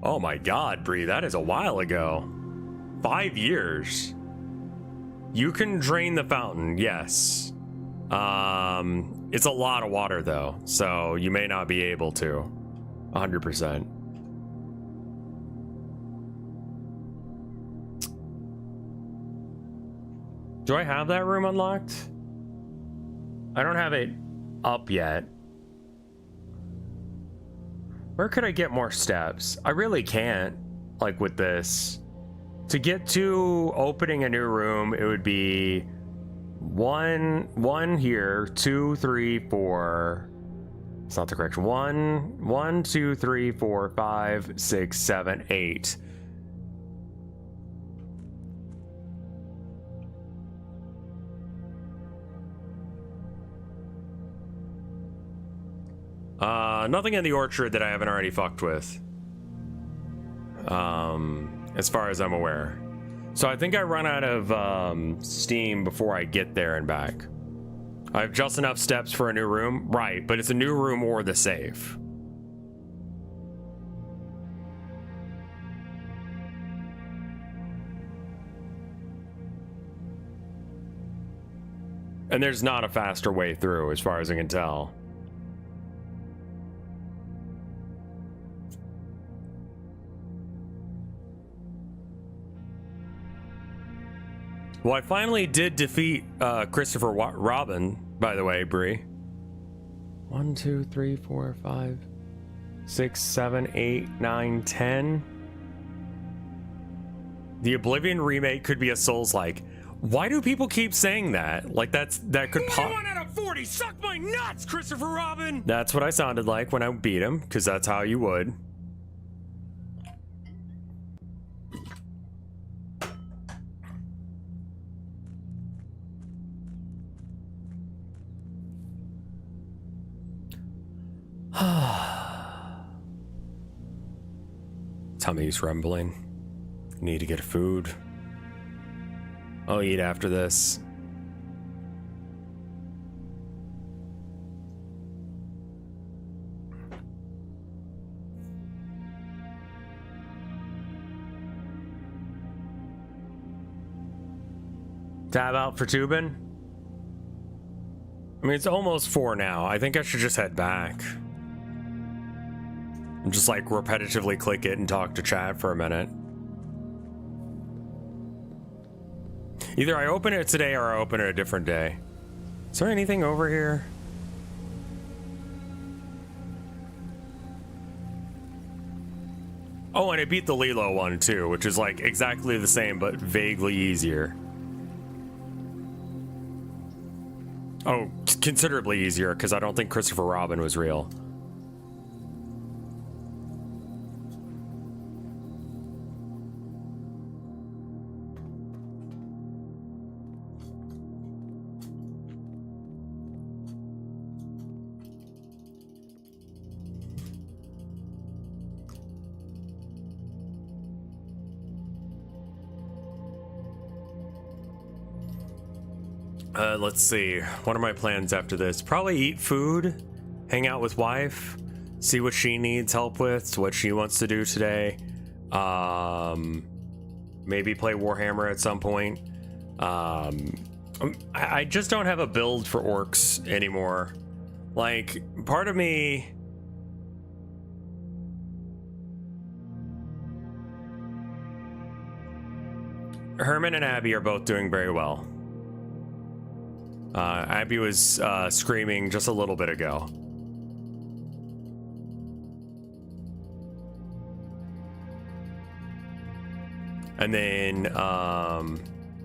Speaker 1: Oh my god, Bree, that is a while ago. 5 years. You can drain the fountain, yes. It's a lot of water though, so you may not be able to. 100%. Do I have that room unlocked? I don't have it up yet. Where could I get more steps? I really can't, like with this. To get to opening a new room, it would be one here, 2, 3, 4. It's not the correct one. 1, 2, 3, 4, 5, 6, 7, 8. Nothing in the orchard that I haven't already fucked with. As far as I'm aware. So I think I run out of steam before I get there and back. I have just enough steps for a new room. Right, but it's a new room or the safe. And there's not a faster way through as far as I can tell. Well, I finally did defeat Christopher Robin, by the way, Bree. 1, 2, 3, 4, 5, 6, 7, 8, 9, 10. The Oblivion remake could be a Souls-like. Why do people keep saying that? Like that could pop.
Speaker 2: 1 out of 40. Suck my nuts, Christopher Robin.
Speaker 1: That's what I sounded like when I beat him, because that's how you would. Tummy's rumbling. Need to get food. I'll eat after this. Tab out for tubing? I mean, it's almost 4 now. I think I should just head back. And just like repetitively click it and talk to chat for a minute. Either I open it today or I open it a different day. Is there anything over here? Oh, and I beat the Lilo one too, which is like exactly the same but vaguely easier. Oh, considerably easier because I don't think Christopher Robin was real. Let's see. What are my plans after this? Probably eat food, hang out with wife, see what she needs help with, what she wants to do today. Maybe play Warhammer at some point. I just don't have a build for orcs anymore. Like, part of me... Herman and Abby are both doing very well. Abby was screaming just a little bit ago. And then I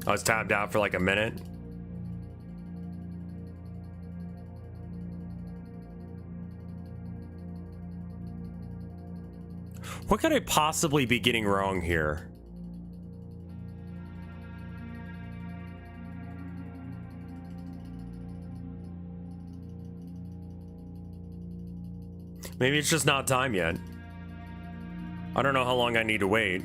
Speaker 1: was tabbed out for like a minute. What could I possibly be getting wrong here? Maybe it's just not time yet. I don't know how long I need to wait.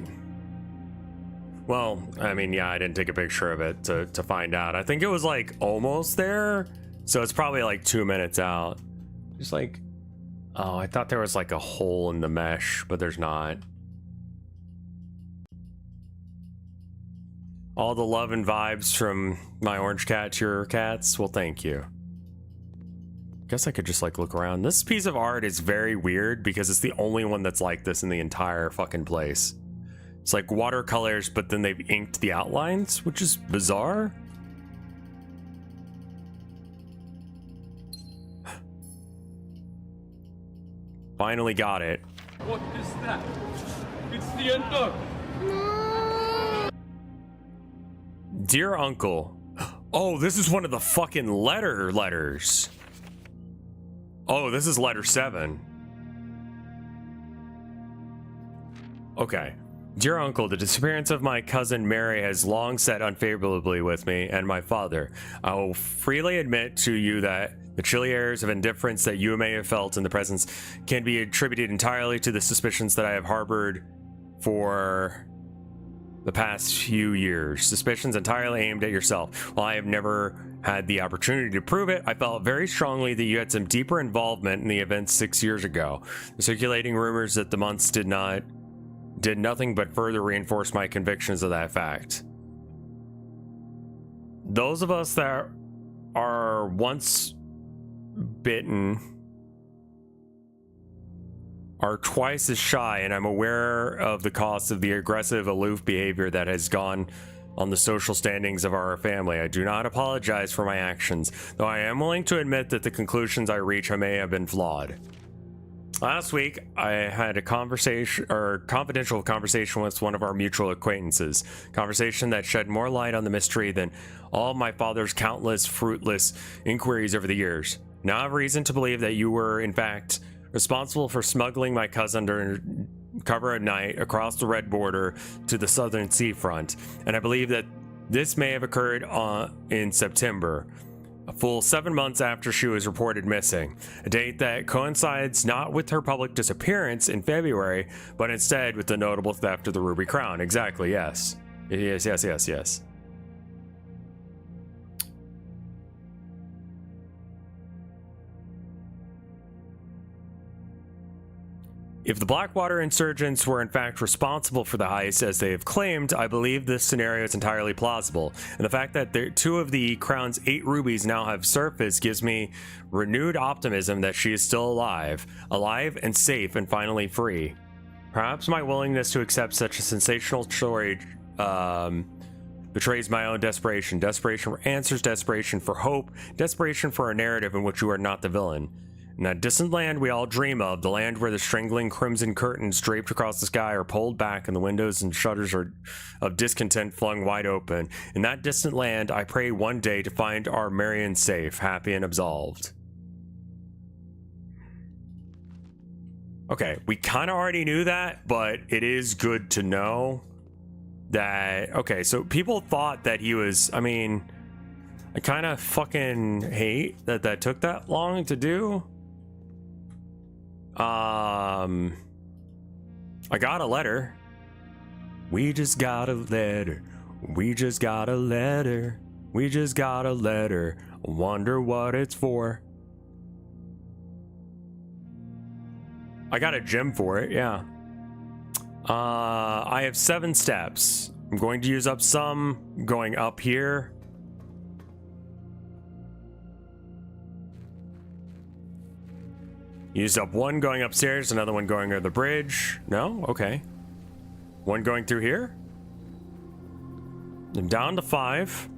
Speaker 1: Well, I mean, yeah, I didn't take a picture of it to find out. I think it was like almost there. So it's probably like 2 minutes out. Just like, oh, I thought there was like a hole in the mesh, but there's not. All the love and vibes from my orange cat to your cats. Well, thank you. Guess I could just like look around. This piece of art is very weird because it's the only one that's like this in the entire fucking place. It's like watercolors, but then they've inked the outlines, which is bizarre. Finally got it.
Speaker 7: What is that? It's the end dog.
Speaker 1: Dear Uncle. Oh, this is one of the fucking letters. Oh, this is letter 7. Okay. Dear Uncle, the disappearance of my cousin Mary has long sat unfavorably with me and my father. I will freely admit to you that the chilly airs of indifference that you may have felt in the presence can be attributed entirely to the suspicions that I have harbored for the past few years. Suspicions entirely aimed at yourself. While I have never had the opportunity to prove it, I felt very strongly that you had some deeper involvement in the events 6 years ago. The circulating rumors that the months did nothing but further reinforce my convictions of that fact. Those of us that are once bitten are twice as shy, and I'm aware of the cost of the aggressive, aloof behavior that has gone on the social standings of our family. I do not apologize for my actions, though I am willing to admit that the conclusions I reach may have been flawed. Last week, I had a confidential conversation with one of our mutual acquaintances. Conversation that shed more light on the mystery than all my father's countless fruitless inquiries over the years. Now I have reason to believe that you were, in fact, responsible for smuggling my cousin under cover of night across the red border to the southern seafront, and I believe that this may have occurred in September, a full 7 months after she was reported missing, a date that coincides not with her public disappearance in February, but instead with the notable theft of the Ruby Crown. Exactly, yes. Yes. If the Blackwater insurgents were in fact responsible for the heist as they have claimed, I believe this scenario is entirely plausible. And the fact that 2 of the Crown's 8 rubies now have surfaced gives me renewed optimism that she is still alive and safe and finally free. Perhaps my willingness to accept such a sensational story betrays my own desperation. Desperation for answers, desperation for hope, desperation for a narrative in which you are not the villain. In that distant land we all dream of, the land where the strangling crimson curtains draped across the sky are pulled back and the windows and shutters of discontent flung wide open. In that distant land, I pray one day to find our Marion safe, happy and absolved. Okay, we kind of already knew that, but it is good to know that... Okay, so people thought that he was... I mean, I kind of fucking hate that took that long to do. I got a letter. We just got a letter. We just got a letter. We just got a letter. Wonder what it's for. I got a gem for it, yeah. I have 7 steps. I'm going to use up some going up here. Used up 1 going upstairs, another one going over the bridge. No? Okay. 1 going through here. I'm down to 5.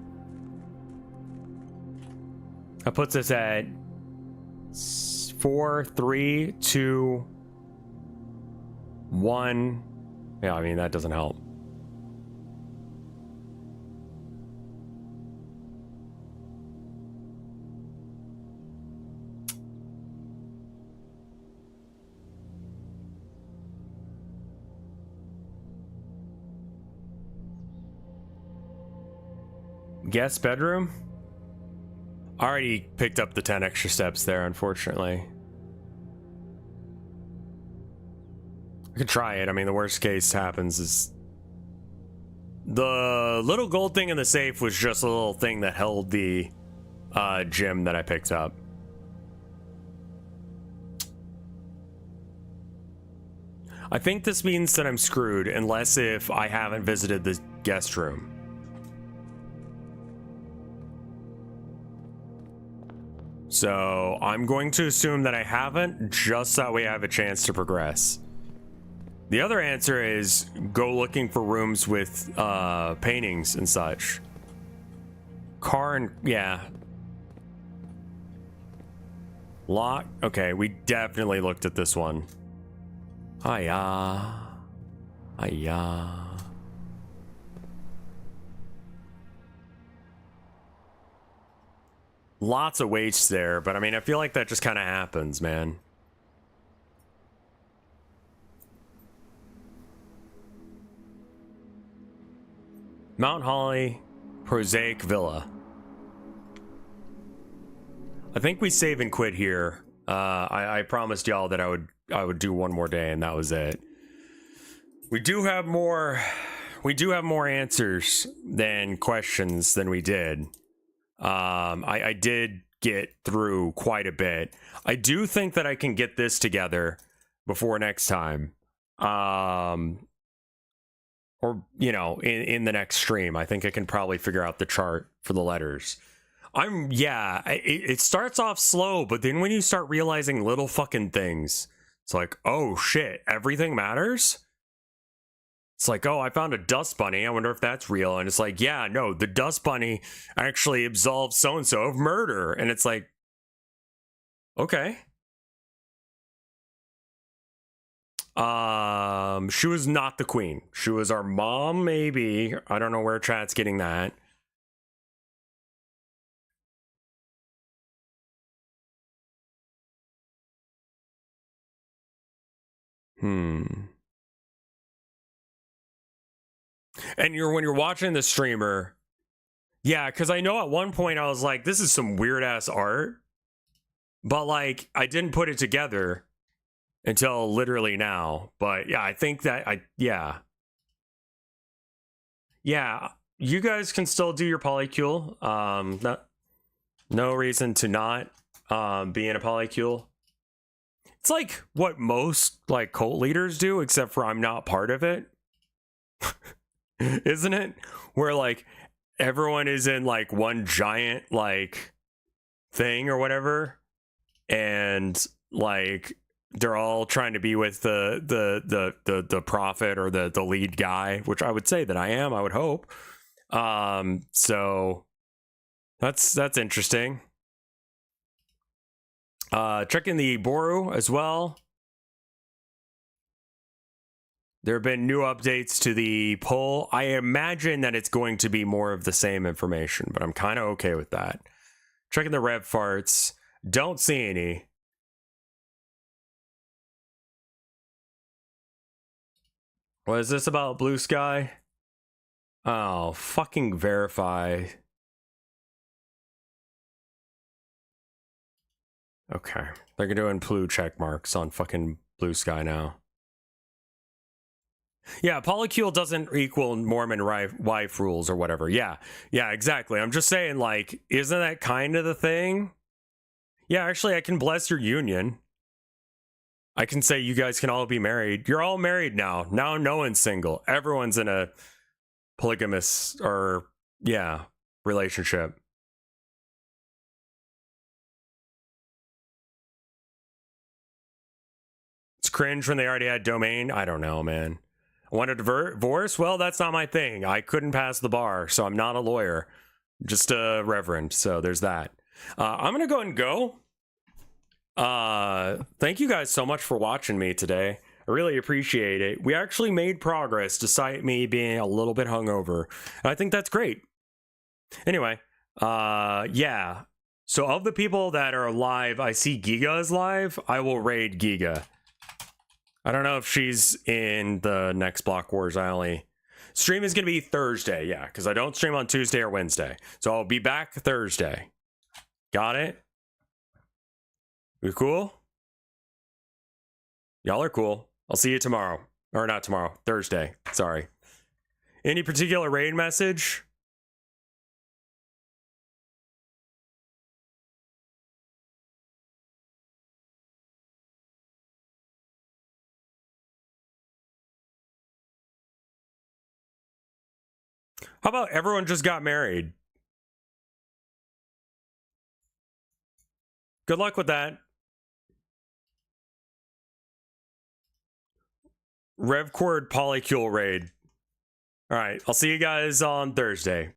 Speaker 1: That puts us at 4, 3, 2, 1. Yeah, I mean, that doesn't help. Guest bedroom? Already picked up the 10 extra steps there, unfortunately. I could try it. I mean, the worst case happens is... The little gold thing in the safe was just a little thing that held the gem that I picked up. I think this means that I'm screwed, unless if I haven't visited the guest room. So I'm going to assume that I haven't, just that way I have a chance to progress. The other answer is go looking for rooms with paintings and such. Car and yeah. Lock. Okay, we definitely looked at this one. Hiya. Hiya. Lots of weights there, but I mean, I feel like that just kind of happens, man. Mount Holly, Prosaic Villa. I think we save and quit here. I promised y'all that I would do one more day, and that was it. We do have more answers than questions than we did. I did get through quite a bit. I do think that I can get this together before next time. Or, you know, in the next stream. I think I can probably figure out the chart for the letters. It starts off slow, but then when you start realizing little fucking things, it's like, oh shit, everything matters? It's like, oh, I found a dust bunny. I wonder if that's real. And it's like, yeah, no, the dust bunny actually absolved so-and-so of murder. And it's like, okay. She was not the queen. She was our mom, maybe. I don't know where chat's getting that. And when you're watching the streamer, yeah, because I know at one point I was like, this is some weird ass art, but like I didn't put it together until literally now. But yeah, I think that yeah, you guys can still do your polycule. No reason to not be in a polycule. It's like what most like cult leaders do, except for I'm not part of it. Isn't it? Where like everyone is in like one giant like thing or whatever, and like they're all trying to be with the prophet or the lead guy, which I would say that I am, I would hope. So that's interesting. Checking the Boru as well. There have been new updates to the poll. I imagine that it's going to be more of the same information, but I'm kind of okay with that. Checking the rev farts. Don't see any. What is this about Blue Sky? Oh, fucking verify. Okay. They're doing blue check marks on fucking Blue Sky now. Yeah, polycule doesn't equal Mormon wife rules or whatever. Yeah, exactly. I'm just saying, like, isn't that kind of the thing? Yeah, actually, I can bless your union. I can say you guys can all be married. You're all married now. Now no one's single. Everyone's in a polygamous or, yeah, relationship. It's cringe when they already had domain. I don't know, man. I want a divorce? Well, that's not my thing. I couldn't pass the bar, so I'm not a lawyer. Just a reverend, so there's that. I'm going to go and go. Thank you guys so much for watching me today. I really appreciate it. We actually made progress despite me being a little bit hungover. And I think that's great. Anyway, yeah. So of the people that are live, I see Giga is live. I will raid Giga. I don't know if she's in the next Block Wars. Stream is going to be Thursday, yeah, because I don't stream on Tuesday or Wednesday. So I'll be back Thursday. Got it? We cool? Y'all are cool. I'll see you tomorrow. Or not tomorrow, Thursday. Sorry. Any particular raid message? How about everyone just got married? Good luck with that. RevCord Polycule raid. All right, I'll see you guys on Thursday.